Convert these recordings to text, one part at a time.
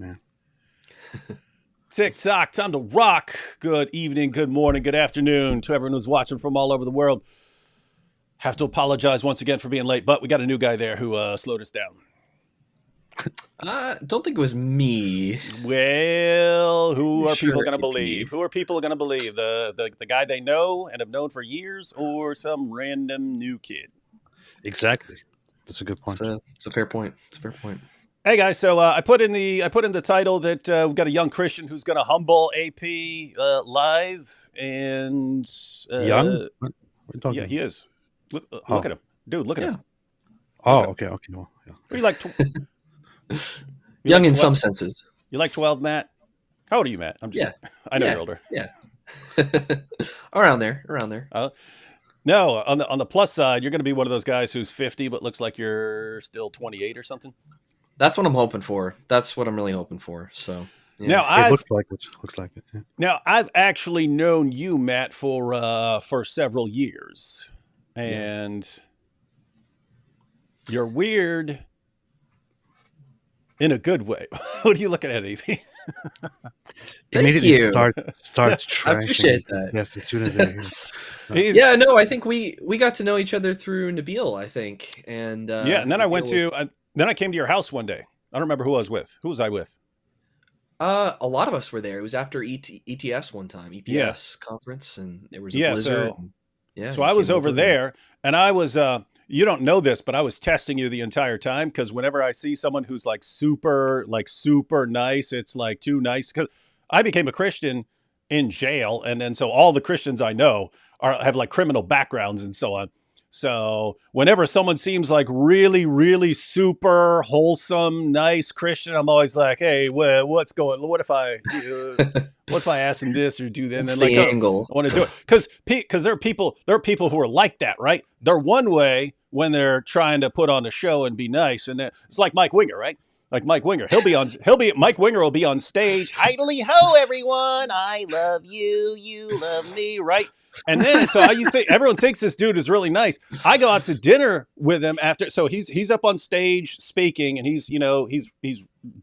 man. TikTok, time to rock. Good evening, good morning, good afternoon to everyone who's watching from all over the world. Have to apologize once again for being late, but we got a new guy there who slowed us down. I don't think it was me. Well, who are people going to Sure, believe? Who are people going to believe? The guy they know and have known for years, or some random new kid? Exactly. That's a good point. It's a fair point. It's a fair point. Hey guys, so I put in the title that we've got a young Christian who's going to humble AP live, and Young? What are you talking yeah, about? he is. Look Oh. at him, dude. Look at him. Oh, okay. Well, yeah. Are you like Young like in 12? some senses. You like 12, Matt? How old are you, Matt? I'm just. Yeah. I know Yeah. you're older. Yeah. Around there. No, on the plus side, you're going to be one of those guys who's 50 but looks like you're still 28 or something. That's what I'm hoping for. That's what I'm really hoping for. So yeah. Now It looks like it. Yeah. Now I've actually known you, Matt, for several years, and you're weird in a good way. What are you looking at, Evie? Immediately you. starts trashing. I appreciate that. Yes, as soon as they're here. Yeah, no, I think we got to know each other through Nabil, I think. And and then I went to then I came to your house one day. I don't remember who I was with. Who was I with? a lot of us were there. It was after ETS one time, EPS conference, and there was a blizzard. So I was over there, and I was you don't know this, but I was testing you the entire time, because whenever I see someone who's like super nice, it's like too nice. Because I became a Christian in jail, and then so all the Christians I know have like criminal backgrounds and so on. So whenever someone seems like really, really super wholesome, nice Christian, I'm always like, hey, what's going? What if I ask them this or do that? And That's then the like, angle. I want to do it because there are people who are like that, right? They're one way when they're trying to put on a show and be nice, and then it's like Mike Winger, right? Like Mike Winger, Mike Winger will be on stage, "Idly ho, everyone, I love you, you love me," right? And then so you think everyone thinks this dude is really nice. I go out to dinner with him after, so he's up on stage speaking, and he's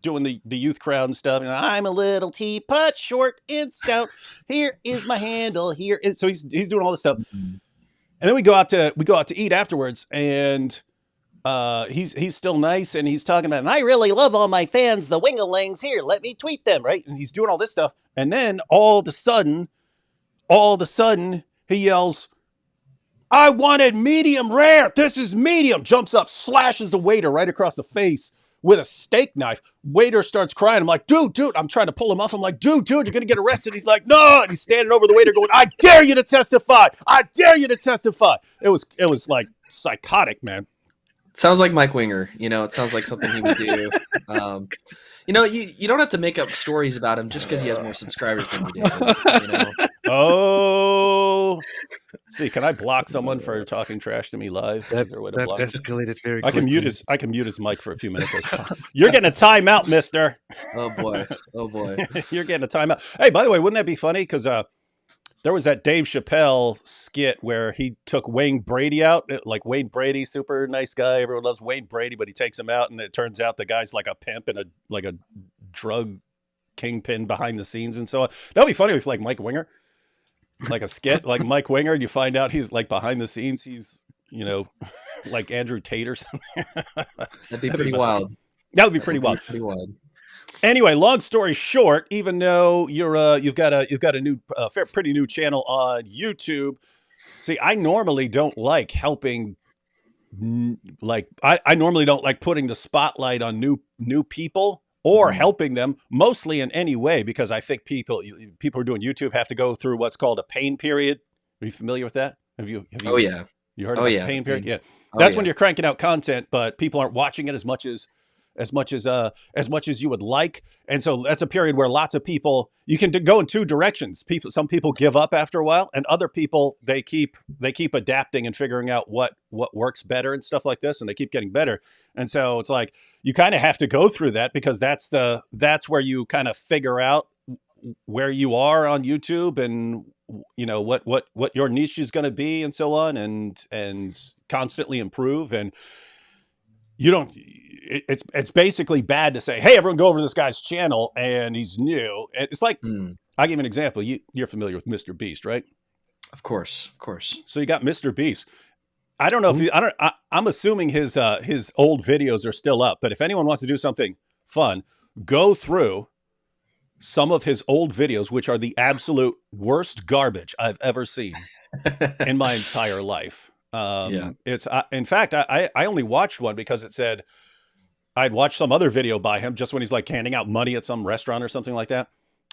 doing the youth crowd and stuff. And I'm a little teapot, short and stout. Here is my handle. Here, and so he's doing all this stuff. And then we go out to eat afterwards, and he's still nice, and he's talking about, and I really love all my fans, the Wingalings. Here, let me tweet them, right? And he's doing all this stuff, and then all of a sudden, he yells, "I wanted medium rare. This is medium." Jumps up, slashes the waiter right across the face with a steak knife. Waiter starts crying. I'm like, dude, I'm trying to pull him off. I'm like, dude, you're going to get arrested. He's like, no. And he's standing over the waiter going, "I dare you to testify. I dare you to testify." It was like psychotic, man. Sounds like Mike Winger. It sounds like something he would do. You don't have to make up stories about him just because he has more subscribers than you do. Oh, see, can I block someone for talking trash to me live? That Is there a way to block him? escalated very I quickly. can mute his mic for a few minutes. You're getting a timeout, mister. Oh boy. You're getting a timeout. Hey, by the way, wouldn't that be funny? Because there was that Dave Chappelle skit where he took Wayne Brady out. Like, Wayne Brady, super nice guy. Everyone loves Wayne Brady, but he takes him out, and it turns out the guy's like a pimp and a drug kingpin behind the scenes and so on. That would be funny with like Mike Winger. Like a skit like Mike Winger, and you find out he's like behind the scenes, he's like Andrew Tate or something. That'd be pretty wild. That would be pretty wild. Anyway, long story short, even though you've got a new pretty new channel on YouTube. See, I normally don't like helping. I normally don't like putting the spotlight on new people or helping them, mostly in any way, because I think people who are doing YouTube have to go through what's called a pain period. Are you familiar with that? Have you? Oh yeah. You heard of the pain period? Yeah. Oh, That's yeah. when you're cranking out content, but people aren't watching it as much as you would like. And so that's a period where lots of people, you can go in two directions. Some people give up after a while, and other people, they keep adapting and figuring out what works better and stuff like this. And they keep getting better. And so it's like, you kind of have to go through that, because that's where you kind of figure out where you are on YouTube, and what your niche is going to be and so on, and constantly improve. And you don't. It's basically bad to say, hey, everyone go over to this guy's channel and he's new. And it's like, I'll give you an example. You're familiar with Mr. Beast, right? Of course. So you got Mr. Beast. I don't know if I'm assuming his old videos are still up, but if anyone wants to do something fun, go through some of his old videos, which are the absolute worst garbage I've ever seen in my entire life. It's in fact, I only watched one because it said I'd watched some other video by him just when he's like handing out money at some restaurant or something like that.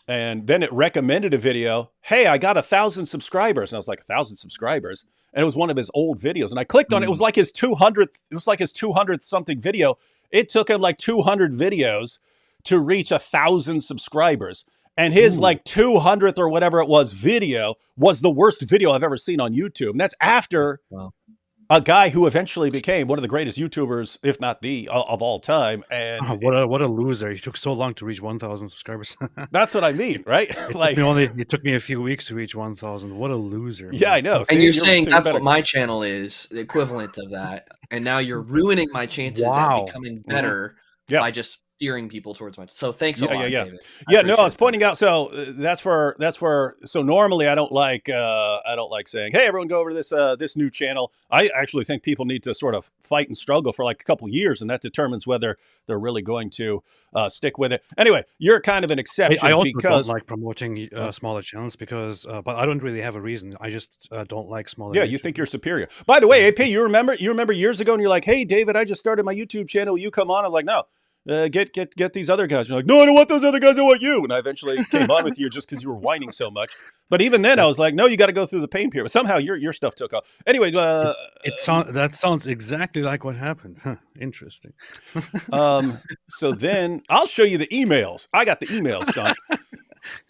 And then it recommended a video. Hey, I got 1,000 subscribers. And I was like, 1,000 subscribers. And it was one of his old videos. And I clicked on it. It was like his 200th. It was like his 200th something video. It took him like 200 videos to reach 1,000 subscribers. And his like 200th or whatever it was video was the worst video I've ever seen on YouTube. And that's after a guy who eventually became one of the greatest YouTubers, if not the of all time. And what a loser! He took so long to reach 1,000 subscribers. That's what I mean, right? It took me a few weeks to reach 1,000. What a loser! Yeah, man. I know. And you're saying that's what my channel is, the equivalent of that. And now you're ruining my chances at becoming better by just steering people towards my. So thanks a lot, David. I was pointing out. So that's for. So normally I don't like saying, hey, everyone go over to this new channel. I actually think people need to sort of fight and struggle for like a couple years, and that determines whether they're really going to stick with it. Anyway, you're kind of an exception. I also because don't like promoting smaller channels because, but I don't really have a reason. I just don't like smaller. Yeah, you think you're superior. By the way, AP, you remember years ago, and you're like, hey, David, I just started my YouTube channel. You come on. I'm like, no. Get these other guys. You're like, no, I don't want those other guys. I want you. And I eventually came on with you just because you were whining so much. But even then, I was like, no, you got to go through the pain period. But somehow your stuff took off. Anyway, that sounds exactly like what happened. Huh, interesting. So then I'll show you the emails. I got the emails, son.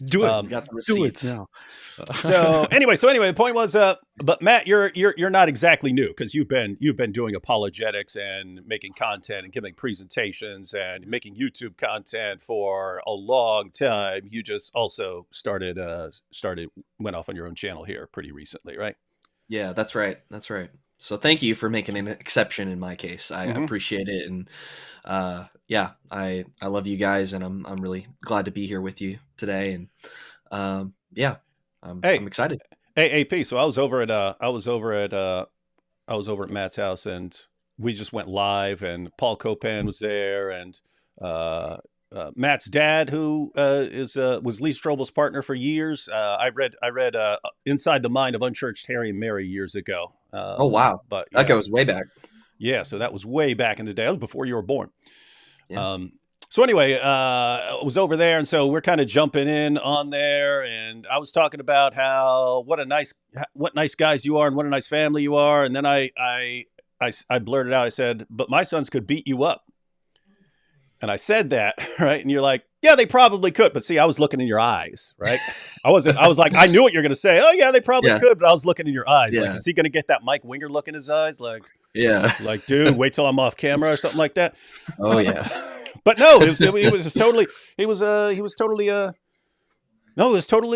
Do it. Got the receipts. Do it now. So anyway, the point was, but Matt, you're not exactly new because you've been doing apologetics and making content and giving presentations and making YouTube content for a long time. You just also went off on your own channel here pretty recently, right? Yeah, that's right. So thank you for making an exception in my case. I appreciate it, and I love you guys, and I'm really glad to be here with you today. And I'm excited. Hey, AP. So I was over at Matt's house, and we just went live, and Paul Copan was there, and Matt's dad, who was Lee Strobel's partner for years. I read Inside the Mind of Unchurched Harry and Mary years ago. Oh wow! But that goes way back. Yeah, so that was way back in the day. That was before you were born. Yeah. So anyway, I was over there, and so we're kind of jumping in on there, and I was talking about what nice guys you are, and what a nice family you are, and then I blurted out, I said, but my sons could beat you up. And I said that, right? And you're like, yeah, they probably could. But see, I was looking in your eyes, right? I was like, I knew what you're going to say. Oh yeah, they probably could. But I was looking in your eyes. Yeah. Like, is he going to get that Mike Winger look in his eyes? Like, yeah, like, dude, wait till I'm off camera or something like that. Oh yeah. But no, it was totally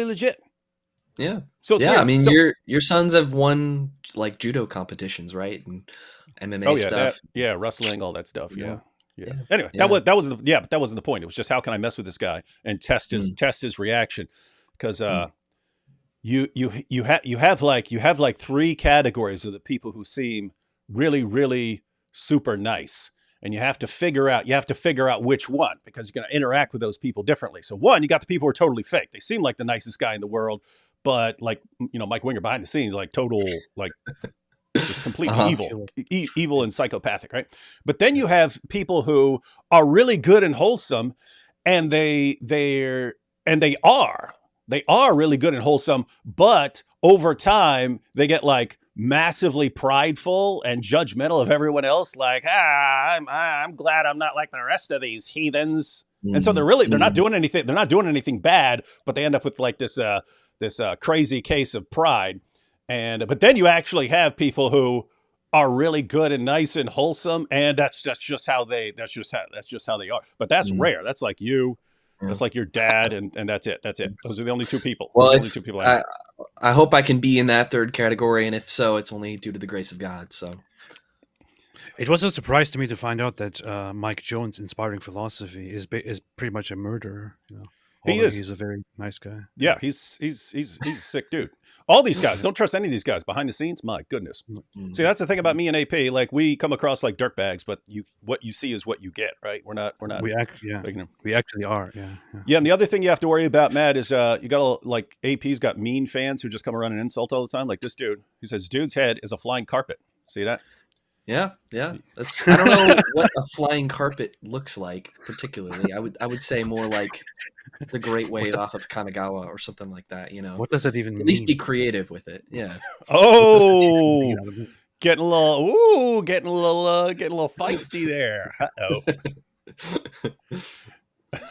legit. Yeah. So it's yeah, weird. I mean, your sons have won like judo competitions, right? And MMA stuff. Wrestling, all that stuff. Yeah. Anyway, Yeah. but that wasn't the point. It was just, how can I mess with this guy and test his reaction? Because you have like three categories of the people who seem really, really super nice. And you have to figure out which one, because you're going to interact with those people differently. So one, you got the people who are totally fake. They seem like the nicest guy in the world, but like, Mike Winger behind the scenes, like total, like just completely evil and psychopathic. Right. But then you have people who are really good and wholesome, and they are really good and wholesome, but over time they get like massively prideful and judgmental of everyone else. Like, I'm glad I'm not like the rest of these heathens. Mm-hmm. And so they're not doing anything. They're not doing anything bad, but they end up with like this crazy case of pride. But then you actually have people who are really good and nice and wholesome, and that's just how they are. But that's rare. That's like you. That's like your dad, and that's it. That's it. Those are the only two people. Well, only two people I hope I can be in that third category, and if so, it's only due to the grace of God. So, It was a surprise to me to find out that Mike Jones, inspiring philosophy, is pretty much a murderer. He Although is. he's a very nice guy. Yeah, he's a sick dude. All these guys, don't trust any of these guys behind the scenes. My goodness. See, that's the thing about me and AP. Like, we come across like dirtbags, but what you see is what you get, right? We're not. We actually are. Yeah. Yeah, and the other thing you have to worry about, Matt, is you got like AP's got mean fans who just come around and insult all the time. Like this dude, he says, "Dude's head is a flying carpet." See that? Yeah. That's, I don't know what a flying carpet looks like particularly. I would say more like the Great Wave off of Kanagawa or something like that. What does that even mean? At least be creative with it. Yeah. Oh, getting a little feisty there. Uh-oh.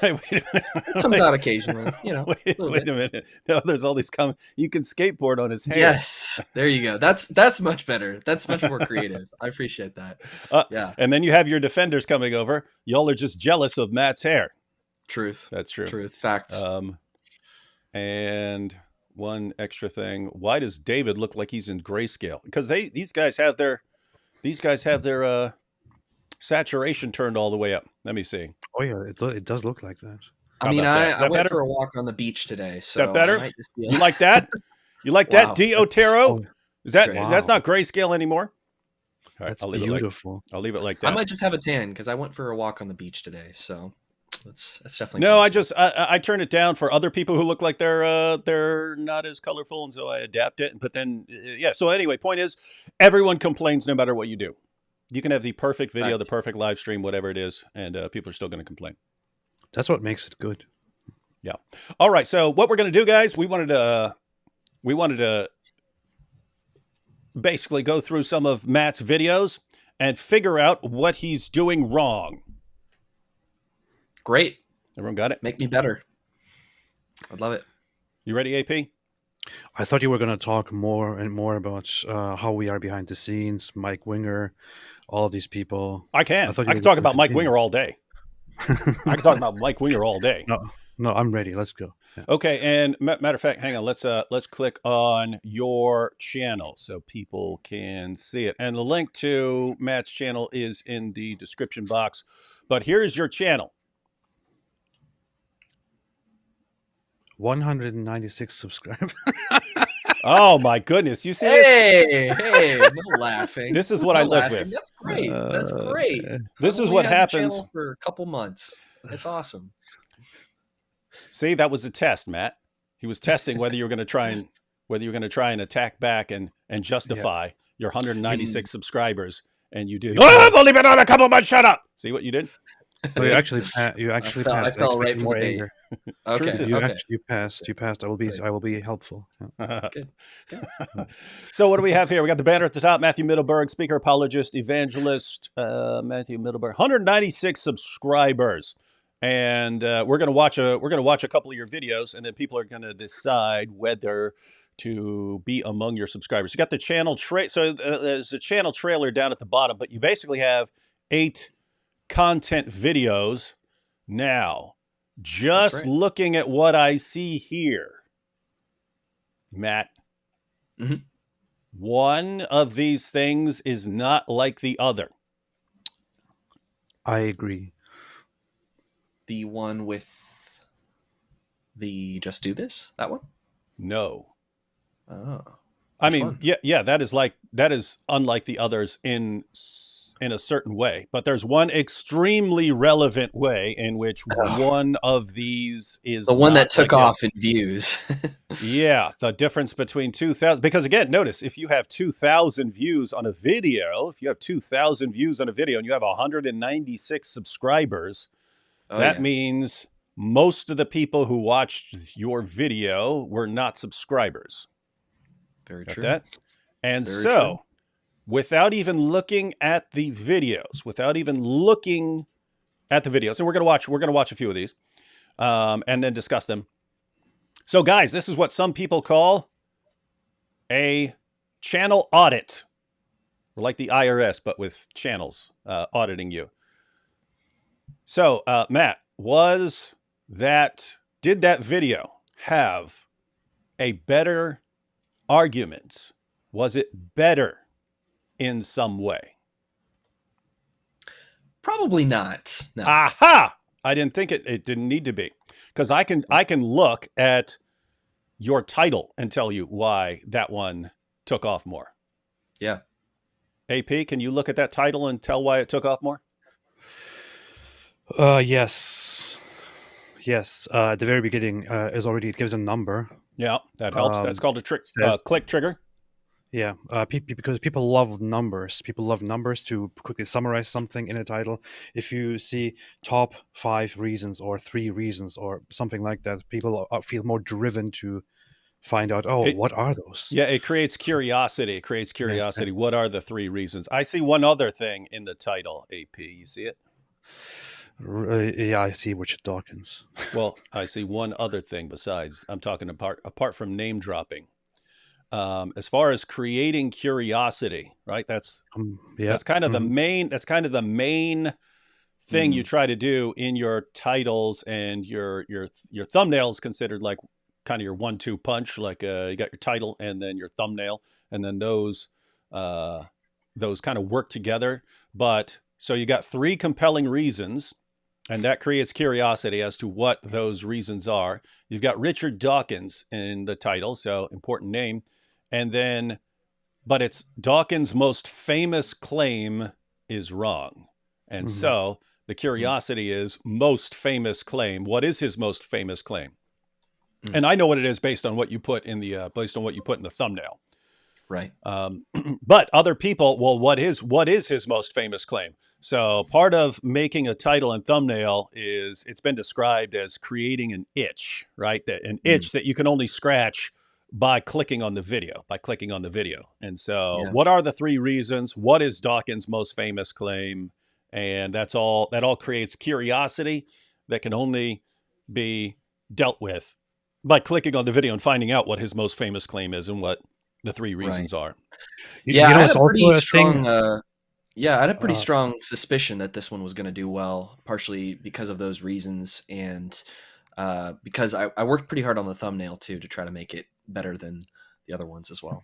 Hey, wait a minute. It comes out occasionally. Wait a minute. No, there's all these comments. You can skateboard on his hair. Yes, there you go. That's much better. That's much more creative. I appreciate that. Yeah. And then you have your defenders coming over. Y'all are just jealous of Matt's hair. Truth. That's true. Truth. Facts. And one extra thing. Why does David look like he's in grayscale? Because these guys have their saturation turned all the way up. Let me see. Oh yeah, it does look like that. I mean, I went for a walk on the beach today. So that better? I might just be You like that? You like that, D. Otero? Is that great. that's not grayscale anymore? All right, That's I'll leave beautiful. I'll leave it like that. I might just have a tan because I went for a walk on the beach today. So that's definitely No, possible. I turn it down for other people who look like they're not as colorful, and so I adapt it. But then yeah. So anyway, point is, everyone complains no matter what you do. You can have the perfect video, the perfect live stream, whatever it is, and people are still going to complain. That's what makes it good. Yeah. All right. So what we're going to do, guys, we wanted to basically go through some of Matt's videos and figure out what he's doing wrong. Great. Everyone got it? Make me better. I'd love it. You ready, AP? I thought you were going to talk more and more about how we are behind the scenes, Mike Winger, all of these people. I can talk about Mike Winger all day. I can talk about Mike Winger all day. No, I'm ready. Let's go. Yeah. Okay, and matter of fact, hang on. Let's click on your channel so people can see it. And the link to Matt's channel is in the description box. But here's your channel. 196 subscribers. Oh my goodness! You see this? Hey, no laughing. This is what I live with. That's great. That's great. This is what happens for a couple months. It's awesome. See, that was a test, Matt. He was testing whether you were going to try and attack back and justify your 196 subscribers, and you did. Oh, I've only been on a couple months. Shut up. See what you did? So you actually passed. I fell right more from the bait. anger. Okay. You passed. I will be helpful. Yeah. Good. So what do we have here? We got the banner at the top. Matthew Middleburg, speaker, apologist, evangelist. Matthew Middleburg, 196 subscribers, and we're gonna watch a couple of your videos, and then people are gonna decide whether to be among your subscribers. You got the channel so there's a channel trailer down at the bottom, but you basically have 8 content videos now. Just looking at what I see here, Matt, one of these things is not like the other. I agree. The one with the Just Do This? That one? No. Oh. I mean, yeah, that is unlike the others in a certain way, but there's one extremely relevant way in which one of these is the one that took off in views. Yeah, the difference between 2,000, because again, notice if you have 2,000 views on a video, and you have 196 subscribers, that means most of the people who watched your video were not subscribers. Very true. That? And Very so, true. without even looking at the videos, and we're gonna watch a few of these, and then discuss them. So, guys, this is what some people call a channel audit. We're like the IRS, but with channels auditing you. So, Matt, did that video have a better argument? Was it better in some way? Probably not. No. Aha! I didn't think it didn't need to be, because I can look at your title and tell you why that one took off more. Yeah. AP, can you look at that title and tell why it took off more? Yes. Yes. At the very beginning, it gives a number. Yeah, that helps. That's called a Says, click trigger. yeah, because people love numbers. People love numbers to quickly summarize something in a title. If you see top 5 reasons or 3 reasons or something like that, people feel more driven to find out, what are those? Yeah, it creates curiosity. It creates curiosity. What are the 3 reasons? I see one other thing in the title, AP. You see it? Yeah, I see Richard Dawkins. Well, I see one other thing besides. I'm talking apart from name dropping. As far as creating curiosity, right? That's kind of the main. That's kind of the main thing you try to do in your titles, and your thumbnail is considered like kind of your 1-2 punch. Like you got your title and then your thumbnail, and then those kind of work together. But so you got 3 compelling reasons, and that creates curiosity as to what those reasons are. You've got Richard Dawkins in the title, so important name. And then, but it's Dawkins' most famous claim is wrong. And so the curiosity is most famous claim. What is his most famous claim? And I know what it is based on what you put in the thumbnail. Right. But other people, well, what is his most famous claim? So part of making a title and thumbnail is it's been described as creating an itch, right? An itch that you can only scratch by clicking on the video, And so what are the 3 reasons? What is Dawkins' most famous claim? And that all creates curiosity that can only be dealt with by clicking on the video and finding out what his most famous claim is and what the 3 reasons are. Yeah, I had a pretty strong I had a pretty strong suspicion that this one was going to do well, partially because of those reasons, and because I worked pretty hard on the thumbnail too to try to make it better than the other ones as well.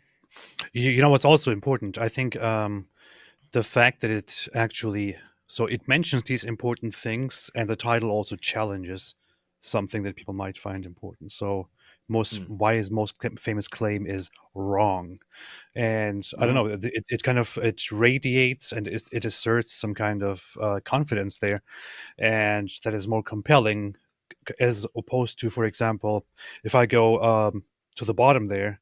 You know what's also important? I think the fact that it actually, so it mentions these important things, and the title also challenges something that people might find important. So why his most famous claim is wrong, and I don't know, it kind of it radiates and it asserts some kind of confidence there, and that is more compelling as opposed to, for example, if I go to the bottom there,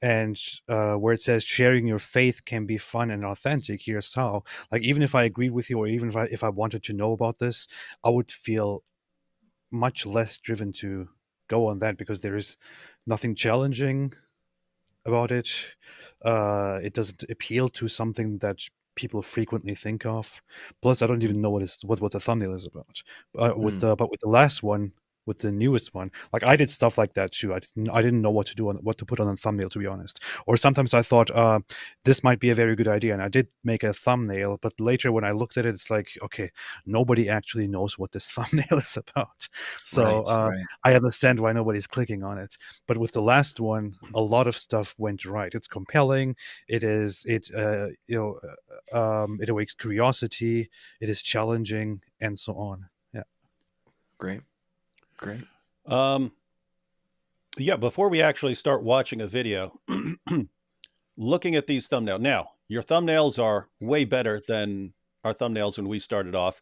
and where it says sharing your faith can be fun and authentic, here's how. Like, even if I agreed with you, or even if I wanted to know about this, I would feel much less driven to go on that, because there is nothing challenging about it. It doesn't appeal to something that people frequently think of. Plus, I don't even know what the thumbnail is about. But with the last one, with the newest one, like, I did stuff like that too. I didn't know what to put on a thumbnail, to be honest. Or sometimes I thought this might be a very good idea, and I did make a thumbnail. But later, when I looked at it, it's like, okay, nobody actually knows what this thumbnail is about. So I understand why nobody's clicking on it. But with the last one, a lot of stuff went right. It's compelling. It awakes curiosity. It is challenging, and so on. Yeah. Great. Yeah, before we actually start watching a video, looking at these thumbnails. Now, your thumbnails are way better than our thumbnails when we started off.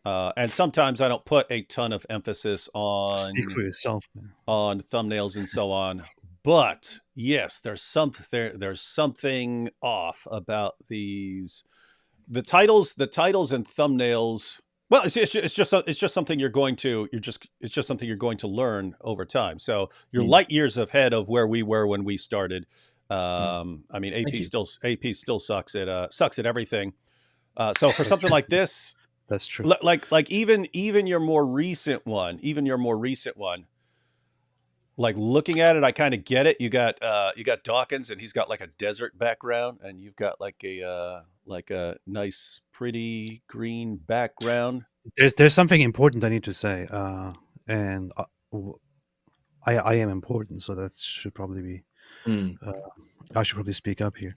And sometimes I don't put a ton of emphasis on Speak for yourself, man. On thumbnails and so on. But yes, there's something off about these. The titles and thumbnails. Well, it's just something you're going to learn over time. So you're light years ahead of where we were when we started. I mean, AP still sucks at everything. So for something like this, that's true. Like even your more recent one, like, looking at it, I kind of get it. You got Dawkins, and he's got like a desert background, and you've got like a nice, pretty green background. There's something important I need to say, and I am important, so that should probably be. I should probably speak up here.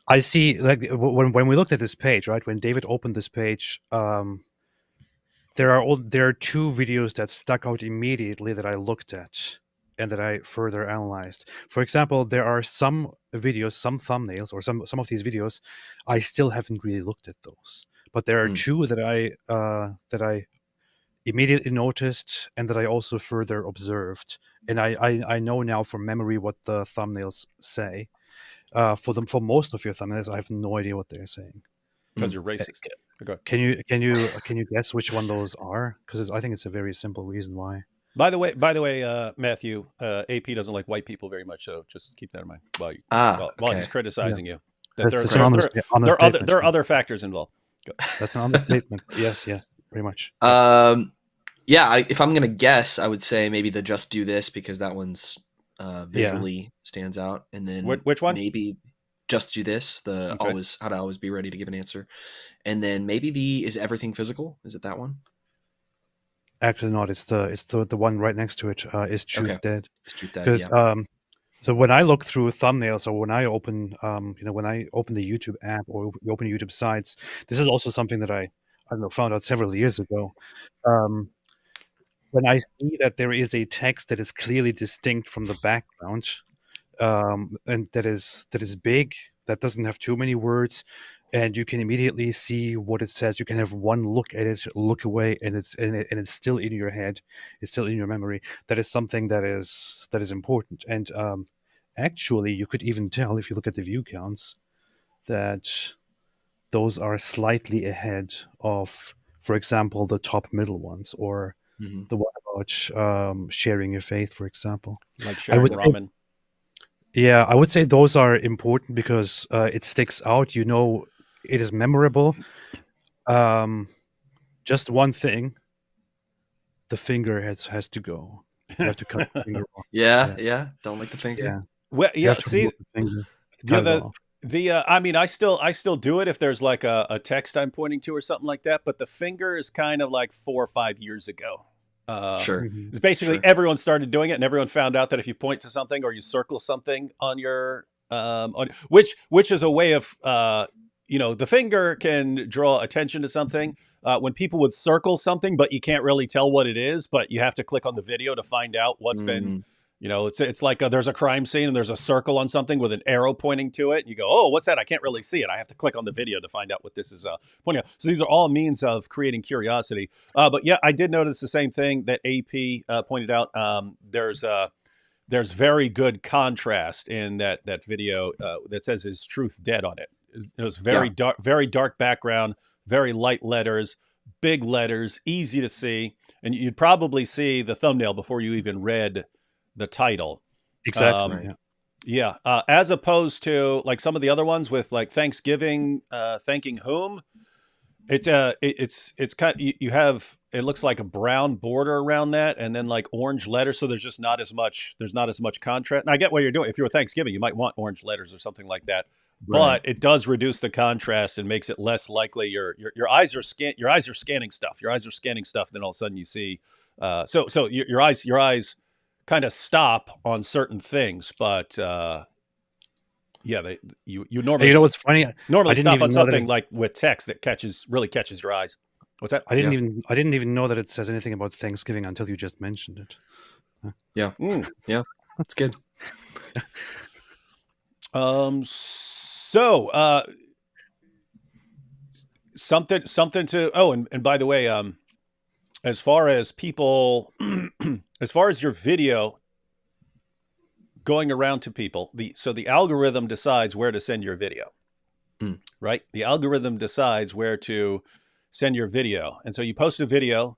I see, like when we looked at this page, right? When David opened this page, there are two videos that stuck out immediately that I looked at and that I further analyzed. For example, there are some videos, some thumbnails, or some of these videos, I still haven't really looked at those. But there are two that I immediately noticed and that I also further observed, and I know now from memory what the thumbnails say. For most of your thumbnails, I have no idea what they're saying. Because you're racist. Okay. Can you guess which one those are? Because I think it's a very simple reason why. By the way, Matthew, AP doesn't like white people very much, so just keep that in mind while he's criticizing you. That there are other factors involved. Go. That's an understatement. Yes, pretty much. Yeah, if I'm gonna guess, I would say maybe the Just Do This, because that one's visually stands out, and then which one? Maybe Just Do This, the always how to always be ready to give an answer, and then maybe the Is Everything Physical? Is it that one? Actually, not. It's the one right next to it. Is Truth Dead? Is Truth Dead? Because so when I look through thumbnails, or when I open when I open the YouTube app or we open YouTube sites, this is also something that I don't know, found out several years ago. When I see that there is a text that is clearly distinct from the background, and that is big, that doesn't have too many words, and you can immediately see what it says. You can have one look at it, look away, and it's still in your head. It's still in your memory. That is something that is important. And actually, you could even tell if you look at the view counts that those are slightly ahead of, for example, the top middle ones, or the one about sharing your faith, for example. Like sharing ramen. Yeah, I would say those are important because it sticks out. You know, it is memorable. Just one thing: the finger has to go. You have to cut the finger off. Yeah. Don't like the finger. Yeah. Well, yeah. See, the I mean, I still do it if there's like a text I'm pointing to or something like that. But the finger is kind of like 4 or 5 years ago. Sure. It's basically everyone started doing it, and everyone found out that if you point to something or you circle something on your which is a way of the finger can draw attention to something. When people would circle something, but you can't really tell what it is, but you have to click on the video to find out what's been. It's like there's a crime scene and there's a circle on something with an arrow pointing to it. And you go, oh, what's that? I can't really see it. I have to click on the video to find out what this is pointing out. So these are all means of creating curiosity. But yeah, I did notice the same thing that AP pointed out. There's very good contrast in that video that says "Is Truth Dead" on it. It was very dark background, very light letters, big letters, easy to see, and you'd probably see the thumbnail before you even read the title. Exactly. As opposed to like some of the other ones with like Thanksgiving, thanking whom. It's kind of, you have, it looks like a brown border around that, and then like orange letters. So there's just not as much contrast. And I get what you're doing. If you're Thanksgiving, you might want orange letters or something like that. But it does reduce the contrast and makes it less likely your eyes are scanning stuff. Your eyes are scanning stuff. Then all of a sudden you see, so your eyes kind of stop on certain things, but you normally. You know what's funny? Normally stop on something like with text that really catches your eyes. What's that? I didn't even know that it says anything about Thanksgiving until you just mentioned it. Yeah, yeah, that's good. Something to. Oh, and by the way, as far as people, as far as your video going around to people, the algorithm decides where to send your video, right? The algorithm decides where to send your video. And so you post a video,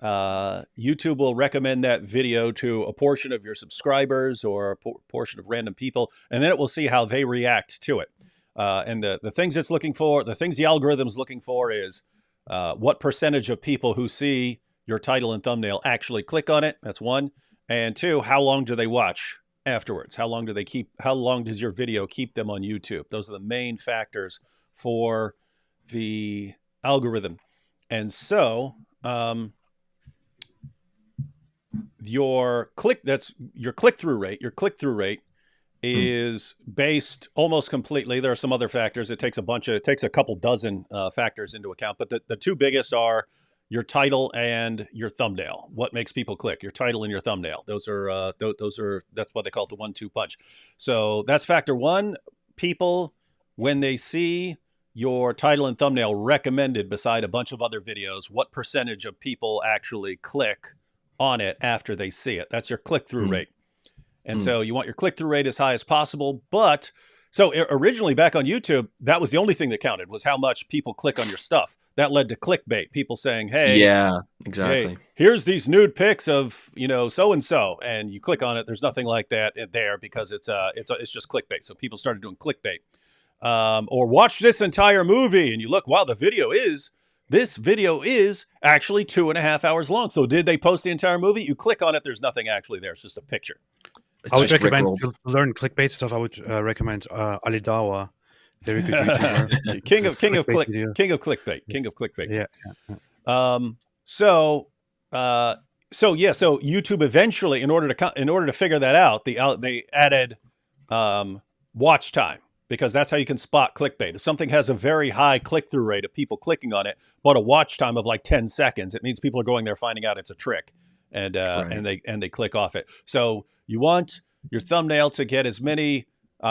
YouTube will recommend that video to a portion of your subscribers or a portion of random people, and then it will see how they react to it. And the things it's looking for, the things the algorithm's looking for is what percentage of people who see your title and thumbnail actually click on it. That's one. And two, how long do they watch afterwards? How long does your video keep them on YouTube? Those are the main factors for the algorithm. And so your click-through rate is based almost completely. There are some other factors. It takes a couple dozen factors into account, but the two biggest are your title and your thumbnail. What makes people click? Your title and your thumbnail. Those are that's what they call it, the 1-2 punch. So that's factor one. People, when they see your title and thumbnail recommended beside a bunch of other videos, what percentage of people actually click on it after they see it? That's your click-through rate. And so you want your click-through rate as high as possible. But so originally back on YouTube, that was the only thing that counted, was how much people click on your stuff. That led to clickbait. People saying, hey, yeah, exactly. Hey, here's these nude pics of, so-and-so. And you click on it. There's nothing like that there because it's just clickbait. So people started doing clickbait. Or watch this entire movie. And you look, wow, this video is actually 2.5 hours long. So did they post the entire movie? You click on it. There's nothing actually there. It's just a picture. I would recommend to learn clickbait stuff. I would recommend Alidawa. Very good YouTuber. King of clickbait. Yeah. So YouTube eventually, in order to figure that out, they added watch time, because that's how you can spot clickbait. If something has a very high click-through rate of people clicking on it, but a watch time of like 10 seconds, it means people are going there finding out it's a trick, and they click off it. So you want your thumbnail to get as many,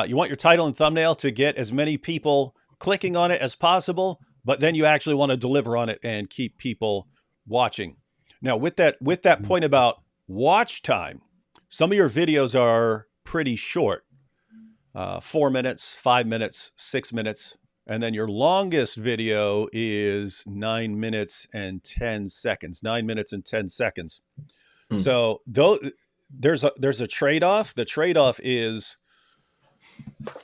you want your title and thumbnail to get as many people clicking on it as possible, but then you actually want to deliver on it and keep people watching. Now, with that point about watch time, some of your videos are pretty short, 4 minutes, 5 minutes, 6 minutes. And then your longest video is 9 minutes and 10 seconds, 9 minutes and 10 seconds. So there's a trade-off. The trade-off is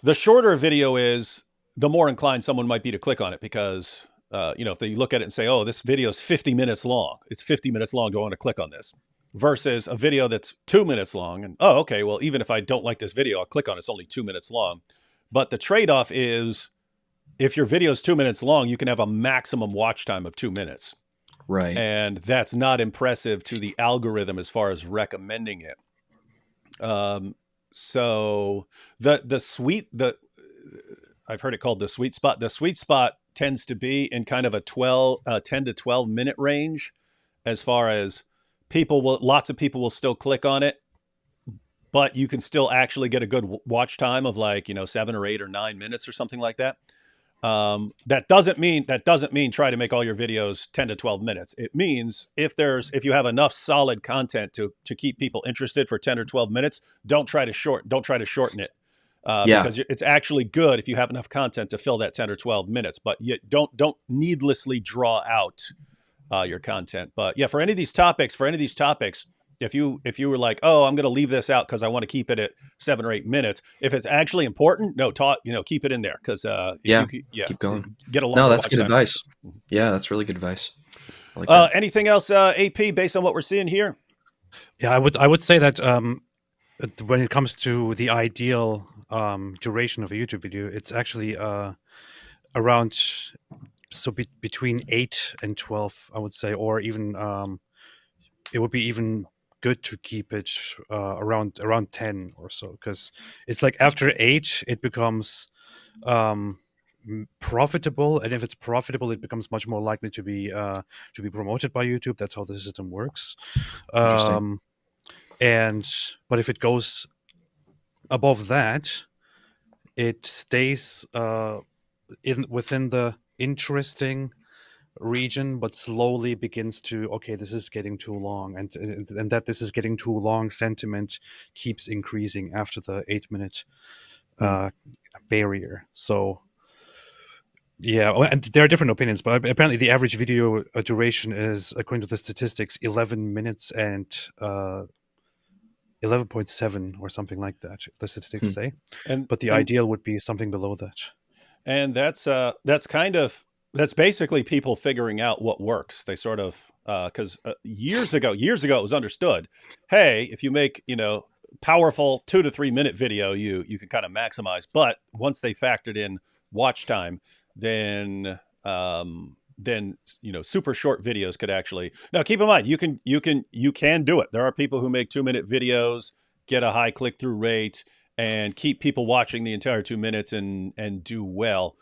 the shorter a video is, the more inclined someone might be to click on it, because, if they look at it and say, oh, this video is 50 minutes long. It's 50 minutes long. Do I want to click on this? Versus a video that's 2 minutes long. And, oh, okay, well, even if I don't like this video, I'll click on it. It's only 2 minutes long. But the trade-off is, if your video is 2 minutes long, you can have a maximum watch time of 2 minutes. Right. And that's not impressive to the algorithm as far as recommending it. So I've heard it called the sweet spot. The sweet spot tends to be in kind of a 10 to 12 minute range, as far as lots of people will still click on it, but you can still actually get a good watch time of 7 or 8 or 9 minutes or something like that. That doesn't mean try to make all your videos 10 to 12 minutes. It means if you have enough solid content to keep people interested for 10 or 12 minutes, don't try to shorten it. Because it's actually good if you have enough content to fill that 10 or 12 minutes, but you don't needlessly draw out your content. But yeah, for any of these topics, if you were like, oh, I'm going to leave this out because I want to keep it at 7 or 8 minutes. If it's actually important, keep it in there, because keep going. Get a long. No, that's good advice. Yeah, that's really good advice. I like that. Anything else, AP, based on what we're seeing here? Yeah, I would say that when it comes to the ideal duration of a YouTube video, it's actually around between 8 and 12, I would say, or even it would be even good to keep it around 10 or so, because it's like after 8 it becomes profitable, and if it's profitable, it becomes much more likely to be promoted by YouTube. That's how the system works. But if it goes above that, it stays within the interesting region, but slowly begins to, okay, this is getting too long, and that this is getting too long sentiment keeps increasing after the 8-minute barrier. So yeah, and there are different opinions, but apparently the average video duration is, according to the statistics, 11 minutes and 11.7 or something like that, the statistics say. But the ideal would be something below that. And that's basically people figuring out what works. They sort of, because years ago it was understood, hey, if you make powerful 2 to 3 minute video, you can kind of maximize. But once they factored in watch time, then super short videos could actually. Now keep in mind, you can do it. There are people who make 2-minute videos, get a high click-through rate, and keep people watching the entire 2 minutes and do well.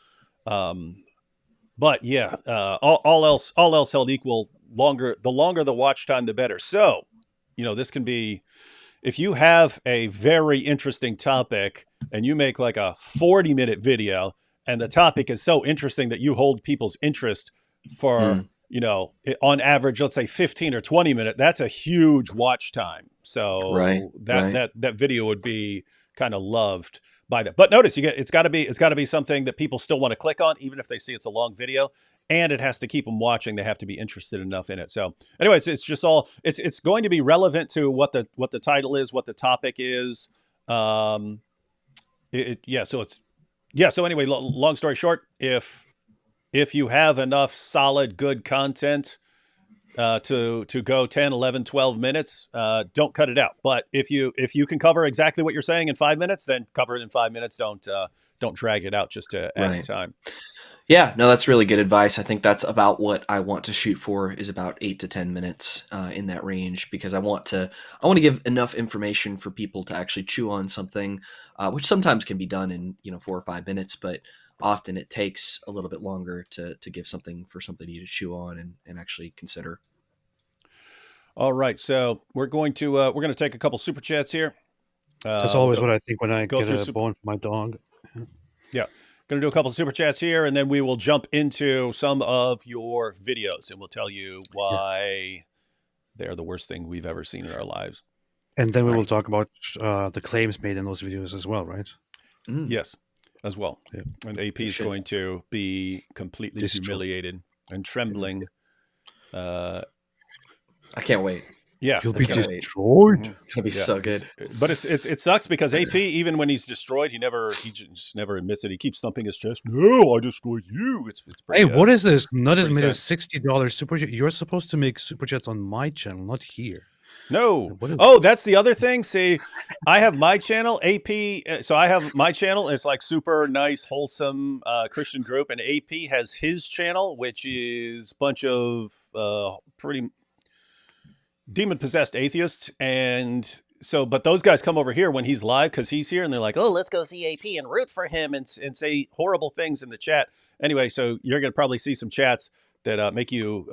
But yeah, all else held equal, the longer the watch time, the better. So, this can be, if you have a very interesting topic and you make like a 40-minute video and the topic is so interesting that you hold people's interest for, on average, let's say 15 or 20 minutes, that's a huge watch time. So that video would be kind of loved by that. But notice it's got to be something that people still want to click on, even if they see it's a long video, and it has to keep them watching. They have to be interested enough in it. So anyways, it's just it's going to be relevant to what the title is, what the topic is. So anyway, long story short, if you have enough solid, good content to go 10, 11, 12 minutes, don't cut it out. But if you can cover exactly what you're saying in 5 minutes, then cover it in 5 minutes. Don't drag it out just to add time. Yeah, no, that's really good advice. I think that's about what I want to shoot for, is about 8 to 10 minutes in that range, because I want to give enough information for people to actually chew on something, which sometimes can be done in 4 or 5 minutes, but often it takes a little bit longer to give something for somebody to chew on and actually consider. All right, so we're going to take a couple super chats here. That's always what I think when I get a bone for my dog. Yeah. Going to do a couple of super chats here, and then we will jump into some of your videos, and we'll tell you why they're the worst thing we've ever seen in our lives. And then we will talk about the claims made in those videos as well, right? Yes, as well. Yeah. And AP is going to be completely humiliated and trembling. I can't wait. Yeah, you'll be destroyed. It'll be so good. But it sucks because AP, even when he's destroyed, he just never admits it. He keeps thumping his chest. No, I destroyed you. It's pretty, what is this? Not as made as $60 super chat. You're supposed to make super chats on my channel, not here. No. Oh, that's the other thing. See, I have my channel, AP. So I have my channel. It's like super nice, wholesome Christian group, and AP has his channel, which is a bunch of pretty demon-possessed atheists. And so, but those guys come over here when he's live because he's here, and they're like, oh, let's go see AP and root for him and say horrible things in the chat. Anyway, so you're going to probably see some chats that make you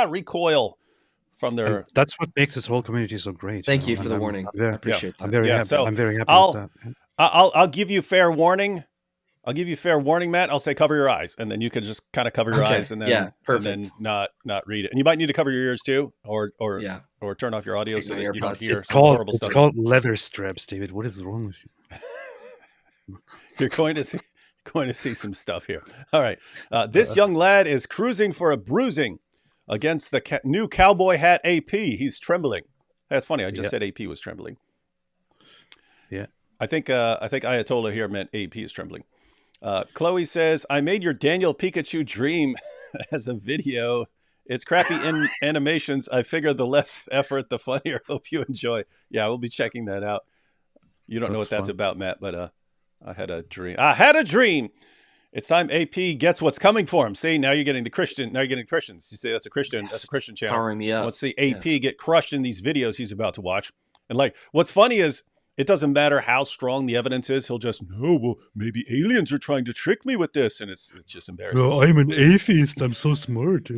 recoil from their... And that's what makes this whole community so great. Thank you for the warning. I appreciate that. I'm very happy. So I'm very happy with that. I'll give you fair warning. I'll give you fair warning, Matt. I'll say cover your eyes, and then you can just kind of cover your eyes, and then not read it. And you might need to cover your ears too, or turn off your audio so that you don't hear some horrible stuff. It's called leather straps, David. What is wrong with you? You're going to see some stuff here. All right, this young lad is cruising for a bruising against the new cowboy hat AP. He's trembling. That's funny. I just said AP was trembling. Yeah, I think Ayatollah here meant AP is trembling. Chloe says, I made your Daniel Pikachu dream as a video. It's crappy in animations. I figure the less effort, the funnier. Hope you enjoy. Yeah, we'll be checking that out. You don't know what that's about, Matt, but I had a dream. It's time AP gets what's coming for him. See, now you're getting the Christian. Now you're getting Christians. You say that's a Christian channel. Powering me up. Let's see AP get crushed in these videos he's about to watch. And like, what's funny is, it doesn't matter how strong the evidence is. He'll just, no, well, maybe aliens are trying to trick me with this. And it's just embarrassing. Well, I'm an atheist. I'm so smart.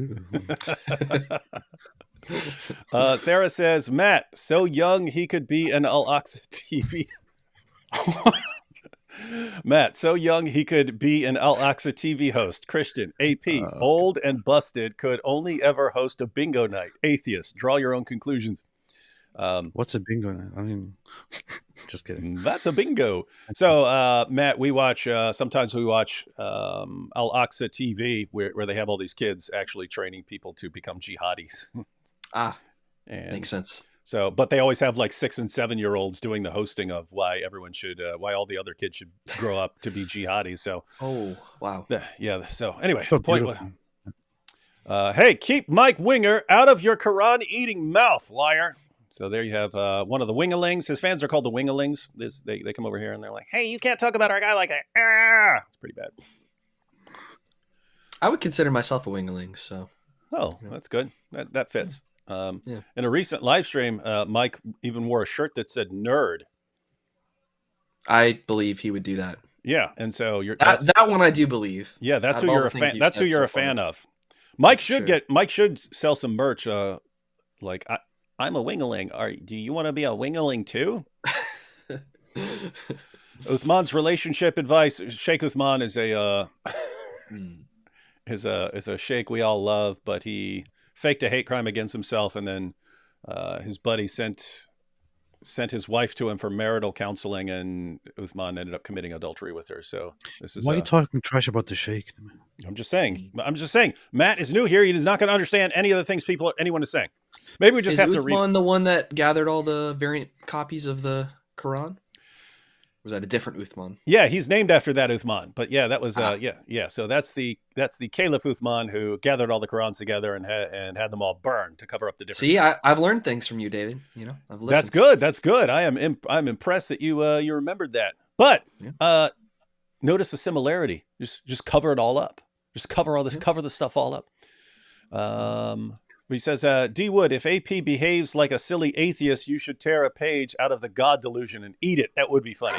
Sarah says, Matt, so young he could be an Al-Aqsa TV. Matt, so young he could be an Al-Aqsa TV host. Christian, AP, old and busted, could only ever host a bingo night. Atheist, draw your own conclusions. What's a bingo night? I mean, just kidding. That's a bingo. So, Matt, we watch, sometimes we watch Al-Aqsa TV where they have all these kids actually training people to become jihadis. Makes sense. So, but they always have like 6 and 7 year olds doing the hosting of why everyone should, why all the other kids should grow up to be jihadis. So, oh, wow. Yeah. So anyway, so hey, keep Mike Winger out of your Quran eating mouth, liar. So there you have one of the Wingalings. His fans are called the Wingalings. They come over here and they're like, hey, you can't talk about our guy like that. It's pretty bad. I would consider myself a Wingaling, so. Oh, that's good. That fits. In a recent live stream, Mike even wore a shirt that said nerd. I believe he would do that. Yeah, and so That one I do believe. Yeah, that's Out who of all you're the a things fan. you've That's who said you're so a fan far. of. Mike That's should sell some merch. Like I'm a wingaling. Do you want to be a wingaling too? Uthman's relationship advice. Sheikh Uthman is a is a sheikh we all love, but he faked a hate crime against himself, and then his buddy sent his wife to him for marital counseling, and Uthman ended up committing adultery with her. So this is Why are you talking trash about the sheikh? I'm just saying. Matt is new here. He is not going to understand any of the things anyone is saying. Maybe we just have to read. Is Uthman the one that gathered all the variant copies of the Quran? Or was that a different Uthman? Yeah, he's named after that Uthman. But yeah, that was yeah. So that's the Caliph Uthman who gathered all the Qurans together and had them all burned to cover up the differences. See, I've learned things from you, David. You know, I've listened. That's good. That's good. I'm impressed that you remembered that. But notice the similarity. Just cover it all up. Just cover all this. Cover the stuff all up. He says, D. Wood, if AP behaves like a silly atheist, you should tear a page out of the God delusion and eat it. That would be funny.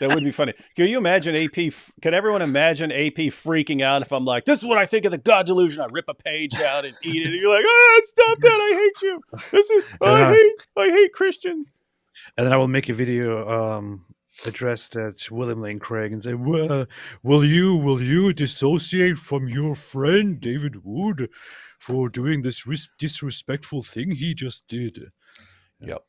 That would be funny. Can you imagine AP? Can everyone imagine AP freaking out if I'm like, this is what I think of the God delusion? I rip a page out and eat it. And you're like, stop that. I hate you. I hate Christians. And then I will make a video addressed at William Lane Craig and say, well, will you dissociate from your friend David Wood for doing this disrespectful thing he just did? Yep.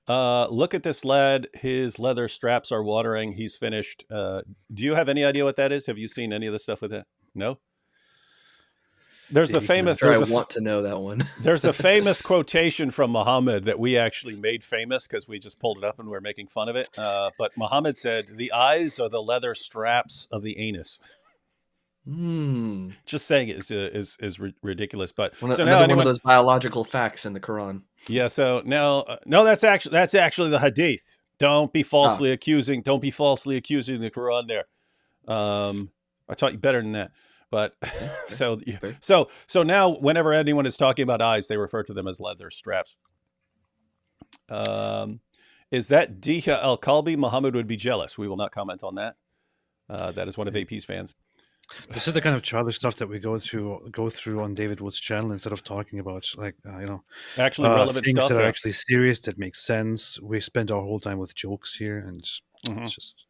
Look at this lad. His leather straps are watering. He's finished. Do you have any idea what that is? Have you seen any of the stuff with it? No? There's a famous. I want to know that one. There's a famous quotation from Muhammad that we actually made famous because we just pulled it up and we're making fun of it. But Muhammad said, "The eyes are the leather straps of the anus." Just saying it is ridiculous. But so now one of those biological facts in the Quran. Yeah. So now, no, that's actually the Hadith. Don't be falsely accusing. Don't be falsely accusing the Quran there. I taught you better than that. But so now whenever anyone is talking about eyes, they refer to them as leather straps. Is that Diha Al-Kalbi? Muhammad would be jealous. We will not comment on that. That is one of AP's fans. This is the kind of childish stuff that we go through on David Wood's channel instead of talking about actually relevant things stuff that are actually serious that make sense. We spend our whole time with jokes here, and it's just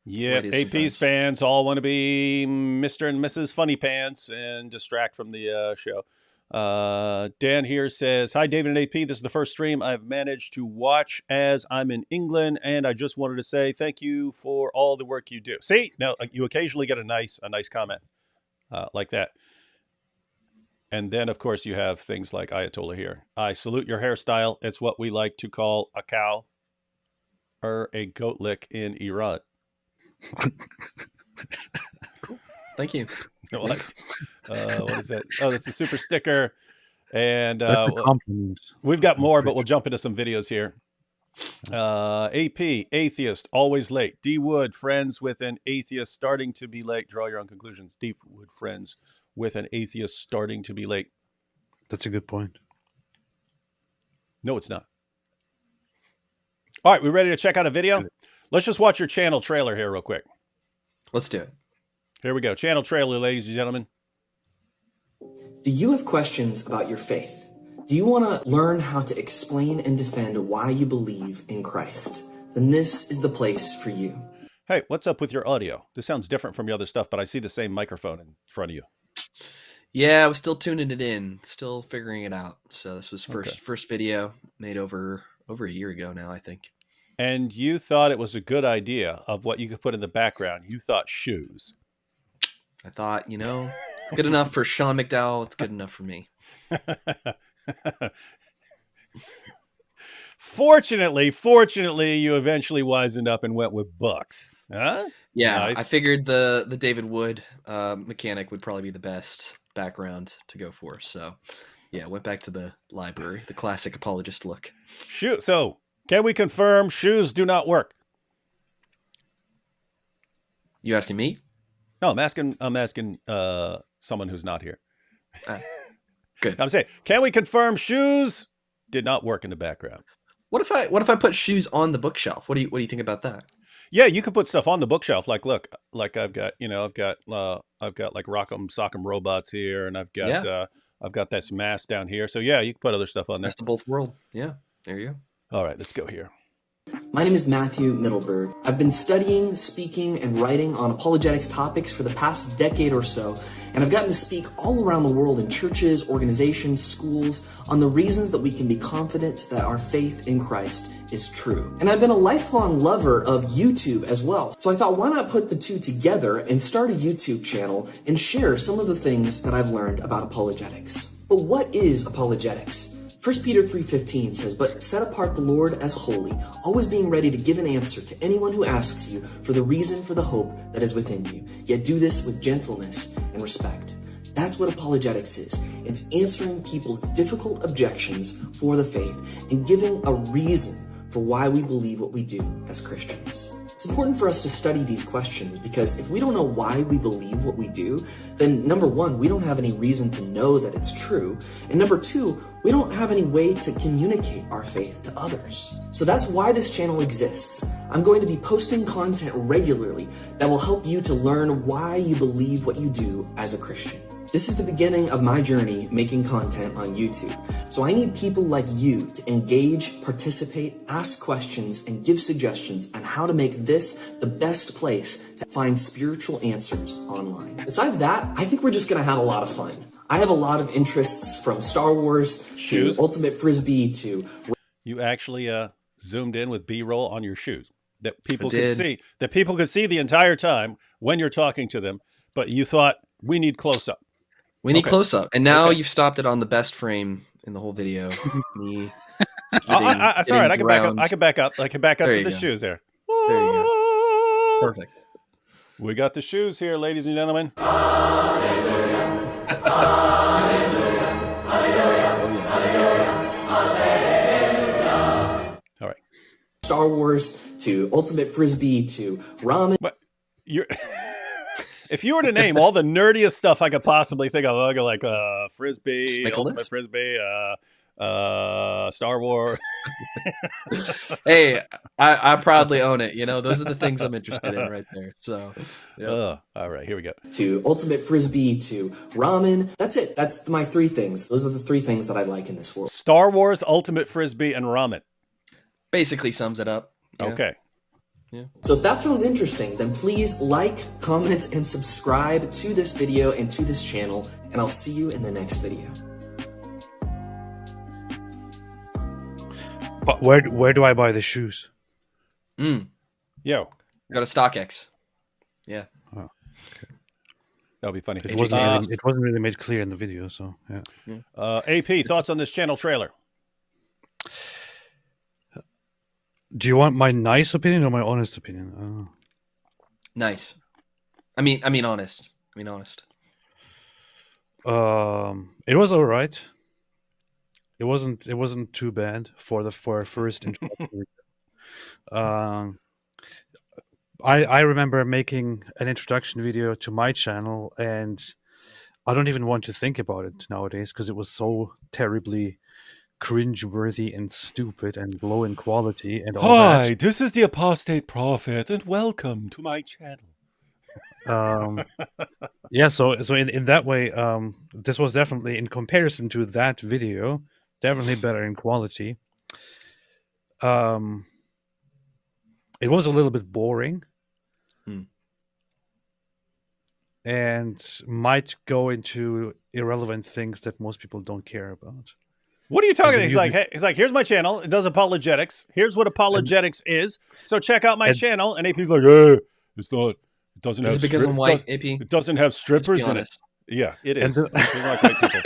Yeah, AP's fans all want to be Mr. and Mrs. Funny Pants and distract from the show. Dan here says, hi, David and AP. This is the first stream I've managed to watch as I'm in England, and I just wanted to say thank you for all the work you do. See, now you occasionally get a nice comment like that. And then, of course, you have things like Ayatollah here. I salute your hairstyle. It's what we like to call a cow or a goat lick in Iran. Cool. Thank you. What is that? Oh, that's a super sticker. And we've got more, but we'll jump into some videos here. AP, atheist, always late. D. Wood, friends with an atheist starting to be late. Draw your own conclusions. D. Wood, friends with an atheist starting to be late. That's a good point. No, it's not. All right, we ready to check out a video? Let's just watch your channel trailer here real quick. Let's do it. Here we go. Channel trailer, ladies and gentlemen. Do you have questions about your faith? Do you want to learn how to explain and defend why you believe in Christ? Then this is the place for you. Hey, what's up with your audio? This sounds different from your other stuff, but I see the same microphone in front of you. Yeah, I was still tuning it in, still figuring it out. So this was first video made over a year ago now, I think. And you thought it was a good idea of what you could put in the background. You thought shoes. I thought, it's good enough for Sean McDowell. It's good enough for me. Fortunately, you eventually wisened up and went with Bucks. Huh? Yeah, nice. I figured the David Wood mechanic would probably be the best background to go for. So, yeah, went back to the library, the classic apologist look. Shoot. So, can we confirm shoes do not work? You asking me? No, I'm asking someone who's not here. Good. I'm saying, can we confirm shoes did not work in the background? What if I put shoes on the bookshelf? What do you think about that? Yeah, you could put stuff on the bookshelf. Like, look, like I've got like Rock'em Sock'em Robots here, and I've got this mask down here. So yeah, you can put other stuff on there. Best of both worlds. Yeah, there you go. All right, let's go here. My name is Matthew Middleberg. I've been studying, speaking, and writing on apologetics topics for the past decade or so, and I've gotten to speak all around the world in churches, organizations, schools, on the reasons that we can be confident that our faith in Christ is true. And I've been a lifelong lover of YouTube as well. So I thought, why not put the two together and start a YouTube channel and share some of the things that I've learned about apologetics. But what is apologetics? 1 Peter 3:15 says, "But set apart the Lord as holy, always being ready to give an answer to anyone who asks you for the reason for the hope that is within you. Yet do this with gentleness and respect." That's what apologetics is. It's answering people's difficult objections for the faith and giving a reason for why we believe what we do as Christians. It's important for us to study these questions because if we don't know why we believe what we do, then number one, we don't have any reason to know that it's true. And number two, we don't have any way to communicate our faith to others. So that's why this channel exists. I'm going to be posting content regularly that will help you to learn why you believe what you do as a Christian. This is the beginning of my journey making content on YouTube. So I need people like you to engage, participate, ask questions, and give suggestions on how to make this the best place to find spiritual answers online. Besides that, I think we're just gonna have a lot of fun. I have a lot of interests from Star Wars to Ultimate Frisbee to... You actually zoomed in with B-roll on your shoes that people could see. That people could see the entire time when you're talking to them, but you thought, we need close-up. We need close up, and now you've stopped it on the best frame in the whole video. Me. That's all right. I can back up. I can back up. I can back up to the shoes there. There you go. Perfect. We got the shoes here, ladies and gentlemen. All right. Star Wars to Ultimate Frisbee to ramen. But you're. If you were to name all the nerdiest stuff I could possibly think of, I'll go like Frisbee, Ultimate Frisbee, Star Wars. Hey, I proudly own it. You know, those are the things I'm interested in right there. So, yeah. All right, here we go. To Ultimate Frisbee to ramen. That's it. That's my three things. Those are the three things that I like in this world. Star Wars, Ultimate Frisbee, and ramen. Basically sums it up. Yeah. Okay. Yeah. So if that sounds interesting, then please like, comment, and subscribe to this video and to this channel, and I'll see you in the next video. But where do I buy the shoes? Yo. Go to StockX. Yeah. Oh, okay. That'll be funny. It wasn't really made clear in the video, so yeah. AP, thoughts on this channel trailer? Do you want my nice opinion or my honest opinion? Nice. I mean honest. It was all right. It wasn't too bad for a first introduction. I remember making an introduction video to my channel, and I don't even want to think about it nowadays because it was so terribly cringeworthy and stupid and low in quality and all that. Hi, this is the Apostate Prophet, and welcome to my channel. Yeah, so in that way, this was definitely, in comparison to that video, definitely better in quality. It was a little bit boring. And might go into irrelevant things that most people don't care about. What are you talking about? He's like, here's my channel. It does apologetics. Here's what apologetics is. So check out my channel. And AP's like, it's not. It doesn't have. Is it because I'm white, AP? It doesn't have strippers in it. Yeah, it is. And like white people.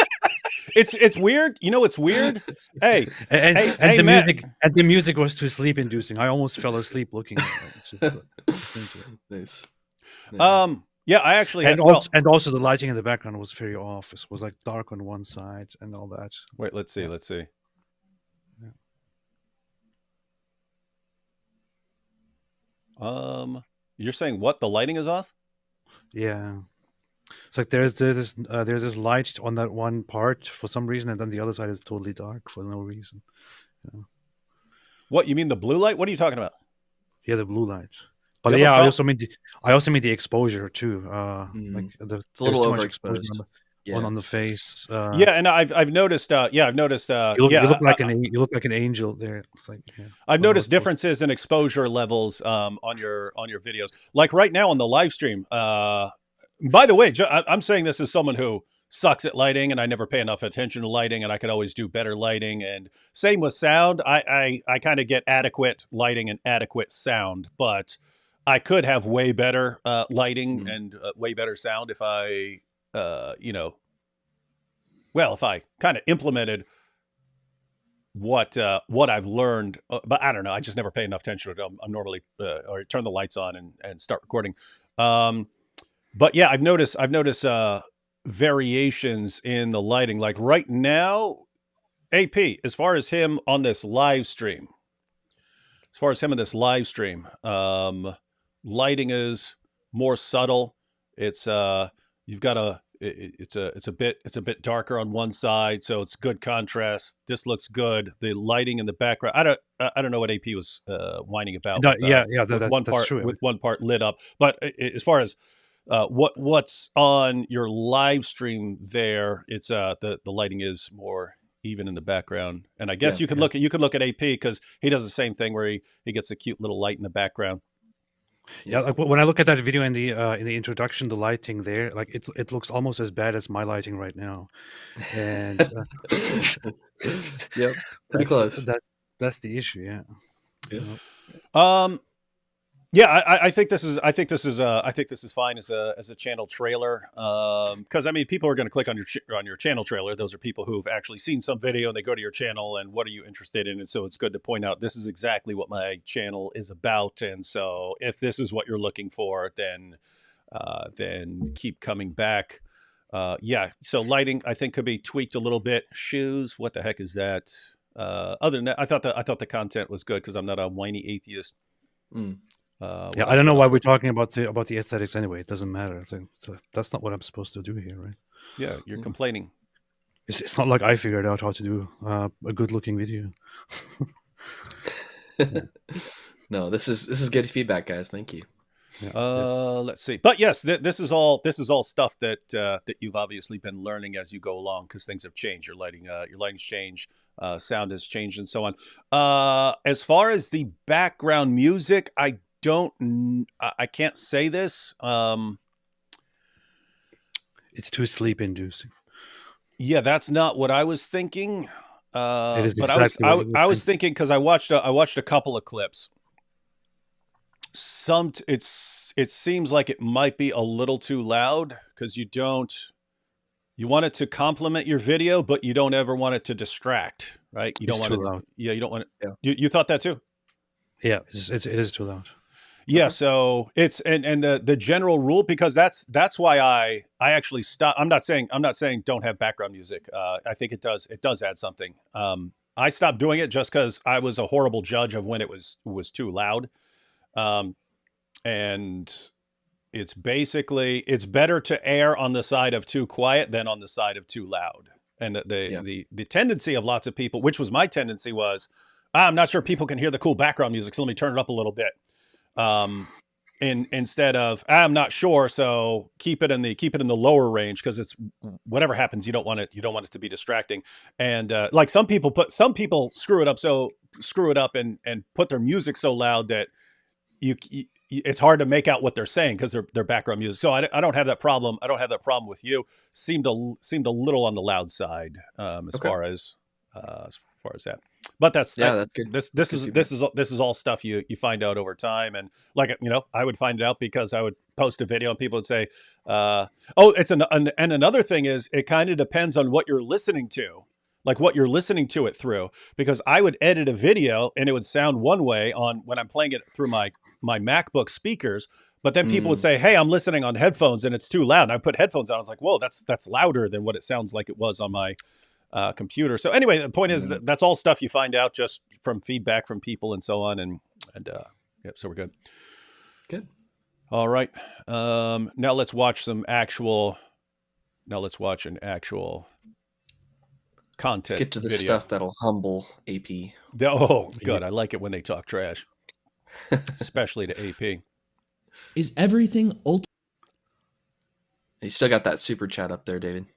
It's weird. You know, it's weird. Hey, the music was too sleep inducing. I almost fell asleep looking at it. Nice. Yeah, I actually had... And also the lighting in the background was very off. It was like dark on one side and all that. Wait, let's see. Yeah. You're saying what? The lighting is off? Yeah. It's like there's this light on that one part for some reason, and then the other side is totally dark for no reason. Yeah. What, you mean the blue light? What are you talking about? Yeah, the blue light. You But have a yeah, prob- I also mean the exposure too. Like It's a there's little too much exposure overexposed. on the face. Yeah, and I've noticed. I've noticed. You look like you look like an angel there. It's like, yeah, I've I don't know noticed what's differences in exposure levels on your videos. Like right now on the live stream. By the way, I'm saying this as someone who sucks at lighting, and I never pay enough attention to lighting, and I could always do better lighting. And same with sound. I kind of get adequate lighting and adequate sound, but I could have way better lighting and way better sound if I, if I kind of implemented what I've learned, but I don't know. I just never pay enough attention to it. I'm normally or turn the lights on and start recording. But yeah, I've noticed variations in the lighting. Like right now, AP, as far as him on this live stream, lighting is more subtle. It's you've got it's a bit darker on one side, so it's good contrast. This looks good. The lighting in the background, I don't know what AP was whining about. no, With, that's true. with one part lit up. But as far as what's on your live stream there, it's the lighting is more even in the background. And I guess you could look at AP because he does the same thing where he gets a cute little light in the background. Yeah, like when I look at that video in the introduction, the lighting there, like it looks almost as bad as my lighting right now, and Yep, pretty close. That's the issue. Yeah. Yeah, I think this is fine as a channel trailer, because I mean people are going to click on your channel trailer. Those are people who've actually seen some video and they go to your channel and what are you interested in? And so it's good to point out this is exactly what my channel is about. And so if this is what you're looking for, then keep coming back. Yeah, so lighting I think could be tweaked a little bit. Shoes, what the heck is that? Other than that, I thought the content was good because I'm not a whiny atheist. Yeah, I don't know why we're talking about the aesthetics anyway. It doesn't matter. That's not what I'm supposed to do here, right? Yeah, you're complaining. It's not like I figured out how to do a good-looking video. No, this is good feedback, guys. Thank you. Let's see. But yes, this is all stuff that you've obviously been learning as you go along because things have changed. Your lighting's changed, sound has changed, and so on. As far as the background music, I can't say this. It's too sleep-inducing. Yeah, that's not what I was thinking. It is but exactly I was thinking because I watched a couple of clips. It seems like it might be a little too loud because you want it to complement your video, but you don't ever want it to distract, right? You don't want it. Loud. Yeah, you don't want it. Yeah. You thought that too? Yeah, it is too loud. Yeah, okay. So it's and the general rule, because that's why I actually stopped. I'm not saying don't have background music. I think it does add something. I stopped doing it just because I was a horrible judge of when it was too loud. And it's better to err on the side of too quiet than on the side of too loud. And the tendency of lots of people, which was my tendency, was I'm not sure people can hear the cool background music, so let me turn it up a little bit. Instead of I'm not sure, so keep it in the lower range because it's whatever happens, you don't want it to be distracting. And like some people screw it up and put their music so loud that it's hard to make out what they're saying because they're background music. So I don't have that problem. I don't have that problem with you. Seemed a little on the loud side as far as that. But that's good. This is all stuff you find out over time. And like, I would find it out because I would post a video and people would say, and another thing is it kind of depends on what you're listening to. Like what you're listening to it through, because I would edit a video and it would sound one way when I'm playing it through my MacBook speakers, but then people would say, "Hey, I'm listening on headphones and it's too loud." And I put headphones on. I was like, "Whoa, that's louder than what it sounds like it was on my computer." So anyway, the point is that's all stuff you find out just from feedback from people and so on. And so we're good. Good. All right. Now let's watch an actual content. Let's get to the video. stuff that'll humble AP. Oh, good. I like it when they talk trash, especially to AP. Is everything You still got that super chat up there, David.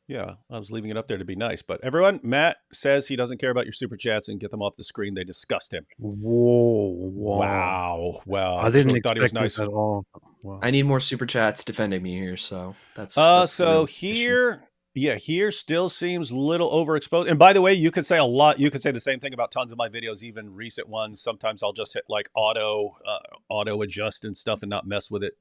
Yeah, I was leaving it up there to be nice. But everyone, Matt says he doesn't care about your super chats and get them off the screen. They disgust him. Whoa! Wow. I didn't really thought he was expect this nice. at all. Wow. I need more super chats defending me here, so that's So here still seems a little overexposed. And by the way, you could say a lot. You could say the same thing about tons of my videos, even recent ones. Sometimes I'll just hit like auto adjust and stuff and not mess with it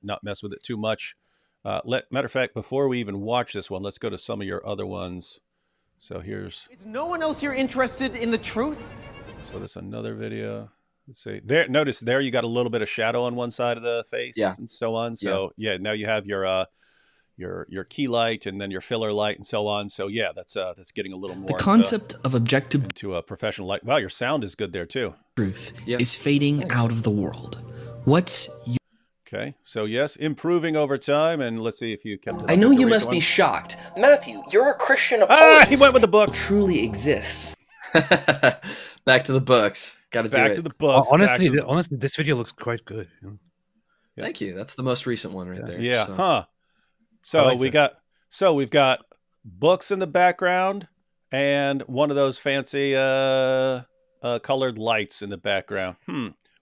too much. Matter of fact, before we even watch this one, let's go to some of your other ones. So here's. Is no one else here interested in the truth? So there's another video. Let's see there. Notice there you got a little bit of shadow on one side of the face, and so on. So yeah, now you have your key light and then your filler light and so on. So yeah, that's getting a little more. the concept of objective into a professional light. Wow, your sound is good there too. truth is fading out of the world? What's your Okay, so yes, improving over time, and let's see if you kept it. I know you must be shocked. Matthew, you're a Christian Ah, apologist. he went with the book. Truly exists. Back to the books. Got to do Back it. to the books. Honestly, this video looks quite good. You know? Thank you. That's the most recent one right there. Yeah, so. huh. So like we've got books in the background and one of those fancy colored lights in the background.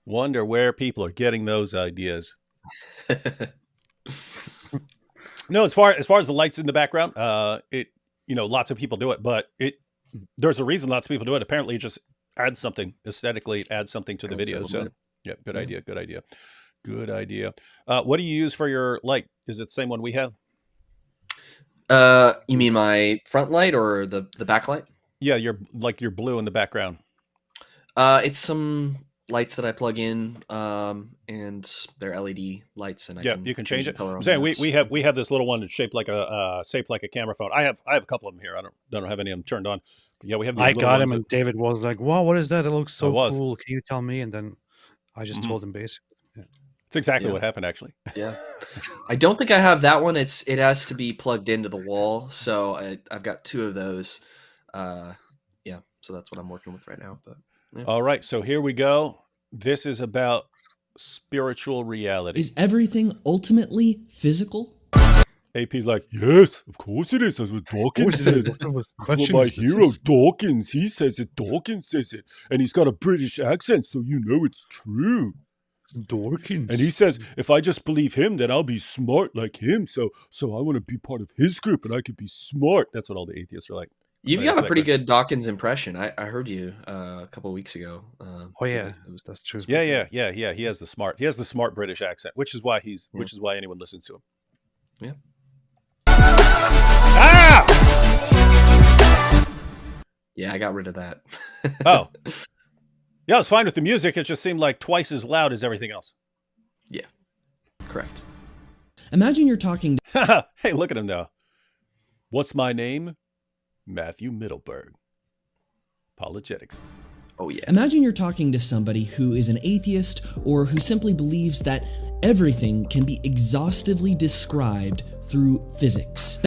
Wonder where people are getting those ideas. No, as far as the lights in the background, lots of people do it, but there's a reason lots of people do it. Apparently, it just adds something aesthetically. It adds something to the video. So, yeah, good idea. Good idea. What do you use for your light? Is it the same one we have? You mean my front light or the back light? Yeah, your blue in the background. It's some lights that I plug in, and they're LED lights, and you can change it. color I'm on saying that. we have this little one that's shaped like a camera phone. I have a couple of them here. I don't have any of them turnurned on. But yeah, we have. These I little got ones him, and David was like, "Wow, what is that? It looks so was. cool. Can you tell me?" And then I just told him basically. It's exactly Yeah. what happened, actually. Yeah, I don't think I have that one. It has to be plugged into the wall, so I've got two of those. Yeah, so that's what I'm working with right now. But yeah. All right, so here we go. This is about spiritual reality. Is everything ultimately physical? AP's like, yes, of course it is. That's what Dawkins says. That's what my hero Dawkins, he says it. Dawkins says it. And he's got a British accent, so you know it's true. Dawkins. And he says, if I just believe him, then I'll be smart like him. So I want to be part of his group and I could be smart. That's what all the atheists are like. You've Right, got a exactly. pretty good Dawkins impression. I heard you a couple of weeks ago. Oh yeah, that's true. Yeah. He has the smart British accent, which is why anyone listens to him. Yeah. Ah! Yeah, I got rid of that. Oh. Yeah, I was fine with the music. It just seemed like twice as loud as everything else. Yeah, correct. Imagine you're talking Hey, look at him though. What's my name? Matthew Middleburg. Apologetics. Oh yeah. Imagine you're talking to somebody who is an atheist or who simply believes that everything can be exhaustively described through physics.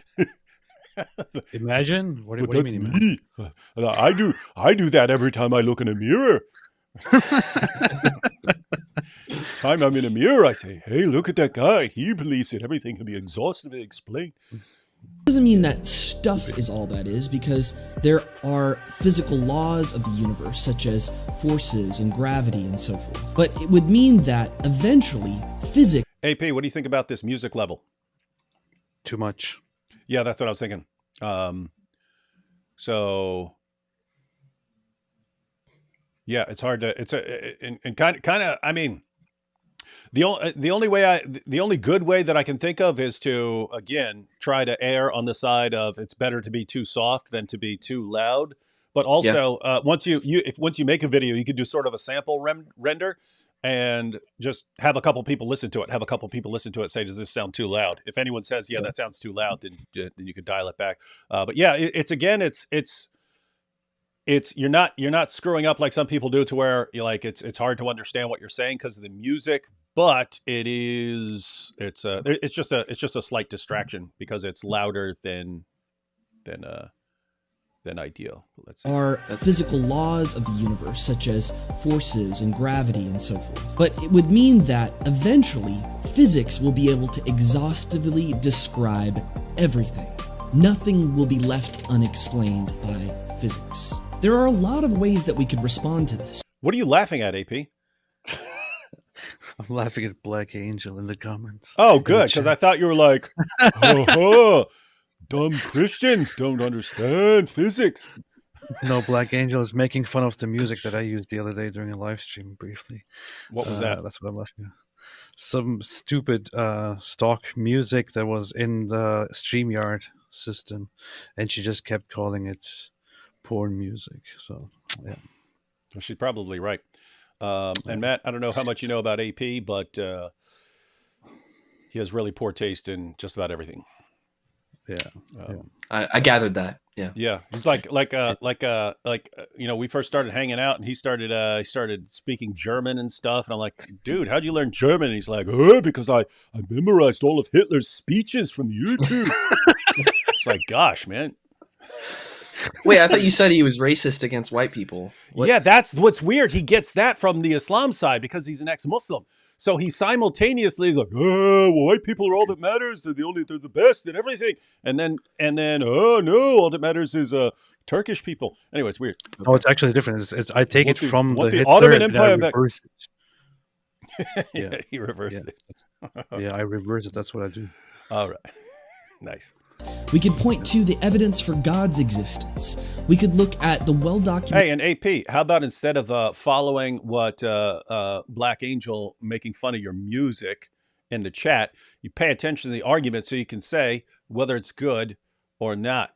Imagine? What do That's you mean? me. I do that every time I look in a mirror. Time I'm in a mirror, I say, hey, look at that guy. He believes that everything can be exhaustively explained. Doesn't mean that stuff is all that is, because there are physical laws of the universe, such as forces and gravity and so forth. But it would mean that eventually physics. AP, what do you think about this music level? Too much. Yeah, that's what I was thinking. Yeah, it's hard to. It's kind of. I mean, the only good way that I can think of is to again try to err on the side of it's better to be too soft than to be too loud. But also, once you make a video, you could do sort of a sample render and just have a couple people listen to it. Say, does this sound too loud? If anyone says, yeah, that sounds too loud, then you could dial it back. But yeah, it's you're not screwing up like some people do to where you're like it's hard to understand what you're saying because of the music, but it's just a slight distraction because it's louder than than ideal. Let's see. are physical laws of the universe, such as forces and gravity and so forth. But it would mean that eventually physics will be able to exhaustively describe everything. Nothing will be left unexplained by physics. There are a lot of ways that we could respond to this. What are you laughing at, AP? I'm laughing at Black Angel in the comments. Oh, good, because I thought you were like, oh, dumb Christians don't understand physics. No, Black Angel is making fun of the music that I used the other day during a live stream briefly. What was that? That's what I'm laughing at. Some stupid stock music that was in the StreamYard system, and she just kept calling it porn music. So, yeah. Well, she's probably right. And Matt, I don't know how much you know about AP, but he has really poor taste in just about everything. Yeah. I gathered that. Yeah. Yeah, he's like we first started hanging out, and he started speaking German and stuff, and I'm like, dude, how'd you learn German? And he's like, because I memorized all of Hitler's speeches from YouTube. It's like, gosh, man. Wait, I thought you said he was racist against white people. What? Yeah, that's what's weird. He gets that from the Islam side because he's an ex-Muslim. So he simultaneously is like, well, white people are all that matters. They're the best and everything. And then, oh no, all that matters is Turkish people. Anyway, it's weird. Oh, it's actually different. It's I take it from the Hitler, Ottoman Empire back. Yeah, he reversed it. Yeah, I reversed it. That's what I do. All right, nice. We could point to the evidence for God's existence. We could look at the well-documented... Hey, and AP, how about instead of following what Black Angel making fun of your music in the chat, you pay attention to the argument so you can say whether it's good or not.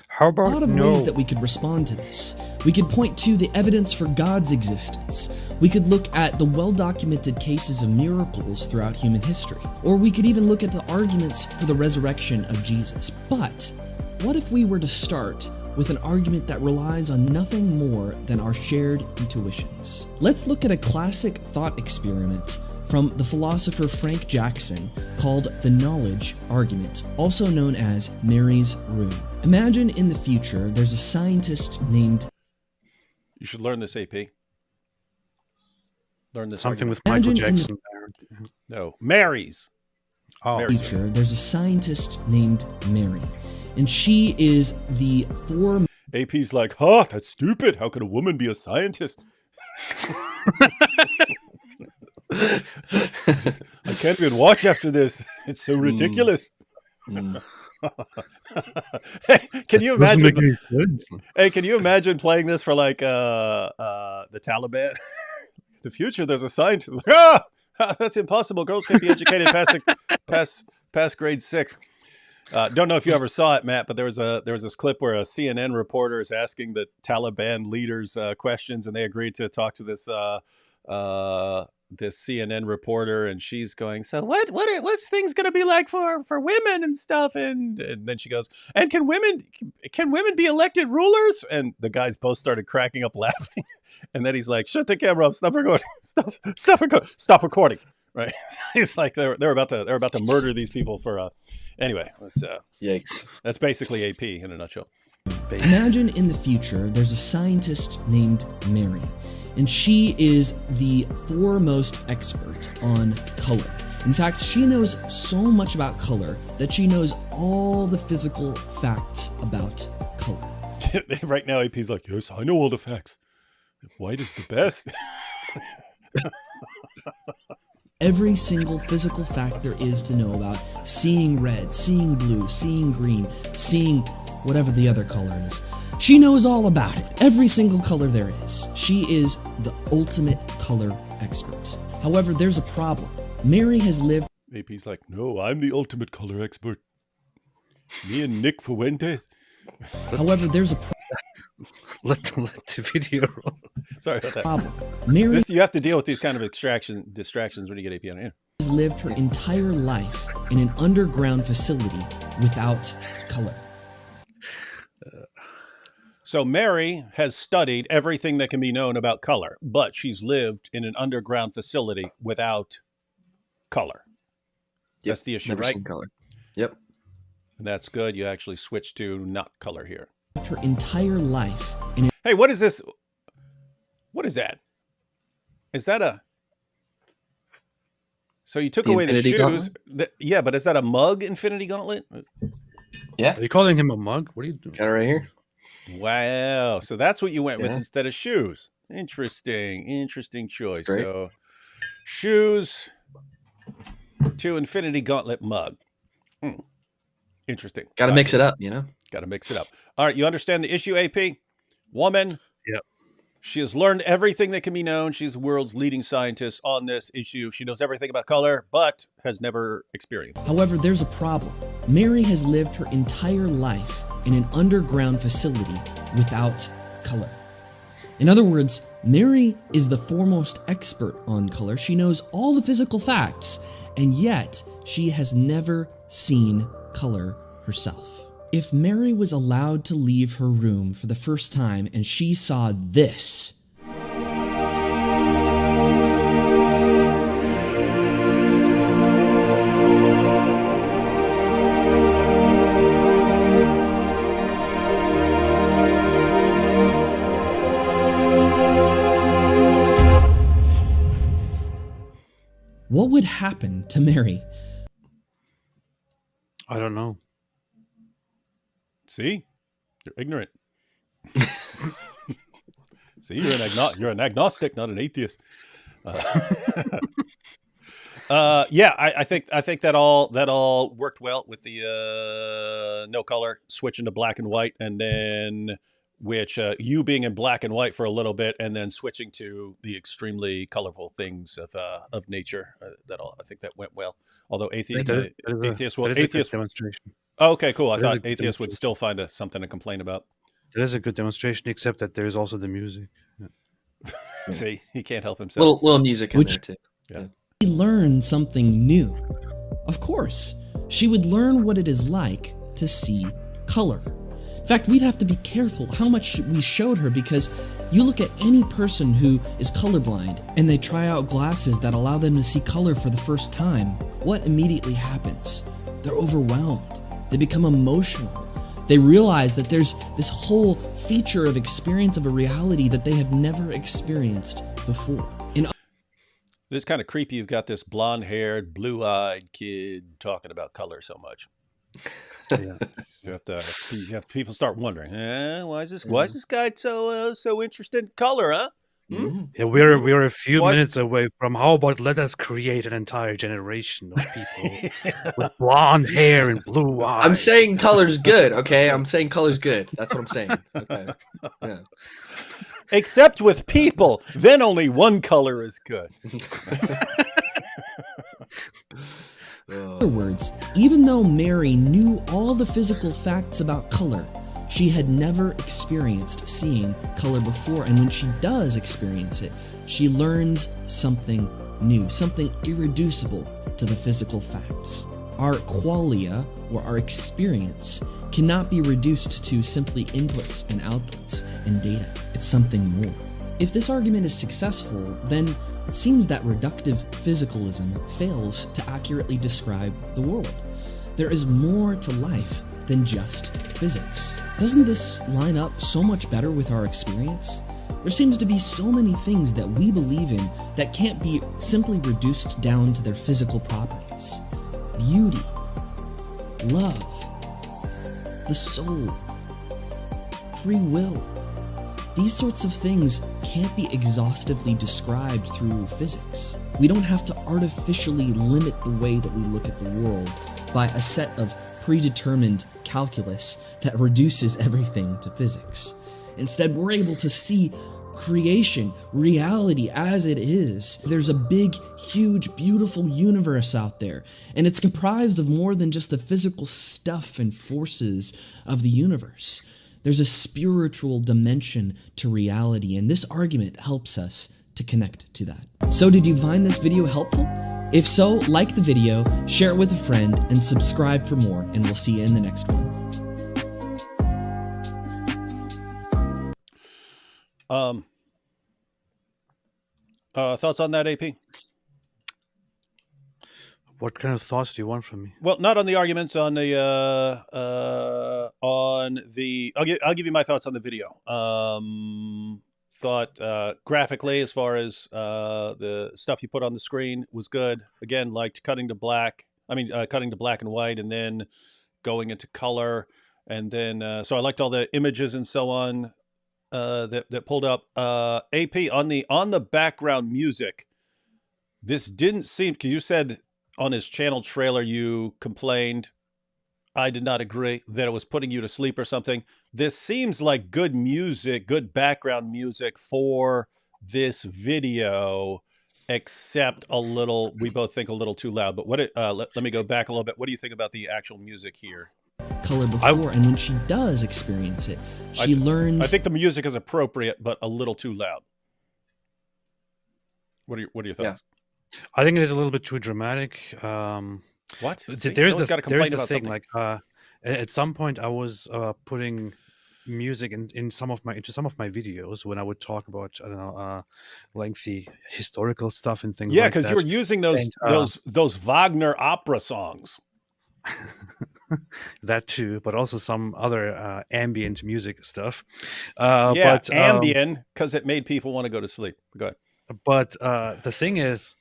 How about a lot of ways that we could respond to this. We could point to the evidence for God's existence. We could look at the well-documented cases of miracles throughout human history. Or we could even look at the arguments for the resurrection of Jesus. But what if we were to start with an argument that relies on nothing more than our shared intuitions? Let's look at a classic thought experiment from the philosopher Frank Jackson called the knowledge argument, also known as Mary's Room. Imagine in the future there's a scientist named... You should learn this, AP. Learn this something argument. with Michael Imagine in Jackson. No, Mary's. Oh, Mary's. future there's a scientist named Mary, and she is the AP's like, that's stupid. How could a woman be a scientist? I can't even watch after this. It's so ridiculous. Hey, can you imagine? Hey, can you imagine playing this for like the Taliban? The future, there's a scientist. That's impossible. Girls can't be educated past grade 6. Don't know if you ever saw it, Matt, but there was this clip where a CNN reporter is asking the Taliban leaders questions, and they agreed to talk to this CNN reporter, and she's going, so what's things going to be like for women and stuff? And then she goes, and can women be elected rulers? And the guys both started cracking up laughing. And then he's like, shut the camera off, stop recording, stop recording. Right? He's like, they're about to murder these people for anyway. Let's yikes. That's basically AP in a nutshell. Imagine in the future there's a scientist named Mary, and she is the foremost expert on color. In fact, she knows so much about color that she knows all the physical facts about color. Right now, AP's like, yes, I know all the facts. White is the best. Every single physical fact there is to know about seeing red, seeing blue, seeing green, seeing whatever the other color is. She knows all about it, every single color there is. She is the ultimate color expert. However, there's a problem. Mary has lived... AP's like, no, I'm the ultimate color expert. Me and Nick Fuentes. However, there's a let the video roll. Sorry about that. problem. Mary You have to deal with these kind of distractions when you get AP on here. has lived her entire life in an underground facility without color. So Mary has studied everything that can be known about color, but she's lived in an underground facility without color. Yep. That's the issue, Never right? seen color. Yep. And that's good. You actually switch to not color here. lived her entire life in Hey, what is this? What is that? Is that a... So you took The away the Infinity shoes. Gauntlet? Yeah, but is that a mug Infinity Gauntlet? Yeah, Are you calling him a mug? What are you doing? got it right here. Wow. So that's what you went with Yeah. instead of shoes. Interesting choice. great. So shoes to Infinity Gauntlet mug. Interesting. Got to mix it up, you know? Got to mix it up. All right. You understand the issue, AP? Woman. Yep. She has learned everything that can be known. She's the world's leading scientist on this issue. She knows everything about color, but has never experienced it. However, there's a problem. Mary has lived her entire life in an underground facility without color. In other words, Mary is the foremost expert on color. She knows all the physical facts, and yet she has never seen color herself. If Mary was allowed to leave her room for the first time and she saw this, what would happen to Mary? I don't know. See? You're ignorant. See, you're an agnostic, not an atheist. Yeah, I think that all worked well with the no color switching to black and white, and then which you being in black and white for a little bit, and then switching to the extremely colorful things of nature. I think that went well. Although atheist demonstration. Oh, okay, cool. I That is a thought good atheists would demonstration. still find something to complain about. That is a good demonstration, except that there is also the music. Yeah. See, he can't help himself. Little music in Which- there, too. Yeah. She learn something new. Of course, she would learn what it is like to see color. In fact, we'd have to be careful how much we showed her, because you look at any person who is colorblind and they try out glasses that allow them to see color for the first time. What immediately happens? They're overwhelmed. They become emotional. They realize that there's this whole feature of experience of a reality that they have never experienced before. And It is kind of creepy. You've got this blonde-haired, blue-eyed kid talking about color so much. Yeah. So you have people start wondering, why is this guy so interested in color, huh? Yeah, we're a few Why is- minutes away from how about let us create an entire generation of people with blonde hair and blue eyes. I'm saying color's good, okay? I'm saying color's good. That's what I'm saying. Okay. Yeah. Except with people, then only one color is good. in other words, even though Mary knew all the physical facts about color, she had never experienced seeing color before, and when she does experience it, she learns something new, something irreducible to the physical facts. Our qualia, or our experience, cannot be reduced to simply inputs and outputs and data. It's something more. If this argument is successful, then it seems that reductive physicalism fails to accurately describe the world. There is more to life than just physics. Doesn't this line up so much better with our experience? There seems to be so many things that we believe in that can't be simply reduced down to their physical properties. Beauty, love, the soul, free will. These sorts of things can't be exhaustively described through physics. We don't have to artificially limit the way that we look at the world by a set of predetermined calculus that reduces everything to physics. Instead, we're able to see creation, reality as it is. There's a big, huge, beautiful universe out there, and it's comprised of more than just the physical stuff and forces of the universe. There's a spiritual dimension to reality, and this argument helps us to connect to that. So did you find this video helpful? If so, like the video, share it with a friend, and subscribe for more, and we'll see you in the next one. Thoughts on that, AP? What kind of thoughts do you want from me? Well, not on the arguments, on the I'll give you my thoughts on the video. Thought graphically, as far as the stuff you put on the screen, was good. Again, liked cutting to black. Cutting to black and white, and then going into color, and then so I liked all the images and so on that pulled up. AP on the background music. This didn't seem, because you said on his channel trailer you complained, I did not agree, that it was putting you to sleep or something. This seems like good music, good background music for this video, except we both think a little too loud. But let me go back a little bit. What do you think about the actual music here? Color before, and when she does experience it, she learns. I think the music is appropriate, but a little too loud. What are your thoughts? I think it is a little bit too dramatic. What? There's the thing. Like at some point, I was putting music into some of my videos when I would talk about, I don't know, lengthy historical stuff and things. Yeah, like that. because you were using those Wagner opera songs. That too, but also some other ambient music stuff. But ambient, because it made people want to go to sleep. Go ahead. But the thing is,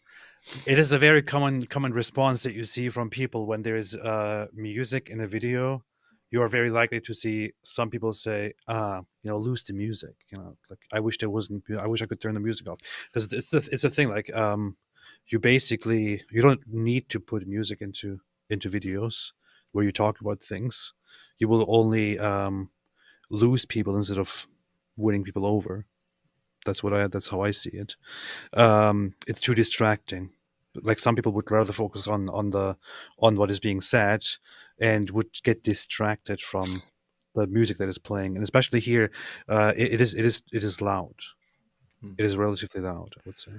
it is a very common response that you see from people when there is music in a video. You are very likely to see some people say, lose the music. Like I wish there wasn't. I wish I could turn the music off, because it's a thing. Like you don't need to put music into videos where you talk about things. You will only lose people instead of winning people over. That's how I see it. It's too distracting. Like some people would rather focus on what is being said, and would get distracted from the music that is playing. And especially here, it is loud. It is relatively loud, I would say.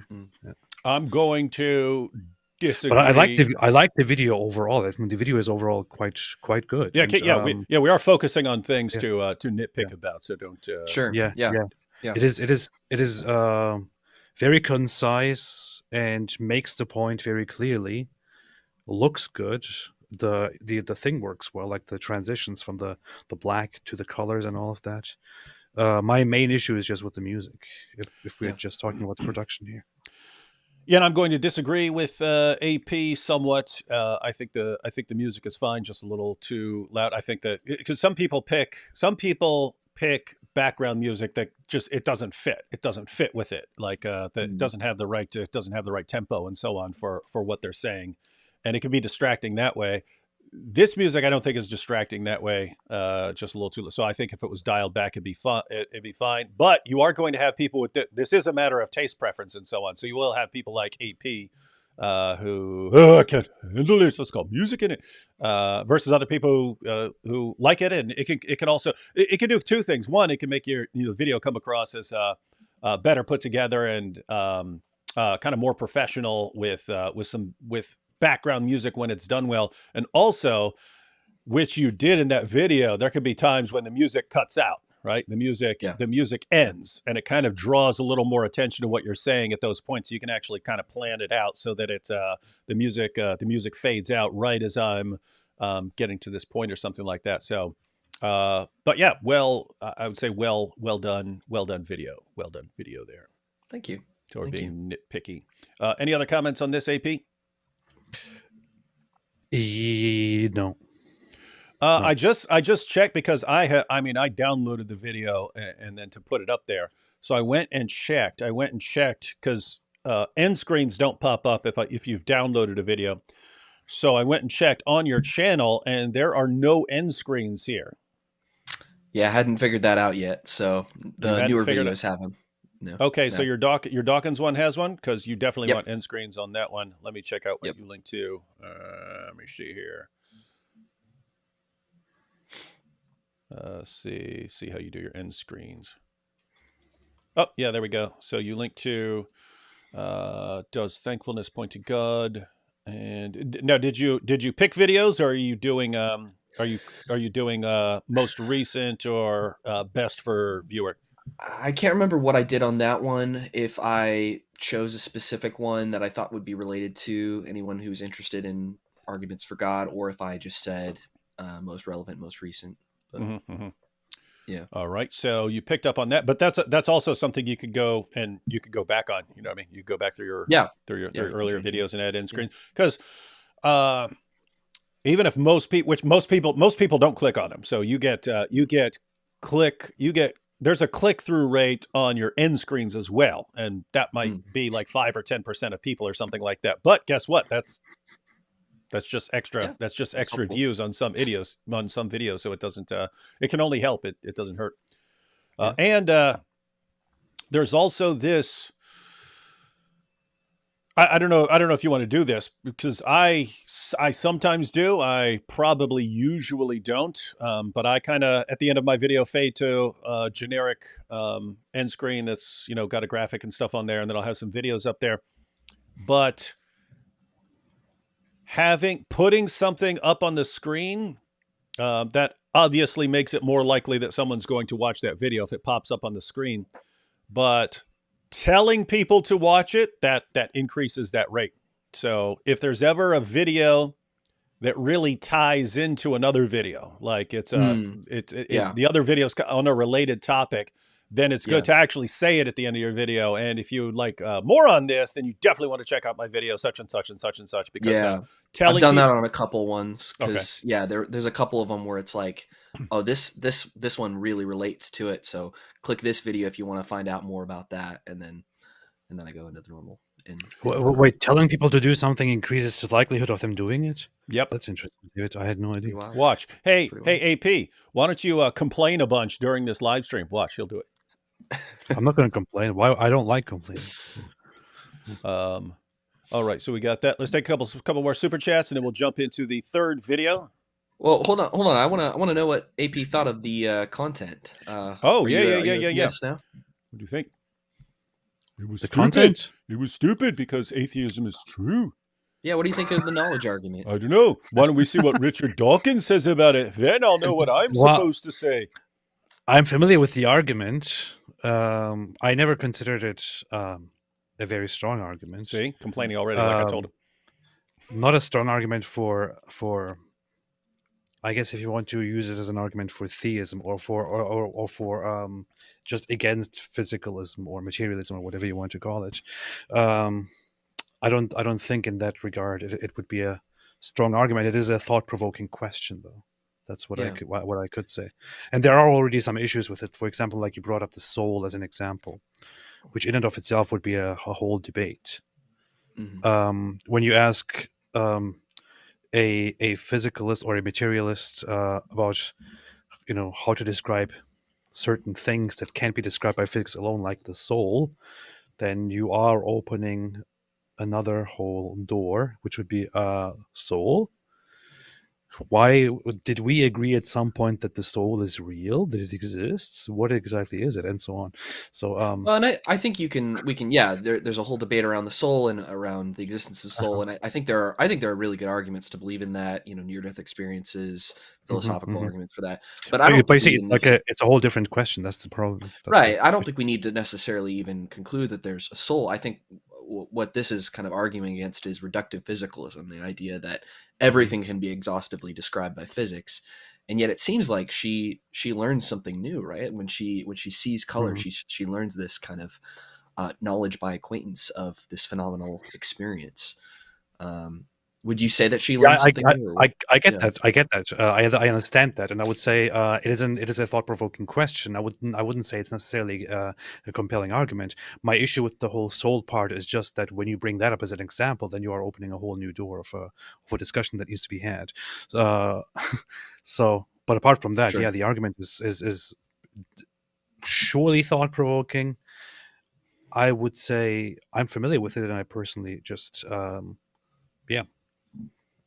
Yeah. I'm going to disagree. But I like the video overall. I think the video is overall quite good. Yeah, and, we are focusing on things to nitpick about. So don't. Sure. Yeah. It is very concise and makes the point very clearly. Looks good. The thing works well, like the transitions from the black to the colors and all of that. My main issue is just with the music. If we're just talking about the production here. Yeah, and I'm going to disagree with AP somewhat. I think the music is fine, just a little too loud. I think that because some people pick background music that just it doesn't fit with it, like that it doesn't have the right tempo and so on for what they're saying, and it can be distracting that way. This music I don't think is distracting that way, just a little too low. So I think if it was dialed back, it'd be fine. But you are going to have people with this is a matter of taste preference and so on. So you will have people like AP who I can't handle it, so let's call music in it, versus other people who like it, and it can also do two things. One, it can make your video come across as better put together and kind of more professional with background music when it's done well, and also, which you did in that video, there could be times when the music cuts out. Right, the music ends, and it kind of draws a little more attention to what you're saying at those points. So you can actually kind of plan it out so that it's the music fades out right as I'm getting to this point or something like that. So, but yeah, I would say well done video there. Thank you. So we're being nitpicky. Any other comments on this, AP? No. I just checked because I downloaded the video and then to put it up there. So I went and checked because end screens don't pop up if you've downloaded a video. So I went and checked on your channel, and there are no end screens here. Yeah, I hadn't figured that out yet. So the newer videos have them. No, okay, so your Dawkins one has one, because you definitely want end screens on that one. Let me check out what you linked to. Let me see here. See how you do your end screens. Oh, yeah, there we go. So you link to does thankfulness point to God? And now, did you pick videos, or are you doing most recent or best for viewer? I can't remember what I did on that one. If I chose a specific one that I thought would be related to anyone who's interested in arguments for God, or if I just said most relevant, most recent. But yeah. All right. So you picked up on that, but that's also something you could go back on. You know what I mean? You go back through your earlier videos and add in screens because even if most people don't click on them, so there's a click through rate on your end screens as well, and that might be like 5 or 10% of people or something like that. But guess what? That's just extra. Yeah, that's just that's extra helpful. views on some videos. So it doesn't. It can only help. It doesn't hurt. Yeah. And there's also this. I don't know if you want to do this because I sometimes do. I probably usually don't. But I kind of at the end of my video fade to a generic end screen that's got a graphic and stuff on there, and then I'll have some videos up there. But putting something up on the screen that obviously makes it more likely that someone's going to watch that video if it pops up on the screen. But telling people to watch it, that increases that rate. So if there's ever a video that really ties into another video, like the other video's on a related topipic, then it's good to actually say it at the end of your video. And if you would like more on this, then you definitely want to check out my video, such and such and such and such, because I've done that on a couple ones because there's a couple of them where it's like, oh, this one really relates to it. So click this video if you want to find out more about that. And then I go into the normal. Wait, telling people to do something increases the likelihood of them doing it? Yep. That's interesting. I had no idea. Watch. Hey, AP, why don't you complain a bunch during this live stream? Watch, he'll do it. I'm not going to complain. Why? I don't like complaining. All right, so we got that. Let's take a couple more super chats, and then we'll jump into the third video. Well, hold on. I want to know what AP thought of the content. Yeah. Yes, now? What do you think? It was the content. It was stupid because atheism is true. Yeah, what do you think of the knowledge argument? I don't know. Why don't we see what Richard Dawkins says about it? Then I'll know what I'm supposed to say. I'm familiar with the argument. I never considered it a very strong argument. See, complaining already, like I told him. Not a strong argument for. I guess if you want to use it as an argument for theism or for just against physicalism or materialism or whatever you want to call it, I don't think in that regard it would be a strong argument. It is a thought-provoking question, though. That's what I could say. And there are already some issues with it. For example, like you brought up the soul as an example, which in and of itself would be a whole debate. Mm-hmm. When you ask a physicalist or a materialist about how to describe certain things that can't be described by physics alone, like the soul, then you are opening another whole door, which would be soul. Why did we agree at some point that the soul is real, that it exists? What exactly is it, and so on? So, and I think we can. There's a whole debate around the soul and around the existence of soul, and I think there are really good arguments to believe in that. Near-death experiences, philosophical arguments for that. But I don't. But see, it's a whole different question. That's the problem. I don't think we need to necessarily even conclude that there's a soul. I think what this is kind of arguing against is reductive physicalism, the idea that everything can be exhaustively described by physics, and yet it seems like she learns something new, right? When she sees color, she learns this kind of knowledge by acquaintance of this phenomenal experience. Would you say that she learned something new? I get that. I get that. I understand that, and I would say it is a thought-provoking question. I wouldn't say it's necessarily a compelling argument. My issue with the whole soul part is just that when you bring that up as an example, then you are opening a whole new door of a discussion that needs to be had. So, but apart from that, the argument is surely thought-provoking. I would say I'm familiar with it, and I personally just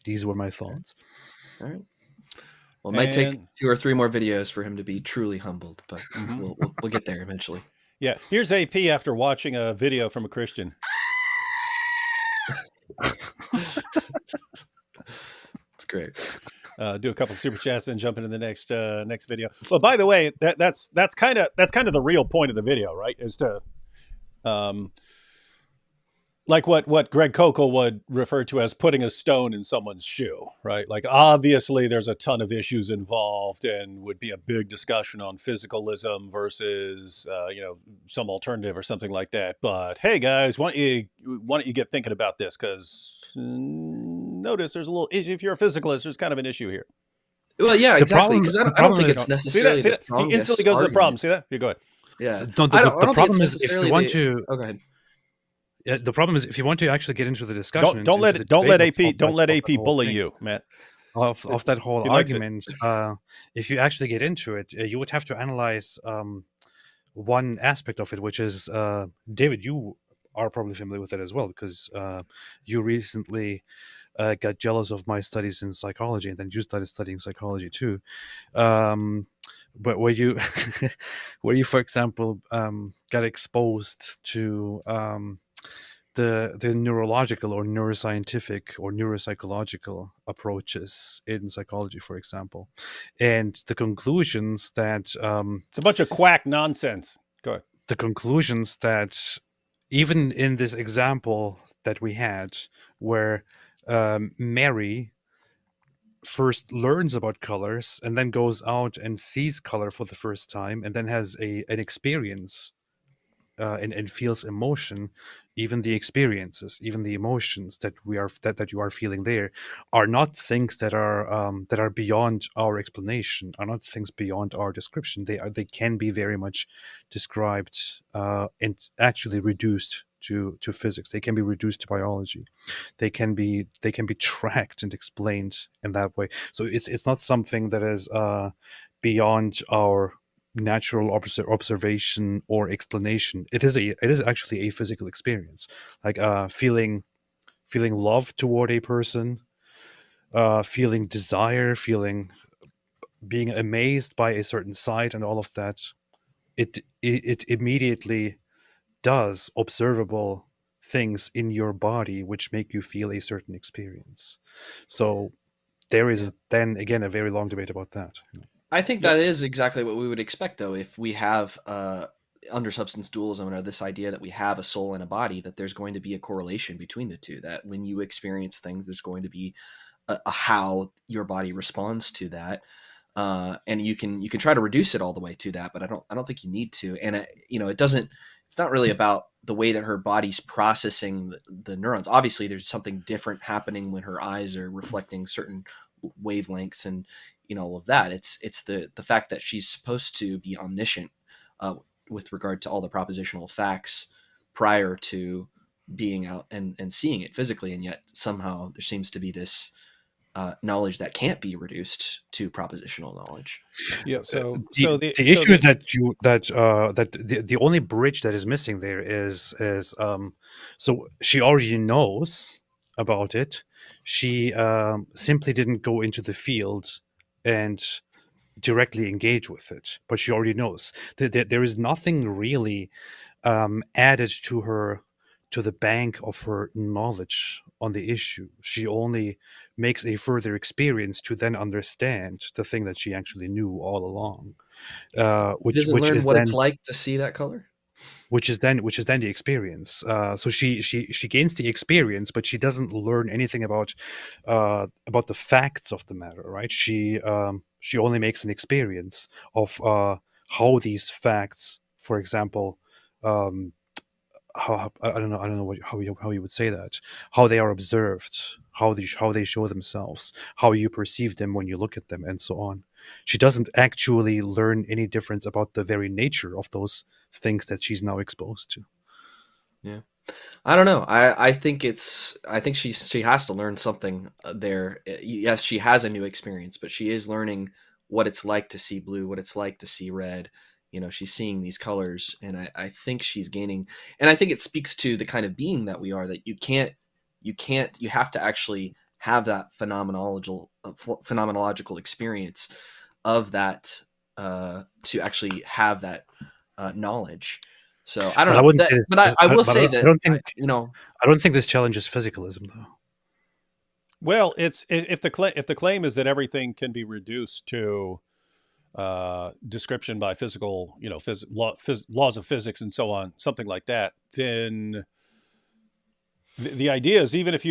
these were my thoughts. All right. Well, it might take 2 or 3 more videos for him to be truly humbled, but we'll get there eventually. Yeah. Here's AP after watching a video from a Christian. It's great. do a couple super chats and jump into the next video. Well, by the way, that's kind of the real point of the video, right? Is to like what Greg Kokel would refer to as putting a stone in someone's shoe, right? Like obviously there's a ton of issues involved and would be a big discussion on physicalism versus some alternative or something like that. But hey guys, why don't you get thinking about this? Because notice there's a little issue. If you're a physicalist, there's kind of an issue here. Well, yeah, The exactly. problem, Because the I don't problem think is, it's necessarily the He strongest instantly goes to the argument. problem. See that? You go ahead. Yeah. no, I the don't think it's problem is if necessarily you want the. to. Oh, go ahead. Yeah, the problem is if you want to actually get into the discussion, Don't let into the don't let debate AP don't let of AP that whole bully thing, you, Matt. of that whole He likes it. argument, if you actually get into it, you would have to analyze one aspect of it, which is David. You are probably familiar with it as well because you recently got jealous of my studies in psychology, and then you started studying psychology too. But where you, where you, for example, got exposed to the neurological or neuroscientific or neuropsychological approaches in psychology, for example, and the conclusions that It's a bunch of quack nonsense. Go ahead. the conclusions that even in this example that we had, where Mary first learns about colors and then goes out and sees color for the first time and then has an experience and feels emotion, even the experiences, even the emotions that that you are feeling there are not things that are beyond our explanation, are not things beyond our description. They can be very much described and actually reduced to physics. They can be reduced to biology. They can be tracked and explained in that way. So it's not something that is beyond our natural observation or explanation. It is actually a physical experience, like feeling love toward a person, feeling desire, feeling being amazed by a certain sight, and all of that. It immediately does observable things in your body which make you feel a certain experience. So there is then again a very long debate about that. I think that is exactly what we would expect, though, if we have under substance dualism or this idea that we have a soul and a body, that there's going to be a correlation between the two, that when you experience things, there's going to be a how your body responds to that. And you can try to reduce it all the way to that, but I don't think you need to. And it's not really about the way that her body's processing the neurons. Obviously, there's something different happening when her eyes are reflecting certain wavelengths and all of that. It's the fact that she's supposed to be omniscient with regard to all the propositional facts prior to being out and seeing it physically, and yet somehow there seems to be this knowledge that can't be reduced to propositional knowledge. Yeah. So the issue is that the only bridge that is missing there is so she already knows about it. She simply didn't go into the field and directly engage with it, but she already knows. There is nothing really added to the bank of her knowledge on the issue. She only makes a further experience to then understand the thing that she actually knew all along. Which learn is what then, it's like to see that color. Which is then the experience. So she gains the experience, but she doesn't learn anything about the facts of the matter, right? She only makes an experience of how these facts, for example, how I don't know how you would say that, how they are observed, how they show themselves, how you perceive them when you look at them, and so on. She doesn't actually learn any difference about the very nature of those things that she's now exposed to. Yeah, I don't know. I think she has to learn something there. Yes, she has a new experience, but she is learning what it's like to see blue, what it's like to see red. She's seeing these colors, and I think she's gaining, and I think it speaks to the kind of being that we are, that you have to actually have that phenomenological experience of that to actually have that knowledge. So I don't know. I will say that I don't think this challenges physicalism, though. Well, it's if the claim is that everything can be reduced to description by physical, laws of physics and so on, something like that, then the idea is even if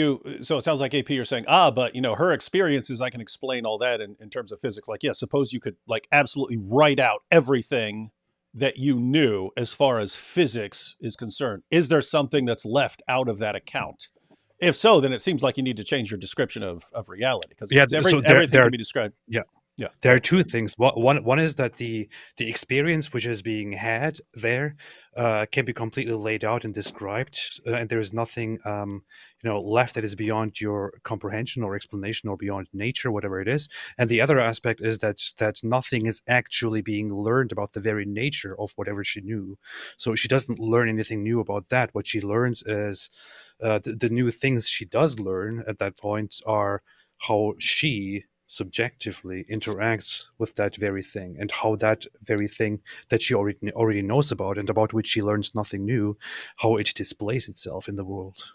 so it sounds like AP you're saying, but her experiences, I can explain all that in terms of physics. Like, suppose you could like absolutely write out everything that you knew as far as physics is concerned. Is there something that's left out of that account? If so, then it seems like you need to change your description of reality, because everything can be described. Yeah. Yeah. There are two things. One is that the experience which is being had there can be completely laid out and described, and there is nothing left that is beyond your comprehension or explanation or beyond nature, whatever it is. And the other aspect is that nothing is actually being learned about the very nature of whatever she knew. So she doesn't learn anything new about that. What she learns is the new things she does learn at that point are how she subjectively interacts with that very thing, and how that very thing that she already knows about and about which she learns nothing new, how it displays itself in the world.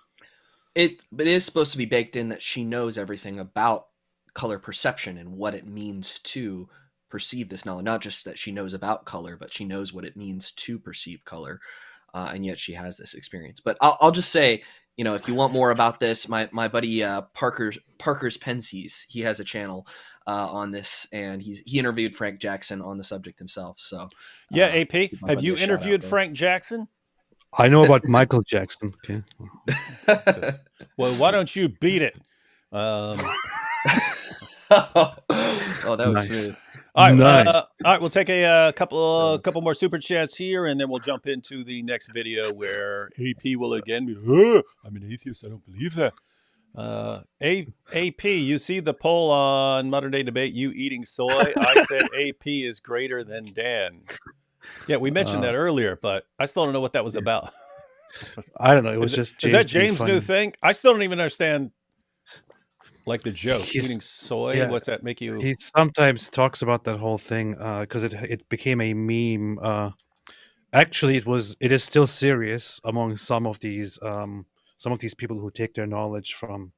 But it is supposed to be baked in that she knows everything about color perception and what it means to perceive this knowledge. Not just that she knows about color, but she knows what it means to perceive color, and yet she has this experience. But I'll just say, if you want more about this, my buddy Parker's Pensies, he has a channel on this, and he interviewed Frank Jackson on the subject himself. So AP, have you interviewed Frank Jackson? I know about Michael Jackson. Okay. Well, why don't you beat it? Oh, that was Nice. smooth. All right, Nice. all right. We'll take a couple more super chats here, and then we'll jump into the next video where AP will again be. I'm an atheist. I don't believe that. AP, you see the poll on Modern Day Debate? You eating soy? I said AP is greater than Dan. Yeah, we mentioned that earlier, but I still don't know what that was about. I don't know. It was just is that James' new thing? I still don't even understand. Like the joke, eating soy. Yeah. What's that make you? He sometimes talks about that whole thing because it became a meme. Actually, it is still serious among some of these people who take their knowledge from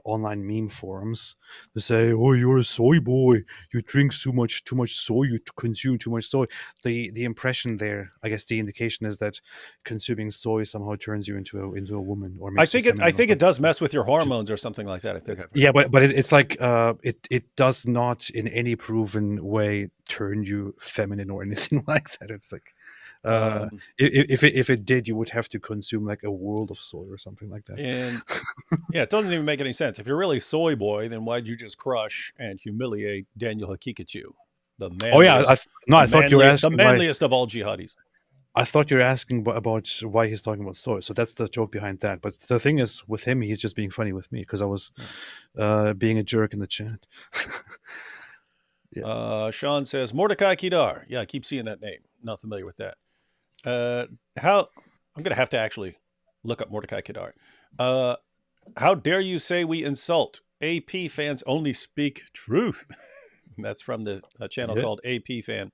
online meme forums. They say, "Oh, you're a soy boy. You drink too much soy. You consume too much soy." The impression there, I guess, the indication is that consuming soy somehow turns you into a woman. Or I think it does mess with your hormones or something like that. I think. Yeah, but it's like it does not in any proven way turn you feminine or anything like that. It's like if it did, you would have to consume like a world of soy or something like that. And yeah, it doesn't even make any sense. If you're really soy boy, then why'd you just crush and humiliate Daniel Hakikachu, the manliest? Oh yeah, I thought you were asking the manliest of all jihadis. I thought you were asking about why he's talking about soy. So that's the joke behind that. But the thing is, with him, he's just being funny with me because I was being a jerk in the chat. Yeah. Sean says Mordecai Kedar. Yeah, I keep seeing that name. Not familiar with that. I'm gonna have to actually look up Mordecai Kedar. How dare you say we insult AP fans only speak truth? That's from the channel called AP Fan.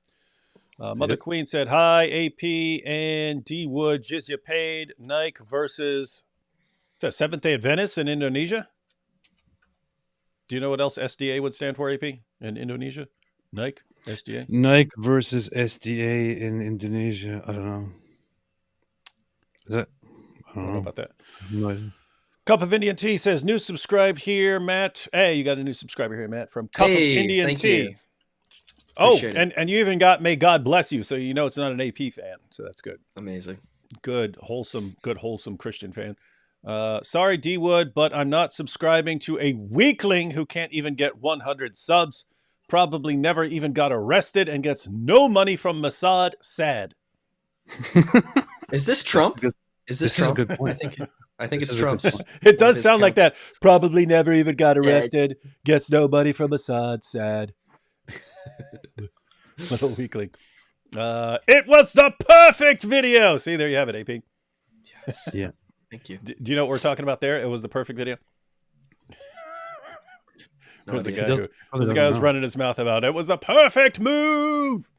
Mother Queen said, hi, AP and D Wood, jizya paid, Nike versus Seventh-day Adventists in Indonesia. Do you know what else SDA would stand for, AP, in Indonesia? Nike, SDA? Nike versus SDA in Indonesia. I don't know. Is that? I don't know about that. No idea. Cup of Indian Tea says, new subscribe here, Matt. Hey, you got a new subscriber here, Matt, from Cup of Indian Tea. You. Oh, and you even got May God Bless You, so you know it's not an AP fan, so that's good. Amazing. Good, wholesome Christian fan. Sorry, D Wood, but I'm not subscribing to a weakling who can't even get 100 subs, probably never even got arrested, and gets no money from Mossad. Sad. Is this Trump? Is this Trump? Is a good point. I think it's Trump's. It does sound like that. Probably never even got arrested, gets no money from Mossad. Sad. Little weakling. It was the perfect video. See, there you have it, AP. Yes. Yeah. Thank you. Do you know what we're talking about there? It was the perfect video. No, the idea. guy who's running his mouth about it was the perfect move.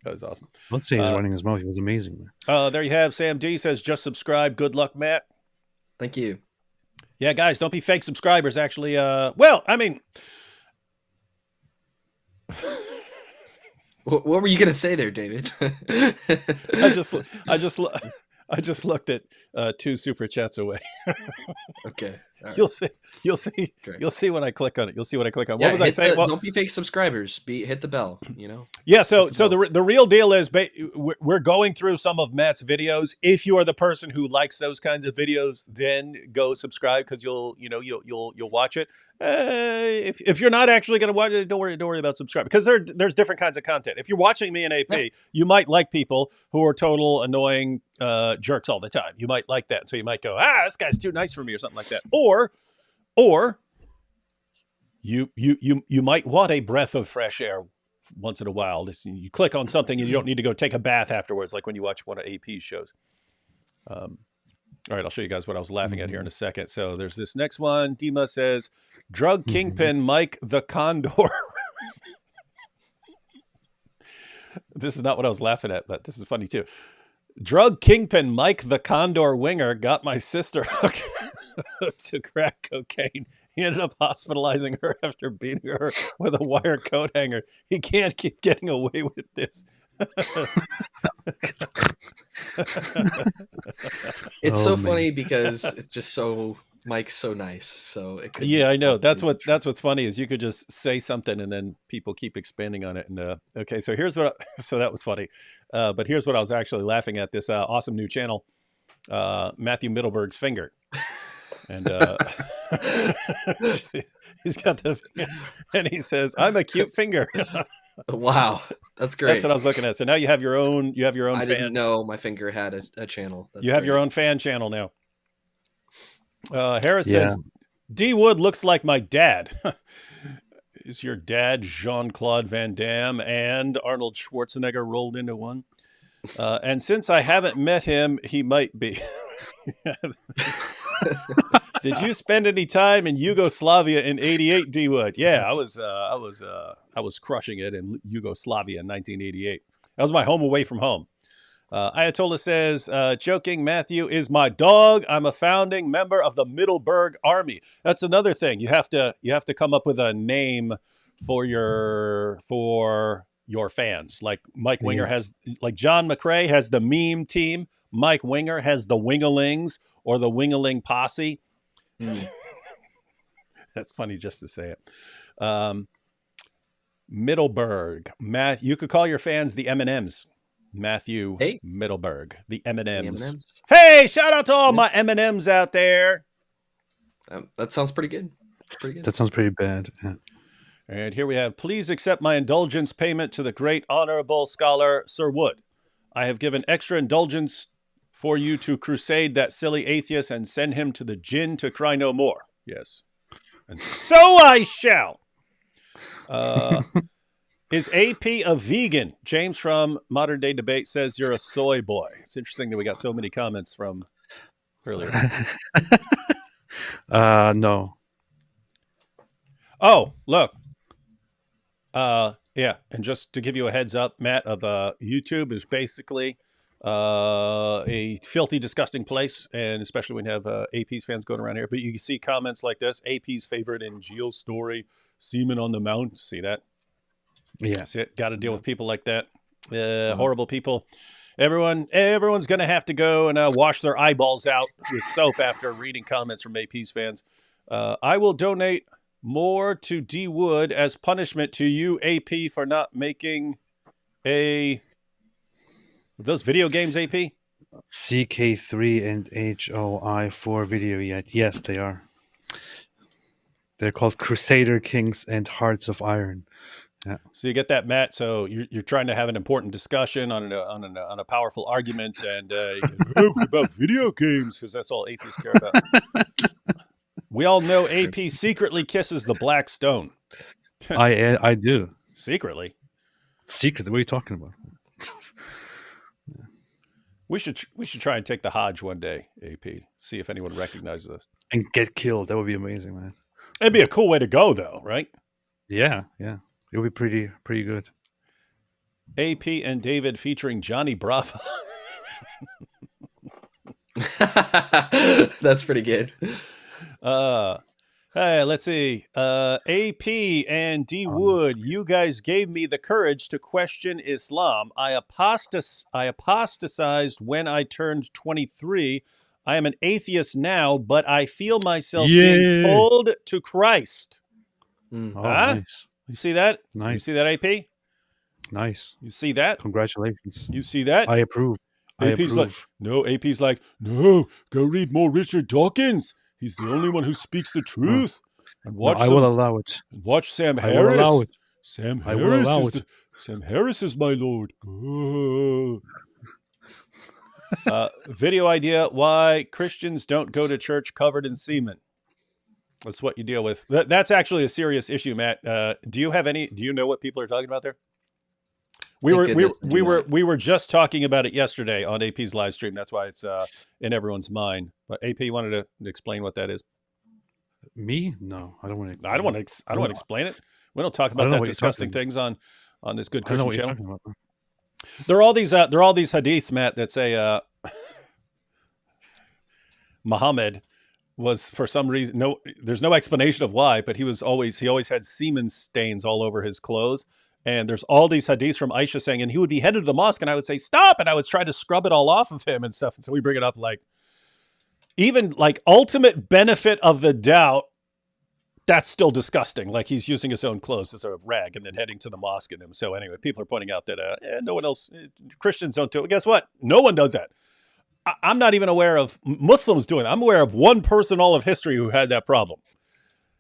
That was awesome. Let's say he's running his mouth. He was amazing. There you have Sam D says, just subscribe. Good luck, Matt. Thank you. Yeah, guys, don't be fake subscribers. Actually, well, I mean, What were you gonna say there, David? I just, I just, I just looked at 2 super chats away. Okay. All right. You'll see. You'll see. Great. You'll see when I click on it. You'll see what I click on. Yeah, What was I saying? Well, don't be fake subscribers. Hit the bell. yeah. So the real deal is we're going through some of Matt's videos. If you are the person who likes those kinds of videos, then go subscribe because you'll watch it. If you're not actually going to watch it, don't worry about subscribing because there's different kinds of content. If you're watching me in AP, you might like people who are total annoying jerks all the time. You might like that, so you might go, this guy's too nice for me or something like that. Or you might want a breath of fresh air once in a while. You click on something and you don't need to go take a bath afterwards, like when you watch one of AP's shows. All right, I'll show you guys what I was laughing at here in a second. So there's this next one. Dima says, drug kingpin Mike the Condor. This is not what I was laughing at, but this is funny too. Drug kingpin Mike the Condor Winger got my sister hooked to crack cocaine. He ended up hospitalizing her after beating her with a wire coat hanger. He can't keep getting away with this. It's so funny because it's just so Mike's so nice. So it could I know. That's what's funny is you could just say something and then people keep expanding on it. And okay, so here's what. So that was funny, but here's what I was actually laughing at. This awesome new channel, Matthew Middleburg's finger. And he's got and he says, "I'm a cute finger." Wow, that's great. That's what I was looking at. So now you have your own. I fan. Didn't know my finger had a channel. That's you have your own fan channel now. Harris says, D. Wood looks like my dad. Is your dad Jean-Claude Van Damme and Arnold Schwarzenegger rolled into one? And since I haven't met him, he might be. Did you spend any time in Yugoslavia in '88, D. Wood? Yeah, I was crushing it in Yugoslavia in 1988. That was my home away from home. Ayatollah says, joking, Matthew is my dog. I'm a founding member of the Middleburg Army. That's another thing. You have to come up with a name for your fans. Like Mike Winger has, like John McRae has the meme team. Mike Winger has the Wingalings or the Wingaling posse. That's funny just to say it. Middleburg. Matt, you could call your fans the M&Ms. Matthew Middleburg, the M&Ms. Hey, shout out to all my M&Ms out there. That sounds pretty good. That sounds pretty bad. Yeah. And here we have, please accept my indulgence payment to the great honorable scholar, Sir Wood. I have given extra indulgence for you to crusade that silly atheist and send him to the gin to cry no more. Yes. And so I shall. Is AP a vegan? James from Modern Day Debate says you're a soy boy. It's interesting that we got so many comments from earlier. No. Oh, look. Yeah, and just to give you a heads up, Matt, of YouTube is basically a filthy, disgusting place, and especially when you have AP's fans going around here. But you can see comments like this: AP's favorite in Gio's story, semen on the mount. See that? Yeah. See it? Got to deal with people like that. Horrible people. Everyone's going to have to go and wash their eyeballs out with soap after reading comments from AP's fans. I will donate more to D. Wood as punishment to you, AP, for not making those video games, AP? CK3 and HOI4 video yet. Yes, they are. They're called Crusader Kings and Hearts of Iron. Yeah. So you get that, Matt. So you're trying to have an important discussion on a powerful argument, and about video games because that's all atheists care about. We all know AP secretly kisses the Black Stone. I do. Secretly. What are you talking about? We should try and take the Hodge one day, AP. See if anyone recognizes us and get killed. That would be amazing, man. It'd be a cool way to go, though, right? Yeah. It would be pretty good. AP and David featuring Johnny Bravo. That's pretty good. Hey, let's see. AP and D Wood, you guys gave me the courage to question Islam. I apostatized when I turned 23. I am an atheist now, but I feel myself being pulled to Christ. Nice. You see that? Nice. You see that, AP? Nice. You see that? Congratulations. You see that? I approve. AP's like, no, go read more Richard Dawkins. He's the only one who speaks the truth. And watch I will allow it. And watch Sam I Harris. will allow it. Sam I will allow Harris it. Sam Harris is my lord. Video idea: why Christians don't go to church covered in semen. That's what you deal with. That's actually a serious issue, Matt. Do you know what people are talking about there? We were just talking about it yesterday on AP's live stream. That's why it's in everyone's mind. But AP, you wanted to explain what that is? Me? No, I don't want to. I don't want to explain it. We don't talk about that disgusting things on this good Christian channel. There are all these hadiths, Matt, that say Muhammad was, for some reason, there's no explanation of why, but he always had semen stains all over his clothes. And there's all these hadiths from Aisha saying, and he would be headed to the mosque, and I would say, stop, and I would try to scrub it all off of him and stuff. And so we bring it up even ultimate benefit of the doubt, that's still disgusting. Like he's using his own clothes as a rag and then heading to the mosque in them. So anyway, people are pointing out that no one else, Christians don't do it. Guess what? No one does that. I'm not even aware of Muslims doing it. I'm aware of one person all of history who had that problem.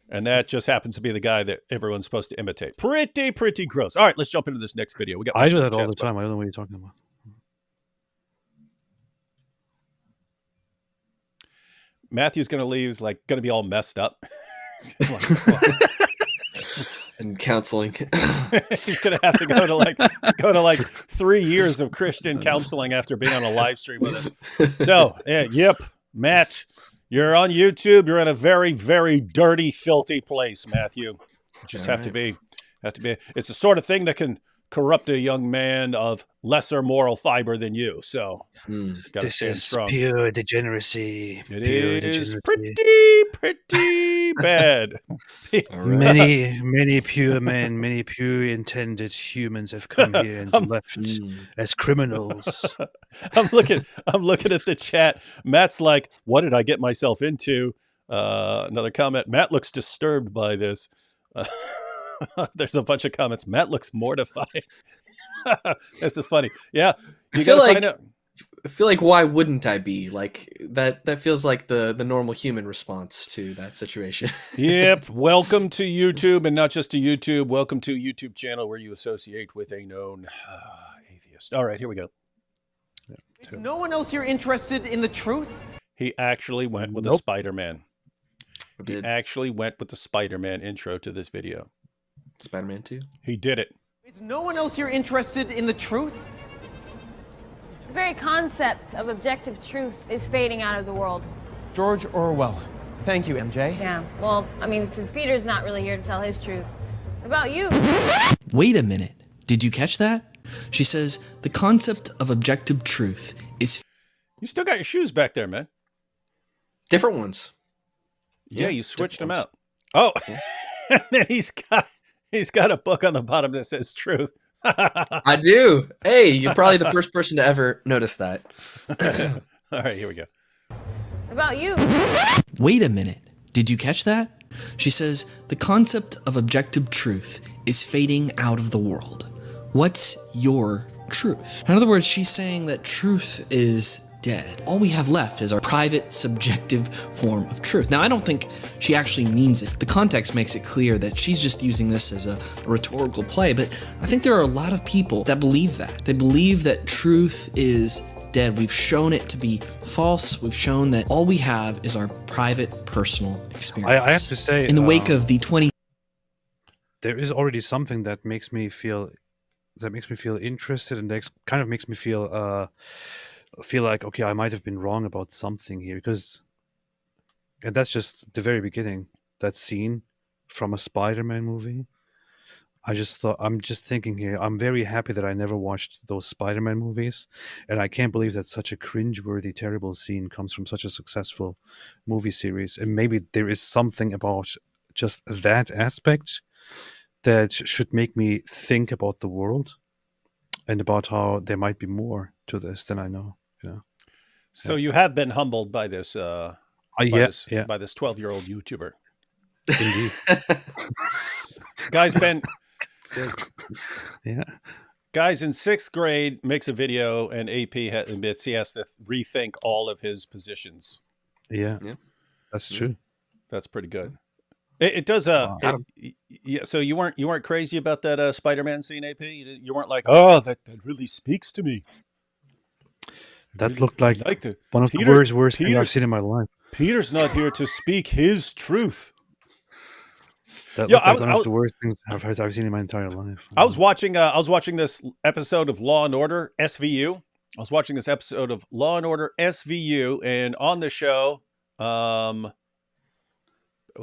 And that just happens to be the guy that everyone's supposed to imitate. Pretty gross. All right, let's jump into this next video. I do that all the time. I don't know what you're talking about. Matthew's going to leave. He's going to be all messed up. And counseling. He's going to have to go to 3 years of Christian counseling after being on a live stream with us. So, Matt. You're on YouTube. You're in a very, very dirty, filthy place, Matthew. You just have to be. It's the sort of thing that can corrupt a young man of lesser moral fiber than you. So, this is strong. Pure degeneracy. It is pretty bad. Many pure men, many pure intended humans have come here and left as criminals. I'm looking at the chat. Matt's like, what did I get myself into? Another comment. Matt looks disturbed by this. There's a bunch of comments. Matt looks mortified. This is funny. Yeah. You got to find out. I feel like, why wouldn't I be? Like that feels like the normal human response to that situation. Yep. Welcome to YouTube, and not just to YouTube. Welcome to a YouTube channel where you associate with a known atheist. All right, here we go. Is no one else here interested in the truth? He actually went with a Spider-Man. He actually went with the Spider-Man intro to this video. Spider-Man 2? He did it. Is no one else here interested in the truth? The very concept of objective truth is fading out of the world. George Orwell. Thank you, MJ. Yeah, well, I mean, since Peter's not really here to tell his truth. What about you? Wait a minute. Did you catch that? She says, the concept of objective truth is... You still got your shoes back there, man. Different ones. Yeah, you switched them out. Oh, and then he's got a book on the bottom that says truth. I do. Hey, you're probably the first person to ever notice that. All right, here we go. What about you? Wait a minute. Did you catch that? She says, the concept of objective truth is fading out of the world. What's your truth? In other words, she's saying that truth is dead. All we have left is our private, subjective form of truth. Now, I don't think she actually means it. The context makes it clear that she's just using this as a rhetorical play, but I think there are a lot of people that believe that. They believe that truth is dead. We've shown it to be false. We've shown that all we have is our private, personal experience. I have to say, in the wake of the there is already something that makes me feel interested, and that kind of makes me feel like, okay, I might have been wrong about something here, and that's just the very beginning, that scene from a Spider-Man movie. I'm just thinking here. I'm very happy that I never watched those Spider-Man movies, and I can't believe that such a cringeworthy, terrible scene comes from such a successful movie series. And maybe there is something about just that aspect that should make me think about the world and about how there might be more to this than I know. So you have been humbled by this, Yeah, by this 12-year-old YouTuber. indeed. Guy's been Yeah. Guys in 6th grade makes a video, and AP admits he has to rethink all of his positions. Yeah, Yeah. that's true. That's pretty good. It does. Yeah. So you weren't crazy about that Spider-Man scene, AP. You weren't like, oh, that really speaks to me. That looked like the one of the worst things I've seen in my life. Peter's not here to speak his truth. That looked like one of the worst things I've seen in my entire life. I was watching this episode of Law and Order SVU. I was watching this episode of Law and Order SVU, and on the show, what's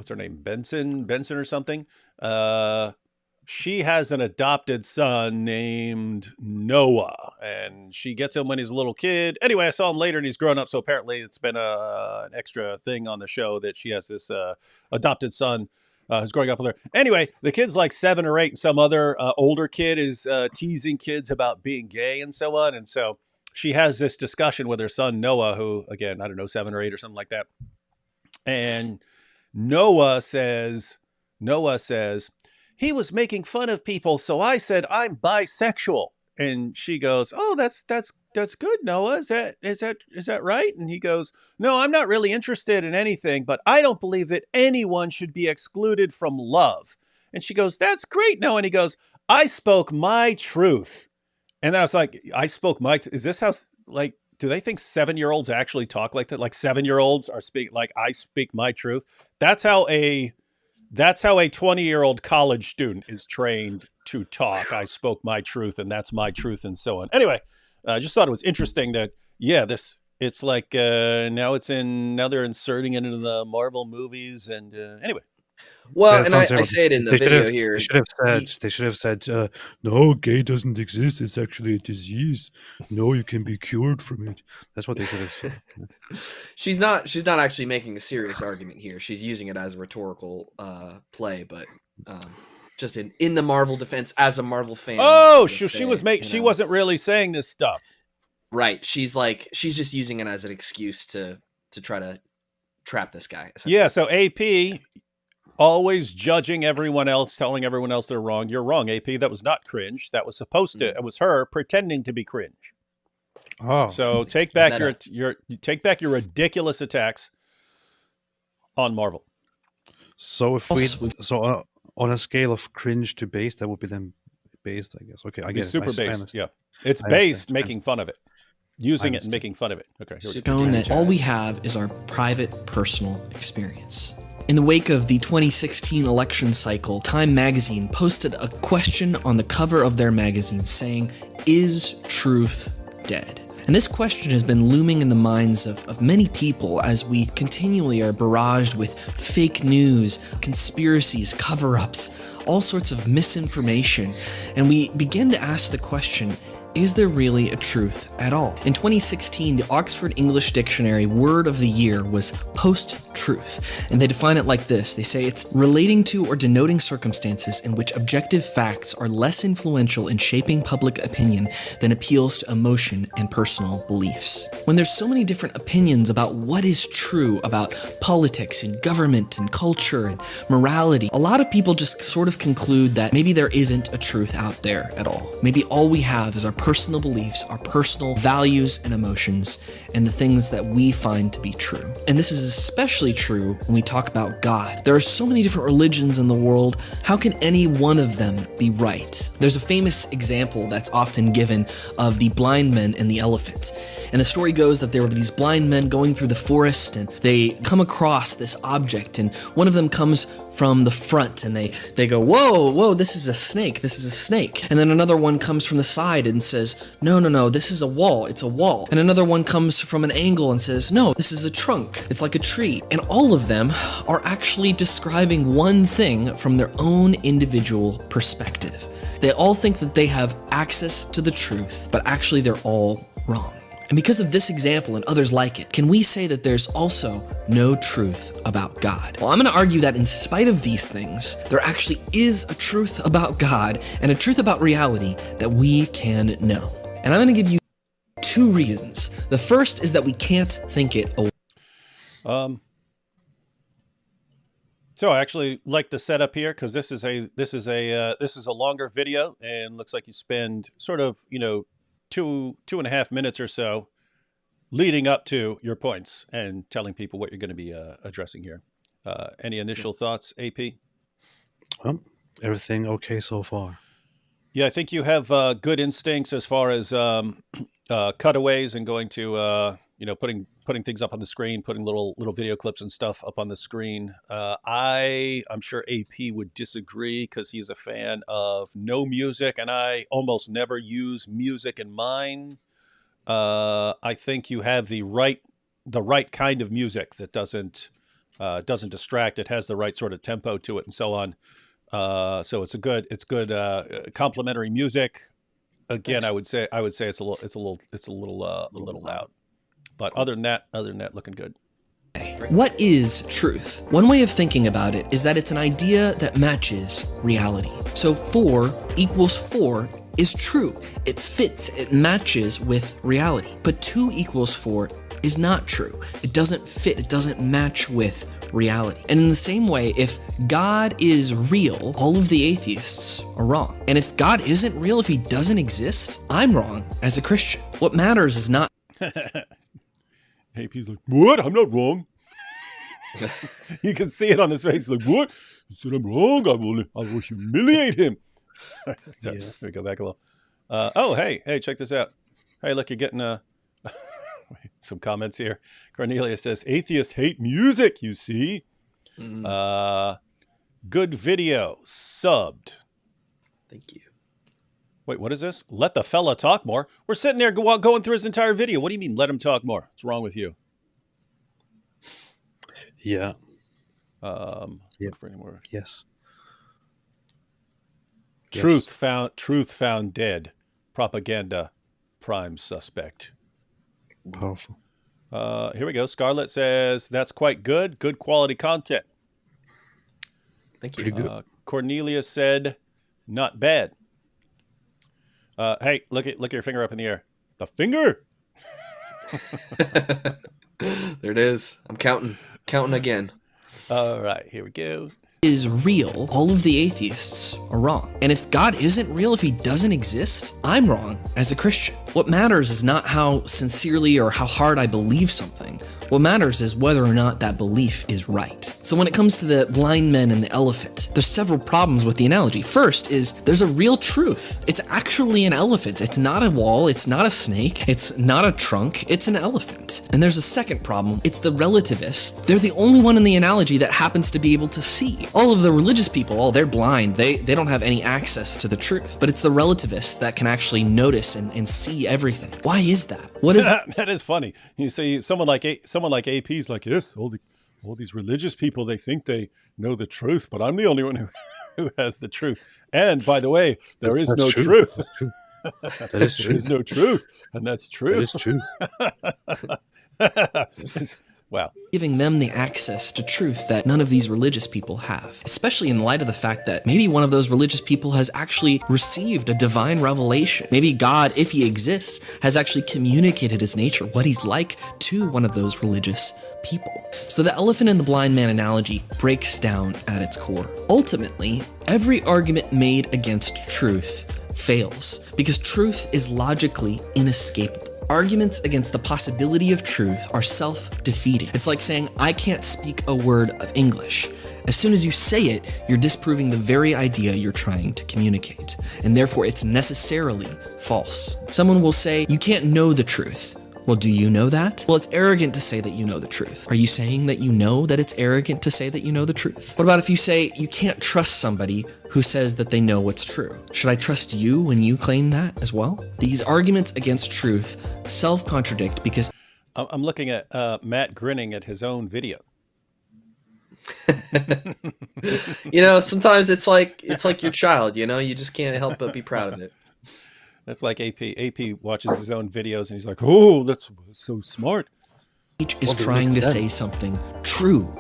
her name? Benson or something. She has an adopted son named Noah, and she gets him when he's a little kid. Anyway, I saw him later and he's grown up. So apparently it's been an extra thing on the show that she has this adopted son who's growing up with her. Anyway, the kid's like 7 or 8, and some other older kid is teasing kids about being gay and so on. And so she has this discussion with her son, Noah, who, again, I don't know, 7 or 8 or something like that. And Noah says, he was making fun of people, so I said I'm bisexual. And she goes, "Oh, that's good, Noah. Is that right?" And he goes, "No, I'm not really interested in anything, but I don't believe that anyone should be excluded from love." And she goes, "That's great, Noah." And he goes, "I spoke my truth." And then I was like, "I spoke my is this how, like, do they think 7-year-olds actually talk like that? Like 7-year-olds are like, I speak my truth." That's how a 20-year-old college student is trained to talk. I spoke my truth, and that's my truth, and so on. Anyway, I just thought it was interesting that, it's like now they're inserting it into the Marvel movies, and anyway. Well, and I say it in the video here. They should have said, no, gay doesn't exist. It's actually a disease. No, you can be cured from it. That's what they should have said. She's not actually making a serious argument here. She's using it as a rhetorical play, but just in the Marvel defense, as a Marvel fan. Oh, she wasn't really saying this stuff. Right. She's just using it as an excuse to try to trap this guy. Yeah. So AP. Always judging everyone else, telling everyone else they're wrong. You're wrong, AP. That was not cringe. That was supposed to. It was her pretending to be cringe. Oh, so take back your ridiculous attacks on Marvel. So on a scale of cringe to based, that would be then based, I guess. Okay, I guess super based. Yeah, it's based making fun of it, using it and making fun of it. Okay, here we go. Shown that all we have is our private, personal experience. In the wake of the 2016 election cycle, Time magazine posted a question on the cover of their magazine saying, "Is truth dead?" And this question has been looming in the minds of many people as we continually are barraged with fake news, conspiracies, cover-ups, all sorts of misinformation. And we begin to ask the question, is there really a truth at all? In 2016, the Oxford English Dictionary word of the year was post-truth, and they define it like this. They say it's relating to or denoting circumstances in which objective facts are less influential in shaping public opinion than appeals to emotion and personal beliefs. When there's so many different opinions about what is true about politics and government and culture and morality, a lot of people just sort of conclude that maybe there isn't a truth out there at all. Maybe all we have is our personal beliefs, our personal values and emotions, and the things that we find to be true. And this is especially true when we talk about God. There are so many different religions in the world. How can any one of them be right? There's a famous example that's often given of the blind men and the elephant. And the story goes that there were these blind men going through the forest, and they come across this object, and one of them comes from the front, and they go, whoa, this is a snake, this is a snake. And then another one comes from the side and says, no, this is a wall, it's a wall. And another one comes from an angle and says, no, this is a trunk, it's like a tree. And all of them are actually describing one thing from their own individual perspective. They all think that they have access to the truth, but actually they're all wrong. And because of this example and others like it, can we say that there's also no truth about God? Well, I'm going to argue that in spite of these things, there actually is a truth about God and a truth about reality that we can know. And I'm going to give you 2 reasons. The first is that we can't think it away. So I actually like the setup here, because this is a longer video, and looks like you spend sort of, 2.5 minutes or so leading up to your points and telling people what you're going to be addressing here. Any initial thoughts, AP? Everything okay so far. Yeah, I think you have good instincts as far as cutaways and going to putting things up on the screen, putting little video clips and stuff up on the screen. I'm sure AP would disagree, because he's a fan of no music, and I almost never use music in mine. I think you have the right kind of music that doesn't distract. It has the right sort of tempo to it, and so on. So it's good complimentary music. Again, I would say it's a little loud. But other than that, looking good. What is truth? One way of thinking about it is that it's an idea that matches reality. So 4 equals 4 is true. It fits, it matches with reality. But 2 equals 4 is not true. It doesn't fit, it doesn't match with reality. And in the same way, if God is real, all of the atheists are wrong. And if God isn't real, if he doesn't exist, I'm wrong as a Christian. What matters is not AP's like, what? I'm not wrong. You can see it on his face. He's like, what? He said I'm wrong. I will humiliate him. So, Yeah. Let me go back a little. Hey, check this out. Hey, look, you're getting some comments here. Cornelia says, atheists hate music, you see. Good video. Subbed. Thank you. Wait, what is this? Let the fella talk more. We're sitting there going through his entire video. What do you mean, let him talk more? What's wrong with you? Yeah. Look for any more. Yes. Truth found dead. Propaganda prime suspect. Powerful. Here we go. Scarlett says, that's quite good. Good quality content. Thank you. Pretty good. Cornelia said, not bad. Hey, look at your finger up in the air. The finger. There it is. I'm counting again. All right, here we go. is real, all of the atheists are wrong. And if God isn't real, if he doesn't exist, I'm wrong as a Christian. What matters is not how sincerely or how hard I believe something. What matters is whether or not that belief is right. So when it comes to the blind men and the elephant, there's several problems with the analogy. First is there's a real truth. It's actually an elephant. It's not a wall. It's not a snake. It's not a trunk. It's an elephant. And there's a second problem. It's the relativists. They're the only one in the analogy that happens to be able to see. All of the religious people, they're blind. They don't have any access to the truth. But it's the relativists that can actually notice and see everything. Why is that? What is that is funny. You see someone like AP's like, yes, all these religious people, they think they know the truth, but I'm the only one who has the truth. And by the way, there is no truth. That's true. That is true. There is no truth, and that's true. That is true. Wow. giving them the access to truth that none of these religious people have, especially in light of the fact that maybe one of those religious people has actually received a divine revelation. Maybe God, if he exists, has actually communicated his nature, what he's like, to one of those religious people. So the elephant and the blind man analogy breaks down at its core. Ultimately, every argument made against truth fails because truth is logically inescapable. Arguments against the possibility of truth are self-defeating. It's like saying, I can't speak a word of English. As soon as you say it, you're disproving the very idea you're trying to communicate, and therefore it's necessarily false. Someone will say, you can't know the truth. Well, do you know that? Well, it's arrogant to say that you know the truth. Are you saying that you know that it's arrogant to say that you know the truth? What about if you say you can't trust somebody who says that they know what's true? Should I trust you when you claim that as well? These arguments against truth self-contradict because I'm looking at Matt grinning at his own video. Sometimes it's like your child, you just can't help but be proud of it. That's like AP. AP watches his own videos and he's like, oh, that's so smart. Is trying to say something true.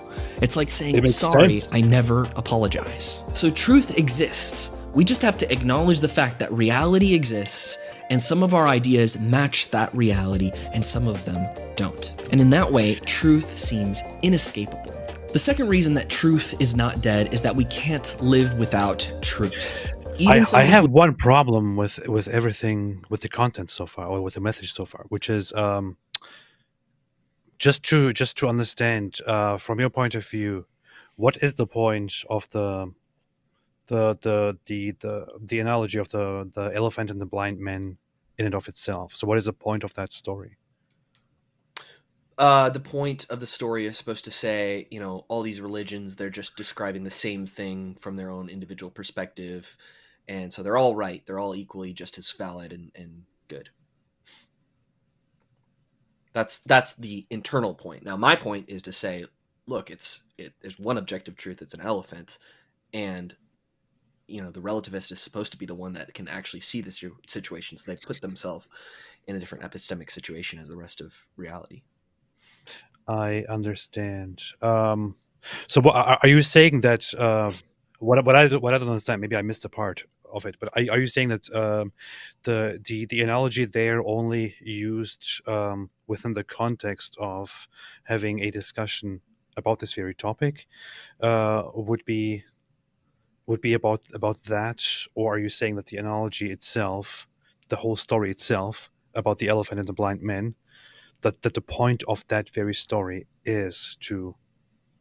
It's like saying, makes sorry, sense. I never apologize. So truth exists. We just have to acknowledge the fact that reality exists, and some of our ideas match that reality, and some of them don't. And in that way, truth seems inescapable. The second reason that truth is not dead is that we can't live without truth. I have one problem with everything, with the content so far, or with the message so far, which is just to understand from your point of view, what is the point of the analogy of the elephant and the blind man in and of itself? So what is the point of that story? The point of the story is supposed to say, all these religions, they're just describing the same thing from their own individual perspective. And so they're all right. They're all equally just as valid and good. That's the internal point. Now, my point is to say, look, there's one objective truth. It's an elephant. And, the relativist is supposed to be the one that can actually see the situation. So they put themselves in a different epistemic situation as the rest of reality. I understand. So are you saying that what I don't understand? Maybe I missed a part of it, but are you saying that the analogy there only used within the context of having a discussion about this very topic would be about that, or are you saying that the analogy itself, the whole story itself about the elephant and the blind man, that the point of that very story is to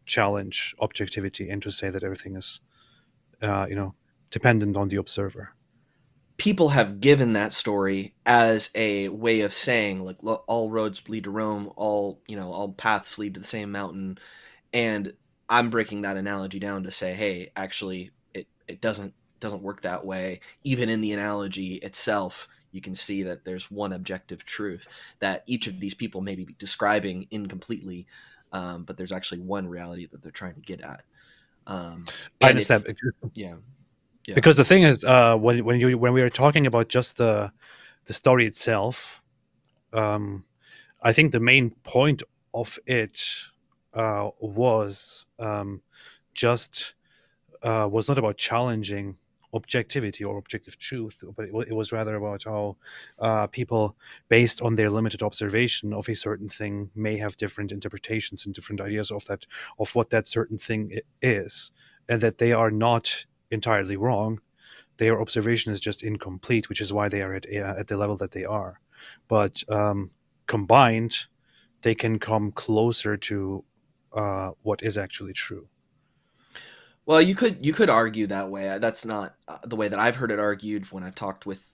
challenge objectivity and to say that everything is dependent on the observer? People have given that story as a way of saying, like, all roads lead to Rome, all paths lead to the same mountain. And I'm breaking that analogy down to say, hey, actually it doesn't work that way. Even in the analogy itself, you can see that there's one objective truth that each of these people may be describing incompletely, but there's actually one reality that they're trying to get at. I understand. Yeah. Because the thing is, when we are talking about just the story itself, I think the main point of it was not about challenging objectivity or objective truth, but it was rather about how people, based on their limited observation of a certain thing, may have different interpretations and different ideas of what that certain thing is, and that they are not entirely wrong. Their observation is just incomplete, which is why they are at the level that they are. But combined, they can come closer to what is actually true. Well, you could argue that way. That's not the way that I've heard it argued when I've talked with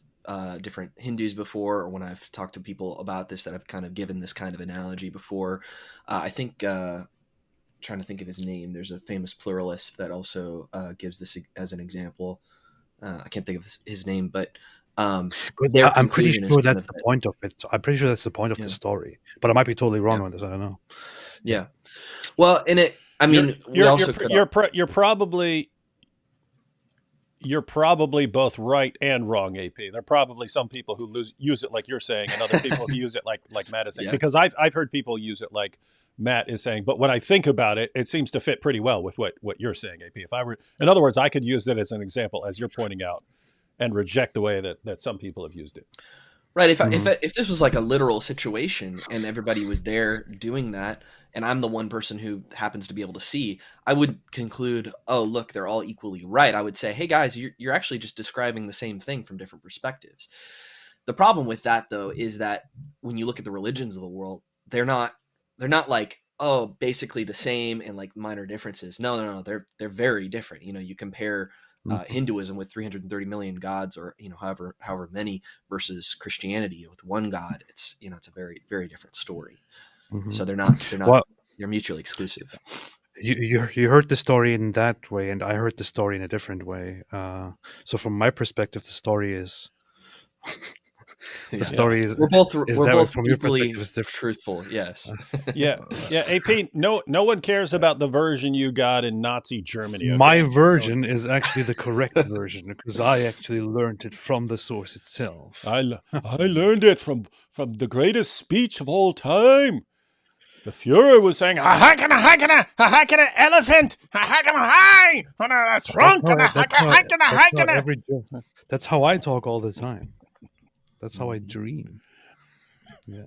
different Hindus before, or when I've talked to people about this that have kind of given this kind of analogy before. I think, trying to think of his name, there's a famous pluralist that also gives this as an example. I can't think of his name, but I'm pretty sure that's the point of it. I'm pretty sure that's the point of the story, but I might be totally wrong on this. I don't know. Yeah. Well, in it, I mean, you're probably both right and wrong, AP. There are probably some people who use it like you're saying, and other people who use it like Matt is saying. Yeah. Because I've heard people use it like Matt is saying, but when I think about it, it seems to fit pretty well with what you're saying, AP. In other words, I could use it as an example, as you're pointing out, and reject the way that some people have used it. Right. If this was like a literal situation and everybody was there doing that, and I'm the one person who happens to be able to see, I would conclude, oh, look, they're all equally right. I would say, hey, guys, you're actually just describing the same thing from different perspectives. The problem with that, though, is that when you look at the religions of the world, they're not like oh, basically the same and like minor differences. No, they're very different. You compare Hinduism with 330 million gods, or however many, versus Christianity with one God. It's it's a very, very different story. So they're not Well, they're mutually exclusive. you heard the story in that way, and I heard the story in a different way. So from my perspective, the story is the story is We're both that way. From your equally perspective, it's different. truthful. Yes. Yeah. AP, no one cares about the version you got in Nazi Germany. Okay? My version is actually the correct version because I actually learned it from the source itself. I learned it from the greatest speech of all time. The Fuhrer was saying, a hike and an elephant, a hike and a high on a trunk, and a hike and a. That's how I talk all the time. That's how I dream. Yeah.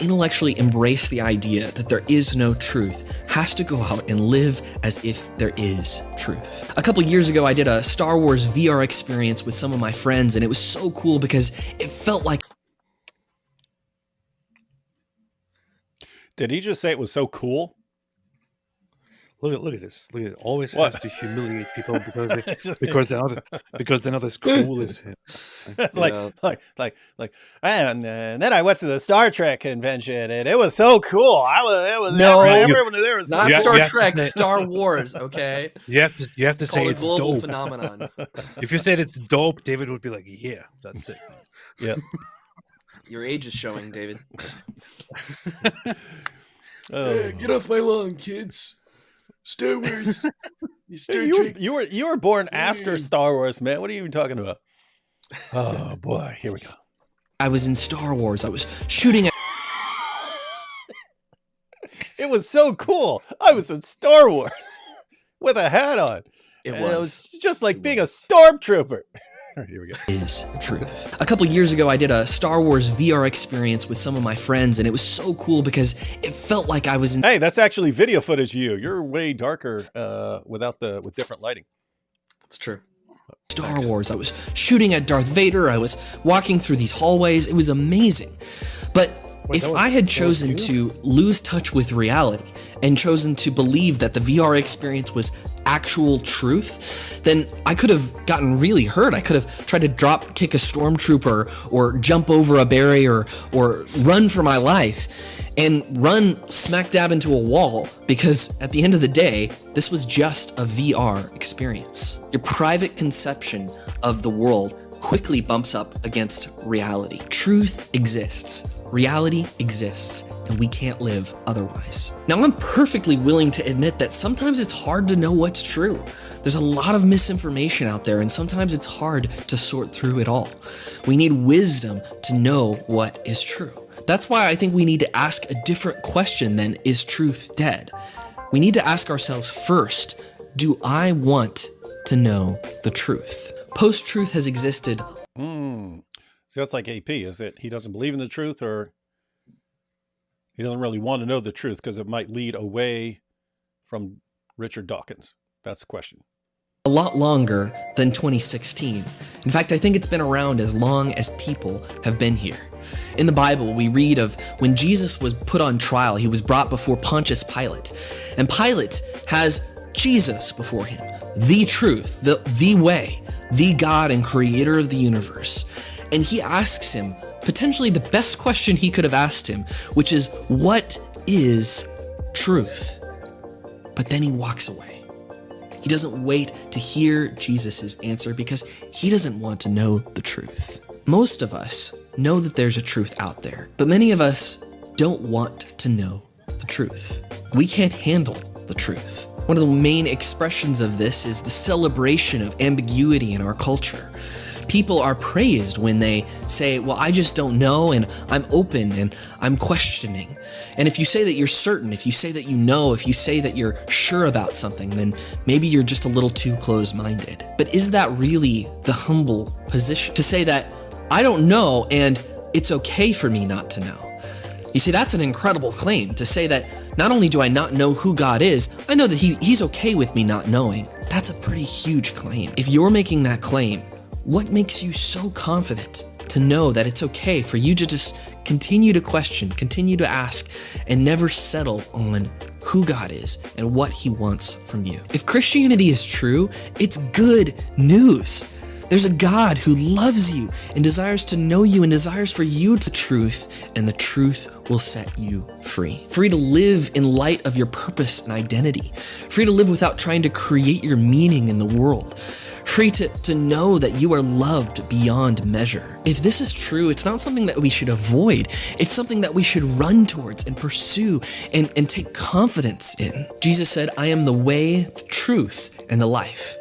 Intellectually embrace the idea that there is no truth has to go out and live as if there is truth. A couple years ago, I did a Star Wars VR experience with some of my friends, and it was so cool because it felt like... Did he just say it was so cool? Look at this. Look at it. Always has to humiliate people because they're not as cool as him. Like, and then I went to the Star Trek convention and it was so cool. Everyone there was not so Star Trek, Star Wars. Okay, you have to say it's a global dope. phenomenon. If you said it's dope, David would be like, "Yeah, that's it." Yeah. Your age is showing, David. Hey, get off my lawn, kids. Star Wars. You were born after Star Wars, man. What are you even talking about? Oh boy, here we go. I was in Star Wars. I was shooting at... It was so cool. I was in Star Wars with a hat on. It was just like being a stormtrooper. Here we go. Is truth. A couple years ago, I did a Star Wars VR experience with some of my friends, and it was so cool because it felt like I was in... Hey, that's actually video footage of you. You're way darker with different lighting. It's true. Star Wars. I was shooting at Darth Vader. I was walking through these hallways. It was amazing. But if I had chosen to lose touch with reality and chosen to believe that the VR experience was actual truth, then I could have gotten really hurt. I could have tried to drop kick a stormtrooper or jump over a barrier or run for my life and run smack dab into a wall, because at the end of the day, this was just a VR experience. Your private conception of the world quickly bumps up against reality. Truth exists. Reality exists, and we can't live otherwise. Now, I'm perfectly willing to admit that sometimes it's hard to know what's true. There's a lot of misinformation out there, and sometimes it's hard to sort through it all. We need wisdom to know what is true. That's why I think we need to ask a different question than, is truth dead? We need to ask ourselves first, do I want to know the truth? Post-truth has existed. So that's like AP. Is it he doesn't believe in the truth, or he doesn't really want to know the truth because it might lead away from Richard Dawkins? That's the question. A lot longer than 2016. In fact, I think it's been around as long as people have been here. In the Bible, we read of when Jesus was put on trial, he was brought before Pontius Pilate. And Pilate has Jesus before him, the truth, the way, the God and creator of the universe. And he asks him potentially the best question he could have asked him, which is, what is truth? But then he walks away. He doesn't wait to hear Jesus' answer because he doesn't want to know the truth. Most of us know that there's a truth out there, but many of us don't want to know the truth. We can't handle the truth. One of the main expressions of this is the celebration of ambiguity in our culture. People are praised when they say, well, I just don't know, and I'm open, and I'm questioning. And if you say that you're certain, if you say that you know, if you say that you're sure about something, then maybe you're just a little too closed-minded. But is that really the humble position? To say that I don't know, and it's okay for me not to know. You see, that's an incredible claim, to say that not only do I not know who God is, I know that he's okay with me not knowing. That's a pretty huge claim. If you're making that claim, what makes you so confident to know that it's okay for you to just continue to question, continue to ask, and never settle on who God is and what he wants from you. If Christianity is true, it's good news. There's a God who loves you and desires to know you and desires for you to truth, and the truth will set you free. Free to live in light of your purpose and identity. Free to live without trying to create your meaning in the world. Free to know that you are loved beyond measure. If this is true, it's not something that we should avoid. It's something that we should run towards and pursue and take confidence in. Jesus said, "I am the way, the truth, and the life."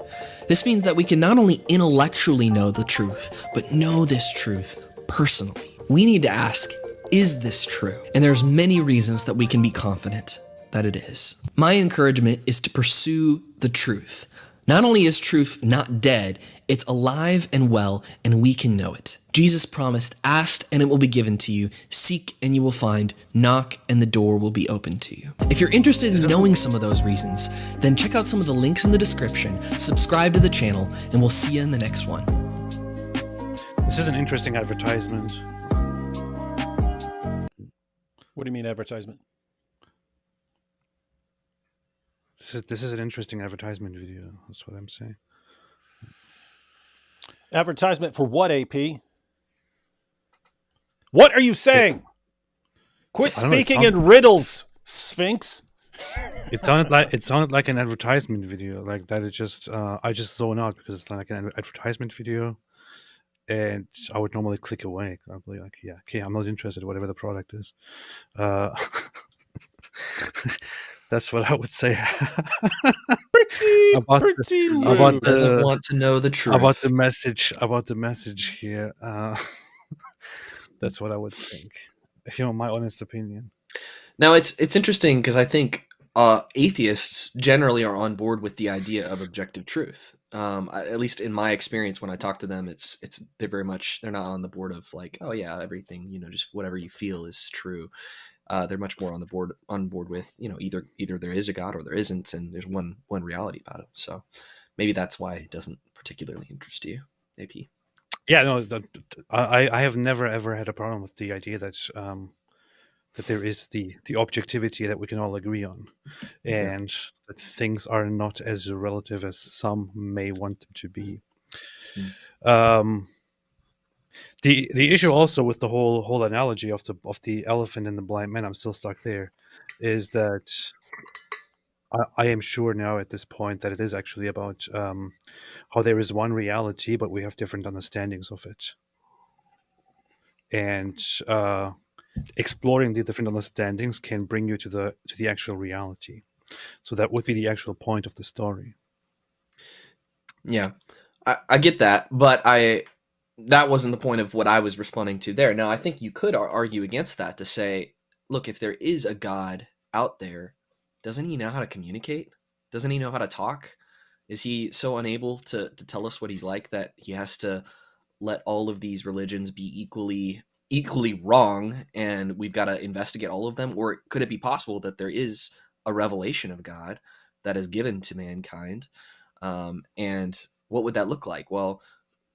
This means that we can not only intellectually know the truth, but know this truth personally. We need to ask, is this true? And there's many reasons that we can be confident that it is. My encouragement is to pursue the truth. Not only is truth not dead, it's alive and well, and we can know it. Jesus promised, "Ask and it will be given to you. Seek and you will find. Knock and the door will be opened to you." If you're interested in knowing some of those reasons, then check out some of the links in the description, subscribe to the channel, and we'll see you in the next one. This is an interesting advertisement. What do you mean advertisement? This is an interesting advertisement video. That's what I'm saying. Advertisement for what, AP? What are you saying? Quit I don't know, speaking in riddles, Sphinx. It sounded like an advertisement video, like that. It just I just zone out because it's like an advertisement video, and I would normally click away. I'd be like, yeah, okay, I'm not interested, whatever the product is. That's what I would say. Doesn't want to know the truth about the message here. That's what I would think, if you want my honest opinion. Now, it's interesting because I think atheists generally are on board with the idea of objective truth. At least in my experience, when I talk to them, they're not on the board of like, oh yeah, everything, just whatever you feel is true. They're much more on board with, either there is a God or there isn't, and there's one reality about it. So maybe that's why it doesn't particularly interest you, AP. Yeah, no, I have never ever had a problem with the idea that that there is the objectivity that we can all agree on, and that things are not as relative as some may want them to be. The issue also with the whole analogy of the elephant and the blind man, I'm still stuck there, is that I am sure now at this point that it is actually about how there is one reality, but we have different understandings of it. And exploring the different understandings can bring you to the actual reality. So that would be the actual point of the story. Yeah, I get that, but that wasn't the point of what I was responding to there. Now, I think you could argue against that to say, look, if there is a God out there, doesn't he know how to communicate? Doesn't he know how to talk? Is he so unable to tell us what he's like that he has to let all of these religions be equally wrong, and we've got to investigate all of them? Or could it be possible that there is a revelation of God that is given to mankind? And what would that look like? Well,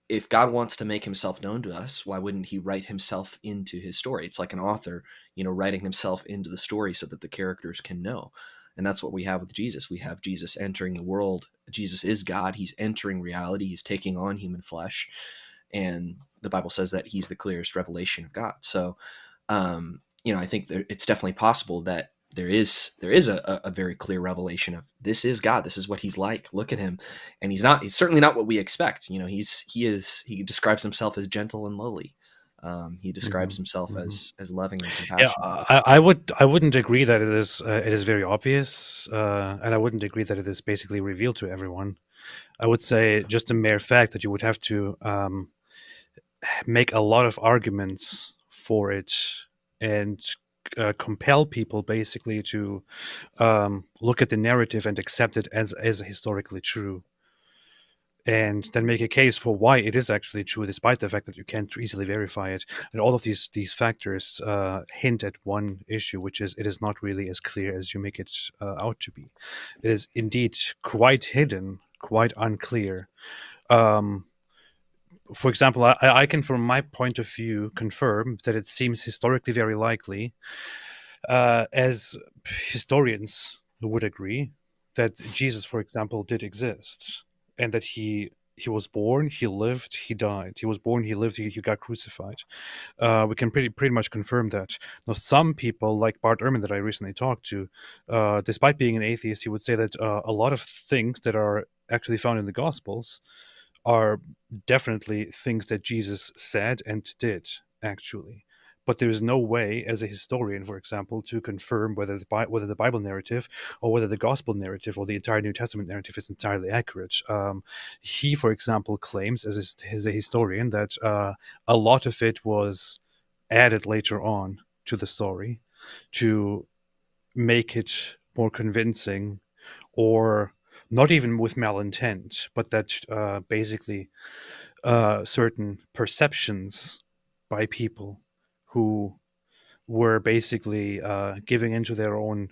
if God wants to make himself known to us, why wouldn't he write himself into his story? It's like an author, writing himself into the story so that the characters can know. And that's what we have with Jesus. We have Jesus entering the world. Jesus is God. He's entering reality. He's taking on human flesh. And the Bible says that he's the clearest revelation of God. So, I think it's definitely possible that there is a very clear revelation of this is God. This is what he's like. Look at him. And he's certainly not what we expect. He describes himself as gentle and lowly. He describes himself as loving and compassionate. Yeah, I wouldn't agree that it is very obvious, and I wouldn't agree that it is basically revealed to everyone. I would say just the mere fact that you would have to make a lot of arguments for it and compel people basically to look at the narrative and accept it as historically true, and then make a case for why it is actually true, despite the fact that you can't easily verify it. And all of these factors hint at one issue, which is it is not really as clear as you make it out to be. It is indeed quite hidden, quite unclear. for example, I can, from my point of view, confirm that it seems historically very likely, as historians would agree, that Jesus, for example, did exist, and that he was born, he lived, he died. He was born, he lived, he got crucified. We can pretty much confirm that. Now, some people, like Bart Ehrman that I recently talked to, despite being an atheist, he would say that a lot of things that are actually found in the Gospels are definitely things that Jesus said and did, actually. But there is no way, as a historian, for example, to confirm whether the Bible narrative or whether the Gospel narrative or the entire New Testament narrative is entirely accurate. He, for example, claims, as a historian, that a lot of it was added later on to the story to make it more convincing, or not even with malintent, but that basically certain perceptions by people who were basically giving into their own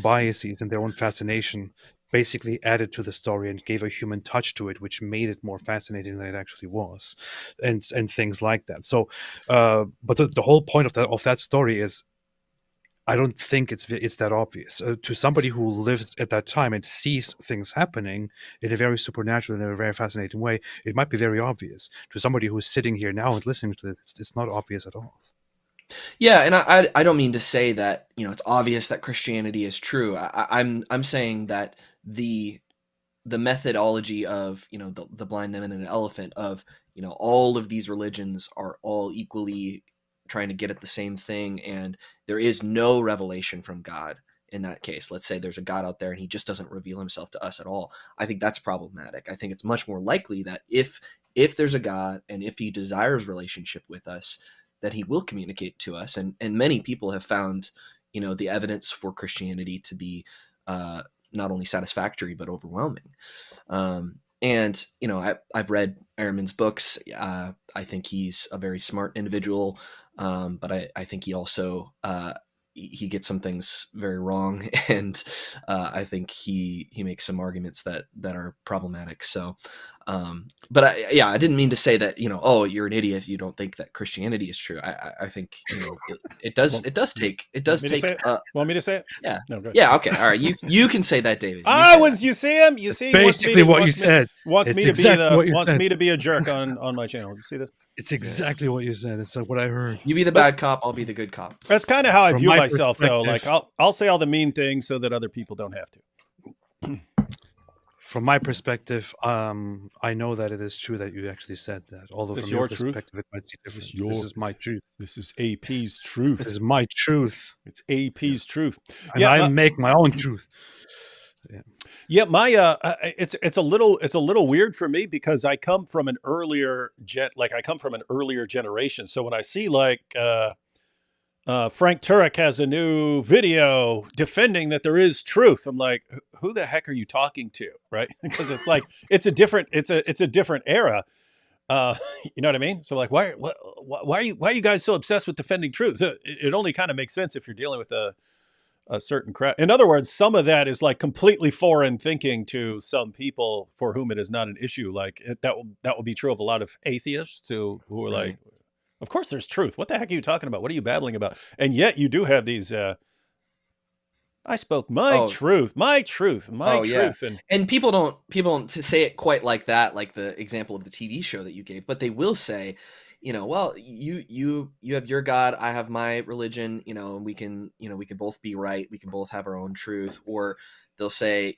biases and their own fascination basically added to the story and gave a human touch to it, which made it more fascinating than it actually was, and things like that. So, but the whole point of that story is, I don't think it's that obvious to somebody who lives at that time and sees things happening in a very supernatural and in a very fascinating way. It might be very obvious to somebody who's sitting here now and listening to this. It's not obvious at all. Yeah, and I don't mean to say that it's obvious that Christianity is true. I'm saying that the methodology of the blind man and the elephant, of all of these religions are all equally trying to get at the same thing, and there is no revelation from God in that case. Let's say there's a God out there and he just doesn't reveal himself to us at all. I think that's problematic. I think it's much more likely that if there's a God and if he desires relationship with us, that he will communicate to us. And many people have found the evidence for Christianity to be not only satisfactory but overwhelming. And I've read Ehrman's books. I think he's a very smart individual, but I think he also he gets some things very wrong, and I think he makes some arguments that are problematic. So, but I didn't mean to say that oh, you're an idiot if you don't think that Christianity is true. I think it does take. Want me to say it? Yeah. No, go ahead. Yeah. Okay. All right. You can say that, David. You see him. You see, Basically what you said. Wants It's me to exactly what you wants said. me to be a jerk on my channel. You see this? It's exactly what you said. It's what I heard. You be the bad cop. I'll be the good cop. That's kind of how I From view my myself, though. perspective- Like I'll say all the mean things so that other people don't have to. From my perspective, I know that it is true that you actually said that. Although Is from this your your truth? perspective, it might be different. This This is my truth. This is AP's truth. This is my truth. It's AP's truth. And I make my own truth. Yeah, my it's a little weird for me because I come from an earlier generation. So when I see like Frank Turek has a new video defending that there is truth, I'm like, who the heck are you talking to, right? Because it's like it's a different era. You know what I mean? So like, why are you guys so obsessed with defending truth? So it only kind of makes sense if you're dealing with a certain crowd. In other words, some of that is like completely foreign thinking to some people for whom it is not an issue. Like that will be true of a lot of atheists who are like, of course there's truth. What the heck are you talking about? What are you babbling about? And yet you do have these. I spoke my truth, my truth. And people don't to say it quite like that, like the example of the TV show that you gave, but they will say, well, you have your God, I have my religion, and we can both be right. We can both have our own truth. Or they'll say,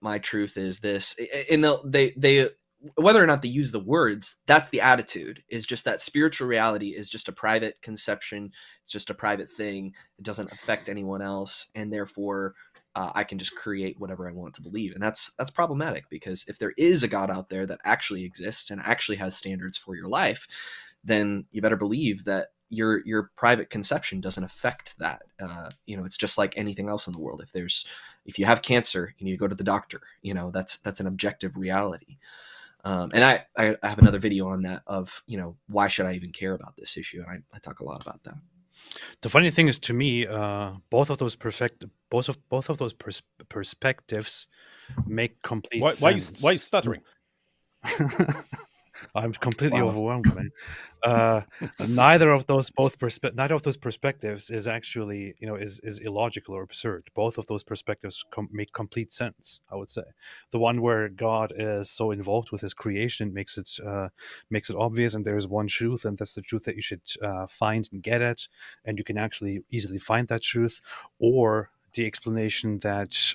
my truth is this, and they whether or not they use the words, that's the attitude, is just that spiritual reality is just a private conception. It's just a private thing. It doesn't affect anyone else. And therefore I can just create whatever I want to believe. And that's problematic, because if there is a God out there that actually exists and actually has standards for your life, then you better believe that your private conception doesn't affect that. It's just like anything else in the world. If you have cancer, you need to go to the doctor. That's an objective reality. And I have another video on that of, why should I even care about this issue? And I talk a lot about that. The funny thing is, to me, both of those perspectives make complete sense. Why are you stuttering? I'm completely Wow. overwhelmed, man. Neither of those perspectives is actually, is illogical or absurd. Both of those perspectives make complete sense. I would say the one where God is so involved with His creation makes it obvious, and there is one truth, and that's the truth that you should find and get at, and you can actually easily find that truth, or the explanation that.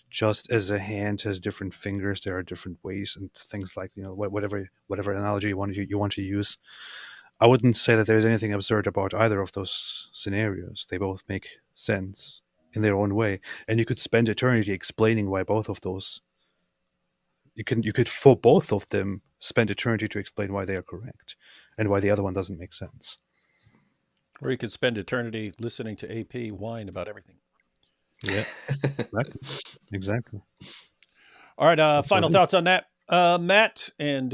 Just as a hand has different fingers, there are different ways and things like whatever analogy you want to use. I wouldn't say that there's anything absurd about either of those scenarios. They both make sense in their own way, and you could spend eternity explaining why both of those. You could for both of them spend eternity to explain why they are correct and why the other one doesn't make sense. Or you could spend eternity listening to AP whine about everything. Yeah, exactly. All right, That's final what it is. thoughts on that, Matt, and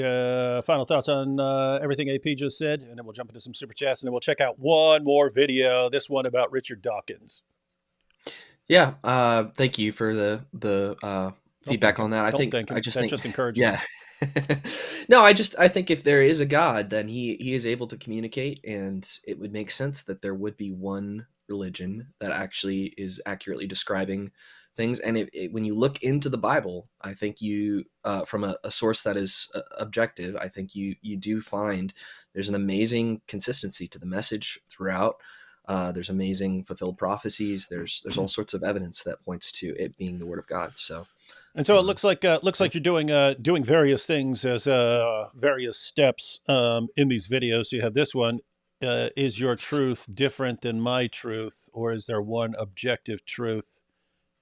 final thoughts on everything AP just said, and then we'll jump into some super chats, and then we'll check out one more video, this one about Richard Dawkins. Yeah, thank you for the feedback on that. I just think encourages. Yeah. No, I think if there is a God, then he is able to communicate, and it would make sense that there would be one religion that actually is accurately describing things. And when you look into the Bible, I think you, from a source that is objective, I think you do find there's an amazing consistency to the message throughout. There's amazing fulfilled prophecies. There's all sorts of evidence that points to it being the Word of God. So. And so it looks like you're doing various things as various steps in these videos. You have this one: is your truth different than my truth, or is there one objective truth?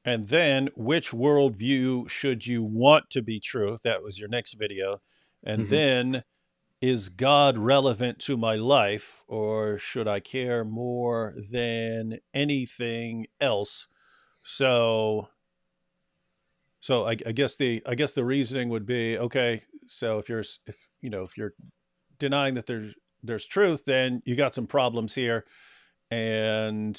And then, which worldview should you want to be true? That was your next video. And then, is God relevant to my life, or should I care more than anything else? So I guess the reasoning would be, okay, so if you're denying that there's truth, then you got some problems here. And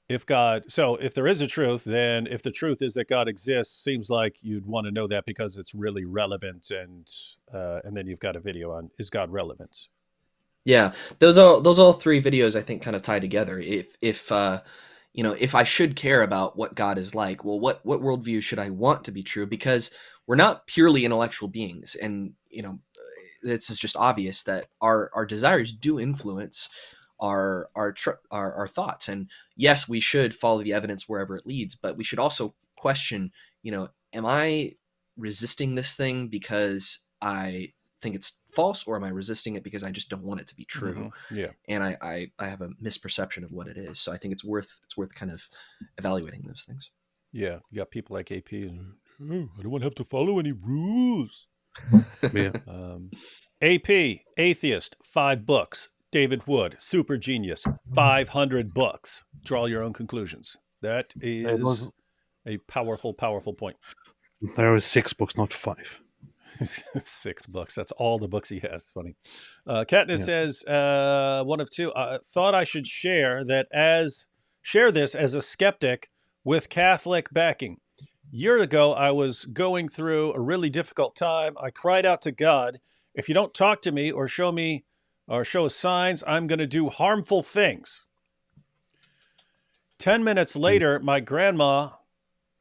if there is a truth, then if the truth is that God exists, seems like you'd want to know that because it's really relevant. And then you've got a video on, is God relevant? Yeah, those all three videos I think kind of tie together. If I should care about what God is like, well, what worldview should I want to be true? Because we're not purely intellectual beings, and this is just obvious that our desires do influence our thoughts. And yes, we should follow the evidence wherever it leads, but we should also question, am I resisting this thing because I think it's false, or am I resisting it because I just don't want it to be true? Yeah. And I have a misperception of what it is. So I think it's worth kind of evaluating those things. Yeah. You got people like AP and, I don't want to have to follow any rules. Yeah. AP, Atheist, 5 books. David Wood, super genius, 500 books. Draw your own conclusions. That is a powerful, powerful point. There are 6 books, not 5. 6 books. That's all the books he has. Funny. Katniss says, one of 2. Thought I should share this as a skeptic with Catholic backing. Year ago, I was going through a really difficult time. I cried out to God, if you don't talk to me or show signs, I'm going to do harmful things. 10 minutes later, my grandma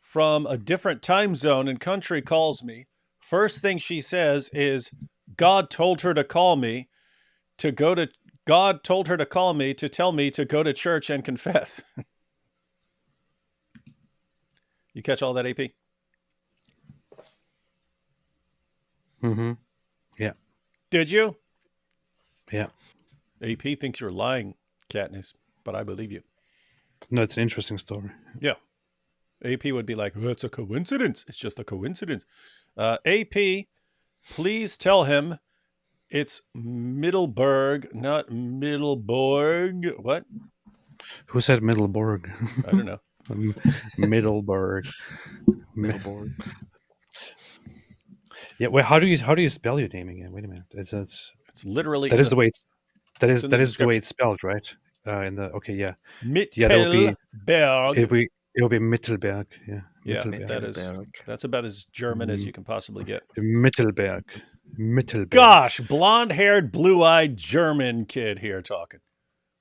from a different time zone and country calls me. First thing she says is, God told her to call me to tell me to go to church and confess. You catch all that, AP? Mm-hmm. Yeah. Did you? Yeah. AP thinks you're lying, Katniss, but I believe you. No, it's an interesting story. Yeah. AP would be like, it's a coincidence. It's just a coincidence. AP, please tell him it's Middleburg, not Middleborg. What? Who said Middleburg? I don't know. Middleburg. Middleburg. Yeah. Well, how do you spell your name again? Wait a minute. It's literally that is the way it's that is the the way it's spelled, right? Yeah. Mittelberg. It'll be Mittelberg. Yeah, Yeah, Mittelberg. that's about as German as you can possibly get. Mittelberg. Gosh, blonde-haired, blue-eyed German kid here talking.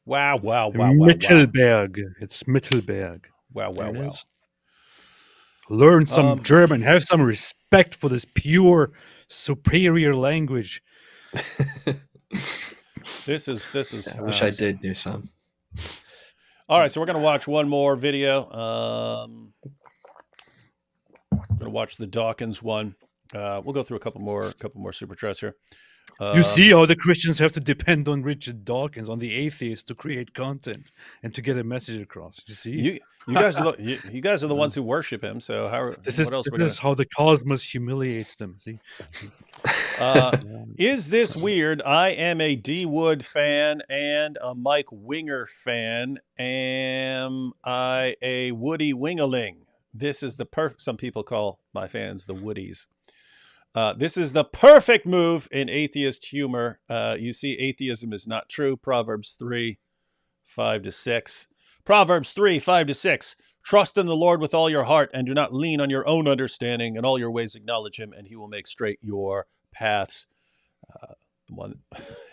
Wow. Mittelberg. It's Mittelberg. Wow. There it is. Learn some German. Have some respect for this pure, superior language. This is. I wish I did do some. All right, so we're gonna watch one more video. We're gonna watch the Dawkins one. We'll go through a couple more super chats here. You see how the Christians have to depend on Richard Dawkins, on the atheists, to create content and to get a message across. You see, you guys are the ones who worship him. So this is how the cosmos humiliates them. See, is this weird? I am a D Wood fan and a Mike Winger fan. Am I a Woody Wingeling? This is the some people call my fans the Woodies. This is the perfect move in atheist humor. You see, atheism is not true. Proverbs 3, 5-6. Proverbs 3, 5-6. Trust in the Lord with all your heart and do not lean on your own understanding. In all your ways acknowledge him and he will make straight your paths.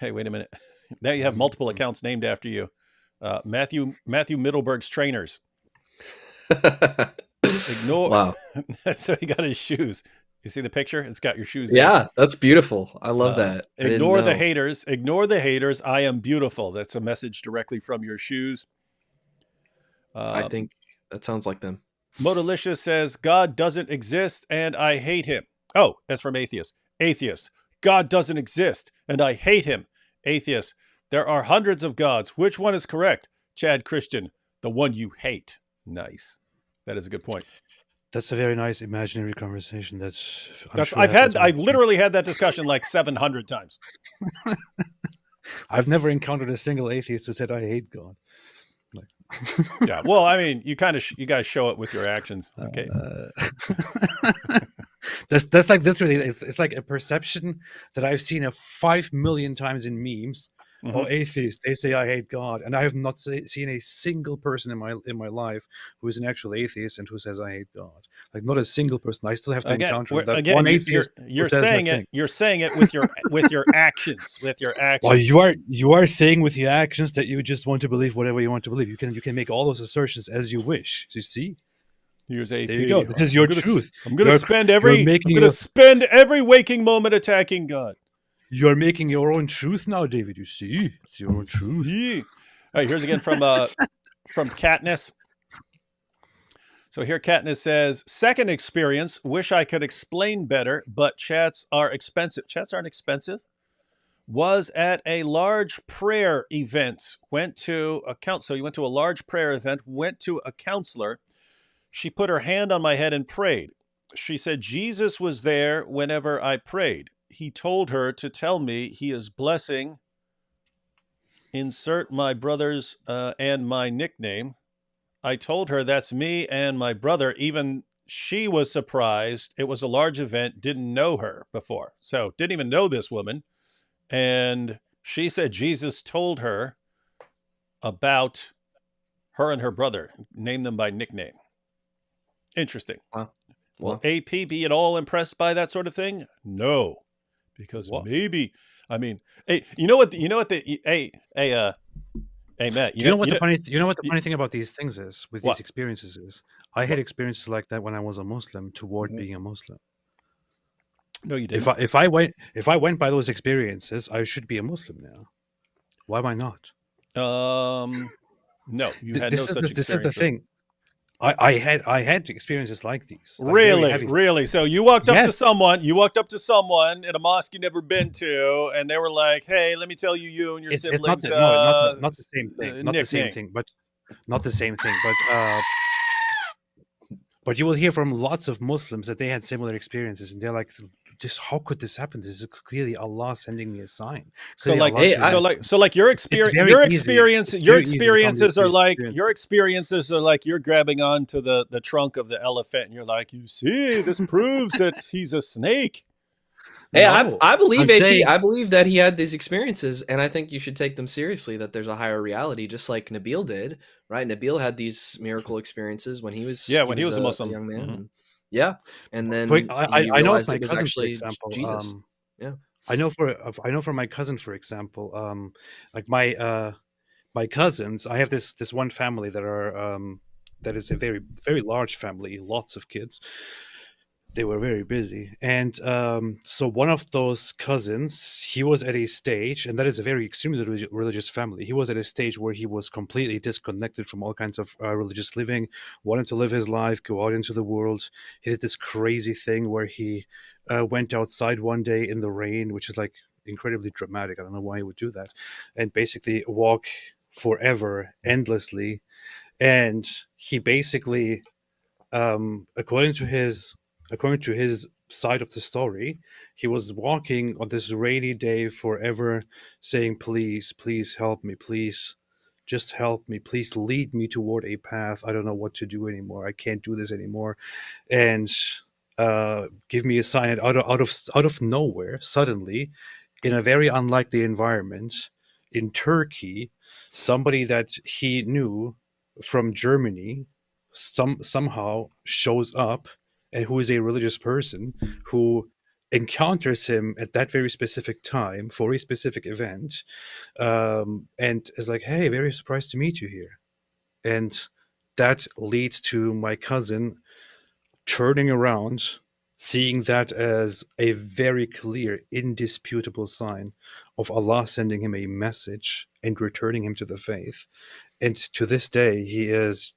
Hey, wait a minute. Now you have multiple accounts named after you. Matthew Middleburg's trainers. Ignore. Wow. So he got his shoes. You see the picture? It's got your shoes. Yeah, that's beautiful. I love that. Ignore the haters. Ignore the haters. I am beautiful. That's a message directly from your shoes. I think that sounds like them. Modalicious says, God doesn't exist and I hate him. Oh, that's from Atheist. Atheist. God doesn't exist and I hate him. Atheist. There are hundreds of gods. Which one is correct? Chad Christian. The one you hate. Nice. That is a good point. That's a very nice imaginary conversation. I literally had that discussion like 700 times. I've never encountered a single atheist who said I hate God. Yeah, well, I mean, you guys show it with your actions. Okay. That's like literally it's like a perception that I've seen 5 million times in memes. Mm-hmm. Oh, atheists, they say I hate God, and I have not seen a single person in my life who is an actual atheist and who says I hate God. Like not a single person. I still have to encounter that one atheist. You're saying it. You're saying it with your actions. With your actions. Well, you are saying with your actions that you just want to believe whatever you want to believe. You can make all those assertions as you wish. You see. Here's AP. There you go. This is your truth. I'm going to spend every waking moment attacking God. You're making your own truth now, David. You see, it's your own truth. See. All right, here's again from Katniss. So here Katniss says, second experience, wish I could explain better, but chats are expensive. Chats aren't expensive. Was at a large prayer event. So you went to a large prayer event, went to a counselor. She put her hand on my head and prayed. She said Jesus was there whenever I prayed. He told her to tell me he is blessing, insert my brother's and my nickname. I told her that's me and my brother. Even she was surprised. It was a large event, didn't know her before. So didn't even know this woman. And she said Jesus told her about her and her brother, named them by nickname. Interesting. Wow. Will AP be at all impressed by that sort of thing? No. Because maybe, I mean, hey, Matt, you know what the funny thing about these things is, with these experiences is, I had experiences like that when I was a Muslim toward being a Muslim. No, you didn't. If I went by those experiences, I should be a Muslim now. Why am I not? No, you had no such experience. This is the thing. I had experiences like these. Like really. So you walked up to someone in a mosque you never been to, and they were like, "Hey, let me tell you and your siblings." Not the same thing. Not the same thing. But you will hear from lots of Muslims that they had similar experiences, and they're like, "Just how could this happen? This is clearly Allah sending me a sign." So your experiences are like you're grabbing onto the trunk of the elephant, and you're like, "You see, this proves that he's a snake." Hey, No, I believe I'm AP. saying I believe that he had these experiences, and I think you should take them seriously. That there's a higher reality, just like Nabil did, right? Nabil had these miracle experiences when Yeah, he when he was was a a Muslim. young man, hmm and yeah, and for, then I he I know of realized my it was cousin, for actually example. Jesus. Yeah, I know for my cousin, for example. Like my cousins, I have this one family that is a very large family, lots of kids. They were very busy, and so one of those cousins, he was at a stage, and that is a very extremely religious family. He was at a stage where he was completely disconnected from all kinds of religious living, wanted to live his life, go out into the world. He did this crazy thing where he went outside one day in the rain, which is like incredibly dramatic. I don't know why he would do that, and basically walk forever, endlessly. And he basically, according to his side of the story, he was walking on this rainy day forever, saying, "Please, please help me, please, just help me, please lead me toward a path. I don't know what to do anymore. I can't do this anymore, and give me a sign." And out of nowhere, suddenly, in a very unlikely environment in Turkey, somebody that he knew from Germany somehow shows up, and who is a religious person, who encounters him at that very specific time for a specific event, and is like, "Hey, very surprised to meet you here." And that leads to my cousin turning around, seeing that as a very clear, indisputable sign of Allah sending him a message and returning him to the faith. And to this day, he is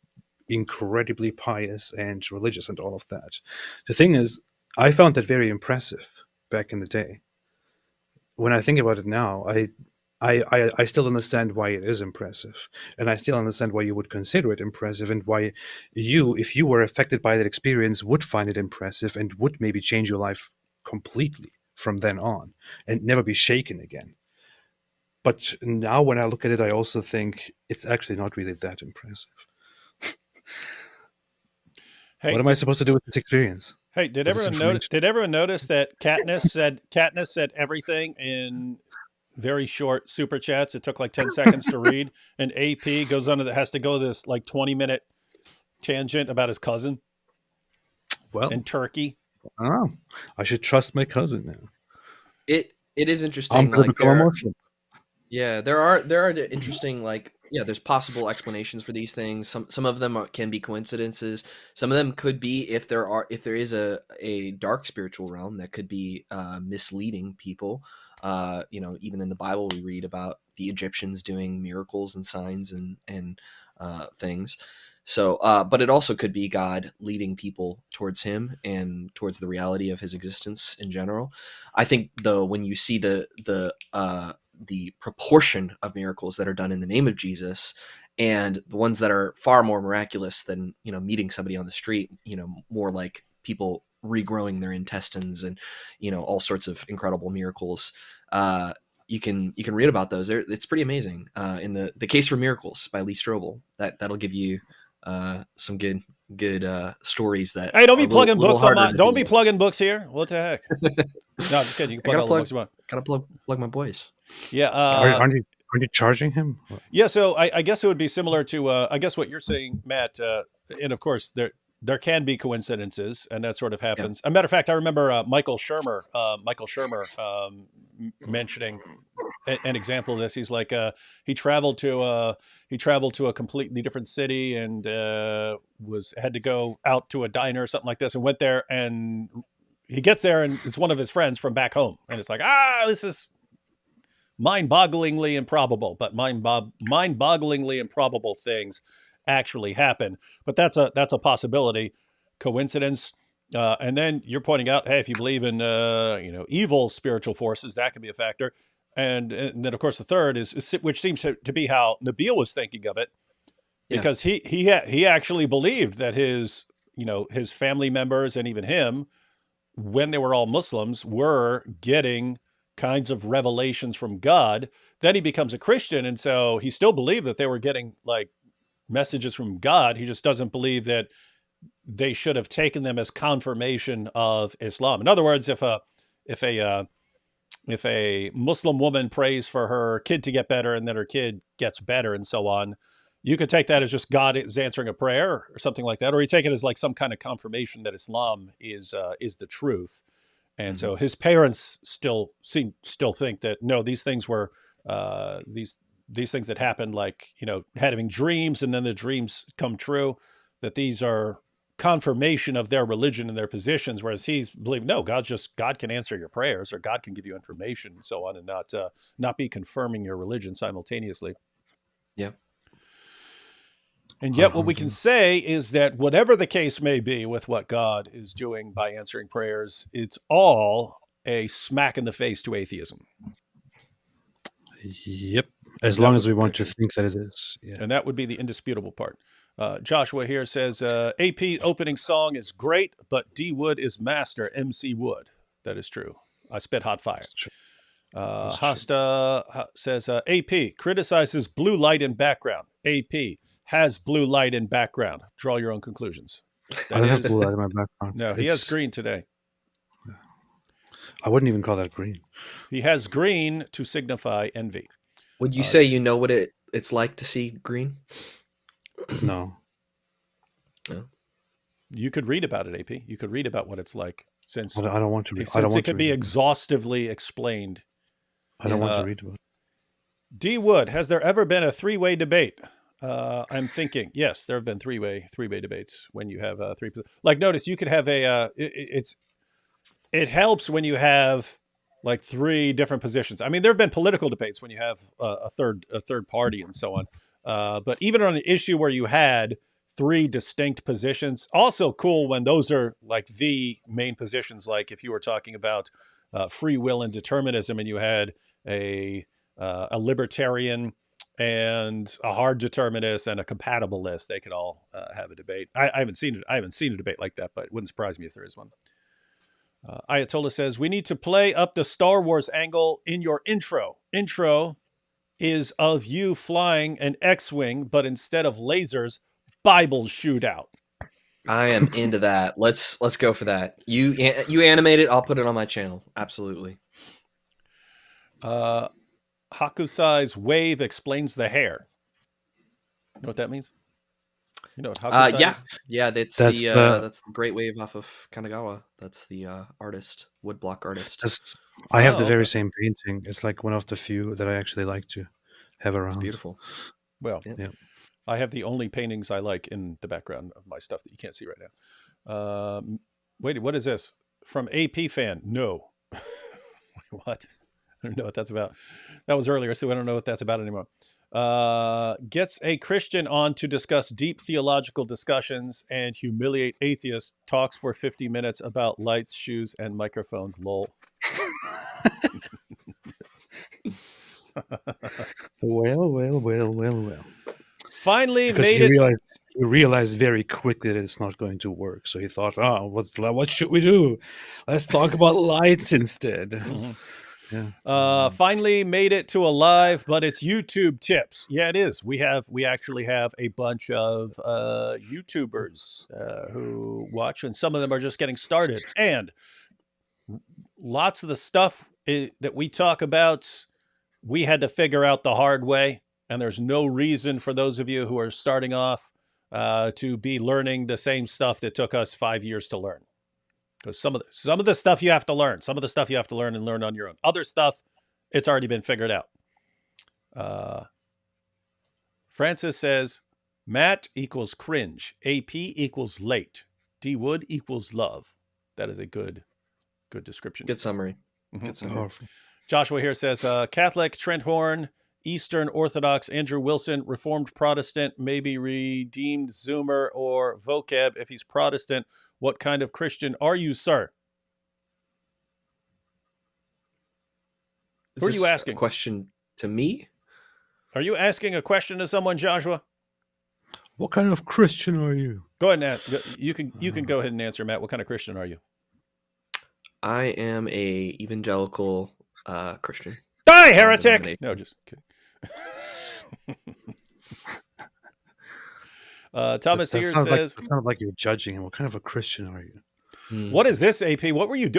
incredibly pious and religious and all of that. The thing is, I found that very impressive back in the day. When I think about it now, I still understand why it is impressive, and I still understand why you would consider it impressive, and why you, if you were affected by that experience, would find it impressive and would maybe change your life completely from then on and never be shaken again. But now, when I look at it, I also think it's actually not really that impressive. Hey, What am I supposed to do with this experience? hey, With this information? did everyone notice that Katniss said everything in very short super chats? It took like 10 seconds to read, and AP goes on to that, has to go this like 20-minute tangent about his cousin Well, in Turkey. I don't know. I should trust my cousin now. it is I'm interesting. going to Like become a Muslim. yeah, there are interesting, like, yeah, there's possible explanations for these things. Some of them can be coincidences. Some of them could be, if there is a dark spiritual realm that could be misleading people. Even in the Bible we read about the Egyptians doing miracles and signs and things. So, but it also could be God leading people towards Him and towards the reality of His existence in general. I think, though, when you see the proportion of miracles that are done in the name of Jesus, and the ones that are far more miraculous than, meeting somebody on the street, more like people regrowing their intestines and, all sorts of incredible miracles. You can read about those. It's pretty amazing. In the Case for Miracles by Lee Strobel, that'll give you some good stories that Hey, don't are be plugging little books on harder my. to Don't deal be with. plugging books here. What the heck? No, just kidding. You can I plug gotta all the books you want. plug my boys. Yeah. Aren't you charging him? Yeah. So I guess it would be similar to I guess what you're saying, Matt. And of course there can be coincidences, and that sort of Yeah. happens. As a matter of fact, I remember Michael Shermer. Mentioning an example of this. He's like he traveled to a completely different city, and had to go out to a diner or something like this, and went there, and he gets there, and it's one of his friends from back home, and it's like, this is mind-bogglingly improbable, but mind-bogglingly improbable things actually happen. But that's a possibility. Coincidence. And then you're pointing out, hey, if you believe in evil spiritual forces, that could be a factor. And then of course the third is which seems to be how Nabil was thinking of it, because he actually believed that his family members and even him, when they were all Muslims, were getting kinds of revelations from God. Then he becomes a Christian, and so he still believed that they were getting like messages from God. He just doesn't believe that they should have taken them as confirmation of Islam. In other words, if if a Muslim woman prays for her kid to get better and then her kid gets better and so on, you could take that as just God is answering a prayer or something like that, or you take it as like some kind of confirmation that Islam is the truth. And so his parents still think that no, these things were these things that happened, like, you know, having dreams and then the dreams come true, that these are confirmation of their religion and their positions, whereas he's believing no, God can answer your prayers, or God can give you information and so on, and not be confirming your religion simultaneously. Yeah. And yet what we can say is that whatever the case may be with what God is doing by answering prayers, it's all a smack in the face to atheism. Yep. As long as we want to think that it is. Yeah. And that would be the indisputable part. Joshua here says, AP opening song is great, but D Wood is master MC Wood. That is true. I spit hot fire. Hasta says, AP criticizes blue light in background. AP has blue light in background. Draw your own conclusions. I don't have blue light in my background. No, he has green today. I wouldn't even call that green. He has green to signify envy. Would you say you know what it's like to see green? No. No. You could read about it, AP. You could read about what it's like, since I don't want to read. Since it could be exhaustively explained. I don't want to read about it. D Wood, has there ever been a three-way debate? I'm thinking, yes, there have been three-way debates when you have three. Like, notice you could have it helps when you have like three different positions. I mean, there have been political debates when you have a third party and so on. But even on an issue where you had three distinct positions, also cool when those are like the main positions. Like if you were talking about free will and determinism, and you had a libertarian and a hard determinist and a compatibilist, they could all have a debate. I haven't seen it. I haven't seen a debate like that, but it wouldn't surprise me if there is one. Ayatollah says, we need to play up the Star Wars angle in your intro. Intro is of you flying an X-Wing, but instead of lasers, Bible shootout. I am into that. Let's go for that. You animate it. I'll put it on my channel. Absolutely. Hakusai's wave explains the hair. You know what that means? You know what Hakusai is? Yeah. That's the Great Wave off of Kanagawa. That's the artist, woodblock artist. I have the very same painting. It's like one of the few that I actually like to have around. It's beautiful. Well, yeah. I have the only paintings I like in the background of my stuff that you can't see right now. Wait, what is this? From AP fan? No. What? I don't know what that's about. That was earlier, so I don't know what that's about anymore. Gets a Christian on to discuss deep theological discussions and humiliate atheists. Talks for 50 minutes about lights, shoes, and microphones. Lol. Well. Finally because made it. He realized very quickly that it's not going to work. So he thought, what should we do? Let's talk about lights instead. Mm-hmm. Yeah. Finally made it to a live, but it's YouTube tips. Yeah, it is. We actually have a bunch of YouTubers who watch, and some of them are just getting started. And lots of the stuff that we talk about, we had to figure out the hard way. And there's no reason for those of you who are starting off to be learning the same stuff that took us 5 years to learn. Because some of the stuff you have to learn. Some of the stuff you have to learn and learn on your own. Other stuff, it's already been figured out. Francis says, Matt equals cringe. AP equals late. D Wood equals love. That is a good description. Good summary. Mm-hmm. Good summary. Joshua here says, Catholic, Trent Horn, Eastern Orthodox, Andrew Wilson, Reformed Protestant, maybe Redeemed Zoomer or Vocab. If he's Protestant, what kind of Christian are you, sir? Who are you asking? A question to me? Are you asking a question to someone, Joshua? What kind of Christian are you? Go ahead and ask. You can go ahead and answer, Matt. What kind of Christian are you? I am a evangelical Christian. Die, heretic! No, just kidding. Thomas here says, it sounds like you're judging him. What kind of a Christian are you? What is this, AP? What are you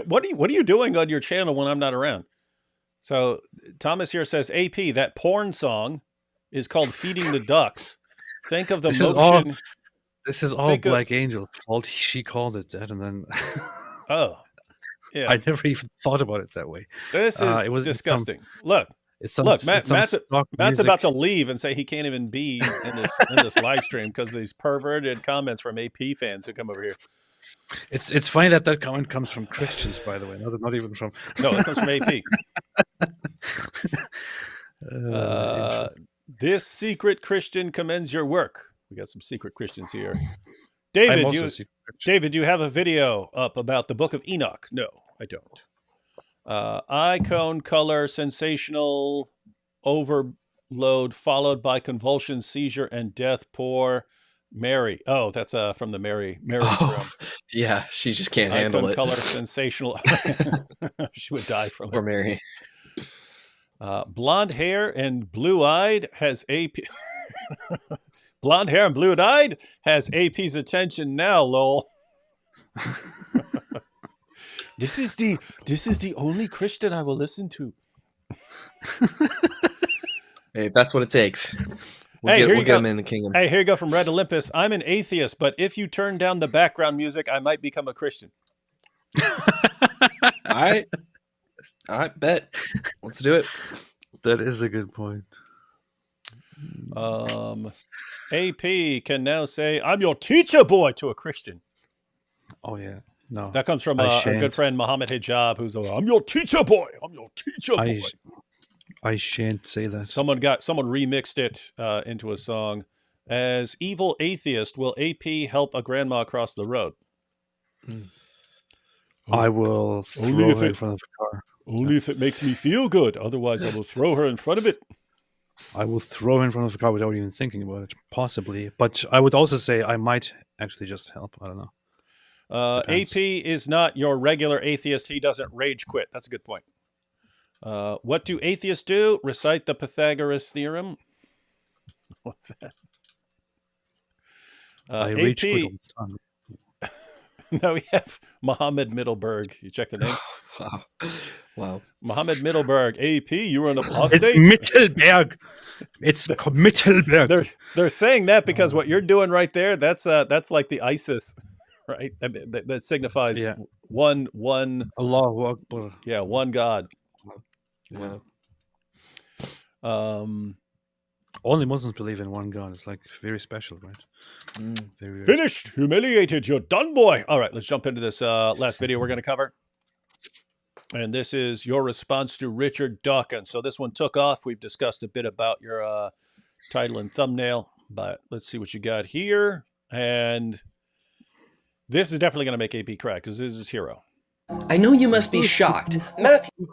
doing on your channel when I'm not around? So Thomas here says, AP, that porn song is called Feeding the Ducks. Think of the motion. This is all Black Angel's fault. She called it that, and then oh, yeah. I never even thought about it that way. This is it was disgusting. Look, Matt's about to leave and say he can't even be in this live stream because of these perverted comments from AP fans who come over here. It's funny that comment comes from Christians, by the way, not even from. No, it comes from AP. This secret Christian commends your work. We got some secret Christians here. David, you have a video up about the Book of Enoch. No, I don't. Icon color, sensational overload, followed by convulsion, seizure, and death. Poor Mary. Oh, that's from the Mary's room. Yeah, she just can't handle it. Color, sensational. She would die from it. Poor Mary. Blonde hair and blue-eyed has AP. Blonde hair and blue-eyed has AP's attention now, lol. This is the only Christian I will listen to. Hey, that's what it takes. We'll get him in the kingdom. Hey, here you go from Red Olympus. I'm an atheist, but if you turn down the background music, I might become a Christian. I bet. Let's do it. That is a good point. AP can now say, "I'm your teacher boy" to a Christian. Oh yeah, no. That comes from our good friend Muhammad Hijab, who's "I'm your teacher boy. I'm your teacher boy." I shan't say that. Someone remixed it into a song. As evil atheist, will AP help a grandma cross the road? I will throw her in front of the car. Only if it makes me feel good. Otherwise, I will throw her in front of it. I will throw her in front of the car without even thinking about it, possibly. But I would also say I might actually just help. I don't know. AP is not your regular atheist. He doesn't rage quit. That's a good point. What do atheists do? Recite the Pythagoras theorem. What's that? I rage quit all the time. Now we have Mohammed Middleburg. You check the name? Wow. Mohammed Middleburg. AP, you were an apostate? It's Mittelberg. It's Mittelberg. They're saying that because what you're doing right there, that's like the ISIS, right? That signifies one Allahu Akbar. Yeah, one God. Yeah. Only Muslims believe in one God. It's like very special, right? Very finished, humiliated, you're done, boy. All right, let's jump into this last video we're going to cover. And this is your response to Richard Dawkins. So this one took off. We've discussed a bit about your title and thumbnail, but let's see what you got here. And this is definitely going to make AP cry because this is his hero. I know you must be shocked. Matthew,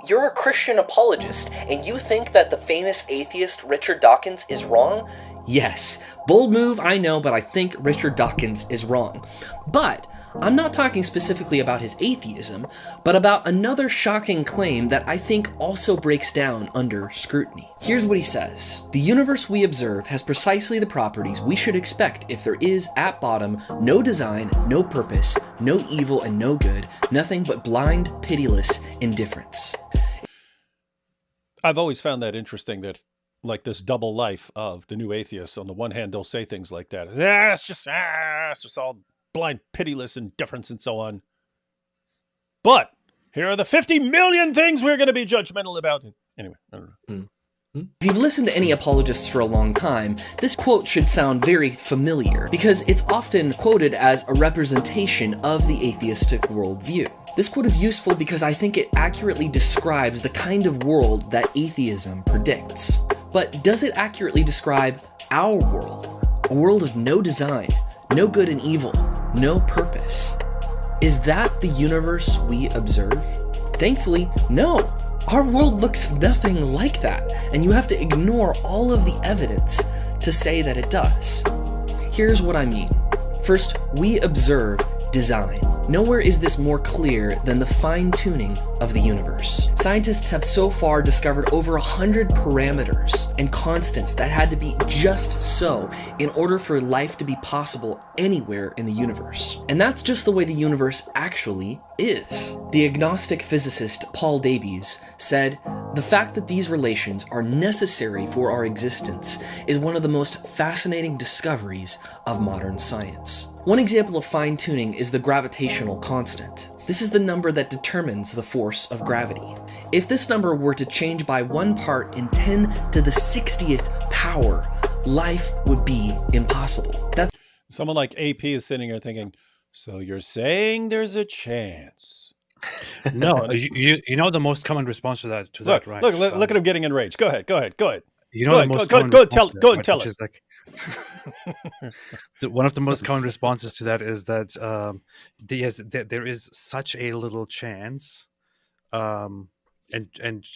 you're a Christian apologist, and you think that the famous atheist Richard Dawkins is wrong? Yes, bold move, I know, but I think Richard Dawkins is wrong. But I'm not talking specifically about his atheism, but about another shocking claim that I think also breaks down under scrutiny. Here's what he says. The universe we observe has precisely the properties we should expect if there is, at bottom, no design, no purpose, no evil and no good, nothing but blind, pitiless indifference. I've always found that interesting, that like this double life of the new atheists. On the one hand, they'll say things like that. It's just all blind, pitiless indifference and so on. But here are the 50 million things we're going to be judgmental about. Anyway, I don't know. If you've listened to any apologists for a long time, this quote should sound very familiar because it's often quoted as a representation of the atheistic worldview. This quote is useful because I think it accurately describes the kind of world that atheism predicts. But does it accurately describe our world? A world of no design, no good and evil, no purpose. Is that the universe we observe? Thankfully, no. Our world looks nothing like that, and you have to ignore all of the evidence to say that it does. Here's what I mean. First, we observe design. Nowhere is this more clear than the fine-tuning of the universe. Scientists have so far discovered over 100 parameters and constants that had to be just so in order for life to be possible anywhere in the universe. And that's just the way the universe actually is. The agnostic physicist Paul Davies said, "The fact that these relations are necessary for our existence is one of the most fascinating discoveries of modern science." One example of fine-tuning is the gravitational constant. This is the number that determines the force of gravity. If this number were to change by 1 part in 10 to the 60th power, life would be impossible. That's Someone like AP is sitting here thinking, so you're saying there's a chance? No, you know the most common response to that, Look, right? look at him getting enraged. Go ahead. You know Go the ahead, most go common ahead, tell response to that, tell which us. is like one of the most common responses to that is that there is such a little chance, and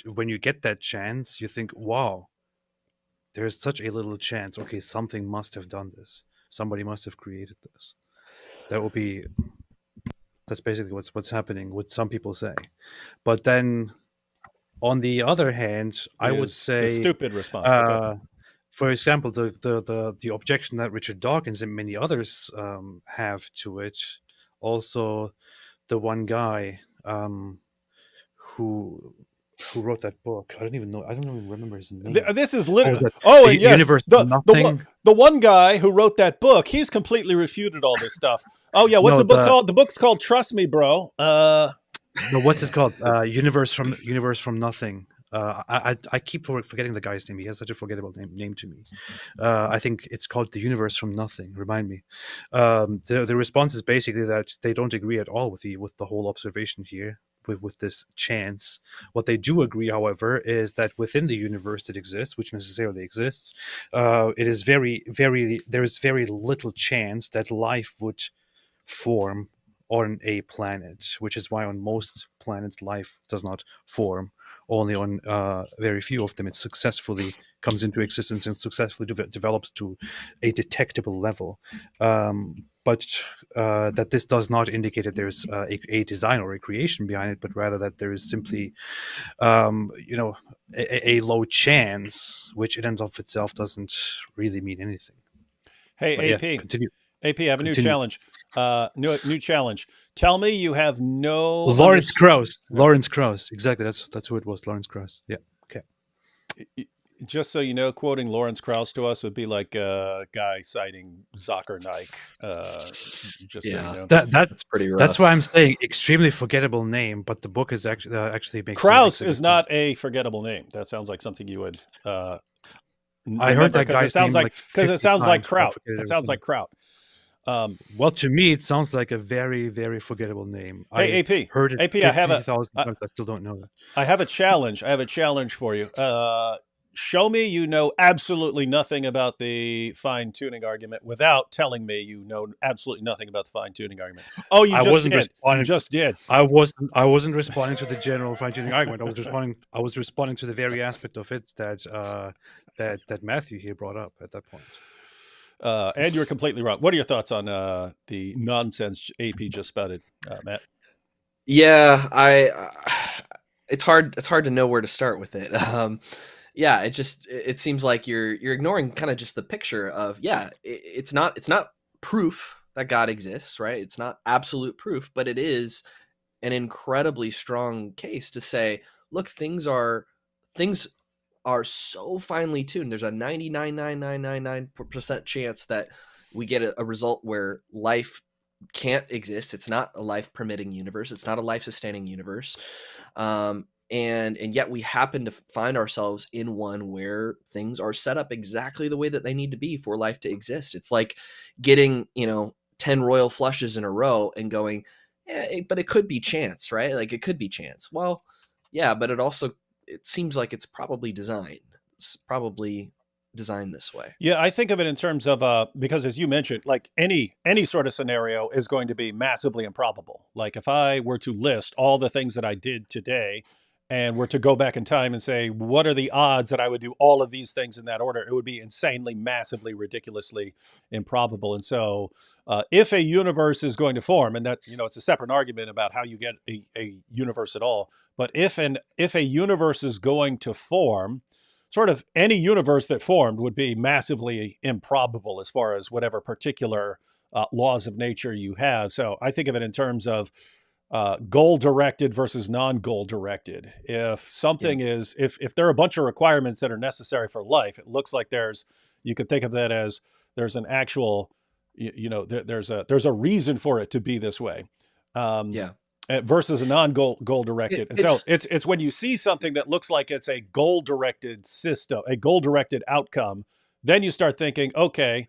when you get that chance, you think, wow, there is such a little chance. Okay, something must have done this. Somebody must have created this. That's basically what's happening. What some people say, but then on the other hand, I would Is the say, stupid response. But go ahead. for example, the objection that Richard Dawkins and many others have to it. Also, the one guy who wrote that book. I don't even remember his name. This is literally. that Oh, the and yes, universe of nothing? the one guy who wrote that book, he's completely refuted all this stuff. Oh yeah, what's No, the book called? The book's called Trust Me, Bro. No, what's it called? Universe from Nothing. I keep forgetting the guy's name. He has such a forgettable name to me. I think it's called The Universe from Nothing. Remind me. The response is basically that they don't agree at all with the whole observation here with this chance. What they do agree, however, is that within the universe that exists, which necessarily exists, it is there is very little chance that life would form on a planet, which is why on most planets life does not form. Only on very few of them it successfully comes into existence and successfully develops to a detectable level. But that this does not indicate that there's a design or a creation behind it, but rather that there is simply, a low chance, which in and of itself doesn't really mean anything. Hey, But AP. yeah, continue. AP, I have a new Continue. challenge. New challenge. Tell me you have no Lawrence Krauss. Lawrence Krauss. Exactly. That's who it was. Lawrence Krauss. Yeah. Okay. Just so you know, quoting Lawrence Krauss to us would be like a guy citing Zuckernick. So you know. That's pretty rough. That's why I'm saying extremely forgettable name, but the book is actually makes Krauss makes is not a forgettable name. That sounds like something you would. I heard that because guy's it sounds name like because 50 it sounds like times, Kraut. I forget It sounds like Kraut. Well, to me, it sounds like a very, very forgettable name. Hey, I AP. heard it AP, I have 50,000 times. I still don't know that. I have a challenge. I have a challenge for you. Show me you know absolutely nothing about the fine-tuning argument without telling me you know absolutely nothing about the fine-tuning argument. Oh, you I just wasn't did. responding. You just did. I wasn't responding to the general fine-tuning argument. I was responding to the very aspect of it that Matthew here brought up at that point. And you're completely wrong. What are your thoughts on the nonsense AP just spouted, Matt? Yeah, it's hard to know where to start with it. Yeah, it seems like you're ignoring kind of just the picture of, it's not proof that God exists, right? It's not absolute proof, but it is an incredibly strong case to say, look, things are so finely tuned. There's a 99.9999% chance that we get a result where life can't exist. It's not a life permitting universe. It's not a life sustaining universe. And yet we happen to find ourselves in one where things are set up exactly the way that they need to be for life to exist. It's like getting, 10 royal flushes in a row and going, but it could be chance, right? Like it could be chance. Well, yeah, but it seems like it's probably designed. It's probably designed this way. Yeah, I think of it in terms of because as you mentioned, like any sort of scenario is going to be massively improbable. Like if I were to list all the things that I did today and were to go back in time and say, what are the odds that I would do all of these things in that order? It would be insanely, massively, ridiculously improbable. And so if a universe is going to form, and that, it's a separate argument about how you get a universe at all, but if a universe is going to form, sort of any universe that formed would be massively improbable as far as whatever particular laws of nature you have. So I think of it in terms of goal-directed versus non-goal-directed. If something is, if there are a bunch of requirements that are necessary for life, it looks like you could think of that as there's an actual, there's a reason for it to be this way. Versus a non-goal-directed. And so it's when you see something that looks like it's a goal-directed system, a goal-directed outcome, then you start thinking, okay,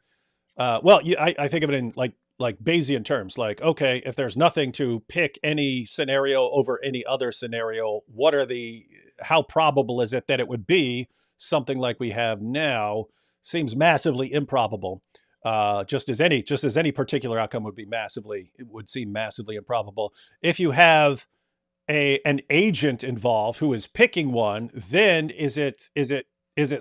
I think of it in like Bayesian terms, like, okay, if there's nothing to pick any scenario over any other scenario, how probable is it that it would be something like we have now? Seems massively improbable. Just as any particular outcome would seem massively improbable. If you have an agent involved who is picking one, then is it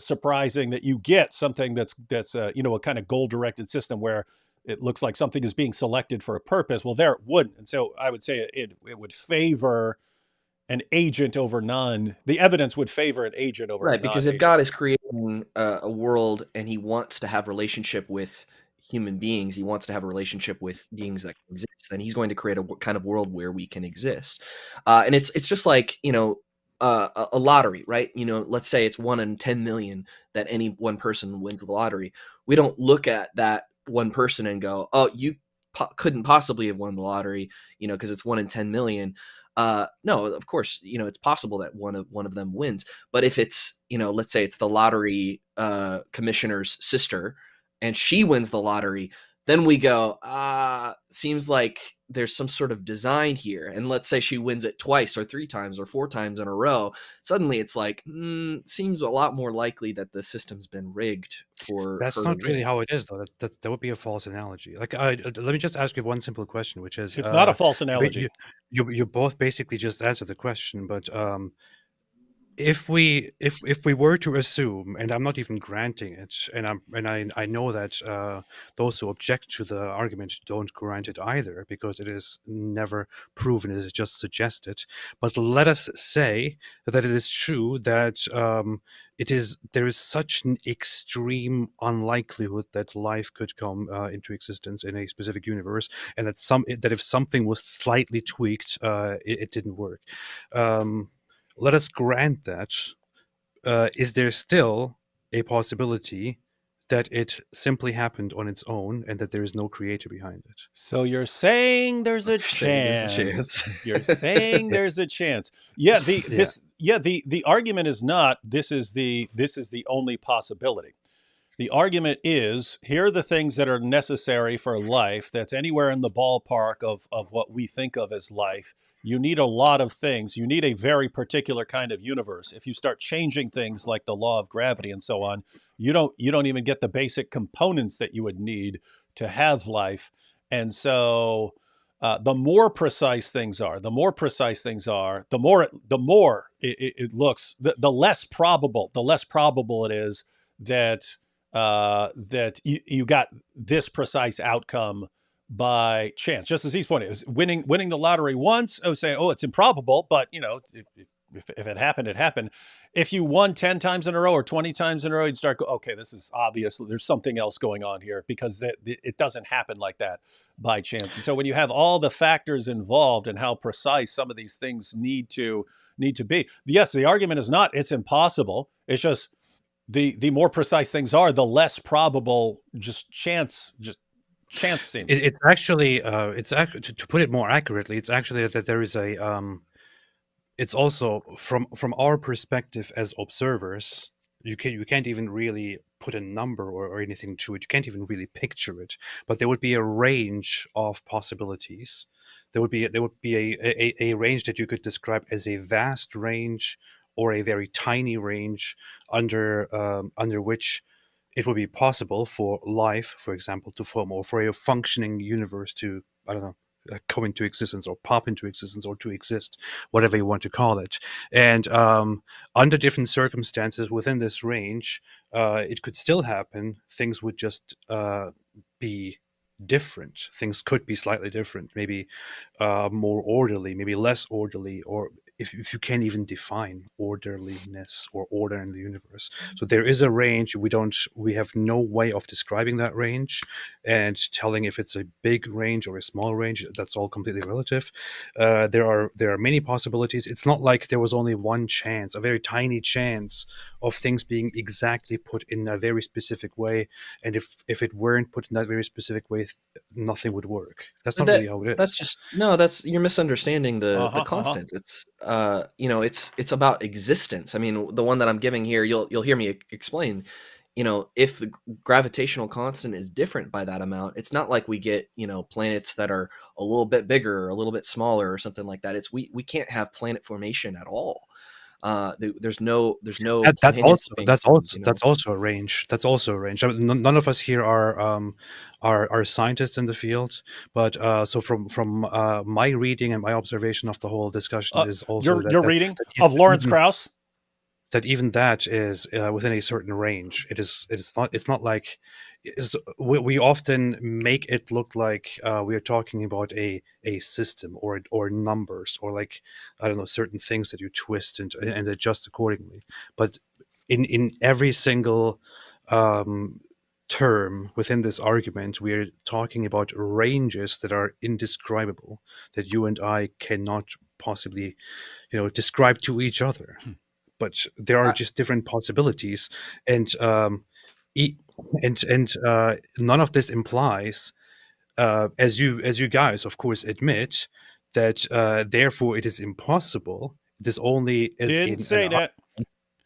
surprising that you get something that's a kind of goal-directed system where it looks like something is being selected for a purpose? Well, there it wouldn't. And so I would say it would favor an agent over none. The evidence would favor an agent over right, because if God is creating a world and he wants to have relationship with human beings, he wants to have a relationship with beings that can exist, then he's going to create a kind of world where we can exist. And it's just like, a lottery, right? Let's say it's 1 in 10 million that any one person wins the lottery. We don't look at that one person and go, oh, you couldn't possibly have won the lottery, because it's 1 in 10 million. No, of course, it's possible that one of them wins. But if it's, let's say it's the lottery commissioner's sister and she wins the lottery, then we go, seems like there's some sort of design here. And let's say she wins it twice or 3 times or 4 times in a row. Suddenly it's like, seems a lot more likely that the system's been rigged for That's her not to really win. how it is, though. That would be a false analogy. Like, let me just ask you one simple question, which is, It's not a false analogy. You both basically just answered the question, but if we were to assume, and I'm not even granting it, and I know that those who object to the argument don't grant it either, because it is never proven, it is just suggested. But let us say that it is true that there is such an extreme unlikelihood that life could come into existence in a specific universe, and that if something was slightly tweaked, it didn't work. Let us grant that. Is there still a possibility that it simply happened on its own and that there is no creator behind it? So you're saying there's a chance. You're saying there's a chance. Yeah, the argument is not this is the only possibility. The argument is, here are the things that are necessary for life that's anywhere in the ballpark of what we think of as life. You need a lot of things. You need a very particular kind of universe. If you start changing things like the law of gravity and so on, you don't even get the basic components that you would need to have life. And so the more precise things are, the more it looks, the less probable it is that you got this precise outcome by chance. Just as he's pointing, is winning the lottery once, I would say, it's improbable, but if it happened, it happened. If you won 10 times in a row or 20 times in a row, you'd start okay, this is obvious. There's something else going on here, because it doesn't happen like that by chance. And so when you have all the factors involved and how precise some of these things need to be, yes, the argument is not it's impossible. It's just the more precise things are, the less probable chance seems. It's actually to put it more accurately, it's actually that there is it's also from our perspective as observers, you can't even really put a number or anything to it. You can't even really picture it, but there would be a range of possibilities. There would be a range that you could describe as a vast range or a very tiny range under which it would be possible for life, for example, to form, or for a functioning universe to, I don't know, come into existence or pop into existence or to exist, whatever you want to call it. And under different circumstances within this range, it could still happen. Things would just be different. Things could be slightly different, maybe more orderly, maybe less orderly, or if you can't even define orderliness or order in the universe. So there is a range. We have no way of describing that range and telling if it's a big range or a small range. That's all completely relative. There are many possibilities. It's not like there was only one chance, a very tiny chance of things being exactly put in a very specific way. And if it weren't put in that very specific way, nothing would work. That's not really how it is. That's just you're misunderstanding the constants. It's it's about existence. I mean, the one that I'm giving here, you'll hear me explain. If the gravitational constant is different by that amount, it's not like we get planets that are a little bit bigger or a little bit smaller or something like that. It's we can't have planet formation at all. There's no that's planets also a range. That's also a range. I mean, none of us here are scientists in the field, but so from my reading and my observation of the whole discussion is also your reading of Lawrence Krauss, that even that is within a certain range. It's not like we often make it look like we are talking about a system or numbers or like, I don't know, certain things that you twist and adjust accordingly. But in every single term within this argument, we are talking about ranges that are indescribable, that you and I cannot possibly describe to each other. But there are just different possibilities, and none of this implies, as you guys of course admit, that therefore it is impossible. It is only as didn't say that.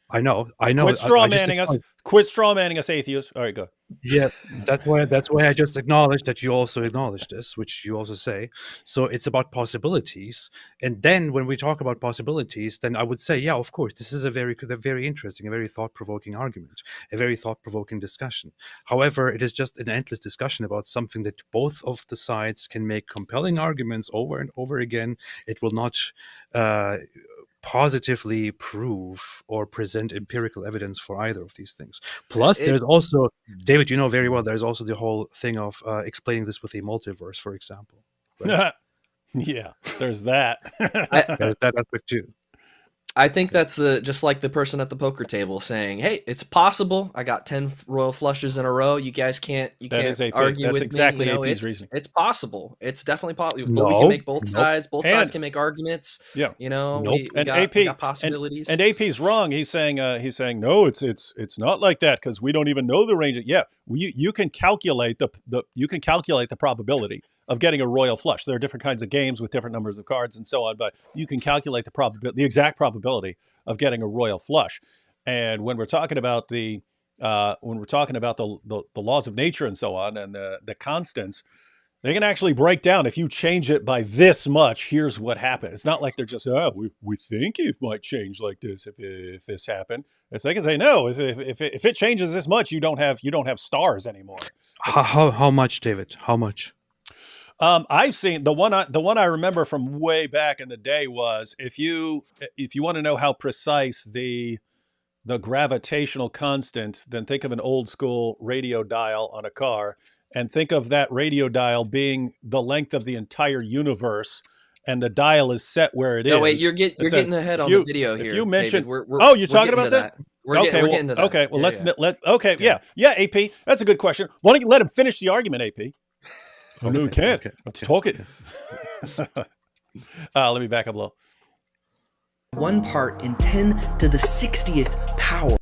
I know. Quit straw manning us. Quit straw manning us, atheists. All right, go. Yeah, that's why I just acknowledged that you also acknowledge this, which you also say. So it's about possibilities, and then when we talk about possibilities, then I would say, yeah, of course, this is a very interesting, a very thought-provoking argument, a very thought-provoking discussion. However, it is just an endless discussion about something that both of the sides can make compelling arguments over and over again. It will not positively prove or present empirical evidence for either of these things. Plus, there's also, David, you know very well, there's also the whole thing of explaining this with a multiverse, for example. Right? Yeah, there's that. There's that aspect too. I think that's just like the person at the poker table saying, "Hey, it's possible. I got 10 royal flushes in a row. You guys can't argue with exactly me. AP's reason. It's possible. It's definitely possible. No, we can make both nope. sides. Both sides can make arguments. Yeah. We got possibilities. And AP's wrong. He's saying no, it's not like that because we don't even know the range. Yeah, you can calculate the probability of getting a royal flush. There are different kinds of games with different numbers of cards and so on, but you can calculate the exact probability of getting a royal flush. And when we're talking about the laws of nature and so on, and the constants, they can actually break down. If you change it by this much, here's what happened. It's not like they're just, we think it might change like this if this happened. It's they can say, no, if it changes this much, you don't have stars anymore. How much, David? How much? I've seen the one I remember from way back in the day was if you want to know how precise the gravitational constant, then think of an old school radio dial on a car and think of that radio dial being the length of the entire universe, and the dial is set where it is. No, wait, you're getting ahead on the video here. If you mentioned, David, you're talking about that? We're getting to that. Okay, well, yeah, AP, that's a good question. Why don't you let him finish the argument, AP? Oh, no, we can't. Let's talk it. Let me back up low. 1 part in 10 to the 60th power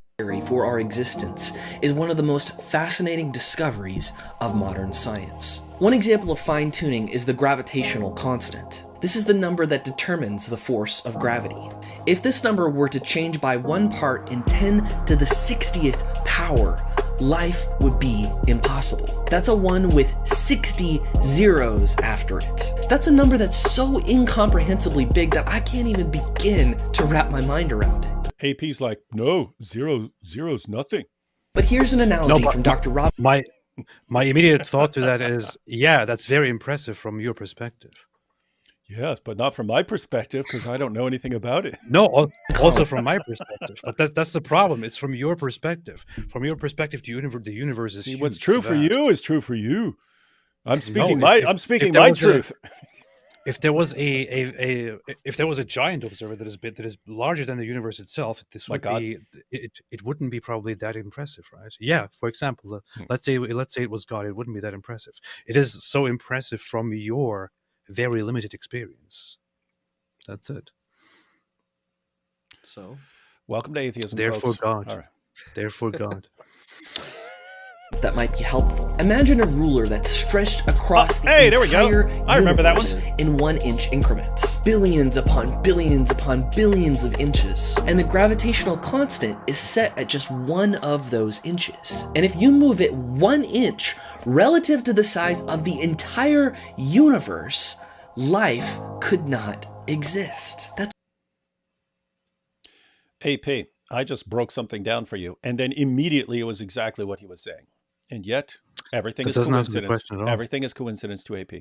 for our existence is one of the most fascinating discoveries of modern science. One example of fine-tuning is the gravitational constant. This is the number that determines the force of gravity. If this number were to change by 1 part in 10 to the 60th power, life would be impossible. That's a 1 with 60 zeros after it. That's a number that's so incomprehensibly big that I can't even begin to wrap my mind around it. AP's like, no, zero's nothing. But here's an analogy from Dr. Rob. My immediate thought to that is, yeah, that's very impressive from your perspective. Yes, but not from my perspective because I don't know anything about it. No, also from my perspective. But that's the problem. It's from your perspective. From your perspective, the universe is See, huge, what's true for vast. you is true for you. I'm speaking No, I'm speaking there my was truth. if there was if there was a giant observer that is larger than the universe itself, this My would God. be it wouldn't be probably that impressive, right? Yeah. For example, let's say it was God, it wouldn't be that impressive. It is so impressive from your very limited experience. That's it. So Welcome to atheism, Therefore, folks. God. All right. Therefore, God. that might be helpful. Imagine a ruler that's stretched across the hey, there we go. entire I remember that universe in 1-inch increments. Billions upon billions upon billions of inches. And the gravitational constant is set at just one of those inches. And if you move it 1 inch relative to the size of the entire universe, life could not exist. That's AP, I just broke something down for you, and then immediately it was exactly what he was saying. And yet, everything That is doesn't answer the coincidence. question at all. Everything is coincidence to AP.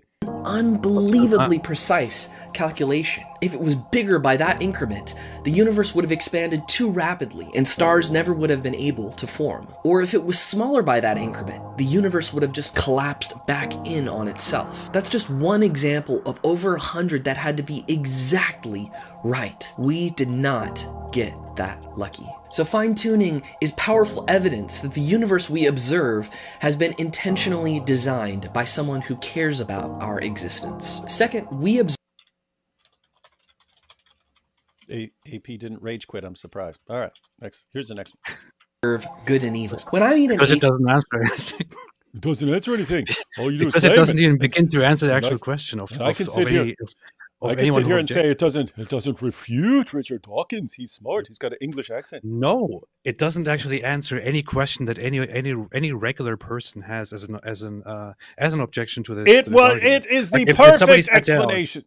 unbelievably precise calculation. If it was bigger by that increment, the universe would have expanded too rapidly and stars never would have been able to form. Or if it was smaller by that increment, the universe would have just collapsed back in on itself. That's just one example of over 100 that had to be exactly right. We did not get that lucky. So fine-tuning is powerful evidence that the universe we observe has been intentionally designed by someone who cares about our existence. Second, we observe AP didn't rage quit. I'm surprised. All right, next. Here's the next one. good and evil. When I mean an Because it atheist, doesn't answer anything. It doesn't answer anything. All you do Because is it claim doesn't it. even begin to answer the And actual I- question of, and I of, can of sit here- any of I can anyone sit here who and say objects. it doesn't refute Richard Dawkins. He's smart. He's got an English accent. No, it doesn't actually answer any question that any regular person has as an objection to this. to this argument. It is the Like, if somebody perfect sat down- explanation.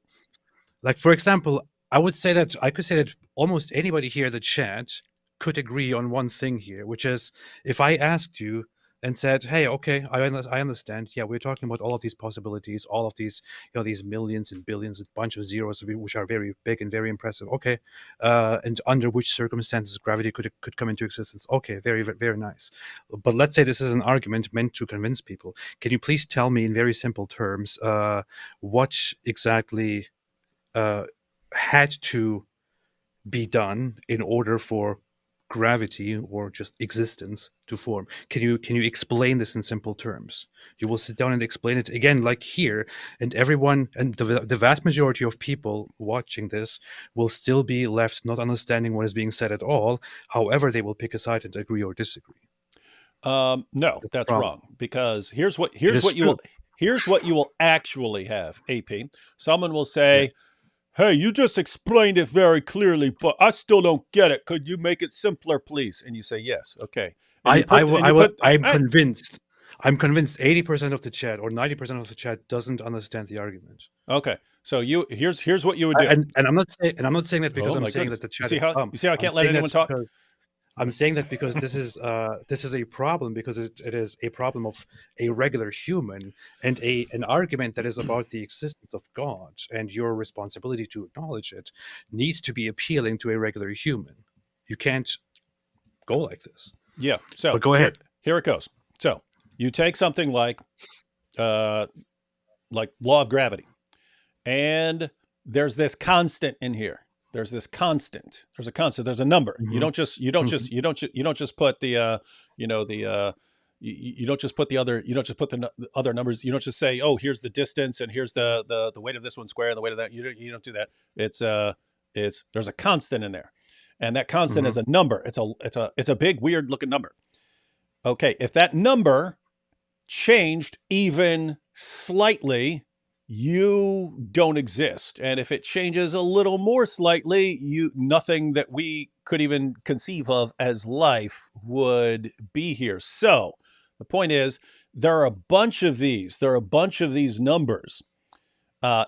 Like, for example, I could say that almost anybody here in the chat could agree on one thing here, which is if I asked you and said, "Hey, okay, I understand. Yeah, we're talking about all of these possibilities, all of these, these millions and billions, a bunch of zeros, which are very big and very impressive. Okay, and under which circumstances gravity could come into existence? Okay, very, very nice. But let's say this is an argument meant to convince people. Can you please tell me in very simple terms what exactly had to be done in order for gravity or just existence to form? Can you explain this in simple terms? You will sit down and explain it again, like here, and everyone, and the vast majority of people watching this will still be left not understanding what is being said at all. However, they will pick a side and agree or disagree. No, That's that's wrong. wrong. Because here's what is you will actually have. AP. Someone will say, "Hey, you just explained it very clearly, but I still don't get it. Could you make it simpler, please?" And you say, "Yes, okay." And I'm convinced. I'm convinced 80% of the chat or 90% of the chat doesn't understand the argument. Okay, so here's what you would do. And I'm not saying that because Oh, I'm my saying goodness. that the You chat see is how- dumb. you see how I I'm can't let saying anyone that talk? because- I'm saying that because this is a problem, because it is a problem of a regular human, and an argument that is about the existence of God and your responsibility to acknowledge it needs to be appealing to a regular human. You can't go like this. Yeah. So But go ahead. Here it goes. So you take something like law of gravity, and there's this constant in here. There's this constant. There's a constant. There's a number. Mhm. You don't just put the you don't just put the other numbers. You don't just say, "Oh, here's the distance and here's the weight of this one square and the weight of that." You don't do that. It's there's a constant in there, and that constant is a number. It's a big weird looking number. Okay, if that number changed even slightly, you don't exist. And if it changes a little more slightly, nothing that we could even conceive of as life would be here. So the point is, there are a bunch of these numbers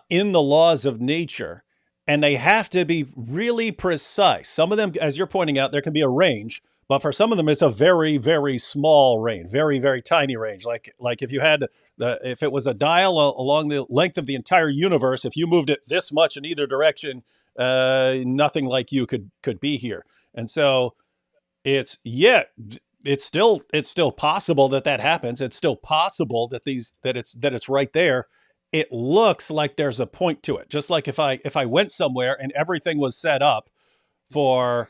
in the laws of nature, and they have to be really precise. Some of them, as you're pointing out, there can be a range, But for some of them, it's a very, very small range, very, very tiny range. Like if you had if it was a dial along the length of the entire universe, if you moved it this much in either direction, nothing like you could be here. And so it's still possible that happens. It's still possible that it's right there. It looks like there's a point to it. Just like if I went somewhere and everything was set up for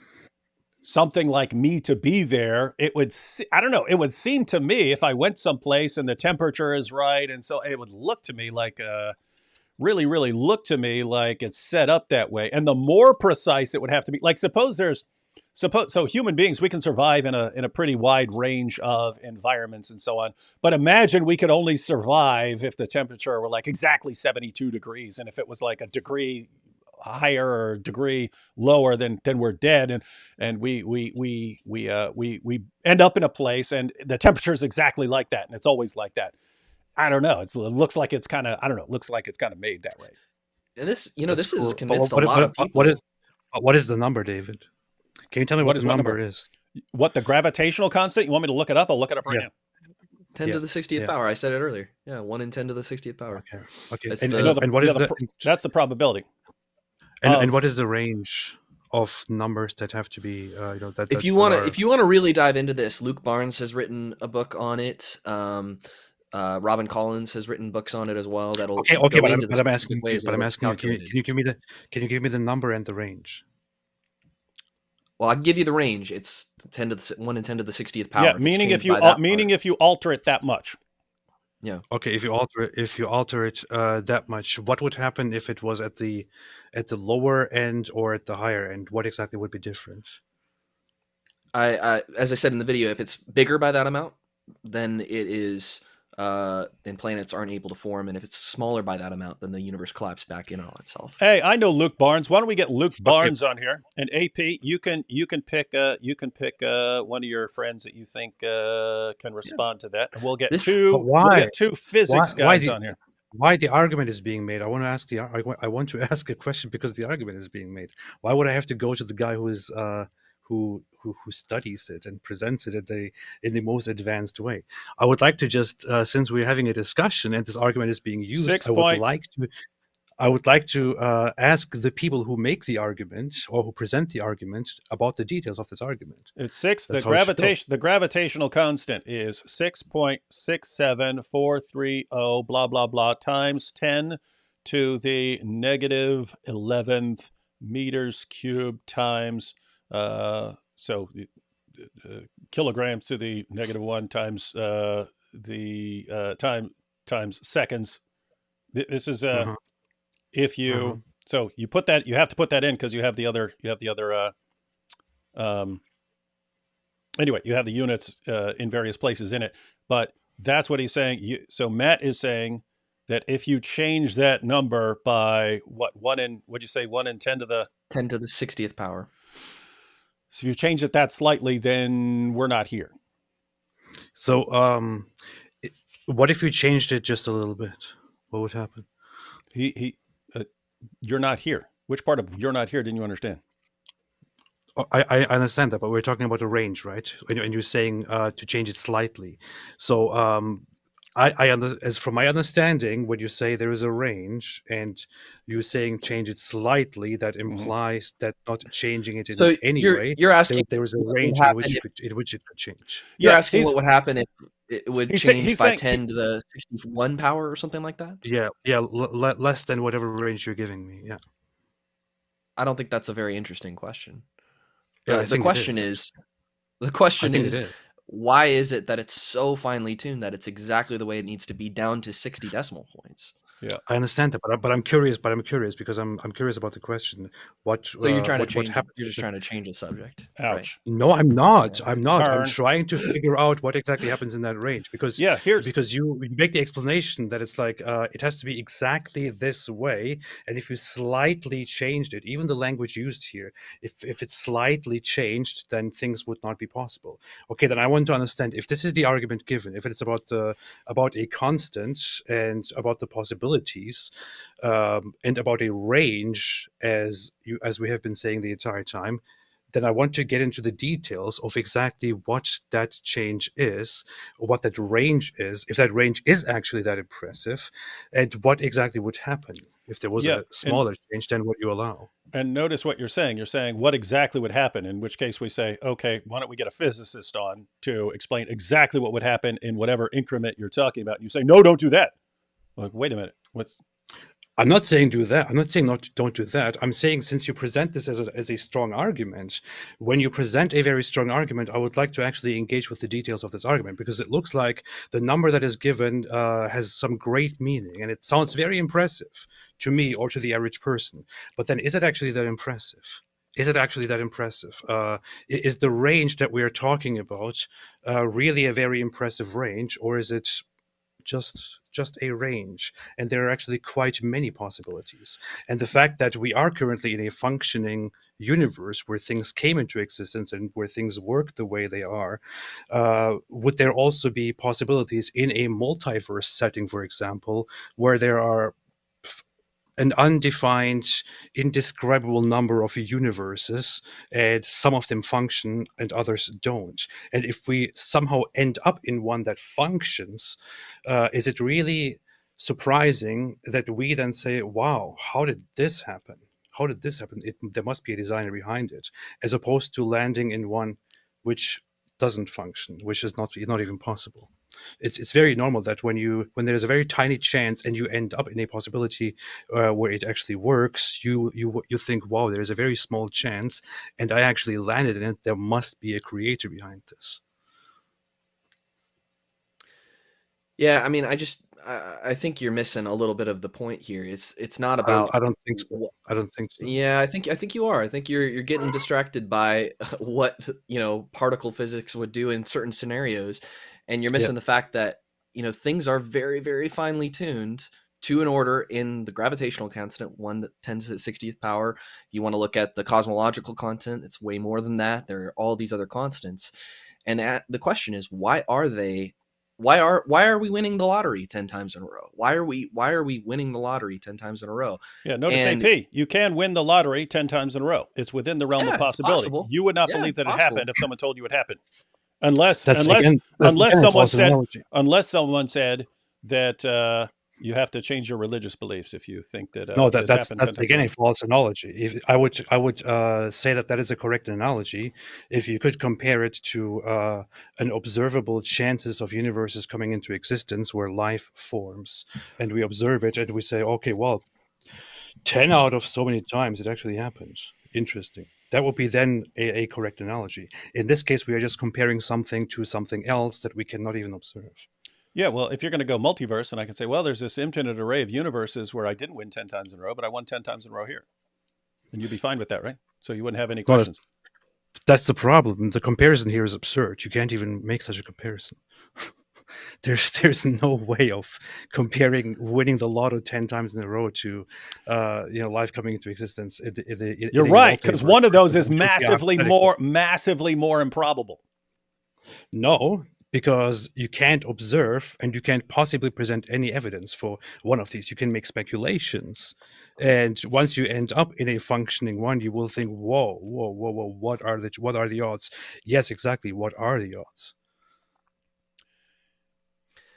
something like me to be there, it would seem to me, if I went someplace and the temperature is right, and so it would look to me like really, really look to me like it's set up that way. And the more precise it would have to be, like suppose human beings, we can survive in a pretty wide range of environments and so on. But imagine we could only survive if the temperature were like exactly 72 degrees. And if it was like a degree higher or a degree lower, then we're dead. And we end up in a place and the temperature is exactly like that. And it's always like that. I don't know. It looks like it's kind of, looks like it's kind of made that way. And this, That's this cool. has convinced a lot of people. What is the number, David? Can you tell me what the number is? What, the gravitational constant? You want me to look it up? I'll look it up right now. 10 to the 60th power. I said it earlier. Yeah, 1 in 10 to the 60th power. Okay. That's the probability. And what is the range of numbers that have to be? If you want to really dive into this, Luke Barnes has written a book on it. Robin Collins has written books on it as well. That'll but I'm asking you, can you give me the number and the range? Well, I can give you the range. It's 1 in 10 to the 60th power. Yeah, meaning if you alter it that much. Yeah. Okay, if you alter it that much, what would happen if it was at the lower end or at the higher end? What exactly would be different? As I said in the video, if it's bigger by that amount, then it is then planets aren't able to form, and if it's smaller by that amount, then the universe collapses back in on itself. Hey, I know Luke Barnes. Why don't we get Luke Barnes on here? And AP, you can pick one of your friends that you think can respond to that, and we'll get two physics guys on here. Why the argument is being made? I want to ask a question because the argument is being made. Why would I have to go to the guy who is who studies it and presents it in the most advanced way? I would like to just, since we're having a discussion and this argument is being used, I would like to ask the people who make the argument or who present the argument about the details of this argument. It's 6. The gravitational constant is 6.67430 blah blah blah times 10 to the negative 11th meters cubed times kilograms to the negative 1 times times seconds. This is if you so you put that, you have to put that in because you have the other anyway, you have the units in various places in it, but that's what he's saying. So Matt is saying that if you change that number by what'd you say, 1 in 10 to the 60th power. So if you change it that slightly, then we're not here. So what if you changed it just a little bit? What would happen? You're not here. Which part of you're not here didn't you understand? I understand that, but we're talking about a range, right? And you're saying to change it slightly. So as from my understanding, when you say there is a range and you're saying change it slightly, that implies that not changing it in any way. You're asking there is a range in which it could change. You're asking what would happen if it would change by 10 to the 61 power or something like that? Yeah, less than whatever range you're giving me. Yeah. I don't think that's a very interesting question. Yeah, the question is, why is it that it's so finely tuned that it's exactly the way it needs to be, down to 60 decimal points? Yeah, I understand that, but I'm curious. Because I'm curious about the question. So you're trying to change? You're just trying to change the subject. Ouch! Right? No, I'm not. Yeah. I'm not. I'm trying to figure out what exactly happens in that range. Because you make the explanation that it's like it has to be exactly this way, and if you slightly changed it, even the language used here, if it's slightly changed, then things would not be possible. Okay, then I want to understand if this is the argument given, if it's about a constant and about the possibilities, and about a range, as we have been saying the entire time, then I want to get into the details of exactly what that change is, or what that range is, if that range is actually that impressive, and what exactly would happen if there was Yeah, a smaller change than what you allow. and notice what you're saying. You're saying what exactly would happen, in which case we say, okay, why don't we get a physicist on to explain exactly what would happen in whatever increment you're talking about? And you say, no, don't do that. Like, wait a minute. What's I'm not saying do that. I'm not saying don't do that. I'm saying, since you present this as a strong argument, when you present a very strong argument, I would like to actually engage with the details of this argument, because it looks like the number that is given has some great meaning, and it sounds very impressive to me or to the average person. But then, is it actually that impressive? Is it actually that impressive? Is the range that we are talking about really a very impressive range, or is it just a range? And there are actually quite many possibilities, and the fact that we are currently in a functioning universe where things came into existence and where things work the way they are, would there also be possibilities in a multiverse setting, for example, where there are an undefined, indescribable number of universes, and some of them function and others don't? And if we somehow end up in one that functions, is it really surprising that we then say, wow, how did this happen? How did this happen? There must be a designer behind it, as opposed to landing in one which doesn't function, which is not even possible. It's very normal that when there's a very tiny chance and you end up in a possibility where it actually works, you think, wow, there is a very small chance, and I actually landed in it. There must be a creator behind this. Yeah, I mean, I think you're missing a little bit of the point here. It's not about I don't think so. wh- I don't think so. Yeah, I think you are. I think you're getting distracted by what, particle physics would do in certain scenarios, and you're Yeah. missing the fact that, things are very, very finely tuned to an order in the gravitational constant, 1 to the 60th power. You want to look at the cosmological constant, it's way more than that. There are all these other constants. And the question is, why are we winning the lottery 10 times in a row? Why are we winning the lottery 10 times in a row? Yeah, notice And AP. You can win the lottery 10 times in a row. It's within the realm Yeah, of it's possibility. possible. You would not Yeah, believe that it's it possible. happened if someone told you it happened. Unless That's again a someone false said analogy. that you have to change your religious beliefs if you think that No, this that's happens 10 times again in a a false analogy. If I would say that is a correct analogy if you could compare it to an observable chances of universes coming into existence where life forms, and we observe it and we say, okay, well, 10 out of so many times it actually happened. Interesting. That would be then a correct analogy. In this case, we are just comparing something to something else that we cannot even observe. Yeah, well, if you're going to go multiverse, and I can say, well, there's this infinite array of universes where I didn't win 10 times in a row, but I won 10 times in a row here. And you'd be fine with that, right? So you wouldn't have any No, questions. that's the problem. The comparison here is absurd. You can't even make such a comparison. There's no way of comparing winning the lotto 10 times in a row to life coming into existence. You're right, because one of those is Completely massively hypothetical. more improbable. No, because you can't observe and you can't possibly present any evidence for one of these. You can make speculations, and once you end up in a functioning one, you will think, whoa, what are the odds? Yes, exactly, what are the odds?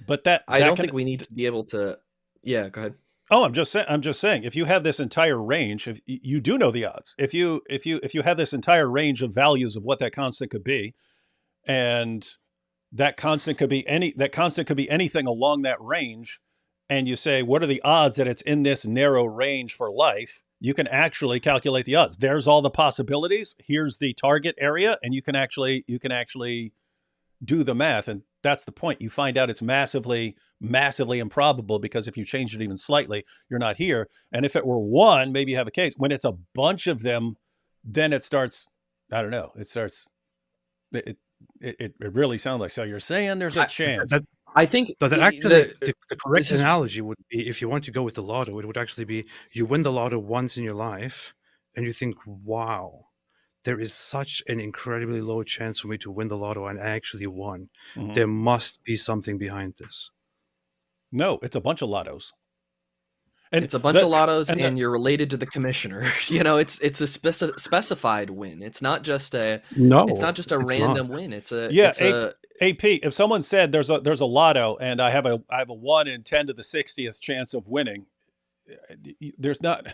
But I don't think we need to be able to. Yeah, go ahead. Oh, I'm just saying, if you have this entire range, if you do know the odds, if you have this entire range of values of what that constant could be, and that constant could be anything along that range, and you say, what are the odds that it's in this narrow range for life? You can actually calculate the odds. There's all the possibilities. Here's the target area, and you can actually do the math. And that's the point. You find out it's massively improbable, because if you change it even slightly, you're not here. And if it were one, maybe you have a case. When it's a bunch of them, then it starts, I don't know, it really sounds like, so you're saying there's a chance. I think the correct analogy would be, if you want to go with the lotto, it would actually be, you win the lotto once in your life and you think, wow, there is such an incredibly low chance for me to win the lotto, and I actually won. Mhm. There must be something behind this. No, it's a bunch of lottos. And It's a bunch of lottos, and and you're related to the commissioner. You know, it's a specified win. It's not just a No, it's not. random win. yeah, It's a AP. If someone said there's a lotto and I have a 1 in 10 to the 60th chance of winning, there's not.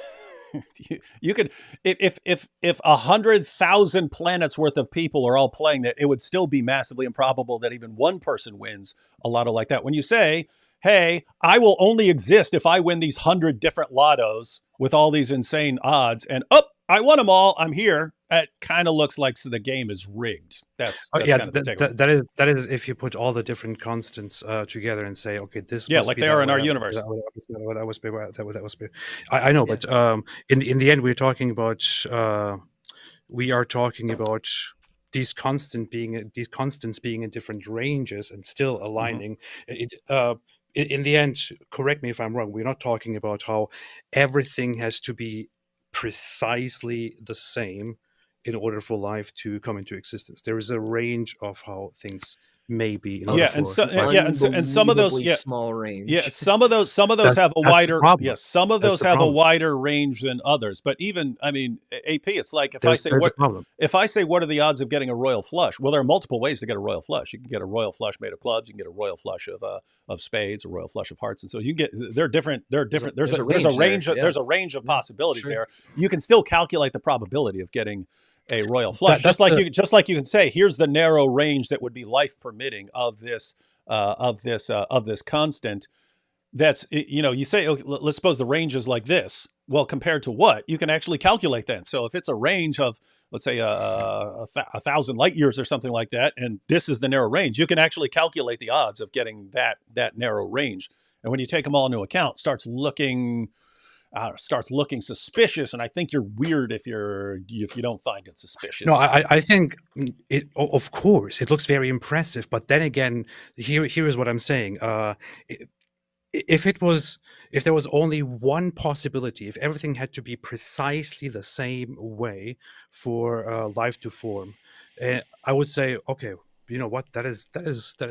You could if 100,000 planets worth of people are all playing that, it would still be massively improbable that even one person wins a lotto like that. When you say, hey, I will only exist if I win these 100 different lottos with all these insane odds, and I won them all, I'm here. It kind of looks like the game is rigged. That's Yeah, kind of the takeaway. that is if you put all the different constants together and say, okay, this Yeah, must like be they that are in way, our universe. that must be that must be. I know, Yeah. but in the end, we're talking about we are talking about these constants being in different ranges and still aligning. In the end, correct me if I'm wrong, we're not talking about how everything has to be precisely the same in order for life to come into existence. There is a range of how things may be in order Yeah, for and so life. and some of those, unbelievably small range. yeah, some of those have a That's the wider, problem. yes, some of That's those the have a problem. wider range than others. But even, I mean, AP, it's like There's a problem. if I say what are the odds of getting a royal flush? Well, there are multiple ways to get a royal flush. You can get a royal flush made of clubs. You can get a royal flush of spades, a royal flush of hearts, and so you get they're different. They're different. There's a range. there, yeah. There's a range of possibilities sure. there. You can still calculate the probability of getting a royal flush, that's just like you can say, here's the narrow range that would be life permitting of this constant. That's, you say, okay, let's suppose the range is like this. Well, compared to what? You can actually calculate that. So if it's a range of, let's say, 1,000 light years or something like that, and this is the narrow range, you can actually calculate the odds of getting that narrow range. And when you take them all into account, starts looking suspicious. And I think you're weird if you don't find it suspicious. No, I think of course, it looks very impressive. But then again, here is what I'm saying. If there was only one possibility, if everything had to be precisely the same way for life to form, I would say, okay, you know what, that is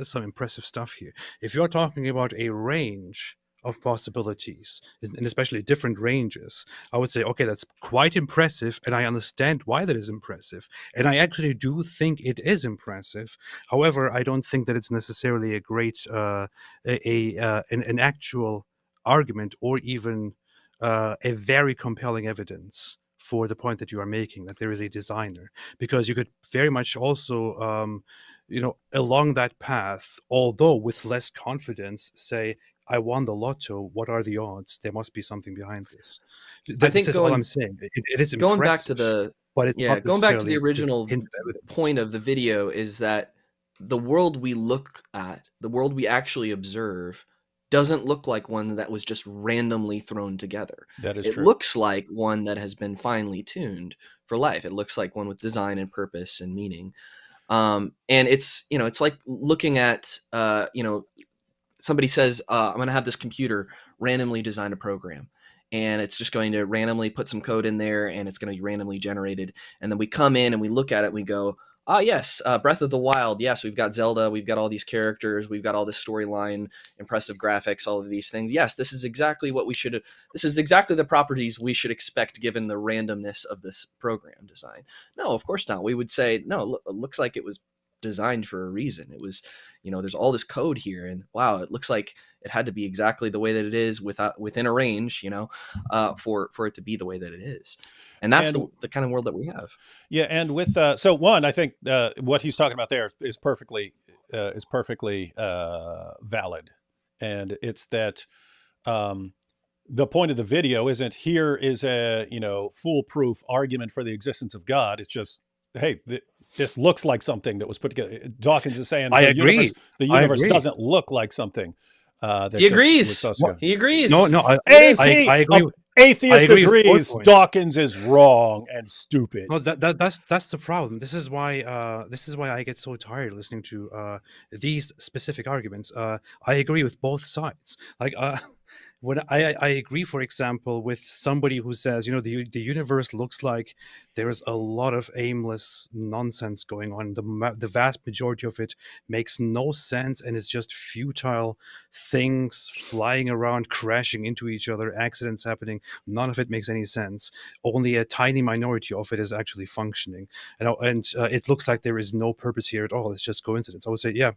some impressive stuff here. If you're talking about a range of possibilities, and especially different ranges, I would say, okay, that's quite impressive, and I understand why that is impressive, and I actually do think it is impressive. However, I don't think that it's necessarily a great an actual argument, or even a very compelling evidence for the point that you are making, that there is a designer. Because you could very much also along that path, although with less confidence, say, I won the lotto. What are the odds? There must be something behind this. I think This is all I'm saying. It is going back impressive, to but it's not going back to the necessarily original hint of evidence. point of the video is that the world we look at, the world we actually observe, doesn't look like one that was just randomly thrown together. That is It true. looks like one that has been finely tuned for life. It looks like one with design and purpose and meaning. And it's like looking at somebody says, I'm going to have this computer randomly design a program, and it's just going to randomly put some code in there, and it's going to be randomly generated. And then we come in and we look at it and we go, yes, Breath of the Wild. Yes, we've got Zelda. We've got all these characters. We've got all this storyline, impressive graphics, all of these things. Yes, this is exactly what we should have. This is exactly the properties we should expect given the randomness of this program design. No, of course not. We would say, no, it looks like it was designed for a reason. It was, there's all this code here, and wow, it looks like it had to be exactly the way that it is within a range, for it to be the way that it is. And that's the kind of world that we have. Yeah. And with, so one, I think what he's talking about there is perfectly valid. And it's that, the point of the video isn't here is a, foolproof argument for the existence of God. It's just, hey, this looks like something that was put together. Dawkins is saying I agree. The universe doesn't look like something. He agrees. He agrees. No, I agree. Atheist agrees. Dawkins is wrong and stupid. No, that's the problem. This is why I get so tired listening to these specific arguments. I agree with both sides. Like when I agree, for example, with somebody who says, the universe looks like there is a lot of aimless nonsense going on. The vast majority of it makes no sense and is just futile things flying around, crashing into each other, accidents happening. None of it makes any sense. Only a tiny minority of it is actually functioning. And it looks like there is no purpose here at all. It's just coincidence. I would say, yeah,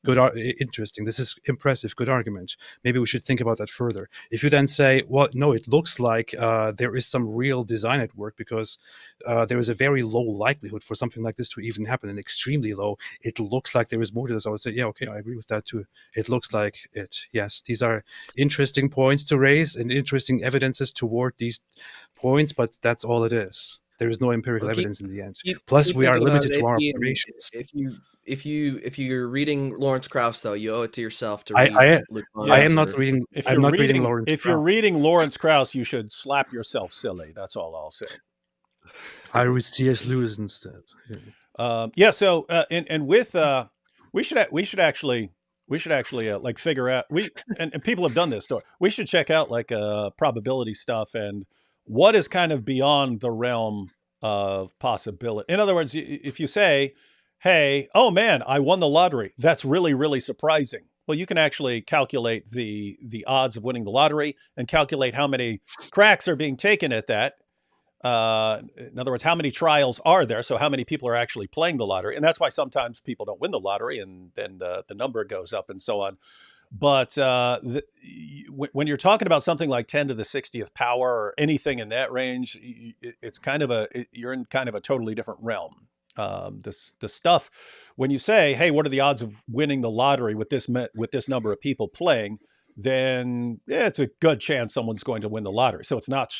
good, interesting. This is impressive. Good argument. Maybe we should think about that further. If you then say, well, no, it looks like there is some real design at work, because there is a very low likelihood for something like this to even happen, and extremely low. It looks like there is more to this. I would say, yeah, okay, I agree with that too. It looks like it. Yes, these are interesting points to raise and interesting evidences toward these points, but that's all it is. There is no empirical evidence in the end. Plus, we are limited to our observations. If you're reading Lawrence Krauss, though, you owe it to yourself to I read Luke Montagnier. I am not reading. I'm not reading Lawrence. If you're reading Lawrence Krauss, you should slap yourself silly. That's all I'll say. I read C.S. Lewis instead. Yeah. So and with we should actually like figure out and people have done this. So we should check out like probability stuff and what is kind of beyond the realm of possibility. In other words, if you say, hey, oh man, I won the lottery, that's really, really surprising. Well, you can actually calculate the odds of winning the lottery and calculate how many cracks are being taken at that. In other words, how many trials are there? So how many people are actually playing the lottery? And that's why sometimes people don't win the lottery, and then the number goes up and so on. But when you're talking about something like 10 to the 60th power or anything in that range, it's kind of you're in kind of a totally different realm. The stuff when you say, hey, what are the odds of winning the lottery with this number of people playing? Then it's a good chance someone's going to win the lottery. So it's not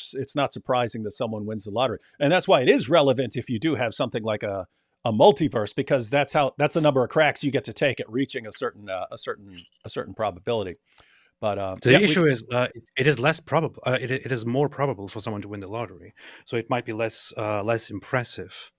surprising that someone wins the lottery, and that's why it is relevant if you do have something like a multiverse, because that's the number of cracks you get to take at reaching a certain probability. But the issue is it is less probable. It is more probable for someone to win the lottery, so it might be less impressive.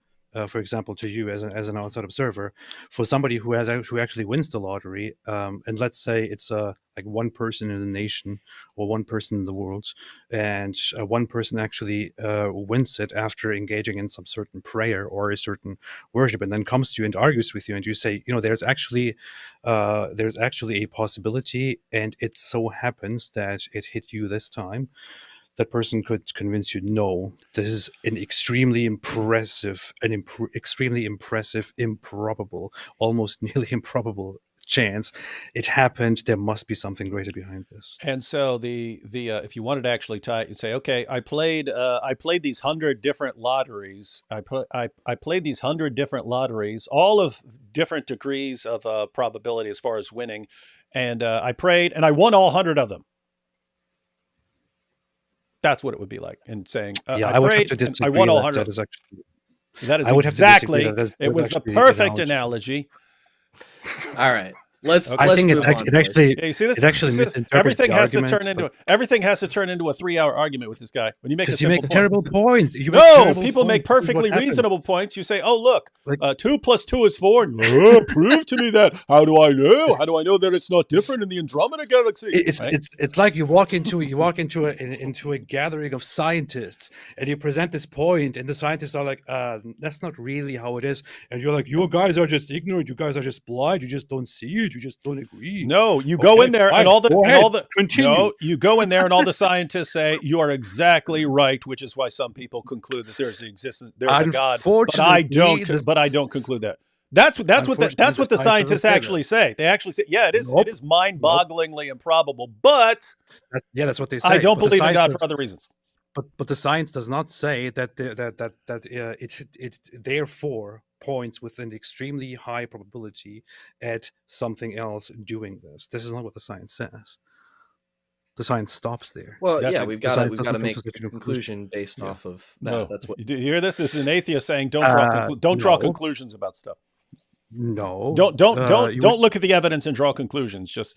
For example, to you as an outside observer, for somebody who actually wins the lottery, and let's say it's like one person in the nation or one person in the world, and one person actually wins it after engaging in some certain prayer or a certain worship, and then comes to you and argues with you, and you say, there's actually a possibility, and it so happens that it hit you this time. That person could convince you, no, this is an extremely impressive, improbable, almost nearly improbable chance. It happened. There must be something greater behind this. And so the if you wanted to actually tie it, you'd say, okay, I played these 100 different lotteries. I played these 100 different lotteries, all of different degrees of probability as far as winning, and I prayed and I won all 100 of them. That's what it would be like. And saying, I would have to disagree. I won all 100. That is exactly. It was the perfect analogy. All right. Let's think move on. It actually. Yeah, you see this? It actually everything has to turn into a 3-hour argument with this guy. When you make a simple point. Terrible points. People make perfectly reasonable points. You say, "Oh, look, 2 + 2 is 4." Prove to me that. How do I know? How do I know that it's not different in the Andromeda galaxy? It's like you walk into a gathering of scientists and you present this point, and the scientists are like, "That's not really how it is," and you're like, "You guys are just ignorant. You guys are just blind. You just don't see it. You just don't agree." No, you go in there and all you go in there and all the scientists say you are exactly right, which is why some people conclude that there's a God. But I don't conclude that. That's what the scientists actually say. They actually say, yeah, it is mind-bogglingly improbable, but that's what they say. I don't believe in God for other reasons. But the science does not say that it therefore points with an extremely high probability at something else doing this. This is not what the science says. The science stops there. Well, we've got to make a conclusion based off of that. No. That's what. Do you hear this? This is an atheist saying, don't draw conclusions about stuff. No. Don't look at the evidence and draw conclusions. Just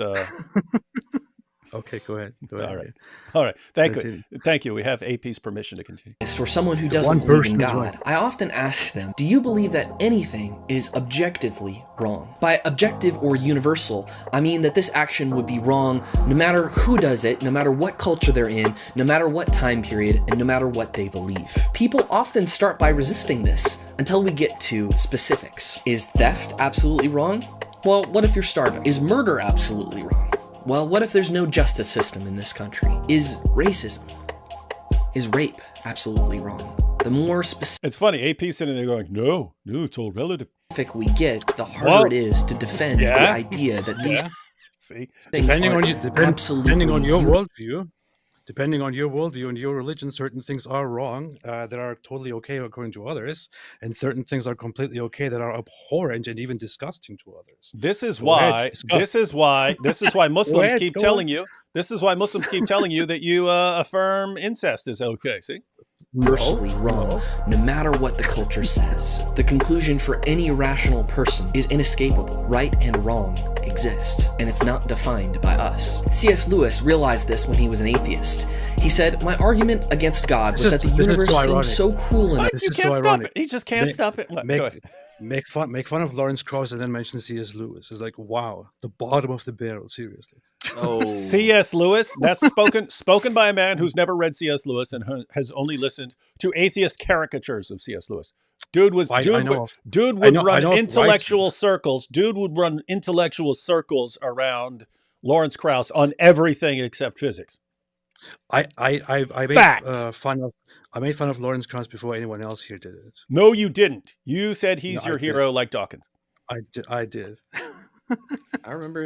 Okay, go ahead. Go ahead. All right. Yeah. All right. Thank Continue. you. Thank you. We have AP's permission to continue. Or someone who doesn't one believe person in is God, right. I often ask them, do you believe that anything is objectively wrong? By objective or universal, I mean that this action would be wrong no matter who does it, no matter what culture they're in, no matter what time period, and no matter what they believe. People often start by resisting this until we get to specifics. Is theft absolutely wrong? Well, what if you're starving? Is murder absolutely wrong? Well, what if there's no justice system in this country? Is racism, is rape absolutely wrong? The more specific It's funny. AP's sitting there going, no, it's all relative. we get, the harder Well, it is to defend yeah. the idea that these See? things Depending are on you, absolutely depending on your u- worldview, and your religion, certain things are wrong that are totally okay according to others, and certain things are completely okay that are abhorrent and even disgusting to others. This is Go ahead, why. discuss. This is why Muslims ahead, keep go telling you. This is why Muslims keep telling you that you affirm incest is okay. See? universally wrong, no matter what the culture says. The conclusion for any rational person is inescapable. Right and wrong exist, and it's not defined by us. C.S. Lewis realized this when he was an atheist. He said, my argument against God was that the universe seems so cruel and What? This You is can't so stop ironic. it. He just can't stop it. What? Go ahead. Make fun of Lawrence Krauss and then mention C.S. Lewis. It's like, wow, the bottom of the barrel, seriously. Oh, C.S. Lewis. That's spoken by a man who's never read C.S. Lewis and has only listened to atheist caricatures of C.S. Lewis. Dude would run intellectual circles. Dude would run intellectual circles around Lawrence Krauss on everything except physics. I made Fact. I made fun of Lawrence Krauss before anyone else here did it. No, you didn't. You said he's No, your I did. hero, like Dawkins. I did. I remember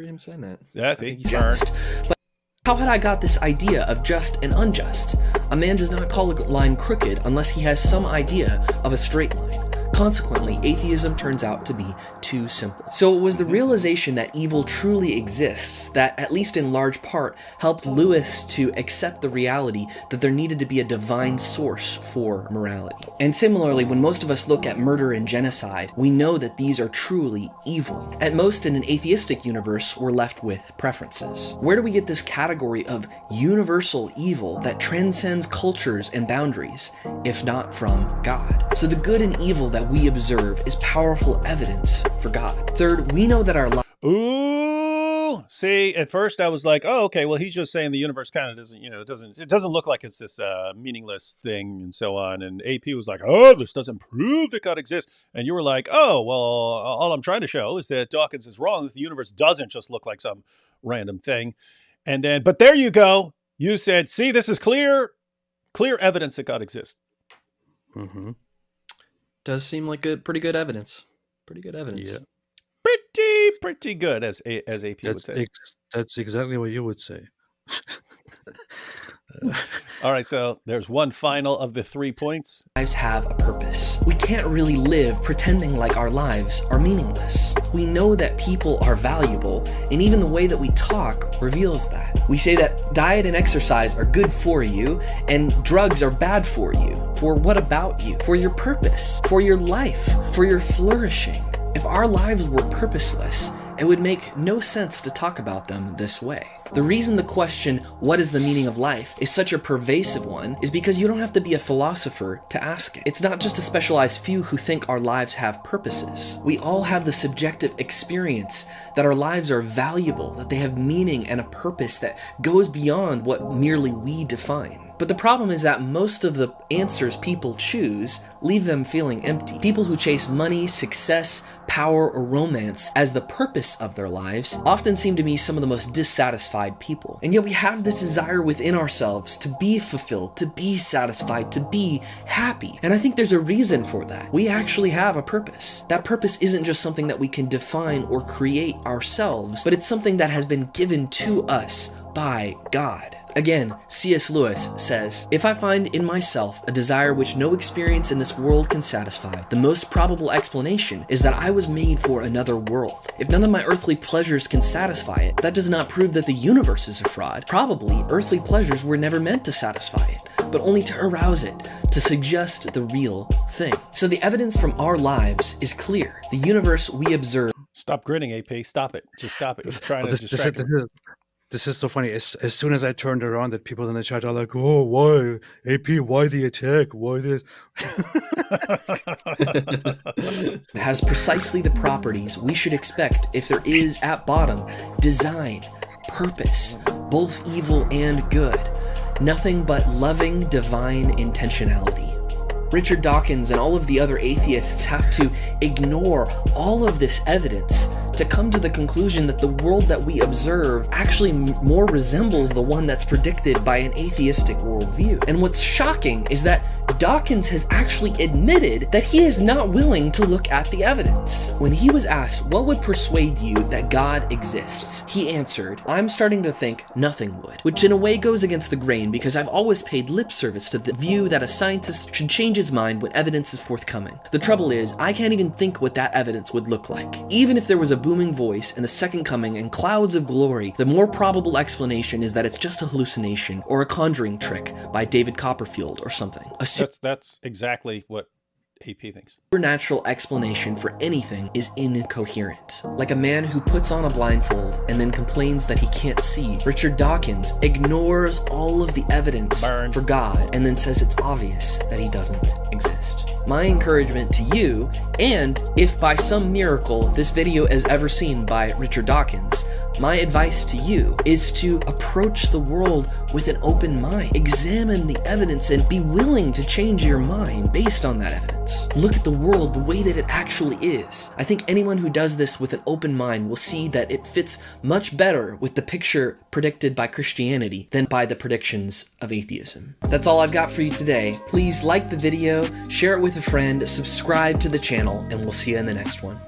him saying that. Yeah, I see, think he burn. just. But how had I got this idea of just and unjust? A man does not call a line crooked unless he has some idea of a straight line. Consequently, atheism turns out to be too simple. So it was the realization that evil truly exists that, at least in large part, helped Lewis to accept the reality that there needed to be a divine source for morality. And similarly, when most of us look at murder and genocide, we know that these are truly evil. At most, in an atheistic universe, we're left with preferences. Where do we get this category of universal evil that transcends cultures and boundaries, if not from God? So the good and evil that we observe is powerful evidence for God. Third, we know that our lives Ooh, see, at first I was like, oh, okay, well, he's just saying the universe kind of doesn't, it doesn't look like it's this meaningless thing and so on. And AP was like, oh, this doesn't prove that God exists. And you were like, oh, well, all I'm trying to show is that Dawkins is wrong, that the universe doesn't just look like some random thing. And then, but there you go. You said, see, this is clear evidence that God exists. Mm-hmm. Does seem like pretty good evidence. Pretty good evidence. Yeah. Pretty good, as AP would say. That's exactly what you would say. All right, so there's one final of the 3 points. have a purpose. We can't really live pretending like our lives are meaningless. We know that people are valuable, and even the way that we talk reveals that. We say that diet and exercise are good for you, and drugs are bad for you. For what about you? For your purpose, for your life, for your flourishing. If our lives were purposeless, it would make no sense to talk about them this way. The reason the question, what is the meaning of life, is such a pervasive one is because you don't have to be a philosopher to ask it. It's not just a specialized few who think our lives have purposes. We all have the subjective experience that our lives are valuable, that they have meaning and a purpose that goes beyond what merely we define. But the problem is that most of the answers people choose leave them feeling empty. People who chase money, success, power, or romance as the purpose of their lives often seem to be some of the most dissatisfied people. And yet we have this desire within ourselves to be fulfilled, to be satisfied, to be happy. And I think there's a reason for that. We actually have a purpose. That purpose isn't just something that we can define or create ourselves, but it's something that has been given to us by God. Again, C.S. Lewis says, if I find in myself a desire which no experience in this world can satisfy, the most probable explanation is that I was made for another world. If none of my earthly pleasures can satisfy it, that does not prove that the universe is a fraud. Probably, earthly pleasures were never meant to satisfy it, but only to arouse it, to suggest the real thing. So the evidence from our lives is clear. The universe we observe. Stop grinning, AP. Stop it. Just stop it. You're trying to distract me. This is so funny. As soon as I turned around, that people in the chat are like, "Oh, why AP? Why the attack? Why this?" Has precisely the properties we should expect if there is, at bottom, design, purpose, both evil and good. Nothing but loving, divine intentionality. Richard Dawkins and all of the other atheists have to ignore all of this evidence to come to the conclusion that the world that we observe actually more resembles the one that's predicted by an atheistic worldview. And what's shocking is that Dawkins has actually admitted that he is not willing to look at the evidence. When he was asked what would persuade you that God exists, he answered, "I'm starting to think nothing would," which in a way goes against the grain because I've always paid lip service to the view that a scientist should change his mind when evidence is forthcoming. The trouble is, I can't even think what that evidence would look like. Even if there was a booming voice and the second coming and clouds of glory, the more probable explanation is that it's just a hallucination or a conjuring trick by David Copperfield or something. That's exactly what AP thinks. Supernatural explanation for anything is incoherent. Like a man who puts on a blindfold and then complains that he can't see, Richard Dawkins ignores all of the evidence for God and then says it's obvious that he doesn't exist. My encouragement to you, and if by some miracle this video is ever seen by Richard Dawkins, my advice to you is to approach the world with an open mind. Examine the evidence and be willing to change your mind based on that evidence. Look at the world the way that it actually is. I think anyone who does this with an open mind will see that it fits much better with the picture predicted by Christianity than by the predictions of atheism. That's all I've got for you today. Please like the video, share it with a friend, subscribe to the channel, and we'll see you in the next one.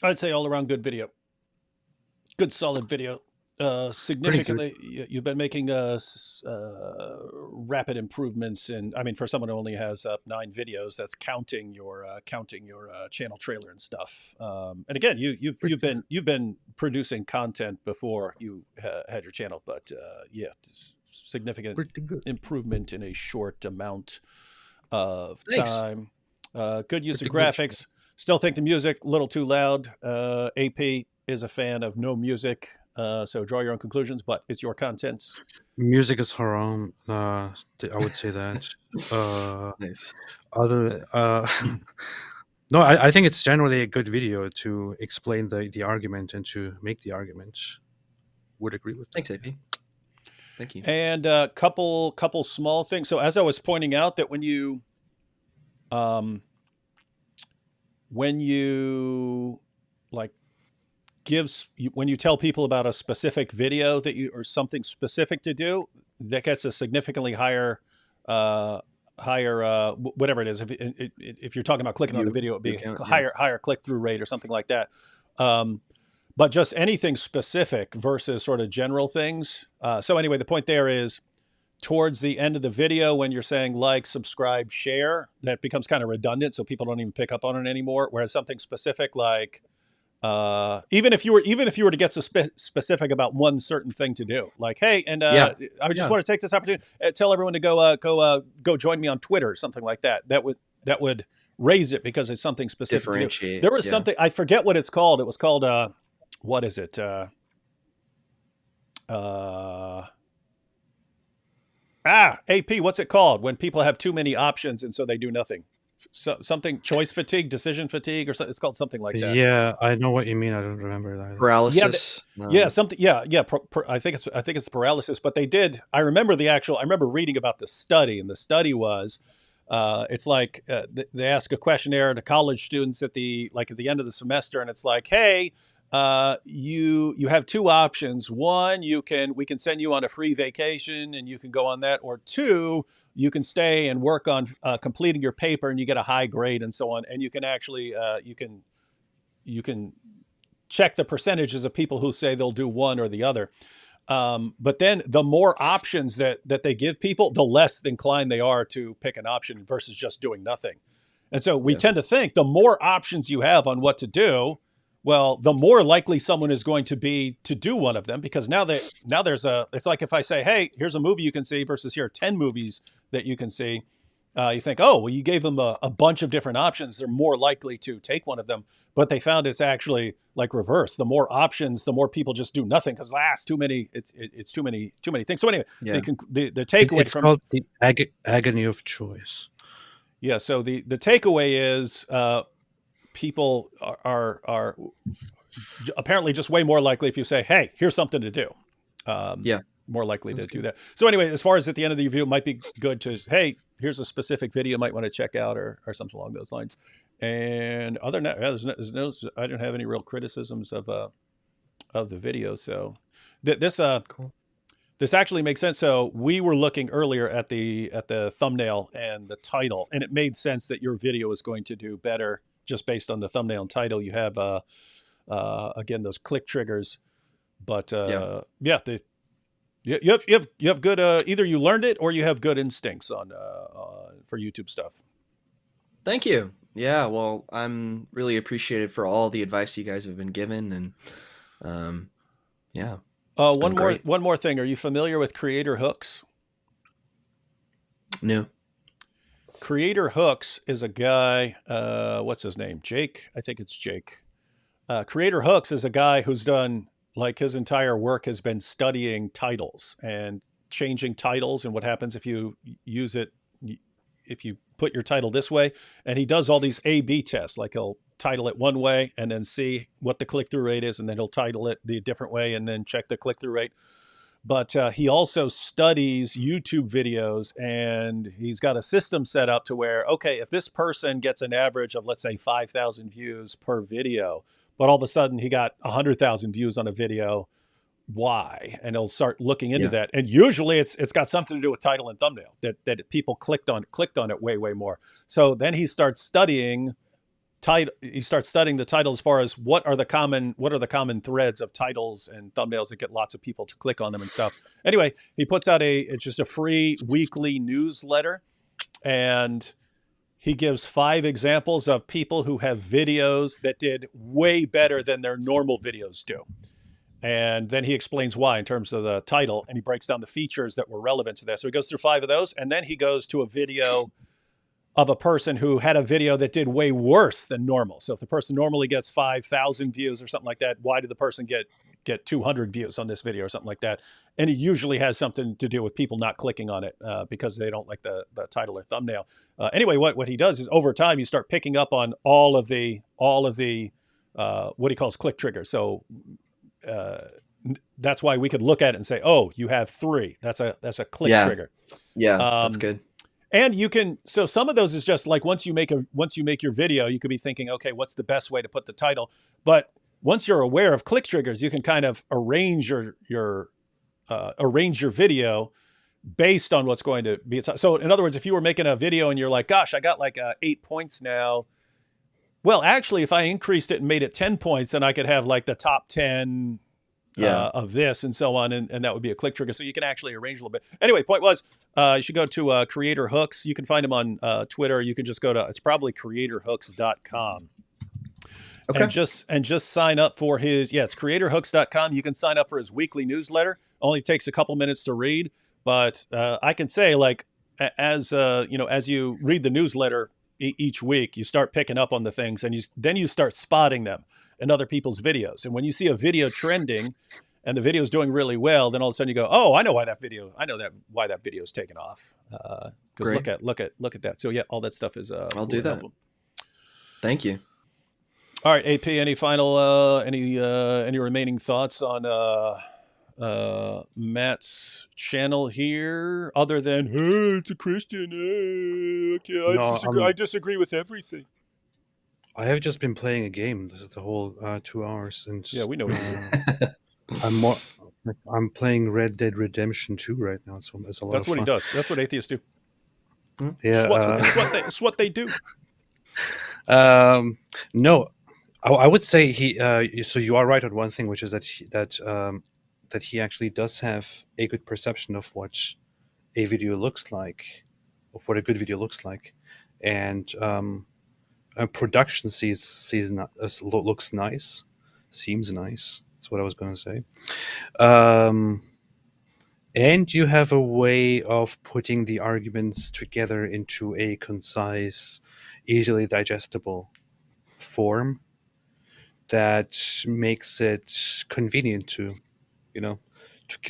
I'd say all around good video. Good solid video. Significantly, you've been making rapid improvements, and I mean, for someone who only has 9 videos, that's counting your channel trailer and stuff. And again, you've been producing content before you had your channel, but yeah, significant improvement in a short amount of time. Good use of graphics. Still think the music a little too loud. AP is a fan of no music. So draw your own conclusions, but it's your content. Music is haram. I would say that. Nice. No, I think it's generally a good video to explain the argument and to make the argument. Would agree with that. Thanks, AP. Thank you. And a couple small things. So as I was pointing out, that when you like when you tell people about a specific video that you or something specific to do, that gets a significantly higher whatever it is. If you're talking about clicking on a video, it'd be higher click-through rate or something like that. But just anything specific versus sort of general things. So anyway, the point there is, towards the end of the video, when you're saying like, subscribe, share, that becomes kind of redundant, so people don't even pick up on it anymore. Whereas something specific like, even if you were to get specific about one certain thing to do, like, hey, and I just want to take this opportunity, tell everyone to go join me on Twitter or something like that. That would raise it because it's something specific. Differentiate. There was something, I forget what it's called. It was called what is it? AP, what's it called when people have too many options and so they do nothing? So, something choice fatigue, decision fatigue, or something. It's called something like that. Yeah, I know what you mean. I don't remember that. Paralysis. Something. Yeah. I think it's paralysis. But they did. I remember reading about the study, and the study was, it's like they ask a questionnaire to college students at the end of the semester, and it's like, hey, you have 2 options. One, we can send you on a free vacation and you can go on that, or 2, you can stay and work on completing your paper and you get a high grade and so on. And you can actually you can check the percentages of people who say they'll do one or the other. But then the more options that they give people, the less inclined they are to pick an option versus just doing nothing. And so we tend to think the more options you have on what to do, well, the more likely someone is going to be to do one of them, because now there's it's like if I say, hey, here's a movie you can see versus here are 10 movies that you can see. You think, oh, well, you gave them a bunch of different options. They're more likely to take one of them. But they found it's actually like reverse. The more options, the more people just do nothing because too many. It's too many things. So anyway, Yeah. the takeaway It's from called the agony of choice. yeah. So the takeaway is people are apparently just way more likely if you say, hey, here's something to do. Yeah. More likely That's to do good. that. So anyway, as far as at the end of the review, it might be good to, hey, here's a specific video you might want to check out or something along those lines. And other than that, I don't have any real criticisms of the video. So Cool. this actually makes sense. So we were looking earlier at the thumbnail and the title, and it made sense that your video is going to do better just based on the thumbnail and title. You have again those click triggers, but yeah, you have good either you learned it or you have good instincts on for YouTube stuff. Thank you. Yeah, well, I'm really appreciated for all the advice you guys have been given, and yeah. It's been great. One more thing. Are you familiar with Creator Hooks? No. Creator Hooks is a guy, what's his name? Jake? I think it's Jake. Creator Hooks is a guy who's done, like, his entire work has been studying titles and changing titles and what happens if you use it, if you put your title this way. And he does all these A/B tests, like he'll title it one way and then see what the click-through rate is, and then he'll title it the different way and then check the click-through rate. But he also studies YouTube videos, and he's got a system set up to where, okay, if this person gets an average of, let's say, 5,000 views per video, but all of a sudden he got 100,000 views on a video, why? And he'll start looking into that. And usually it's got something to do with title and thumbnail, that people clicked on it way more. So then he starts studying the title as far as what are the common threads of titles and thumbnails that get lots of people to click on them and stuff. Anyway, he puts out it's just a free weekly newsletter, and he gives 5 examples of people who have videos that did way better than their normal videos do. And then he explains why in terms of the title, and he breaks down the features that were relevant to that. So he goes through 5 of those, and then he goes to a video of a person who had a video that did way worse than normal. So if the person normally gets 5,000 views or something like that, why did the person get 200 views on this video or something like that? And it usually has something to do with people not clicking on it because they don't like the title or thumbnail. Anyway, what he does is over time, you start picking up on all of the what he calls click triggers. So that's why we could look at it and say, oh, you have 3. That's a click trigger. Yeah, that's good. And you can, so some of those is just like once you make your video, you could be thinking, okay, what's the best way to put the title? But once you're aware of click triggers, you can kind of arrange your video based on what's going to be. So in other words, if you were making a video and you're like, gosh, I got like 8 points now. Well, actually, if I increased it and made it 10 points, then I could have like the top 10 of this and so on. And that would be a click trigger. So you can actually arrange a little bit. Anyway, point was, you should go to Creator Hooks. You can find him on Twitter. You can just go to, it's probably creatorhooks.com. Okay. And just sign up for his, it's creatorhooks.com. You can sign up for his weekly newsletter. Only takes a couple minutes to read, but I can say, like, as you read the newsletter each week, you start picking up on the things, and then you start spotting them in other people's videos. And when you see a video trending and the video is doing really well, then all of a sudden you go, oh, I know why that video is taken off. Because look at that. So yeah, all that stuff is I'll do that. Helpful. Thank you. All right, AP, any final any remaining thoughts on Matt's channel here, other than, hey, it's a Christian, I disagree with everything? I have just been playing a game the whole 2 hours, and yeah, we know. I'm playing Red Dead Redemption 2 right now. It's a lot of fun. That's what he does. That's what atheists do. Yeah, it's what they do. No, I would say he. So you are right on one thing, which is that he actually does have a good perception of what a video looks like, of what a good video looks like, and production looks nice. Seems nice. That's what I was going to say. Um, and you have a way of putting the arguments together into a concise, easily digestible form that makes it convenient to, you know,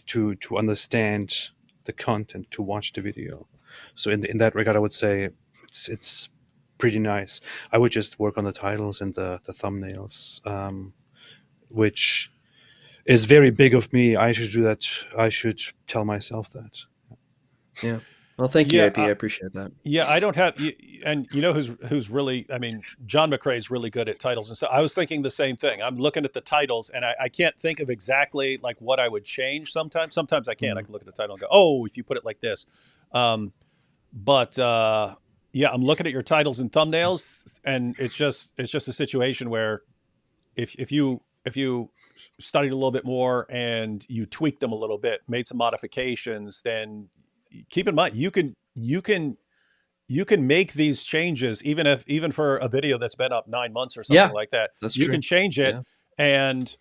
to understand the content, to watch the video. So in that regard, I would say it's pretty nice. I would just work on the titles and the thumbnails, which is very big of me. I should do that. I should tell myself that. Yeah. Well, thank you, Yeah, AP. I appreciate that. Yeah, I don't have, and you know who's really, I mean, John McCrae's really good at titles and stuff. I was thinking the same thing. I'm looking at the titles, and I can't think of exactly like what I would change. Sometimes I can. I can look at the title and go, oh, if you put it like this. But yeah, I'm looking at your titles and thumbnails, and it's just a situation where if you studied a little bit more and you tweaked them a little bit, made some modifications, then keep in mind you can make these changes even for a video that's been up 9 months or something like that. That's you true. can change it, Yeah. and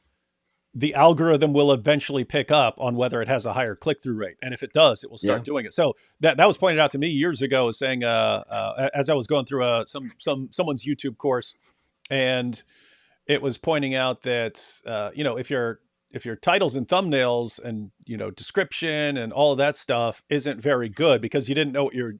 the algorithm will eventually pick up on whether it has a higher click-through rate, and if it does, it will start doing it. So that was pointed out to me years ago, saying as I was going through someone's YouTube course, and it was pointing out that you know, if your titles and thumbnails and, you know, description and all of that stuff isn't very good because you didn't know what you're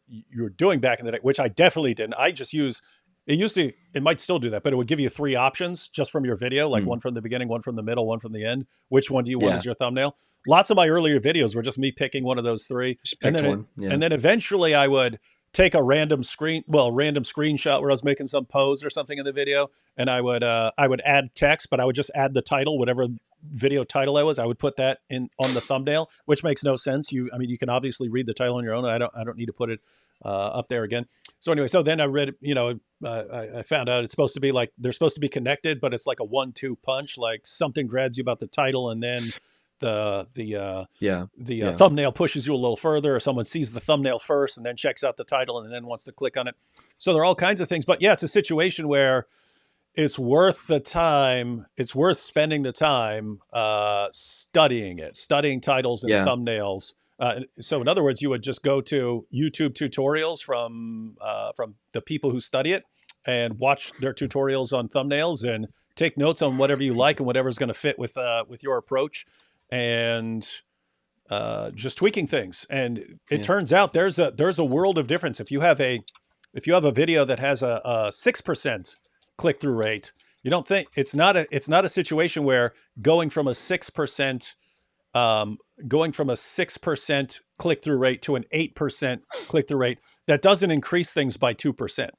doing back in the day, which I definitely didn't. I just use it might still do that, but it would give you 3 options just from your video, like one from the beginning, one from the middle, one from the end. Which one do you want as your thumbnail? Lots of my earlier videos were just me picking one of those 3. And then and then eventually I would take a random screenshot where I was making some pose or something in the video, and I would add text, but I would just add the title, whatever video title I would put that in on the thumbnail, which makes no sense. I mean, you can obviously read the title on your own. I don't need to put it up there again. So anyway, so then I read, you know, I found out it's supposed to be like, they're supposed to be connected, but it's like a 1-2 punch, like something grabs you about the title, and then the thumbnail pushes you a little further, or someone sees the thumbnail first and then checks out the title and then wants to click on it. So there are all kinds of things, but yeah, it's a situation where it's worth the time. It's worth spending the time studying titles and thumbnails. So in other words, you would just go to YouTube tutorials from the people who study it and watch their tutorials on thumbnails and take notes on whatever you like and whatever's going to fit with your approach, and just tweaking things. And it turns out there's a world of difference. If you have a video that has a 6% click-through rate, you don't think it's not a situation where going from a 6% click-through rate to an 8% click-through rate, that doesn't increase things by 2%.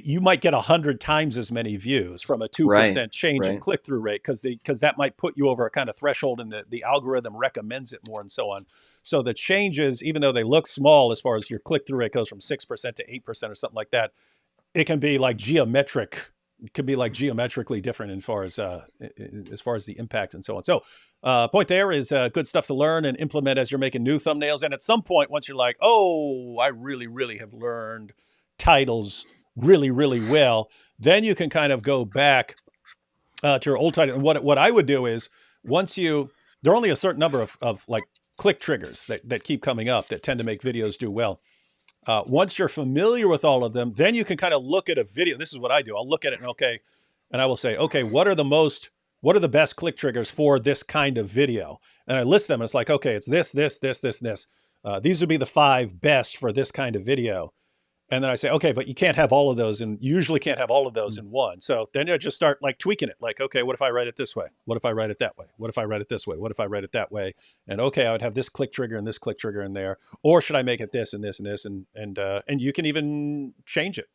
You might get 100 times as many views from a 2% change in click-through rate, because that might put you over a kind of threshold, and the algorithm recommends it more, and so on. So the changes, even though they look small as far as your click-through rate goes from 6% to 8% or something like that, it can be like geometric. It could be like geometrically different as far as the impact and so on. So point there is good stuff to learn and implement as you're making new thumbnails. And at some point, once you're like, oh, I really, really have learned titles really, really well, then you can kind of go back to your old title. And what I would do is, there are only a certain number of like click triggers that keep coming up that tend to make videos do well. Once you're familiar with all of them, then you can kind of look at a video. This is what I do. I'll look at it and I will say, okay, what are the best click triggers for this kind of video? And I list them. And it's like, okay, it's this, this, this, this, and this. These would be the 5 best for this kind of video. And then I say, okay, but you can't have all of those, and you usually can't have all of those in one. So then you just start like tweaking it. Like, okay, what if I write it this way? What if I write it that way? What if I write it this way? What if I write it that way? And okay, I would have this click trigger and this click trigger in there. Or should I make it this and this and this? And you can even change it.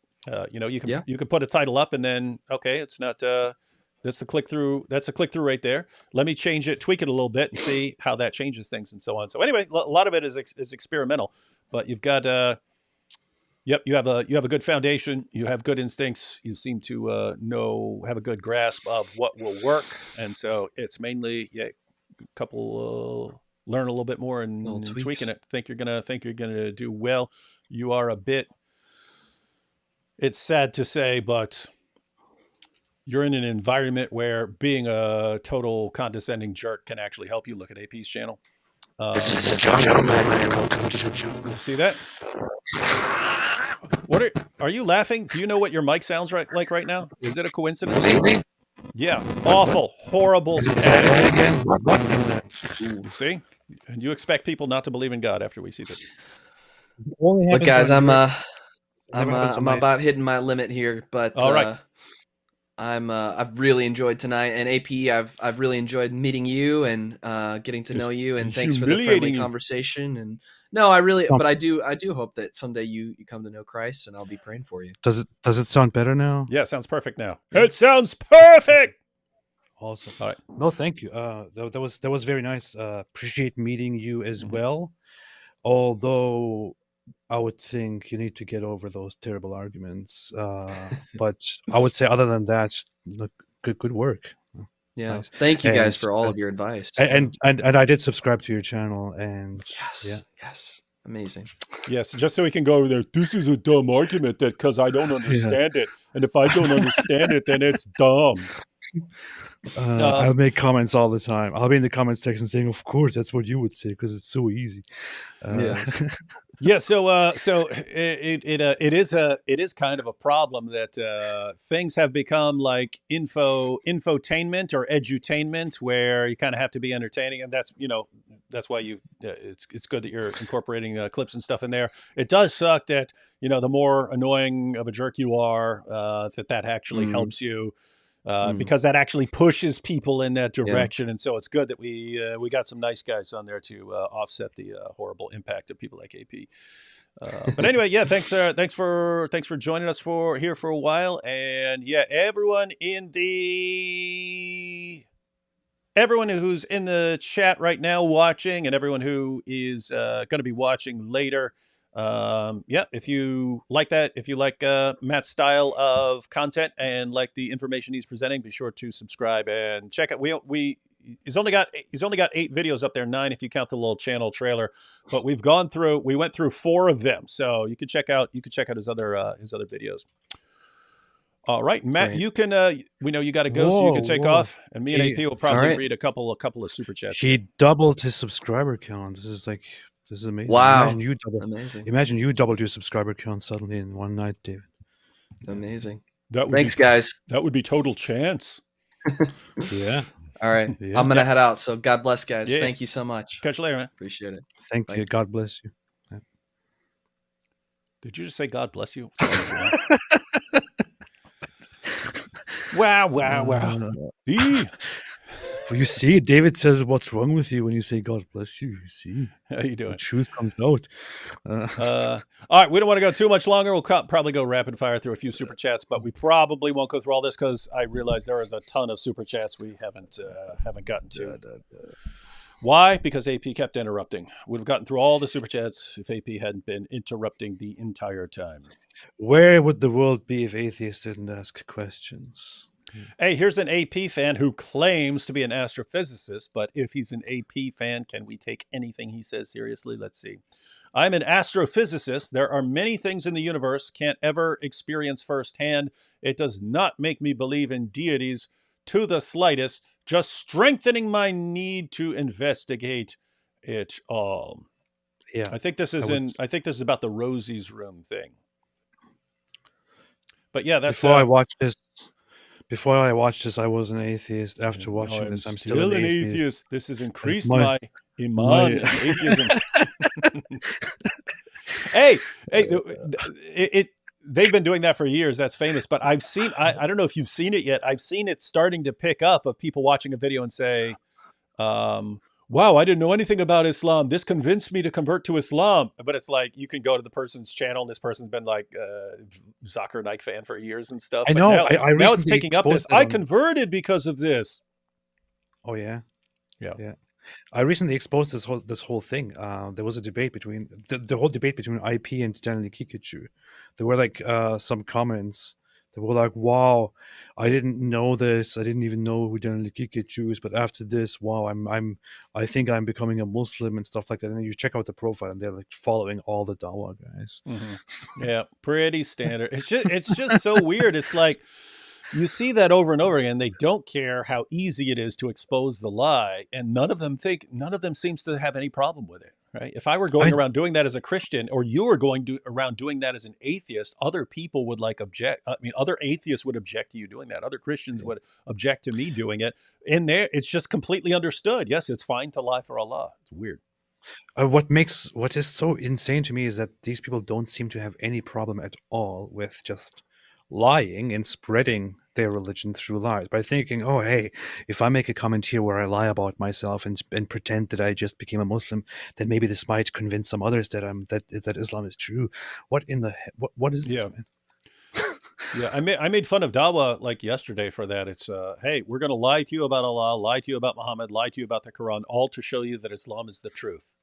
You can put a title up, and then, okay, it's not, that's the click-through right there. Let me change it, tweak it a little bit, and see how that changes things, and so on. So anyway, a lot of it is experimental, but you've got, you have a good foundation. You have good instincts. You seem to have a good grasp of what will work, and so it's mainly learn a little bit more and tweaking it. Think you're gonna do well. You are a bit. It's sad to say, but you're in an environment where being a total condescending jerk can actually help you. Look at AP's channel. See that? What are you laughing? Do you know what your mic sounds like right now? Is it a coincidence? Yeah, awful, horrible. See, and you expect people not to believe in God after we see this. Look, guys, I'm about hitting my limit here, but all right. I've really enjoyed tonight, and AP, I've really enjoyed meeting you and getting to know you, and thanks for the friendly conversation. And no, but I do hope that someday you come to know Christ, and I'll be praying for you. Does it sound better now? Yeah, it sounds perfect now. It sounds perfect. Awesome. All right. No, thank you. That was very nice. Appreciate meeting you as well. Although I would think you need to get over those terrible arguments. But I would say, other than that, good work. Yeah. Nice. Thank you guys for all of your advice. And I did subscribe to your channel, and yes. Amazing. Yes, just so we can go over there. This is a dumb argument because I don't understand it. And if I don't understand it, then it's dumb. I'll make comments all the time. I'll be in the comments section saying, "Of course, that's what you would say because it's so easy." Yeah. So it is kind of a problem that things have become like infotainment or edutainment, where you kind of have to be entertaining, and that's why it's good that you're incorporating clips and stuff in there. It does suck that the more annoying of a jerk you are, that actually helps you. Because that actually pushes people in that direction, and so it's good that we got some nice guys on there to offset the horrible impact of people like AP. But anyway, yeah, thanks for joining us here for a while, and yeah, everyone who's in the chat right now watching, and everyone who is going to be watching later. If you like that, if you like Matt's style of content and like the information he's presenting, be sure to subscribe and check it. He's only got 8 videos up there, 9 if you count the little channel trailer, but we went through 4 of them, so you can check out his other videos. All right, Matt, you can we know you got to go, so you can take off, and me and AP will probably read a couple of super chats. He doubled his subscriber count. This is amazing. Wow. Imagine you doubled your subscriber count suddenly in one night, David. Amazing. Thanks, guys. That would be total chance. Yeah. All right. Yeah. I'm going to head out. So God bless, guys. Yeah. Thank you so much. Catch you later, man. Appreciate it. Thank you. God bless you. Yeah. Did you just say God bless you? Wow. You see, David says, "What's wrong with you?" when you say "God bless you." You see, how you doing? The truth comes out. All right, we don't want to go too much longer. We'll probably go rapid fire through a few super chats, but we probably won't go through all this because I realize there is a ton of super chats we haven't gotten to. Why? Because AP kept interrupting. We'd have gotten through all the super chats if AP hadn't been interrupting the entire time. Where would the world be if atheists didn't ask questions? Hey, here's an AP fan who claims to be an astrophysicist, but if he's an AP fan, can we take anything he says seriously? Let's see. I'm an astrophysicist. There are many things in the universe can't ever experience firsthand. It does not make me believe in deities to the slightest, just strengthening my need to investigate it all. Yeah. I think this is about the Rosie's room thing. But yeah, that's Before I watched this, I was an atheist. After watching this, I'm still an atheist. This has increased my iman in atheism. Hey, they've been doing that for years. That's famous. But I've seen, I don't know if you've seen it yet. I've seen it starting to pick up of people watching a video and say, wow, I didn't know anything about Islam. This convinced me to convert to Islam. But it's like, you can go to the person's channel and this person's been like Zakir Naik fan for years and stuff. I know. Now it's picking up this. I converted because of this. Oh, yeah. Yeah. I recently exposed this whole thing. There was a debate between the whole debate between IP and Daniel Kikuchu. There were like some comments that were like, "Wow, I didn't know this. I didn't even know who Daniel Kikuchu is. But after this, wow, I think I'm becoming a Muslim and stuff like that." And then you check out the profile, and they're like following all the Dawa guys. Mm-hmm. Yeah, pretty standard. It's just so weird. It's like You see that over and over again. They don't care how easy it is to expose the lie, and none of them seems to have any problem with it, right? If I were going around doing that as a Christian, or you were around doing that as an atheist, other people would object. I mean, other atheists would object to you doing that. Other Christians would object to me doing it. In there, it's just completely understood. Yes, it's fine to lie for Allah. It's weird. What is so insane to me is that these people don't seem to have any problem at all with just lying and spreading their religion through lies by thinking, oh, hey, if I make a comment here where I lie about myself and pretend that I just became a Muslim, then maybe this might convince some others that Islam is true. What in the what is this, man? Yeah, I made fun of Dawa like yesterday for that. It's hey, we're going to lie to you about Allah, lie to you about Muhammad, lie to you about the Quran, all to show you that Islam is the truth.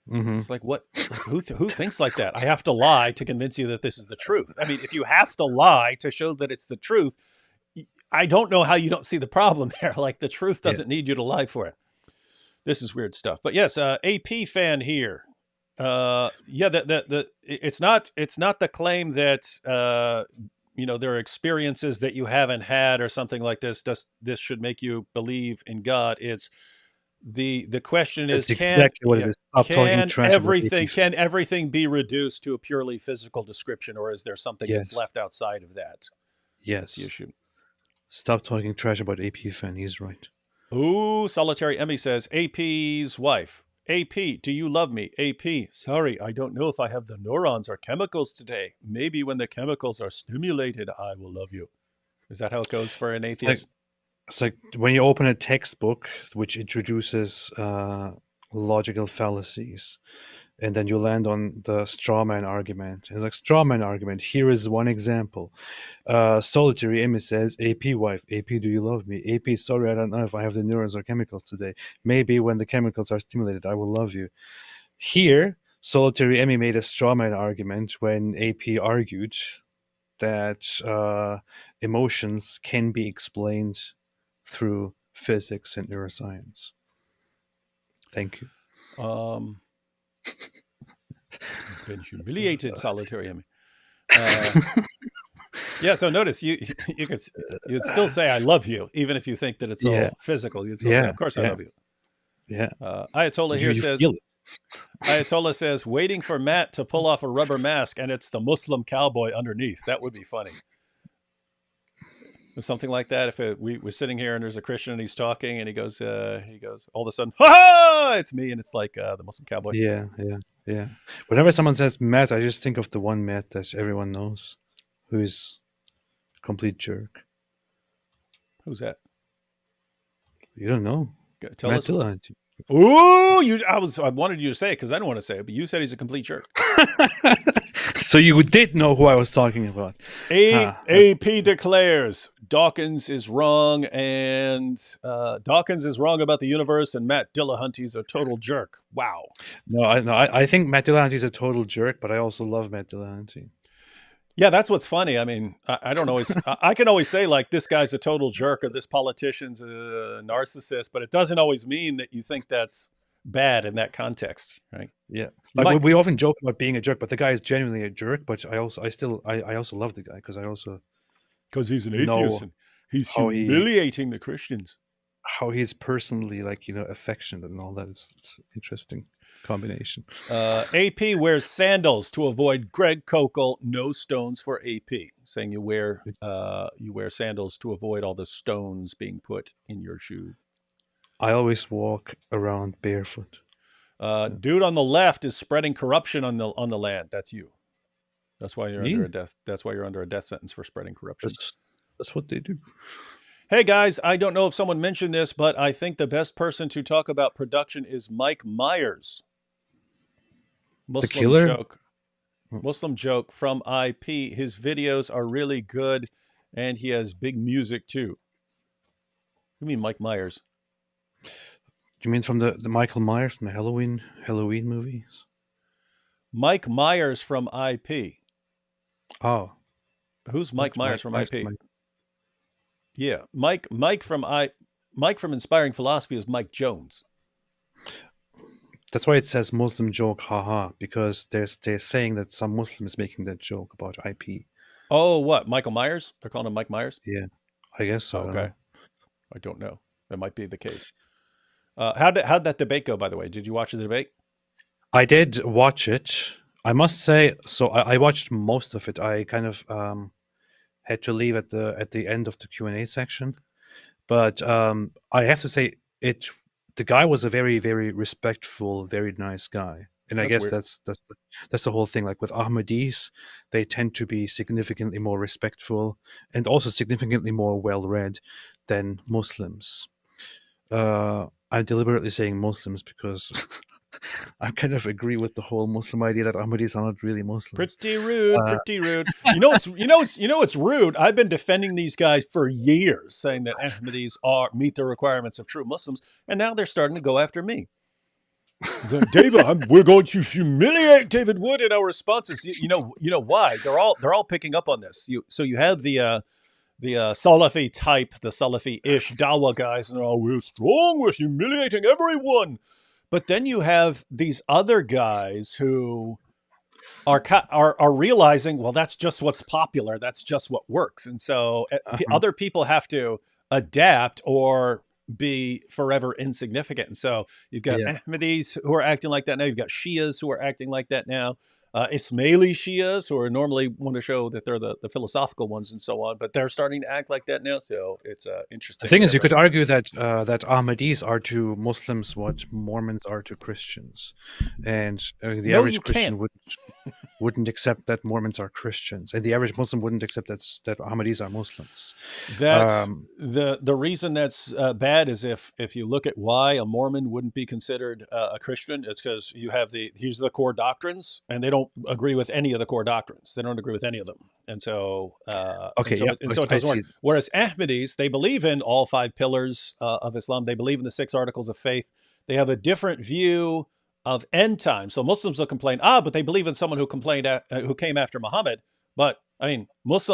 Mm-hmm. It's like, what? Who thinks like that? I have to lie to convince you that this is the truth. I mean, if you have to lie to show that it's the truth, I don't know how you don't see the problem there. Like, the truth doesn't need you to lie for it. This is weird stuff. But yes, AP fan here. Yeah, it's not the claim that there are experiences that you haven't had or something like this. This should make you believe in God. It's the question is, can everything be reduced to a purely physical description, or is there something that's left outside of that? Yes. That's the issue. Stop talking trash about AP fan. He's right. Ooh, Solitary Emmy says, AP's wife. AP, do you love me? AP, sorry, I don't know if I have the neurons or chemicals today. Maybe when the chemicals are stimulated, I will love you. Is that how it goes for an atheist? It's like when you open a textbook which introduces logical fallacies, and then you land on the straw man argument. It's like, straw man argument. Here is one example. Solitary Emmy says, AP wife, AP, do you love me? AP, sorry, I don't know if I have the neurons or chemicals today. Maybe when the chemicals are stimulated, I will love you. Here, Solitary Emmy made a straw man argument when AP argued that emotions can be explained through physics and neuroscience. Thank you. Been humiliated, Solitary Emmy. Yeah, so notice you'd still say I love you, even if you think that it's all physical. You'd still say, of course I love you. Yeah. Ayatollah here says, Ayatollah says, waiting for Matt to pull off a rubber mask and it's the Muslim cowboy underneath. That would be funny. Or something like that. If we were sitting here and there's a Christian and he's talking and he goes, all of a sudden, ha ha, it's me. And it's like the Muslim cowboy. Yeah. Whenever someone says Matt, I just think of the one Matt that everyone knows, who is a complete jerk. Who's that? You don't know. Tell Matt us. Dillahunty. Ooh, I wanted you to say it because I don't want to say it, but you said he's a complete jerk. So you did know who I was talking about. AP declares Dawkins is wrong, and Dawkins is wrong about the universe, and Matt Dillahunty's a total jerk. Wow. No, I think Matt Dillahunty is a total jerk, but I also love Matt Dillahunty. Yeah, that's what's funny. I mean, I don't always, I can always say like this guy's a total jerk or this politician's a narcissist, but it doesn't always mean that you think that's bad in that context, right? Yeah, like we often joke about being a jerk, but the guy is genuinely a jerk. But I also love the guy because he's an atheist and he's humiliating the Christians. How he's personally affectionate and all that. It's interesting combination. AP wears sandals to avoid Greg Kokel. No stones for AP. Saying you wear sandals to avoid all the stones being put in your shoe. I always walk around barefoot. Dude on the left is spreading corruption on the land. That's you. That's why you're under a death. That's why you're under a death sentence for spreading corruption. That's what they do. Hey guys, I don't know if someone mentioned this, but I think the best person to talk about production is Mike Myers. The killer? Joke. Muslim joke from IP. His videos are really good, and he has big music too. You mean Mike Myers? You mean from the Michael Myers from the Halloween movies? Mike Myers from IP. Oh. Who's Mike Myers from IP? Yeah, Mike from Inspiring Philosophy is Mike Jones. That's why it says Muslim joke, haha, because they're saying that some Muslim is making that joke about IP. Oh, what? Michael Myers? They're calling him Mike Myers? Yeah. I guess so. I don't Okay, know. I don't know. That might be the case. How'd that debate go, by the way? Did you watch the debate? I did watch it. I must say, so I watched most of it. I kind of had to leave at the end of the Q&A section, but I have to say it. The guy was a very, very respectful, very nice guy, and I That's guess weird. that's the whole thing. Like with Ahmadis, they tend to be significantly more respectful and also significantly more well-read than Muslims. I'm deliberately saying Muslims because I kind of agree with the whole Muslim idea that Ahmadis are not really Muslims. Pretty rude, Uh, pretty rude. It's rude. I've been defending these guys for years, saying that Ahmadis meet the requirements of true Muslims, and now they're starting to go after me. David, we're going to humiliate David Wood in our responses. You know why? They're all picking up on this. You have the Salafi type, the Salafi-ish Dawa guys, and we're strong, we're humiliating everyone. But then you have these other guys who are realizing, well, that's just what's popular, that's just what works, and so other people have to adapt or be forever insignificant. And so you've got yeah. Ahmadis who are acting like that now. You've got Shias who are acting like that now. Ismaili Shias who are normally want to show that they're the philosophical ones and so on, but they're starting to act like that now. So it's interesting. The thing is, you could argue that that Ahmadis are to Muslims what Mormons are to Christians, and the No, average you Christian can't. wouldn't accept that Mormons are Christians, and the average Muslim wouldn't accept that Ahmadis are Muslims. That's the reason that's bad is if you look at why a Mormon wouldn't be considered a Christian, it's because you have here's the core doctrines, and they don't agree with any of the core doctrines. They don't agree with any of them, and so Okay, so yeah, it I doesn't work. see. Whereas Ahmadis, they believe in all 5 pillars of Islam. They believe in the 6 articles of faith. They have a different view of end time. So Muslims will complain, but they believe in someone who who came after Muhammad. But I mean, most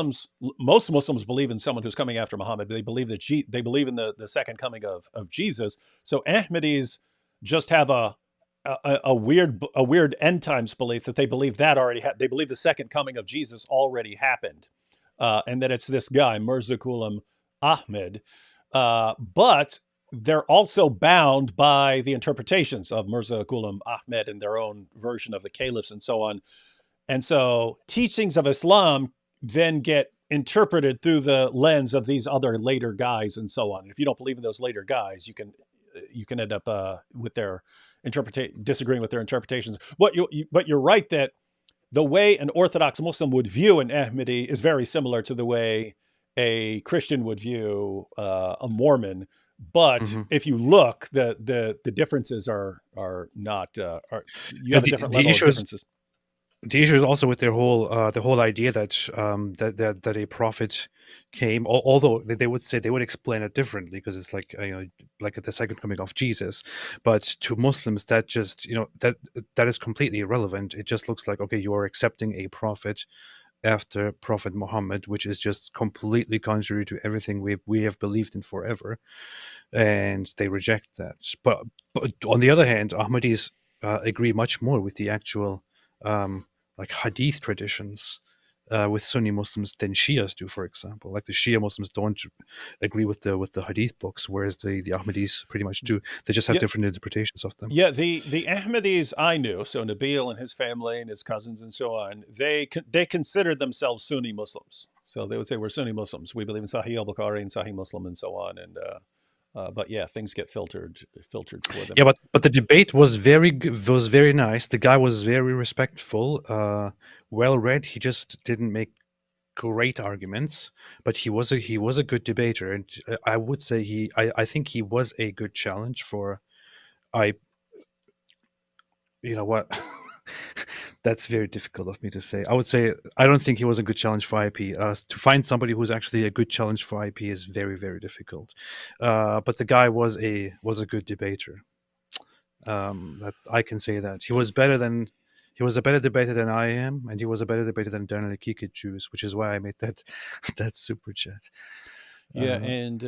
Muslims believe in someone who's coming after Muhammad. They believe that they believe in the second coming of Jesus. So Ahmadis just have a weird end times belief that they believe that they believe the second coming of Jesus already happened, and that it's this guy Mirza Ghulam Ahmed. But they're also bound by the interpretations of Mirza Ghulam Ahmed and their own version of the caliphs and so on. And so teachings of Islam then get interpreted through the lens of these other later guys and so on. If you don't believe in those later guys, you can end up with their disagreeing with their interpretations. But you're right that the way an Orthodox Muslim would view an Ahmadi is very similar to the way a Christian would view a Mormon. But if you look, the differences are not. You have a different level of differences. The issue is also with the whole idea that that a prophet came. Although they would say they would explain it differently because it's like like at the second coming of Jesus, but to Muslims that just that is completely irrelevant. It just looks like, okay, you are accepting a prophet after Prophet Muhammad, which is just completely contrary to everything we have believed in forever, and they reject that. But on the other hand, Ahmadis agree much more with the actual like hadith traditions with Sunni Muslims than Shias do, for example. Like the Shia Muslims don't agree with the hadith books, whereas the Ahmadis pretty much do. They just have different interpretations of them. Yeah, the Ahmadis I knew, so Nabil and his family and his cousins and so on, they considered themselves Sunni Muslims. So they would say, we're Sunni Muslims. We believe in Sahih al-Bukhari and Sahih Muslim and so on. And but yeah, things get filtered for them. Yeah, but the debate was very nice. The guy was very respectful, well read. He just didn't make great arguments, but he was a good debater, and I would say I think he was a good challenge for you know what. That's very difficult of me to say. I would say I don't think he was a good challenge for IP. To find somebody who's actually a good challenge for IP is very, very difficult. But the guy was a good debater. That I can say that he was a better debater than I am, and he was a better debater than Daniel Kikit Jews, which is why I made that super chat. Yeah, and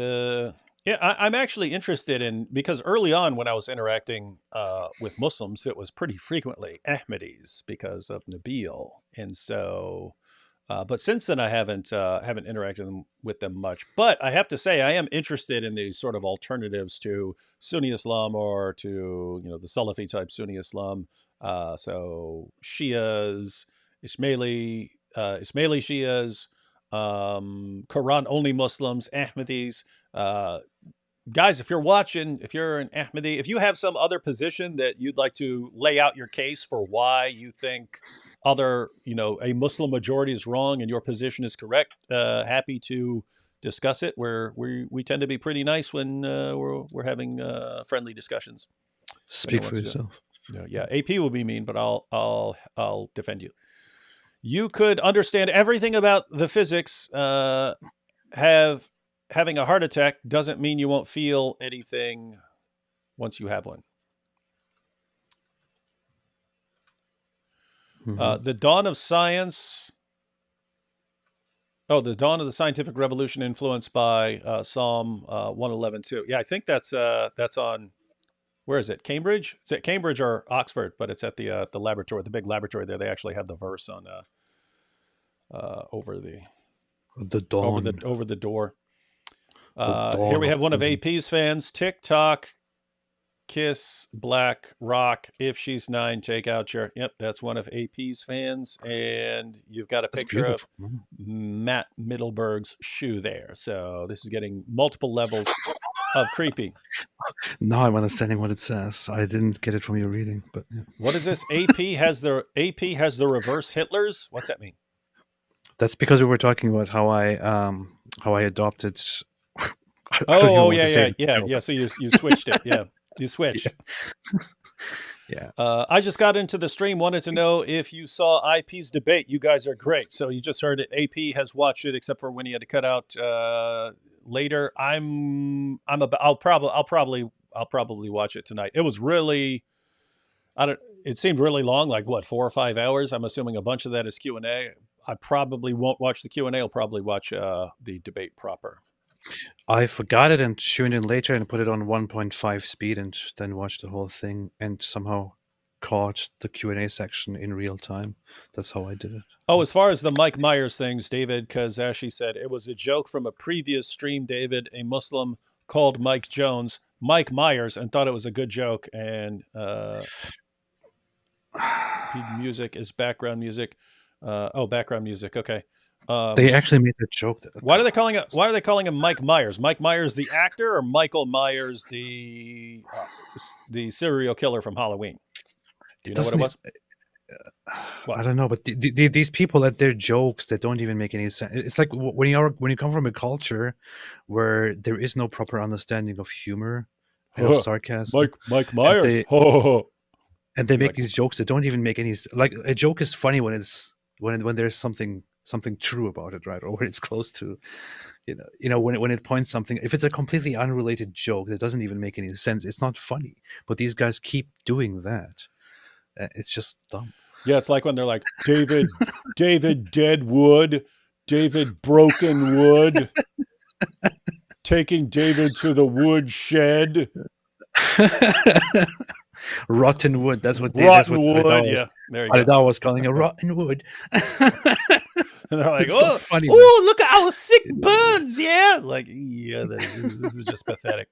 I'm actually interested in, because early on when I was interacting with Muslims, it was pretty frequently Ahmadis because of Nabil, and so But since then, I haven't interacted with them much. But I have to say, I am interested in these sort of alternatives to Sunni Islam or to the Salafi type Sunni Islam. So Shias, Ismaili Shias, Quran only Muslims, Ahmadis. Guys, if you're watching, if you're an Ahmadi, if you have some other position that you'd like to lay out your case for why you think a Muslim majority is wrong and your position is correct, happy to discuss it. We tend to be pretty nice when we're having friendly discussions. Speak for yourself. Yeah, AP will be mean, but I'll defend you. You could understand everything about the physics. Having a heart attack doesn't mean you won't feel anything once you have one. Mm-hmm. The dawn of science. Oh, the dawn of the scientific revolution influenced by Psalm 111 too. Yeah, I think that's on. Where is it? Cambridge? It's at Cambridge or Oxford, but it's at the laboratory, the big laboratory there. They actually have the verse on over the dawn over the door. Here we have one of AP's fans. TikTok, kiss Black Rock. If she's 9, take out your. Yep, that's one of AP's fans, and you've got a picture of Matt Middleberg's shoe there. So this is getting multiple levels of creepy. Now I'm understanding what it says. I didn't get it from your reading, but yeah. What is this? AP has the reverse Hitlers. What's that mean? That's because we were talking about how I adopted. Yeah. So you switched it. Yeah, you switched. Yeah. I just got into the stream. Wanted to know if you saw IP's debate. You guys are great. So you just heard it. AP has watched it, except for when he had to cut out later. I'll probably watch it tonight. It was really. It seemed really long, like what, 4 or 5 hours. I'm assuming a bunch of that is Q&A. I probably won't watch the Q&A. I'll probably watch the debate proper. I forgot it and tuned in later and put it on 1.5 speed and then watched the whole thing and somehow caught the Q&A section in real time. That's how I did it. Oh, as far as the Mike Myers things, David Kazashi said, it was a joke from a previous stream, David. A Muslim called Mike Jones Mike Myers and thought it was a good joke. And music is background music. Background music. Okay. They actually made that joke. Why are they calling him Mike Myers? Mike Myers, the actor, or Michael Myers, the serial killer from Halloween? Do you know what it was? I don't know, but these people that their jokes that don't even make any sense. It's like when you come from a culture where there is no proper understanding of humor and of sarcasm. Mike Myers, and they make these jokes that don't even make any. Like a joke is funny when it's when there's something true about it, right? Or when it's close to, when it points something. If it's a completely unrelated joke that doesn't even make any sense, it's not funny. But these guys keep doing that. It's just dumb. Yeah, it's like when they're like, David dead wood, David broken wood, taking David to the wood shed. Rotten wood. That's what wood. Yeah, there you go. I was calling it rotten wood. And they're like, oh, funny. Oh, look at our sick burns. Yeah, like, yeah, this is just pathetic.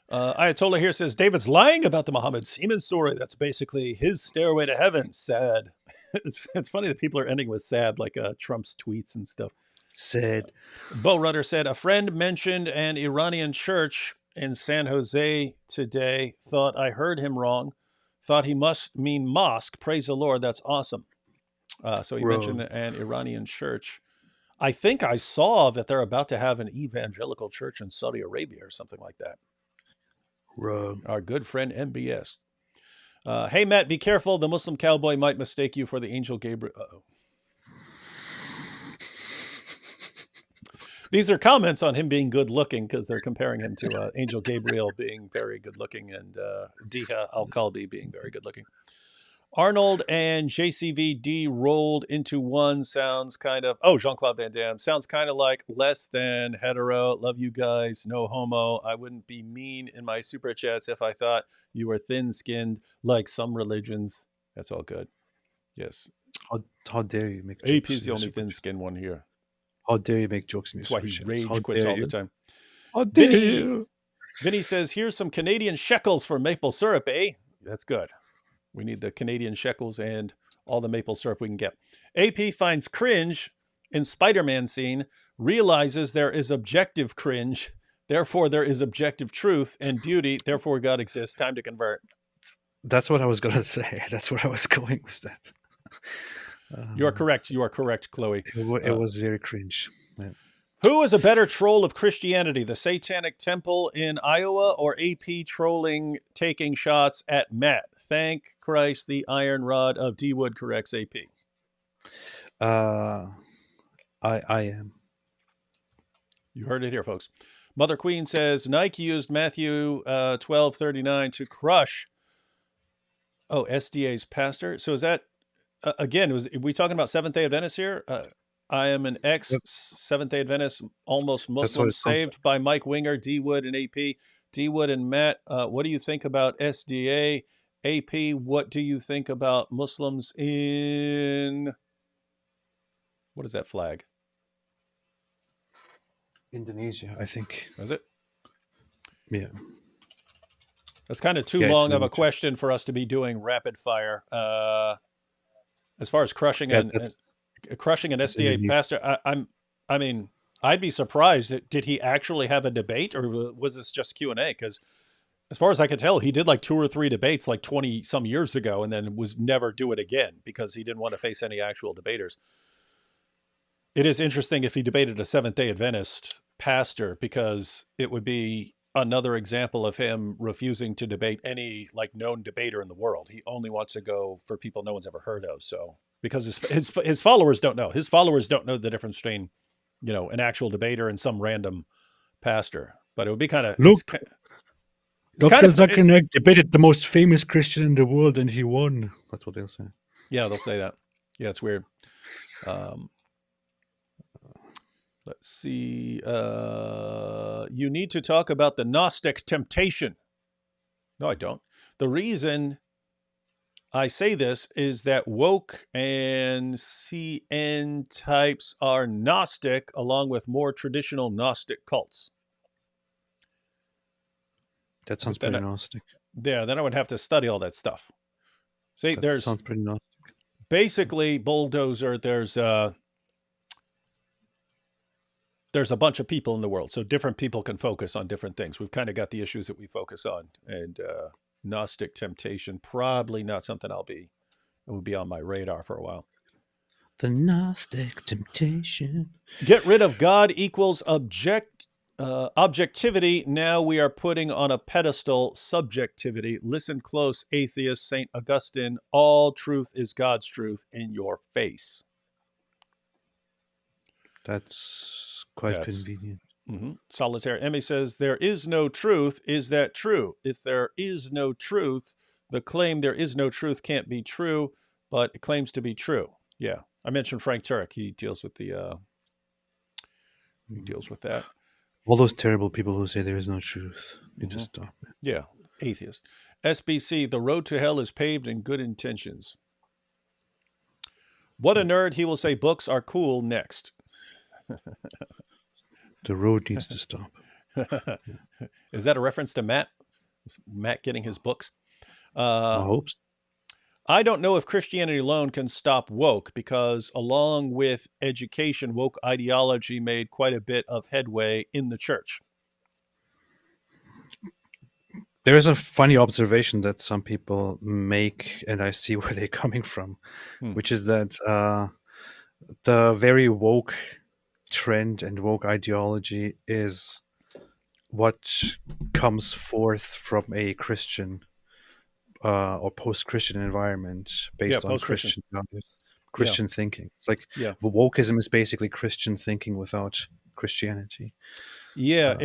Ayatollah here says David's lying about the Muhammad Seaman story. That's basically his stairway to heaven. Sad. It's funny that people are ending with sad, like Trump's tweets and stuff. Sad. Bo Rudder said a friend mentioned an Iranian church in San Jose today. Thought I heard him wrong. Thought he must mean mosque. Praise the Lord. That's awesome. So he mentioned an Iranian church. I think I saw that they're about to have an evangelical church in Saudi Arabia or something like that. Wrong. Our good friend MBS. Hey, Matt, be careful. The Muslim cowboy might mistake you for the angel Gabriel. Uh-oh. These are comments on him being good looking because they're comparing him to Angel Gabriel being very good looking and Diha Al-Kalbi being very good looking. Arnold and JCVD rolled into one sounds kind of, Jean-Claude Van Damme, sounds kind of like less than hetero. Love you guys. No homo. I wouldn't be mean in my super chats if I thought you were thin skinned like some religions. That's all good. Yes. How dare you make AP jokes? is the in only your super chat? thin-skinned one here. How dare you make jokes in your That's why super he chats? rage How quits dare all the you? time. How dare Vinny, you? Vinny says, here's some Canadian shekels for maple syrup, eh? That's good. We need the Canadian shekels and all the maple syrup we can get. AP finds cringe in Spider-Man scene, realizes there is objective cringe, therefore there is objective truth and beauty, therefore God exists. Time to convert. That's what I was gonna say. That's where I was going with that. You are correct. You are correct, Chloe. It was very cringe. Yeah. Who is a better troll of Christianity, the Satanic Temple in Iowa or AP trolling, taking shots at Matt? Thank Christ, the iron rod of D Wood corrects AP. I am. You heard it here, folks. Mother Queen says Nike used Matthew 12:39 to crush. Oh, SDA's pastor. So is that again? Are we talking about Seventh Day Adventists here? I am an ex Yep. Seventh Day Adventist, almost That's what Muslim, it sounds like. saved by Mike Winger, D Wood, and AP. D Wood and Matt, what do you think about SDA? AP, what do you think about Muslims in what is that flag? Indonesia, I think. Is it? Yeah. That's kind of too Yeah, it's long of a Indonesia. question for us to be doing rapid fire. As far as crushing Yeah, an that's SDA Indonesia. pastor, I mean, I'd be surprised. Did he actually have a debate, or was this just Q&A? Because as far as I could tell, he did like 2 or 3 debates like 20 some years ago, and then was never do it again because he didn't want to face any actual debaters. It is interesting if he debated a Seventh-day Adventist pastor, because it would be another example of him refusing to debate any like known debater in the world. He only wants to go for people no one's ever heard of. So because his followers don't know. His followers don't know the difference between, an actual debater and some random pastor. But it would be kind of Look, it's Dr. kind of Zuckerberg debated the most famous Christian in the world and he won. That's what they'll say. yeah, they'll say that. Yeah, it's weird. Let's see. You need to talk about the Gnostic temptation. No, I don't. The reason I say this is that woke and CN types are Gnostic, along with more traditional Gnostic cults. That sounds But then pretty Gnostic. Yeah, then I would have to study all that stuff. See, That sounds pretty Gnostic. basically bulldozer. There's a bunch of people in the world, so different people can focus on different things. We've kind of got the issues that we focus on, and Gnostic temptation, probably not something it would be on my radar for a while. The Gnostic temptation. Get rid of God equals objectivity. Now we are putting on a pedestal subjectivity. Listen close, atheist, St. Augustine. All truth is God's truth in your face. That's quite convenient. Mm-hmm. Solitaire Emmy says, there is no truth. Is that true? If there is no truth, the claim there is no truth can't be true, but it claims to be true. Yeah. I mentioned Frank Turek. He deals with that. All those terrible people who say there is no truth. You just stop it. Yeah. Atheist. SBC, the road to hell is paved in good intentions. What a nerd. He will say books are cool next. The road needs to stop. Is that a reference to Matt? Is Matt getting his books? I hope so. I don't know if Christianity alone can stop woke, because along with education, woke ideology made quite a bit of headway in the church. There is a funny observation that some people make, and I see where they're coming from, which is that the very woke trend and woke ideology is what comes forth from a Christian or post-Christian environment based on Christian values, Christian thinking. It's like wokeism is basically Christian thinking without Christianity. Yeah,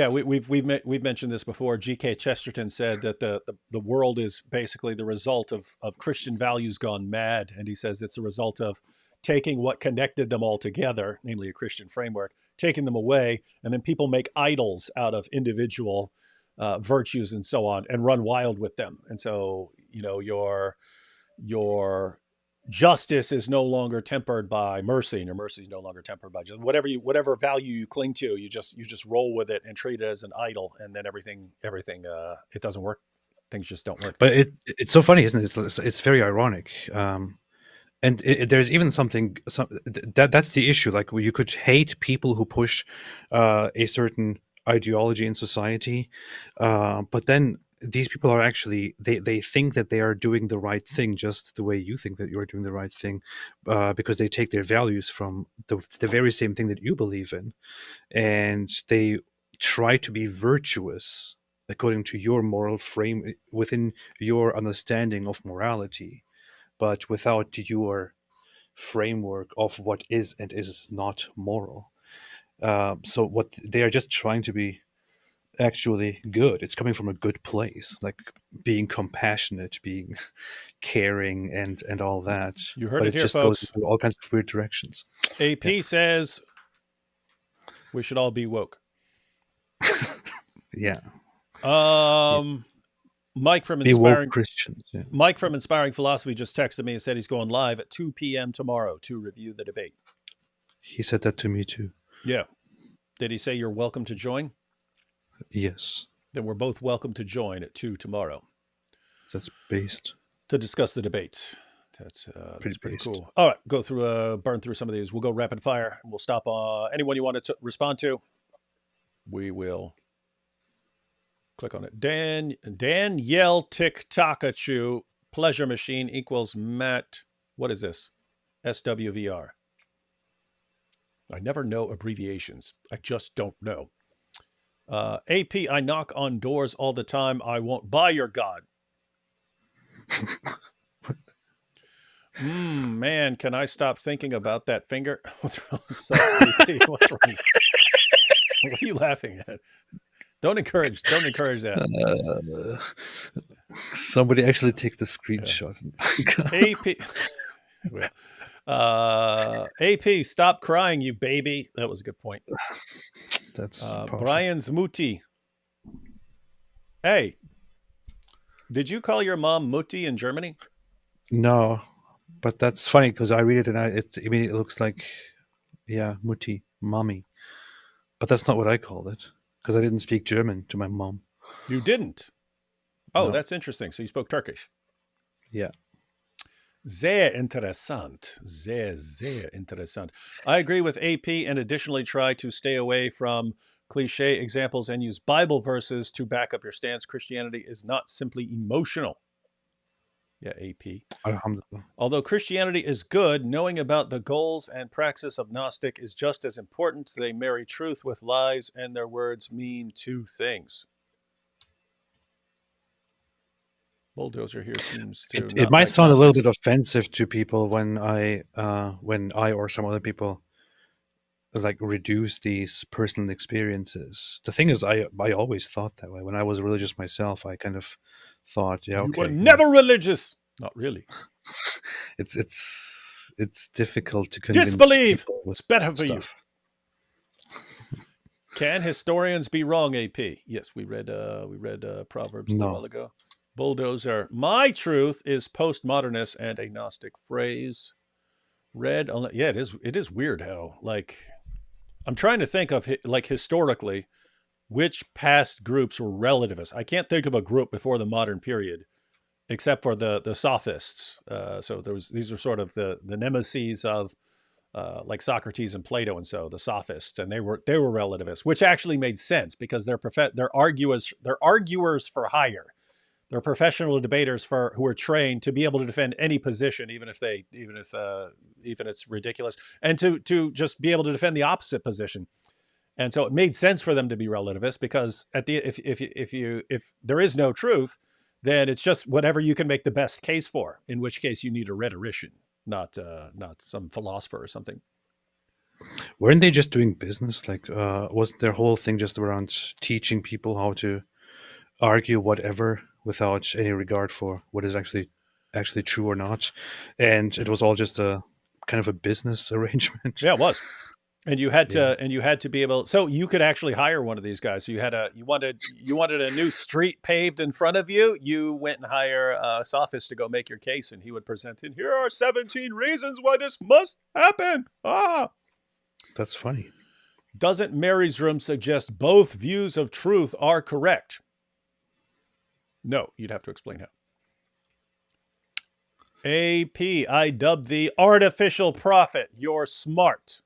we've mentioned this before. G.K. Chesterton said that the world is basically the result of Christian values gone mad, and he says it's a result of taking what connected them all together, namely a Christian framework, taking them away, and then people make idols out of individual virtues and so on, and run wild with them. And so, your justice is no longer tempered by mercy, and your mercy is no longer tempered by justice. Whatever value you cling to, you just roll with it and treat it as an idol, and then everything it doesn't work. Things just don't work. But it's so funny, isn't it? It's very ironic. And there's even that's the issue. Like, you could hate people who push a certain ideology in society, but then these people are actually they think that they are doing the right thing, just the way you think that you're doing the right thing, because they take their values from the very same thing that you believe in, and they try to be virtuous according to your moral frame, within your understanding of morality, but without your framework of what is and is not moral. So what they are just trying to be actually good. It's coming from a good place, like being compassionate, being caring, and all that. You heard but it here, just folks. goes into all kinds of weird directions. AP says we should all be woke. Yeah. Mike from Be woke Inspiring Christians. Yeah. Mike from Inspiring Philosophy just texted me and said he's going live at 2 p.m. tomorrow to review the debate. He said that to me too. Yeah. Did he say you're welcome to join? Yes. Then we're both welcome to join at 2 tomorrow. That's based. To discuss the debates. That's pretty based. cool. All right, burn through some of these. We'll go rapid fire, and we'll stop anyone you want to respond to. We will click on it. Danielle Tiktakachu, pleasure machine equals Matt. What is this? SWVR. I never know abbreviations. I just don't know. AP, I knock on doors all the time. I won't buy your God. Man, can I stop thinking about that finger? What's wrong? What's wrong? What are you laughing at? Don't encourage that. Somebody actually take the screenshot. AP, stop crying, you baby. That was a good point. That's Brian's Muti. Hey, did you call your mom Muti in Germany? No, but that's funny because I read it and it immediately looks like, Mutti, mommy. But that's not what I called it because I didn't speak German to my mom. You didn't? Oh, No. That's interesting. So you spoke Turkish. Yeah. Sehr interessant. Sehr, sehr interessant. I agree with AP and additionally try to stay away from cliche examples and use Bible verses to back up your stance. Christianity is not simply emotional. Yeah, AP. Alhamdulillah. Although Christianity is good, knowing about the goals and praxis of Gnostic is just as important. They marry truth with lies, and their words mean two things. Bulldozer here seems to. It might sound a little bit offensive to people when I or some other people like reduce these personal experiences. The thing is, I always thought that way. When I was religious myself, I kind of thought, You were never religious. Not really. It's difficult to convince disbelieve. people with it's better for stuff. You. Can historians be wrong? AP. Yes, we read Proverbs a while ago. Bulldozer. My truth is postmodernist and a Gnostic phrase. Yeah, it is weird how, like, I'm trying to think of, like, historically, which past groups were relativists. I can't think of a group before the modern period, except for the Sophists. So these are sort of the nemesis of like Socrates and Plato, and so the Sophists, and they were relativists, which actually made sense because they're arguers for hire. They're professional debaters who are trained to be able to defend any position, even if it's ridiculous, and to just be able to defend the opposite position. And so it made sense for them to be relativists because if there is no truth, then it's just whatever you can make the best case for. In which case, you need a rhetorician, not some philosopher or something. Weren't they just doing business? Like, wasn't their whole thing just around teaching people how to argue whatever without any regard for what is actually true or not? And it was all just a kind of a business arrangement. Yeah, it was. And you had to be able, so you could actually hire one of these guys. So you wanted a new street paved in front of you. You went and hire a sophist to go make your case, and he would present it. Here are 17 reasons why this must happen. That's funny. Doesn't Mary's room suggest both views of truth are correct? No, you'd have to explain how. AP, I dubbed the artificial prophet. You're smart.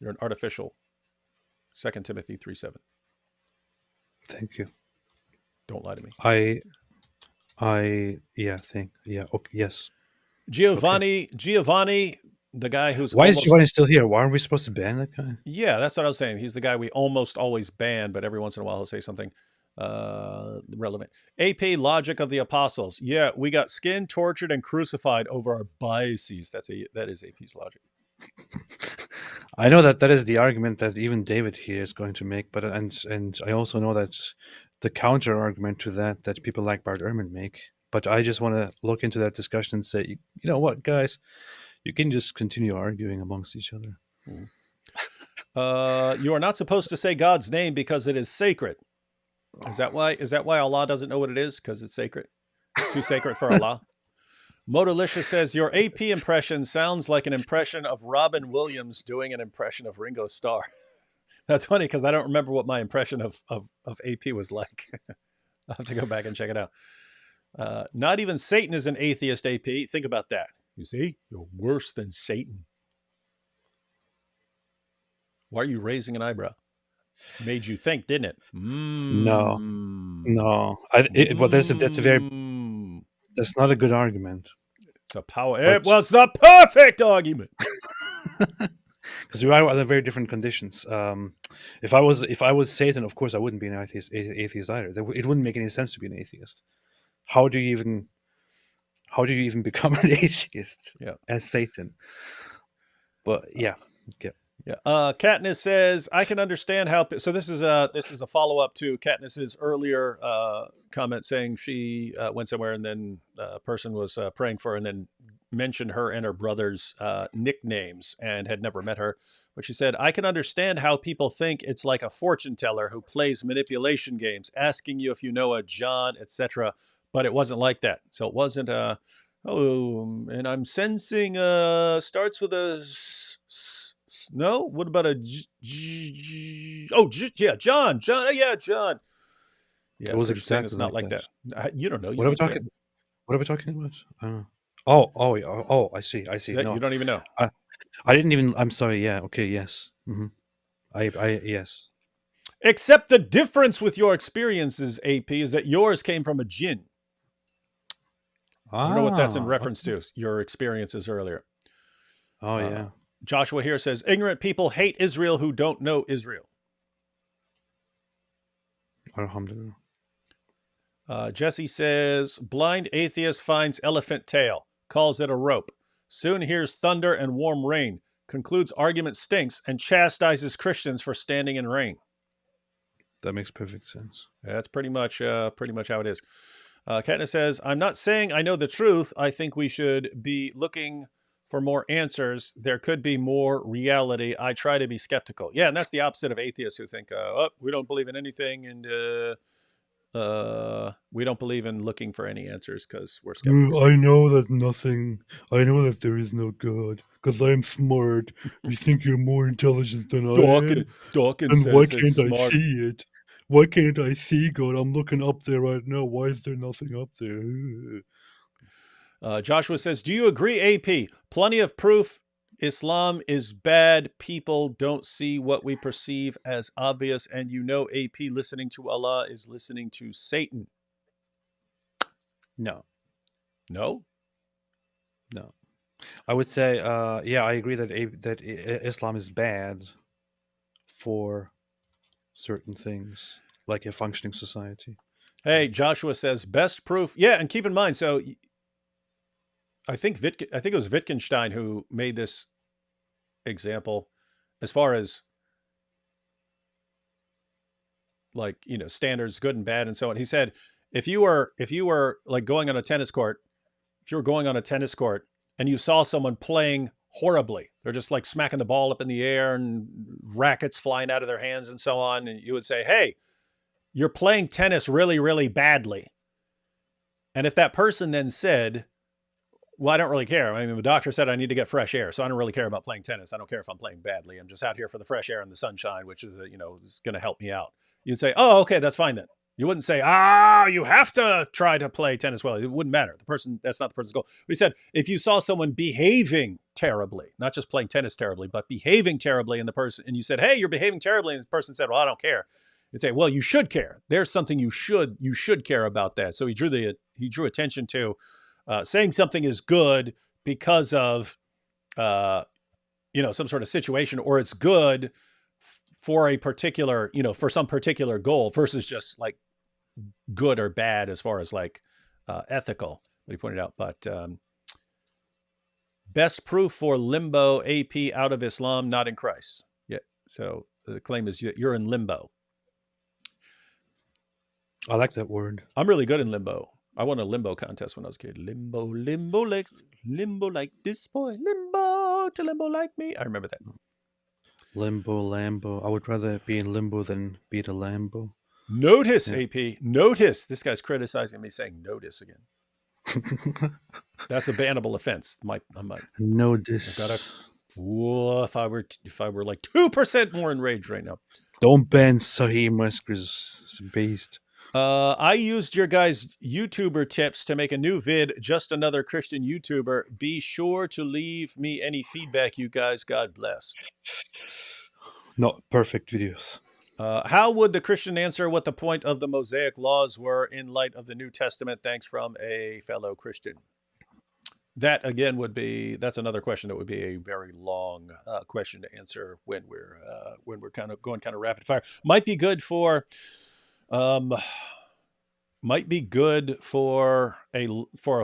You're an artificial. 2 Timothy 3:7. Thank you. Don't lie to me. Okay, yes. Giovanni, the guy who's Why is Giovanni still here? Why aren't we supposed to ban that guy? Yeah, that's what I was saying. He's the guy we almost always ban, but every once in a while he'll say something relevant. AP, logic of the apostles. Yeah, we got skinned, tortured, and crucified over our biases. That is AP's logic. I know that is the argument that even David here is going to make, but and I also know that the counter argument to that people like Bart Ehrman make. But I just want to look into that discussion and say, you know what, guys, you can just continue arguing amongst each other. You are not supposed to say God's name because it is sacred. Is that why Allah doesn't know what it is? Because it's sacred. It's too sacred for Allah. Modalicious says, your AP impression sounds like an impression of Robin Williams doing an impression of Ringo Starr. That's funny because I don't remember what my impression of AP was like. I'll have to go back and check it out. Not even Satan is an atheist, AP. Think about that. You see, you're worse than Satan. Why are you raising an eyebrow? Made you think, didn't it? No. Well, that's not a good argument. It's a power. Well, it's the perfect argument. Because we are under very different conditions. If I was Satan, of course, I wouldn't be an atheist either. It wouldn't make any sense to be an atheist. How do you even become an atheist as Satan? But yeah. Yeah. Katniss says, I can understand how. So this is a follow up to Katniss's earlier comment saying she went somewhere and then a person was praying for her and then mentioned her and her brother's nicknames and had never met her. But she said, I can understand how people think it's like a fortune teller who plays manipulation games, asking you if you know a John, etc. But it wasn't like that. So it wasn't and I'm sensing starts with a no. What about a John. Yeah, John. Yeah, it was so exactly it's not like that. You don't know. What are we talking? What are we talking about? I see. No, you don't even know. I didn't even. I'm sorry. Yeah. Okay. Yes. Yes. Except the difference with your experiences, AP, is that yours came from a jinn. I don't know what that's in reference to. Your experiences earlier. Oh yeah. Joshua here says, ignorant people hate Israel who don't know Israel. Alhamdulillah. Jesse says, blind atheist finds elephant tail, calls it a rope, soon hears thunder and warm rain, concludes argument stinks, and chastises Christians for standing in rain. That makes perfect sense. That's pretty much how it is. Katniss says, I'm not saying I know the truth. I think we should be looking for more answers. There could be more reality. I try to be skeptical. Yeah, and that's the opposite of atheists who think, we don't believe in anything and we don't believe in looking for any answers because we're skeptics. I know that there is no God because I'm smart. You think you're more intelligent than I am? Dawkins and why can't I see it? Why can't I see God? I'm looking up there right now. Why is there nothing up there? Joshua says, do you agree, AP? Plenty of proof Islam is bad. People don't see what we perceive as obvious. And AP listening to Allah is listening to Satan. No. No? No. I would say, I agree that Islam is bad for certain things, like a functioning society. Hey, Joshua says, best proof. Yeah, and keep in mind, so I think it was Wittgenstein who made this example as far as standards, good and bad and so on. He said, if you were like going on a tennis court, and you saw someone playing horribly. They're just like smacking the ball up in the air and rackets flying out of their hands and so on. And you would say, hey, you're playing tennis really, really badly. And if that person then said, well, I don't really care. I mean, the doctor said I need to get fresh air, so I don't really care about playing tennis. I don't care if I'm playing badly. I'm just out here for the fresh air and the sunshine, which is, is going to help me out. You'd say, oh, okay, that's fine then. You wouldn't say, you have to try to play tennis well. It wouldn't matter. That's not the person's goal. But he said, if you saw someone behaving terribly, not just playing tennis terribly, but behaving terribly, and you said, hey, you're behaving terribly, and the person said, well, I don't care. You'd say, well, you should care. There's something you should care about that. So he drew attention to saying something is good because of, some sort of situation, or it's good for a particular, for some particular goal versus just like good or bad as far as like ethical, what he pointed out. But best proof for limbo, AP out of Islam, not in Christ. Yeah. So the claim is you're in limbo. I like that word. I'm really good in limbo. I won a limbo contest when I was a kid. Limbo like this boy. Limbo to limbo like me. I remember that. Limbo, Lambo. I would rather be in limbo than be the Lambo. Notice, yeah. AP. Notice. This guy's criticizing me saying notice again. That's a bannable offense. I might notice. If I were like 2% more enraged right now. Don't ban Sahih Musker's beast. I used your guys' YouTuber tips to make a new vid, just another Christian YouTuber. Be sure to leave me any feedback, you guys. God bless. Not perfect videos. How would the Christian answer what the point of the Mosaic laws were in light of the New Testament? Thanks from a fellow Christian. That again that's another question that would be a very long question to answer when we're kind of going rapid fire. Might be good for a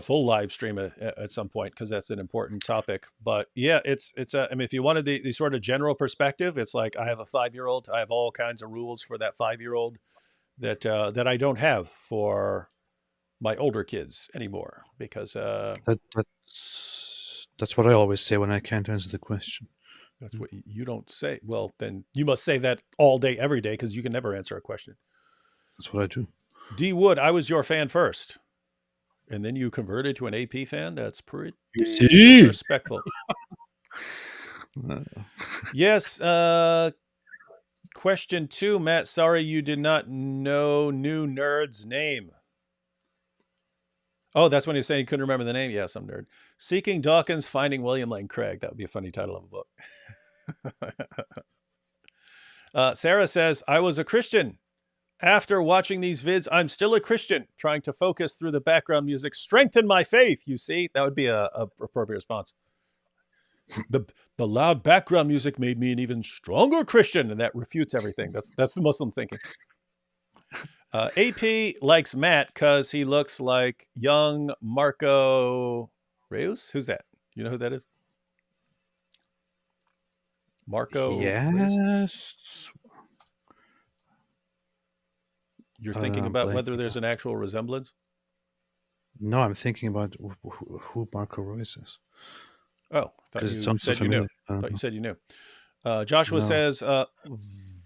full live stream at some point, because that's an important topic. But yeah, it's I mean, if you wanted the sort of general perspective, it's like I have a 5-year-old. I have all kinds of rules for that 5-year-old that I don't have for my older kids anymore, because that's what I always say when I can't answer the question. That's what you don't say. Well, then you must say that all day, every day, because you can never answer a question. That's what I do. D. Wood, I was your fan first, and then you converted to an AP fan. That's pretty disrespectful. Yes. Question 2, Matt. Sorry you did not know New Nerd's name. Oh, that's when he was saying he couldn't remember the name. Yeah, some nerd. Seeking Dawkins, Finding William Lane Craig. That would be a funny title of a book. Sarah says, I was a Christian. After watching these vids, I'm still a Christian, trying to focus through the background music, strengthen my faith. You see, that would be a appropriate response. The loud background music made me an even stronger Christian, and that refutes everything. That's the Muslim thinking. AP likes Matt because he looks like young Marco Reus. Who's that? You know who that is? Marco Yes. Reus? You're thinking about whether there's an actual resemblance? No, I'm thinking about who Marco Reus is. Oh, I thought you said you knew. I thought you said you knew. Joshua says,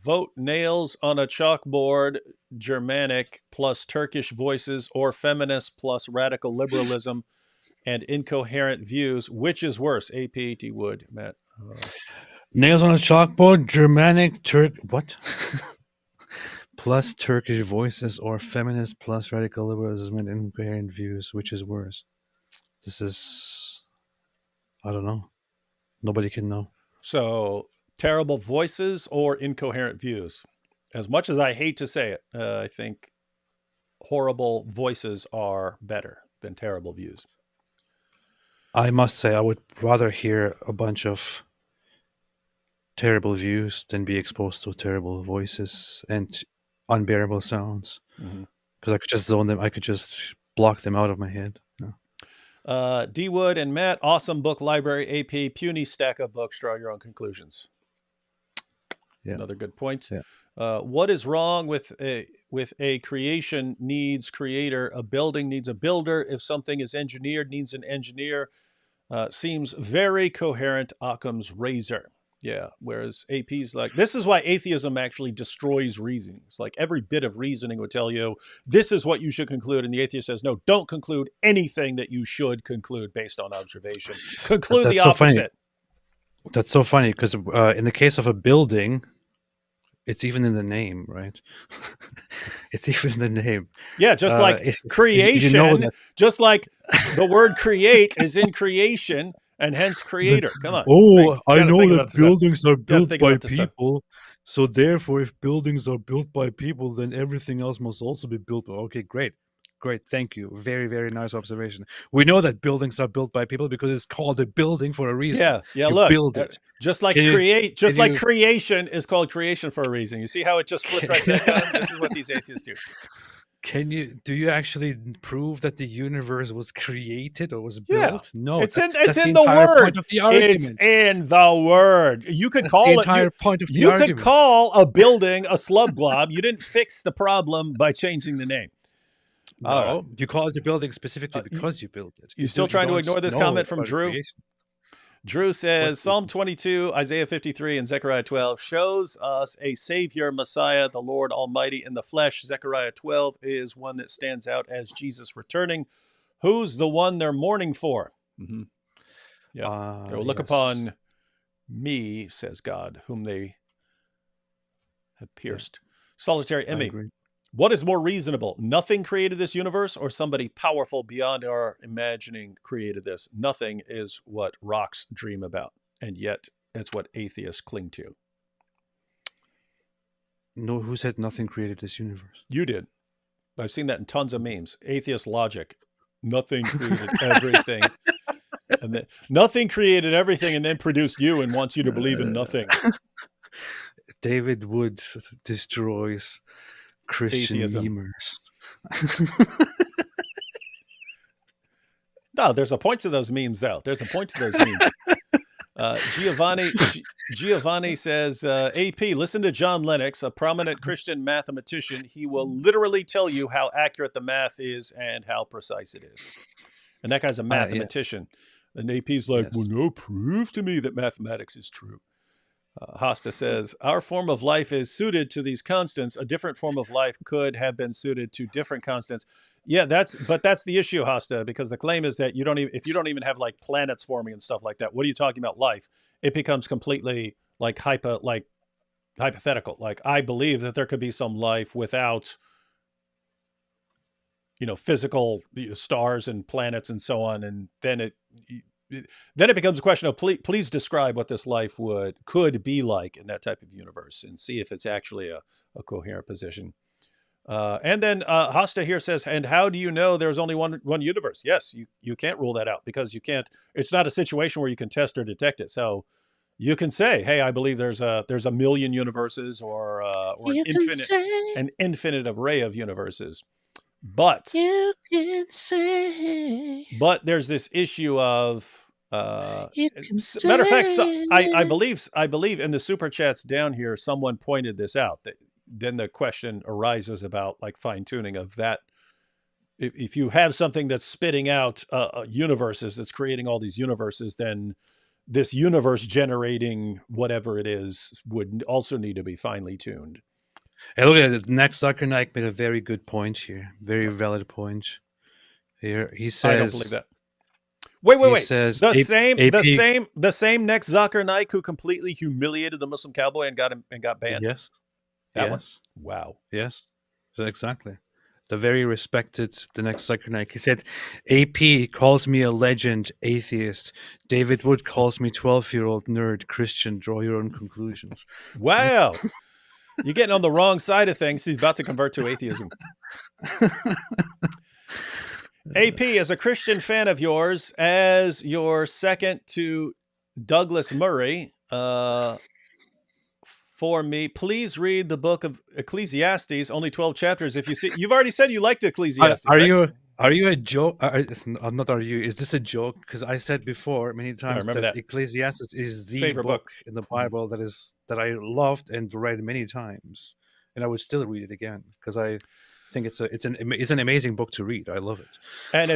vote nails on a chalkboard, Germanic plus Turkish voices, or feminist plus radical liberalism and incoherent views. Which is worse? AP, D. Wood, Matt. Nails on a chalkboard, Germanic, what? Plus Turkish voices, or feminist plus radical liberalism and incoherent views. Which is worse? This is, I don't know. Nobody can know. So, terrible voices or incoherent views? As much as I hate to say it, I think horrible voices are better than terrible views. I must say, I would rather hear a bunch of terrible views than be exposed to terrible voices and unbearable sounds. Because I could just zone them. I could just block them out of my head. No. D. Wood and Matt, awesome book library, AP, puny stack of books. Draw your own conclusions. Yeah. Another good point. Yeah. What is wrong with a creation needs creator? A building needs a builder. If something is engineered, needs an engineer. Seems very coherent Occam's razor. Yeah, whereas AP's like, this is why atheism actually destroys reasoning. It's like every bit of reasoning would tell you, this is what you should conclude. And the atheist says, no, don't conclude anything that you should conclude based on observation. Conclude the opposite. That's so funny because in the case of a building, it's even in the name, right? It's even in the name. Yeah, just like creation, just like the word create is in creation and hence creator. Come on. I know that buildings are built by people. So therefore, if buildings are built by people, then everything else must also be built by. Okay, great. Great. Thank you. Very, very nice observation. We know that buildings are built by people because it's called a building for a reason. Yeah. Yeah. You look, build it. Just like creation is called creation for a reason. You see how it just flipped right there? This is what these atheists do. Do you actually prove that the universe was created or was built? Yeah. No, it's in the word. Point of the argument. It's in the word. You could call the it entire point of the you argument. could call a building a slub glob. You didn't fix the problem by changing the name. No, you call it a building specifically because you built it. You still trying to ignore this comment from Drew? Creation. Drew says, Psalm 22, Isaiah 53, and Zechariah 12 shows us a Savior, Messiah, the Lord Almighty in the flesh. Zechariah 12 is one that stands out as Jesus returning. Who's the one they're mourning for? Mm-hmm. Yeah, they will look upon me, says God, whom they have pierced. Solitary Emmy. What is more reasonable? Nothing created this universe, or somebody powerful beyond our imagining created this? Nothing is what rocks dream about, and yet it's what atheists cling to. No, who said nothing created this universe? You did. I've seen that in tons of memes. Atheist logic. Nothing created everything. And then nothing created everything and then produced you and wants you to believe in nothing. David Wood destroys Christian memers. No, there's a point to those memes, though. There's a point to those memes. Giovanni says, AP, listen to John Lennox, a prominent Christian mathematician. He will literally tell you how accurate the math is and how precise it is. And that guy's a mathematician. And AP's like, well, no, prove to me that mathematics is true. Hosta says, our form of life is suited to these constants. A different form of life could have been suited to different constants. Yeah, that's the issue, Hosta, because the claim is that if you don't even have like planets forming and stuff like that, what are you talking about life? It becomes completely like hypothetical. Like, I believe that there could be some life without, physical stars and planets and so on. And then it becomes a question of please describe what this life could be like in that type of universe and see if it's actually a coherent position. And then Hosta here says, and how do you know there's only one universe? Yes, you can't rule that out because you can't. It's not a situation where you can test or detect it. So you can say, hey, I believe there's a million universes or an infinite array of universes. But you can say, but there's this issue of matter of fact, I believe in the super chats down here, someone pointed this out. That then the question arises about like fine tuning of that. If you have something that's spitting out universes, that's creating all these universes, then this universe generating whatever it is would also need to be finely tuned. Hey, look at it. Next Zuckernick made a very good point here. Very valid point. Here he says, I don't believe that. Wait. Says, the same next Zuckernick who completely humiliated the Muslim cowboy and got banned. Yes. That one? Wow. Yes. So exactly. The very respected the next Zuckernick. He said, AP calls me a legend atheist. David Wood calls me 12-year-old nerd Christian. Draw your own conclusions. Wow. You're getting on the wrong side of things. He's about to convert to atheism. AP, as a Christian fan of yours, as your second to Douglas Murray, for me, please read the book of Ecclesiastes, only 12 chapters. If you see, you've already said you liked Ecclesiastes. Are you a joke? Not are you? Is this a joke? Because I said before many times that Ecclesiastes is the favorite book in the Bible that I loved and read many times, and I would still read it again because think it's an amazing book to read. I love it. And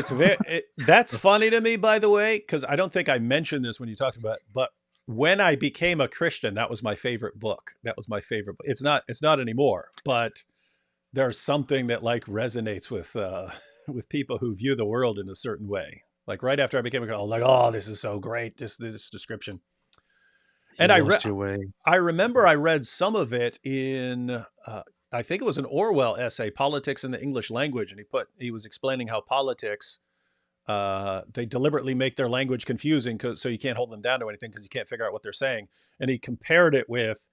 that's funny to me, by the way, because I don't think I mentioned this when you talked about it, but when I became a Christian, that was my favorite book. That was my favorite book. It's not anymore, but there's something that like resonates with people who view the world in a certain way. Like right after I became a Christian, I was like, oh, this is so great. This description. And I remember I read some of it in, I think it was an Orwell essay, Politics in the English Language. And he was explaining how politics, they deliberately make their language confusing so you can't hold them down to anything because you can't figure out what they're saying. And he compared it with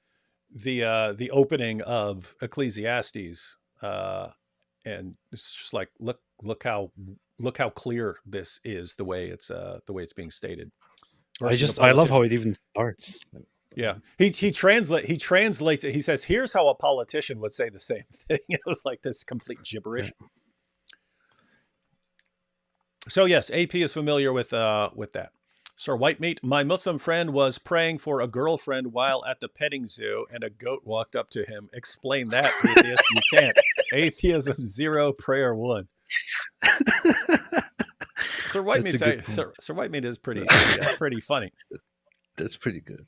the opening of Ecclesiastes. And it's just like, look how clear this is, the way it's being stated. I love how it even starts. Yeah, he translates it. He says, "Here's how a politician would say the same thing." It was like this complete gibberish. Yeah. So yes, AP is familiar with that. Sir Whitemeat, my Muslim friend was praying for a girlfriend while at the petting zoo, and a goat walked up to him. Explain that, atheist. You can't. Atheism 0, prayer 1. Sir Whitemeat is pretty funny. That's pretty good.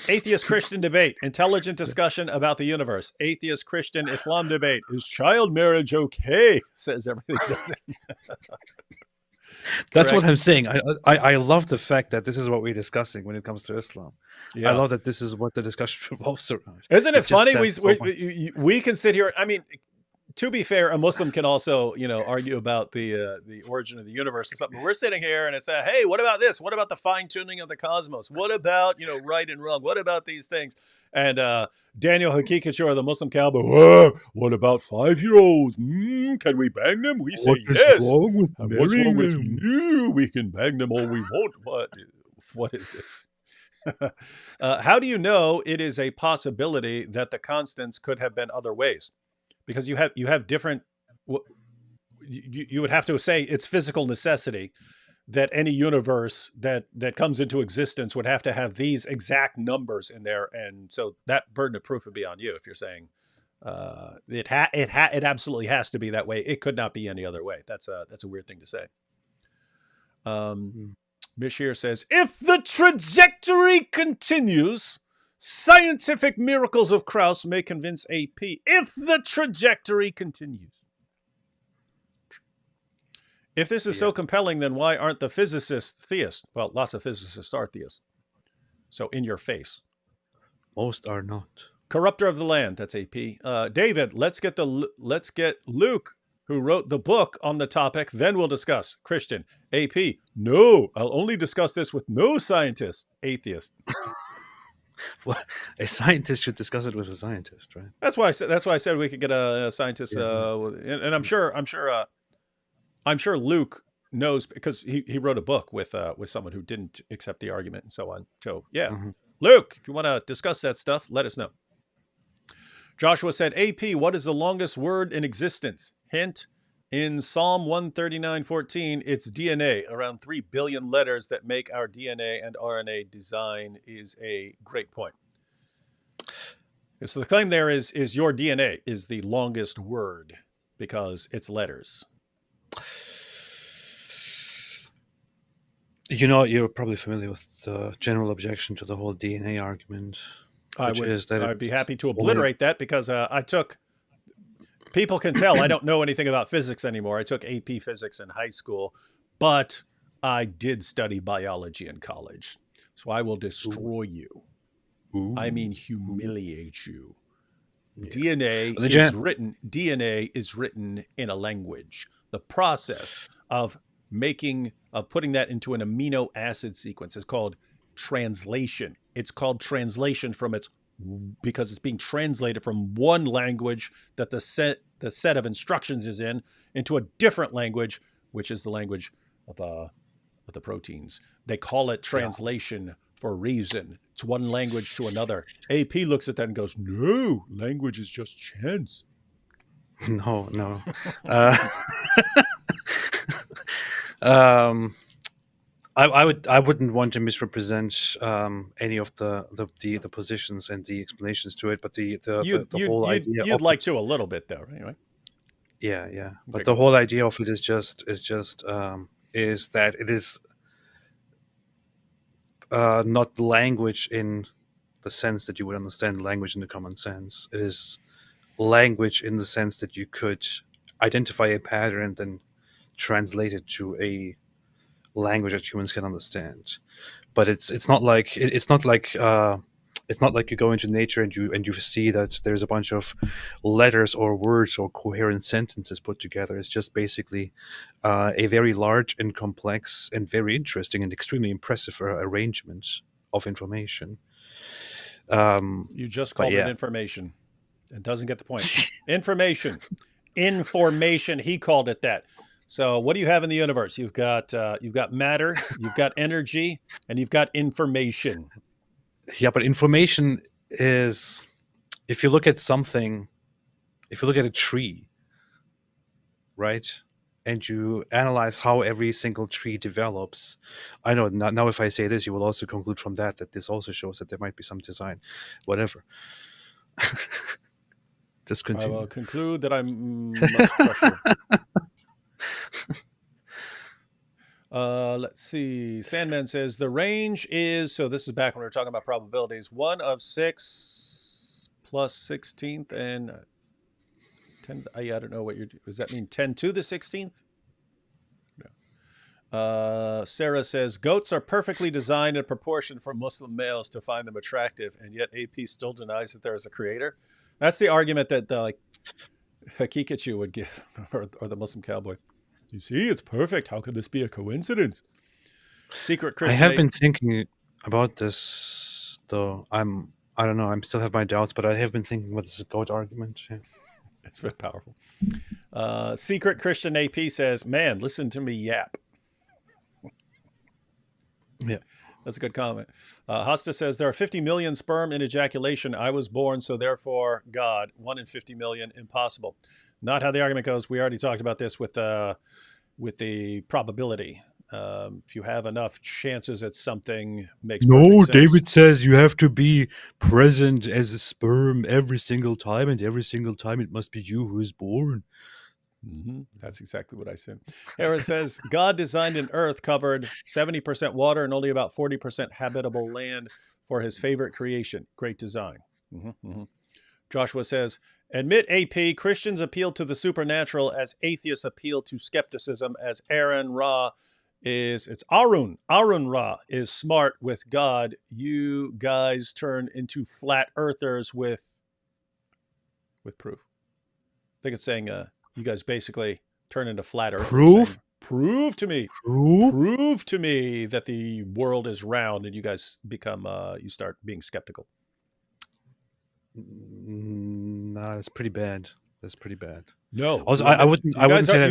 Atheist Christian debate, intelligent discussion about the universe. Atheist Christian Islam debate, is child marriage okay? Says everything doesn't. That's what I'm saying. I love the fact that this is what we're discussing when it comes to Islam. Yeah. I love that this is what the discussion revolves around. Isn't it funny? We can sit here. I mean, to be fair, a Muslim can also, argue about the origin of the universe or something. We're sitting here and it's hey, what about this? What about the fine tuning of the cosmos? What about, right and wrong? What about these things? And Daniel Hakikachor, the Muslim cowboy, whoa, what about 5-year-olds? Can we bang them? We say yes. What's wrong with you? We can bang them all we want. What is this? How do you know it is a possibility that the constants could have been other ways? Because you have different, you would have to say it's physical necessity that any universe that comes into existence would have to have these exact numbers in there, and so that burden of proof would be on you if you're saying it absolutely has to be that way. It could not be any other way. That's a weird thing to say. Mishir says, if the trajectory continues, scientific miracles of Krauss may convince AP. If the trajectory continues. If this is so compelling, then why aren't the physicists theists? Well, lots of physicists are theists. So in your face. Most are not. Corrupter of the land, that's AP. David, let's get Luke, who wrote the book on the topic, then we'll discuss. Christian, AP, no, I'll only discuss this with no scientists. Atheist. Well, a scientist should discuss it with a scientist, right? That's why I said we could get a scientist, and I'm sure Luke knows, because he wrote a book with someone who didn't accept the argument and so on. So yeah, Luke, if you want to discuss that stuff, let us know. Joshua said, AP, what is the longest word in existence? Hint, in Psalm 139:14, it's DNA. Around 3 billion letters that make our DNA and RNA design is a great point. So the claim there is your DNA is the longest word because it's letters. You're probably familiar with the general objection to the whole DNA argument. I'd be happy to obliterate that because people can tell I don't know anything about physics anymore. I took AP physics in high school, but I did study biology in college. So I will destroy you. I mean, humiliate you. Yeah. DNA is written in a language. The process of putting that into an amino acid sequence is called translation. It's called translation because it's being translated from one language that the set of instructions is into a different language, which is the language of the proteins. They call it translation for a reason. It's one language to another. AP looks at that and goes, no, language is just chance. No. I wouldn't want to misrepresent any of the positions and the explanations to it, but the whole idea. You'd like to a little bit, though, anyway. Yeah. But Okay, the go. whole idea of it is that it is not language in the sense that you would understand language in the common sense. It is language in the sense that you could identify a pattern and then translate it to a language that humans can understand. But it's not like it's not like you go into nature and you see that there's a bunch of letters or words or coherent sentences put together. It's just basically a very large and complex and very interesting and extremely impressive arrangement of information. You just But called it yeah, information. It doesn't get the point. Information. Information. He called it that. So what do you have in the universe? You've got matter, you've got energy, and you've got information. yeah, but information is, if you look at something, if you look at a tree, right? And you analyze how every single tree develops. I know now if I say this, you will also conclude from that this also shows that there might be some design, whatever. Just I continue. will conclude that I must crush you. Let's see. Sandman says the range is, so this is back when we were talking about probabilities, 1 of 6 plus 16th and 10. I don't know what does that mean 10 to the 16th? No. Sarah says goats are perfectly designed and proportioned for Muslim males to find them attractive, and yet AP still denies that there is a creator. That's the argument that like Hakikachu would give, or the Muslim cowboy. You see, it's perfect. How could this be a coincidence? Secret Christian. I have been thinking about this, though. I don't know. I still have my doubts, but I have been thinking about this goat argument. Yeah. It's very powerful. Secret Christian AP says, "Man, listen to me yap." Yeah. That's a good comment. Hosta says, there are 50 million sperm in ejaculation. I was born, so therefore God. 1 in 50 million, impossible. Not how the argument goes. We already talked about this with the probability. If you have enough chances at something, makes perfect sense. David says you have to be present as a sperm every single time, and every single time it must be you who is born. Mm-hmm. That's exactly what I said. Hera says, God designed an earth covered 70% water and only about 40% habitable land for his favorite creation. Great design. Mm-hmm, mm-hmm. Joshua says, admit AP, Christians appeal to the supernatural as atheists appeal to skepticism, as Aaron Ra it's Arun Ra is smart with God. You guys turn into flat earthers with proof. I think it's saying, you guys basically turn into flat earthers. Proof? Prove to me. Prove to me that the world is round, and you guys become, you start being skeptical. No, it's pretty bad. That's pretty bad. No, also, I wouldn't say that.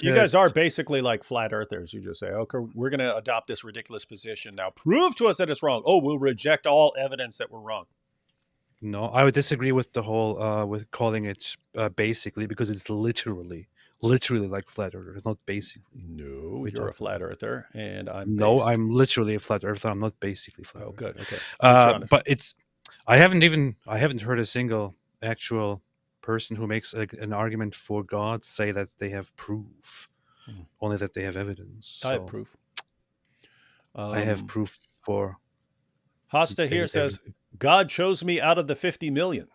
You guys are basically like flat earthers. You just say, okay, we're going to adopt this ridiculous position. Now prove to us that it's wrong. Oh, we'll reject all evidence that we're wrong. No, I would disagree with the whole with calling it basically, because it's literally like flat earther. It's not basically. No, you're a flat earther, and I'm no, based. I'm literally a flat earther. I'm not basically flat. Oh, good. Okay. But I haven't heard a single actual person who makes an argument for God say that they have proof, only that they have evidence. So I have proof. I have proof for. Hosta here says, God chose me out of the 50 million.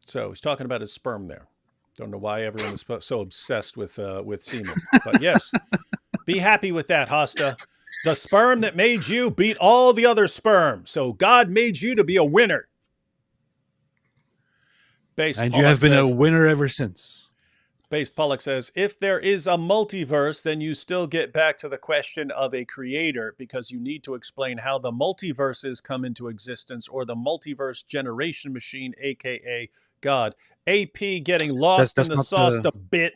So he's talking about his sperm there. Don't know why everyone is so obsessed with semen. But yes, be happy with that, Hosta. The sperm that made you beat all the other sperm. So God made you to be a winner. And you have been a winner ever since. Based Pollock says, if there is a multiverse, then you still get back to the question of a creator, because you need to explain how the multiverses come into existence, or the multiverse generation machine, aka God. AP getting lost in the sauce a bit.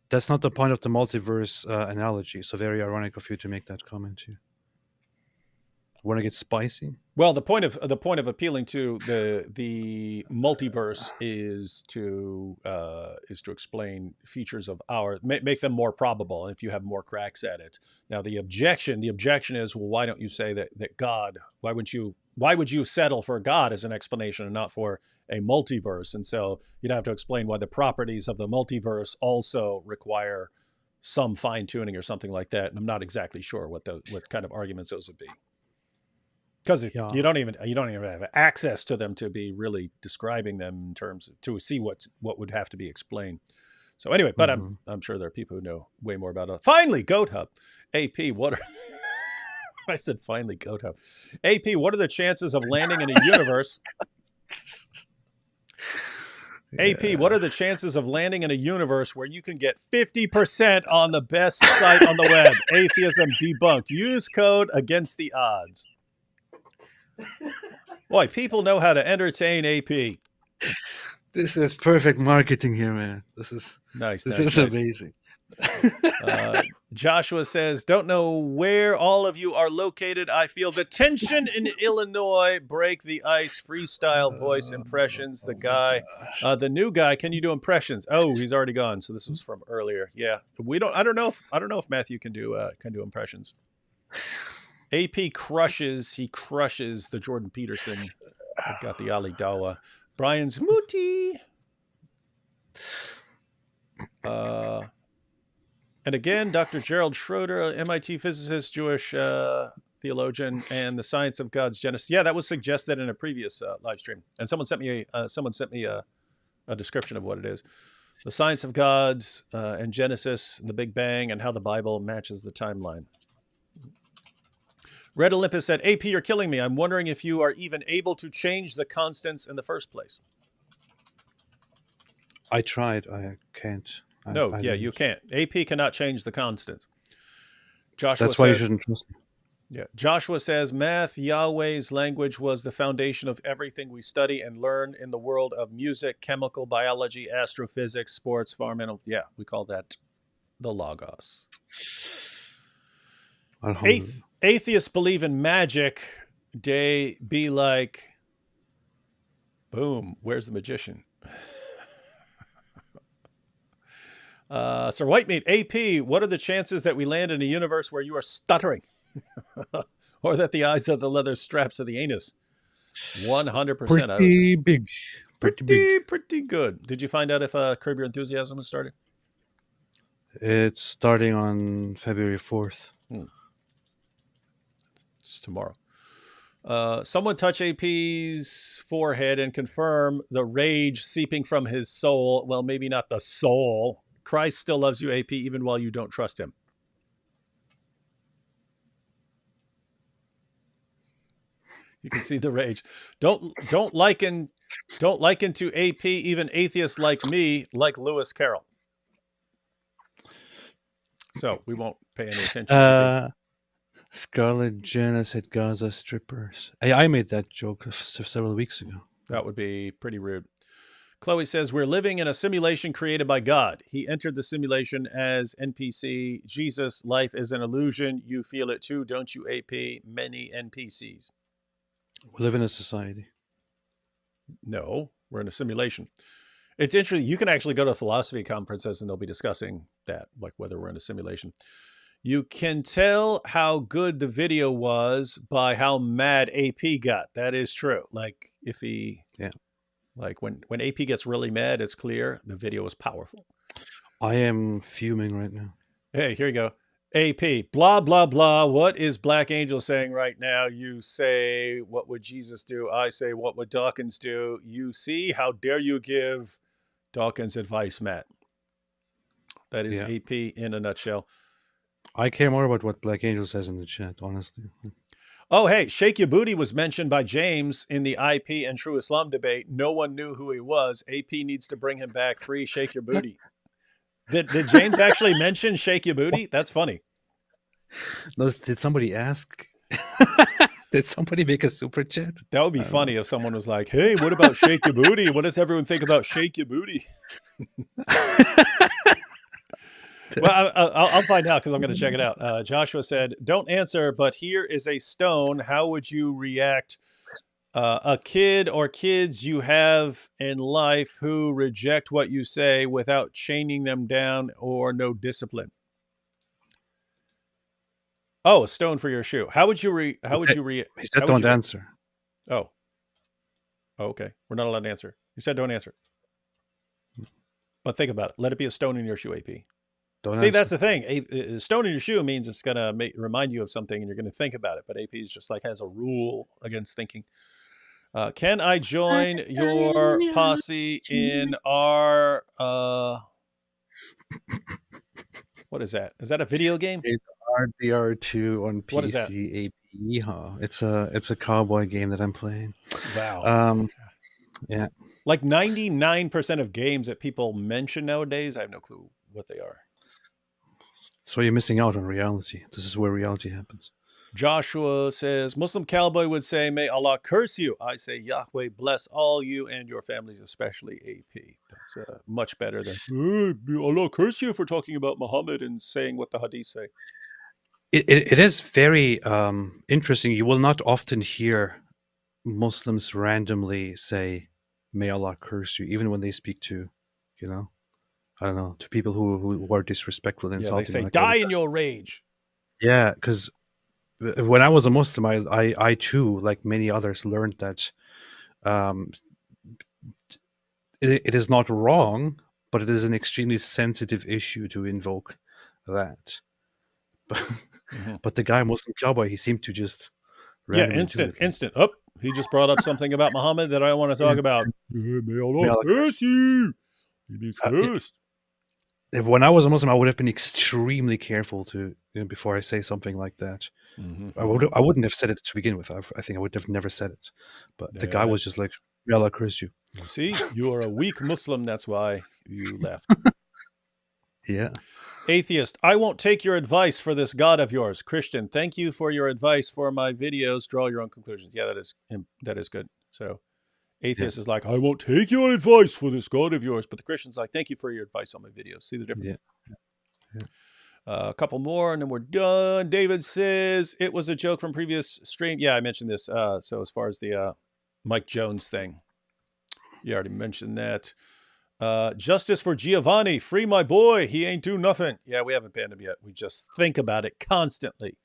That's not the point of the multiverse analogy. So very ironic of you to make that comment here. Want to get spicy? Well, the point of appealing to the multiverse is to explain features of make them more probable, if you have more cracks at it. Now, the objection is, well, why don't you say that God? Why wouldn't you why would you settle for God as an explanation and not for a multiverse? And so you'd have to explain why the properties of the multiverse also require some fine tuning or something like that. And I'm not exactly sure what kind of arguments those would be, because you don't even have access to them to be really describing them in terms of, to see what would have to be explained. So anyway, but I'm sure there are people who know way more about it. Finally, Goat Hub. AP, what are I said finally Goat Hub. AP, what are the chances of landing in a universe? AP, what are the chances of landing in a universe where you can get 50% on the best site on the web? Atheism debunked. Use code against the odds. Boy, people know how to entertain AP. This is perfect marketing here, man. This is nice. This is amazing. Joshua says, don't know where all of you are located. I feel the tension in Illinois. Break the ice. Freestyle voice impressions. The new guy. Can you do impressions? Oh, he's already gone. So this was from earlier. Yeah, I don't know if Matthew can do impressions. AP crushes. He crushes the Jordan Peterson. I've got the Ali Dawa. Brian's Mooti. And again, Dr. Gerald Schroeder, MIT physicist, Jewish theologian, and the science of God's Genesis. Yeah, that was suggested in a previous live stream, and someone sent me a description of what it is: the science of God's and Genesis, the Big Bang, and how the Bible matches the timeline. Red Olympus said, "AP, you're killing me. I'm wondering if you are even able to change the constants in the first place." I tried. I can't. You can't. AP cannot change the constants. Joshua That's why you shouldn't trust me. Yeah. Joshua says, math, Yahweh's language, was the foundation of everything we study and learn in the world of music, chemical biology, astrophysics, sports, farm animal. Yeah, we call that the Logos. Atheists believe in magic. They be like, boom, where's the magician? Sir Whitemeat, AP, what are the chances that we land in a universe where you are stuttering? Or that the eyes are the leather straps of the anus? 100%. Pretty big. Pretty good. Did you find out if Curb Your Enthusiasm has started? It's starting on February 4th. It's tomorrow. Someone touch AP's forehead and confirm the rage seeping from his soul. Well, maybe not the soul. Christ still loves you, AP, even while you don't trust him. You can see the rage. Don't liken to AP even atheists like me, like Lewis Carroll. So we won't pay any attention. Scarlett Johansson at Gaza strippers. I made that joke several weeks ago. That would be pretty rude. Chloe says, we're living in a simulation created by God. He entered the simulation as NPC. Jesus, life is an illusion. You feel it too, don't you, AP? Many NPCs. We live in a society. No, we're in a simulation. It's interesting. You can actually go to philosophy conferences and they'll be discussing that, like whether we're in a simulation. You can tell how good the video was by how mad AP got. That is true. Like if he... Yeah. Like when AP gets really mad, it's clear the video is powerful. I am fuming right now. Hey, here you go. AP, blah, blah, blah. What is Black Angel saying right now? You say, what would Jesus do? I say, what would Dawkins do? You see, how dare you give Dawkins advice, Matt? That is AP in a nutshell. I care more about what Black Angel says in the chat, honestly. Oh, hey, Shake Your Booty was mentioned by James in the IP and True Islam debate. No one knew who he was. AP needs to bring him back free. Shake Your Booty. Did James actually mention Shake Your Booty? That's funny. Did somebody ask? Did somebody make a super chat? That would be funny if someone was like, hey, what about Shake Your Booty? What does everyone think about Shake Your Booty? Well, I'll find out because I'm going to check it out. Joshua said, don't answer, but here is a stone. How would you react? A kid or kids you have in life who reject what you say without chaining them down or no discipline. Oh, a stone for your shoe. How would you react? Don't answer. Oh. Oh, okay. We're not allowed to answer. You said don't answer. But think about it. Let it be a stone in your shoe, AP. Don't See, that's answer. the thing. A stone in your shoe means it's going to remind you of something and you're going to think about it. But AP is just like has a rule against thinking. Can I join your posse in our... what is that? Is that a video game? It's RDR2 on What is that? PC AP. Huh? It's a cowboy game that I'm playing. Wow. Yeah. Like 99% of games that people mention nowadays, I have no clue what they are. So you're missing out on reality. This is where reality happens. Joshua says, Muslim cowboy would say, may Allah curse you. I say, Yahweh bless all you and your families, especially AP. That's much better than, may Allah curse you for talking about Muhammad and saying what the hadith say. It is very interesting. You will not often hear Muslims randomly say, may Allah curse you, even when they speak to, I don't know, to people who are disrespectful and insulting. They say, like die in your rage. Yeah, because when I was a Muslim, I too, like many others, learned that it is not wrong, but it is an extremely sensitive issue to invoke that. But the guy, Muslim cowboy, he seemed to just instant. Oh, he just brought up something about Muhammad that I want to talk about. May Allah curse you. You be cursed. When I was a Muslim, I would have been extremely careful to before I say something like that. I wouldn't have said it to begin with. I think I would have never said it. But the guy was just like, may Allah curse you. See, you are a weak Muslim. That's why you left. Yeah. Atheist, I won't take your advice for this God of yours. Christian, thank you for your advice for my videos. Draw your own conclusions. Yeah, that is good. So Atheist is like, I won't take your advice for this God of yours. But the Christian's like, thank you for your advice on my videos. See the difference? Yeah. A couple more and then we're done. David says, it was a joke from previous stream. Yeah, I mentioned this. So as far as the Mike Jones thing, you already mentioned that. Justice for Giovanni. Free my boy. He ain't do nothing. Yeah, we haven't banned him yet. We just think about it constantly.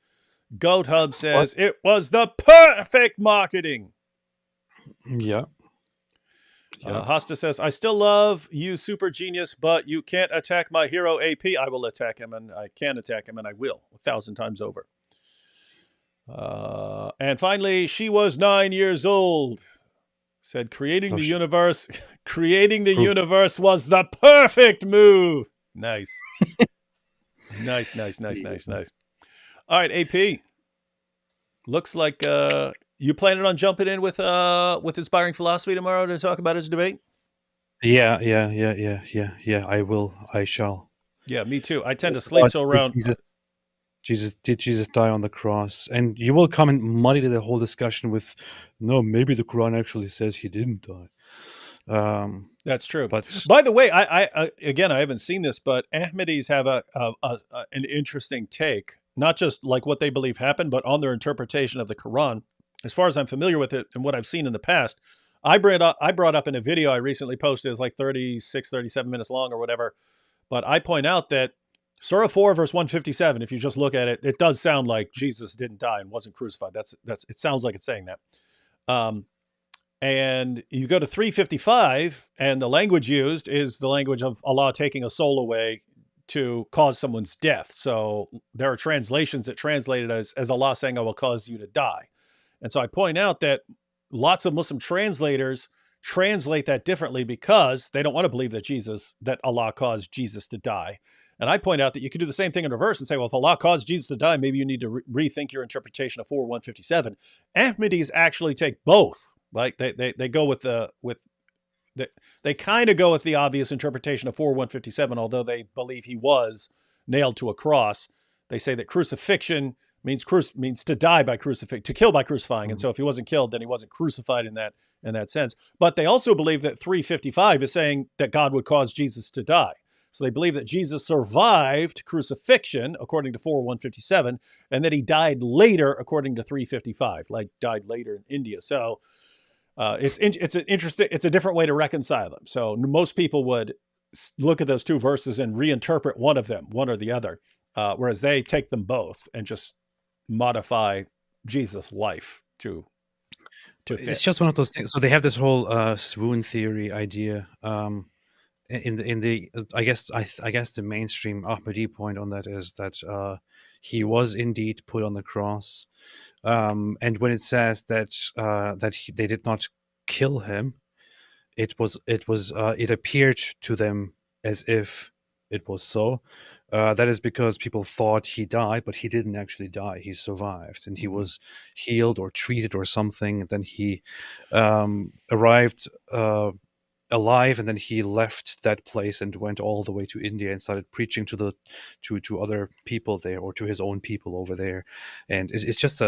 Goat Hub says, it was the perfect marketing. Yeah. Hosta says, I still love you, super genius, but you can't attack my hero AP. I will attack him, and I can attack him, and I will 1,000 times over. And finally, she was 9 years old. Said, creating the universe was the perfect move. Nice. Nice. All right, AP. Looks like you planning on jumping in with Inspiring Philosophy tomorrow to talk about his debate? Yeah. I will. I shall. Yeah, me too. I tend to sleep till around. Did Jesus die on the cross? And you will come and muddy the whole discussion with, no, maybe the Quran actually says he didn't die. That's true. But by the way, I again, I haven't seen this, but Ahmadis have an interesting take, not just like what they believe happened, but on their interpretation of the Quran. As far as I'm familiar with it and what I've seen in the past, I brought up in a video I recently posted. It's like 36, 37 minutes long or whatever. But I point out that Surah 4, verse 157, if you just look at it, it does sound like Jesus didn't die and wasn't crucified. It sounds like it's saying that. And you go to 355, and the language used is the language of Allah taking a soul away to cause someone's death. So there are translations that translate it as Allah saying, I will cause you to die. And so I point out that lots of Muslim translators translate that differently because they don't want to believe that Allah caused Jesus to die. And I point out that you can do the same thing in reverse and say, well, if Allah caused Jesus to die, maybe you need to rethink your interpretation of 4:157. Ahmadis actually take both. Like they go with they kind of go with the obvious interpretation of 4:157, although they believe he was nailed to a cross. They say that crucifixion means to die by crucifix, to kill by crucifying. And so if he wasn't killed, then he wasn't crucified in that sense. But they also believe that 355 is saying that God would cause Jesus to die. So they believe that Jesus survived crucifixion, according to 4:157, and that he died later, according to 355, like died later in India. So it's a different way to reconcile them. So most people would look at those two verses and reinterpret one of them, one or the other, whereas they take them both and just modify Jesus' life to to It's fit. just one of those things. So they have this whole swoon theory idea. In the I guess the mainstream Ahmadi point on that is that he was indeed put on the cross, and when it says that they did not kill him, it appeared to them as if it was so. That is because people thought he died, but he didn't actually die. He survived, and he was healed or treated or something. And then he arrived alive, and then he left that place and went all the way to India and started preaching to other people there, or to his own people over there. And it's just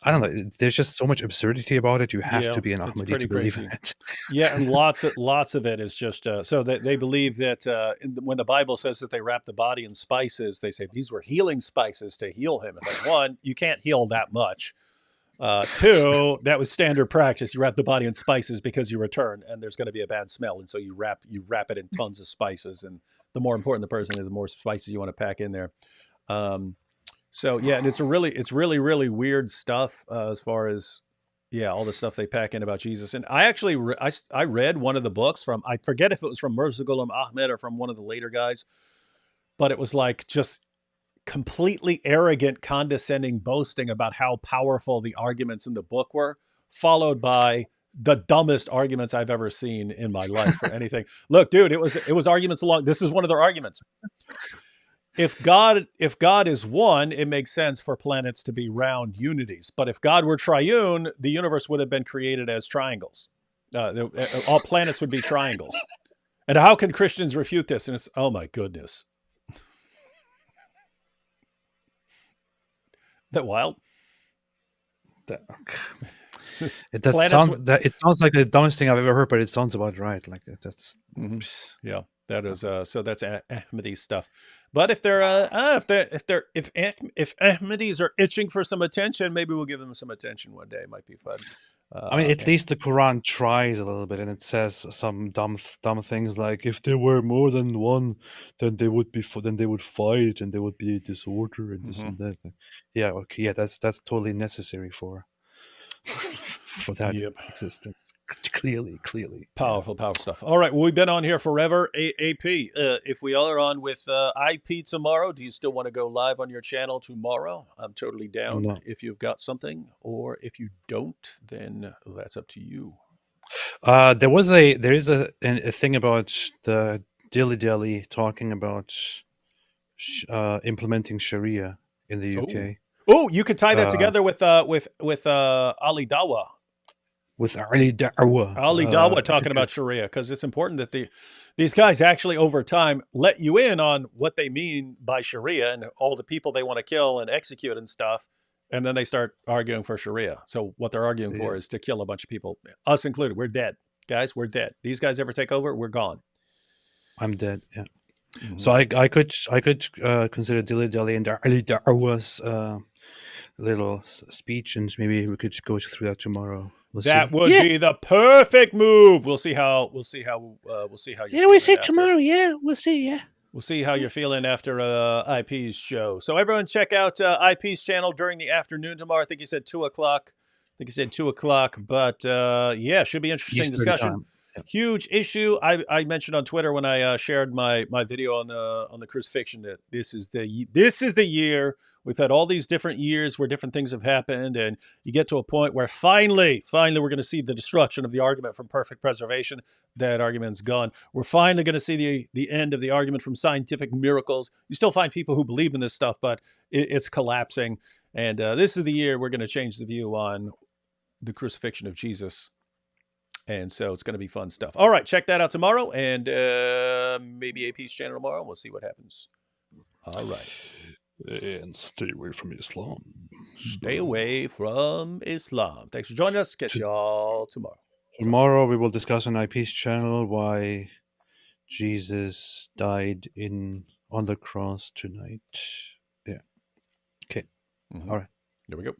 I don't know. There's just so much absurdity about it. You have to be an it's Ahmadi pretty to believe crazy. in it. Yeah, and lots of it is just so that they believe that when the Bible says that they wrap the body in spices, they say these were healing spices to heal him. It's like, one, you can't heal that much. Two, that was standard practice. You wrap the body in spices because you return, and there's going to be a bad smell, and so you wrap it in tons of spices. And the more important the person is, the more spices you want to pack in there. So yeah, and it's really weird stuff as far as all the stuff they pack in about Jesus. And I actually I read one of the books from, I forget if it was from Mirza Ghulam Ahmed or from one of the later guys, but it was like just completely arrogant, condescending boasting about how powerful the arguments in the book were, followed by the dumbest arguments I've ever seen in my life for anything. Look, dude, it was arguments along. This is one of their arguments. If God is one, it makes sense for planets to be round unities. But if God were triune, the universe would have been created as triangles. All planets would be triangles. And how can Christians refute this? And it's, oh my goodness. That wild? It sounds like the dumbest thing I've ever heard, but it sounds about right. Like that's yeah. That is so that's Ahmadi stuff. But if Ahmadis are itching for some attention, maybe we'll give them some attention one day. It might be fun. I mean, at least the Quran tries a little bit, and it says some dumb things like, if there were more than one, then they would fight, and there would be disorder and this and that. Yeah, okay, yeah, that's totally necessary for that existence. Clearly. Powerful stuff. All right, well, we've been on here forever. AP, if we are on with IP tomorrow, do you still want to go live on your channel tomorrow? I'm totally down if you've got something, or if you don't, then that's up to you. There is a thing about the dilly-dally talking about implementing Sharia in the UK. Oh, you could tie that together with Ali Dawa. With Ali Dawa. Talking about Sharia, because it's important that these guys actually over time let you in on what they mean by Sharia and all the people they want to kill and execute and stuff. And then they start arguing for Sharia. So what they're arguing for is to kill a bunch of people, us included. We're dead, guys. We're dead. These guys ever take over, we're gone. I'm dead. Yeah. Mm-hmm. So I could consider dilly-dally and Ali Dawa's little speech, and maybe we could go through that tomorrow. That would be the perfect move. We'll see how you're we'll see tomorrow. Yeah, we'll see. Yeah. We'll see how you're feeling after IP's show. So everyone check out IP's channel during the afternoon tomorrow. I think he said 2 o'clock. But should be interesting discussion. Yep. Huge issue. I mentioned on Twitter when I shared my video on the crucifixion that this is the year. We've had all these different years where different things have happened, and you get to a point where finally we're going to see the destruction of the argument from perfect preservation. That argument's gone. We're finally going to see the end of the argument from scientific miracles. You still find people who believe in this stuff, but it's collapsing. And this is the year we're going to change the view on the crucifixion of Jesus. And so it's going to be fun stuff. All right, check that out tomorrow, and maybe AP's channel tomorrow. We'll see what happens. All right. And stay away from Islam. Stay away from Islam. Thanks for joining us. Catch y'all tomorrow. Tomorrow we will discuss on IP's channel why Jesus died on the cross tonight. Yeah. Okay. Mm-hmm. All right. There we go.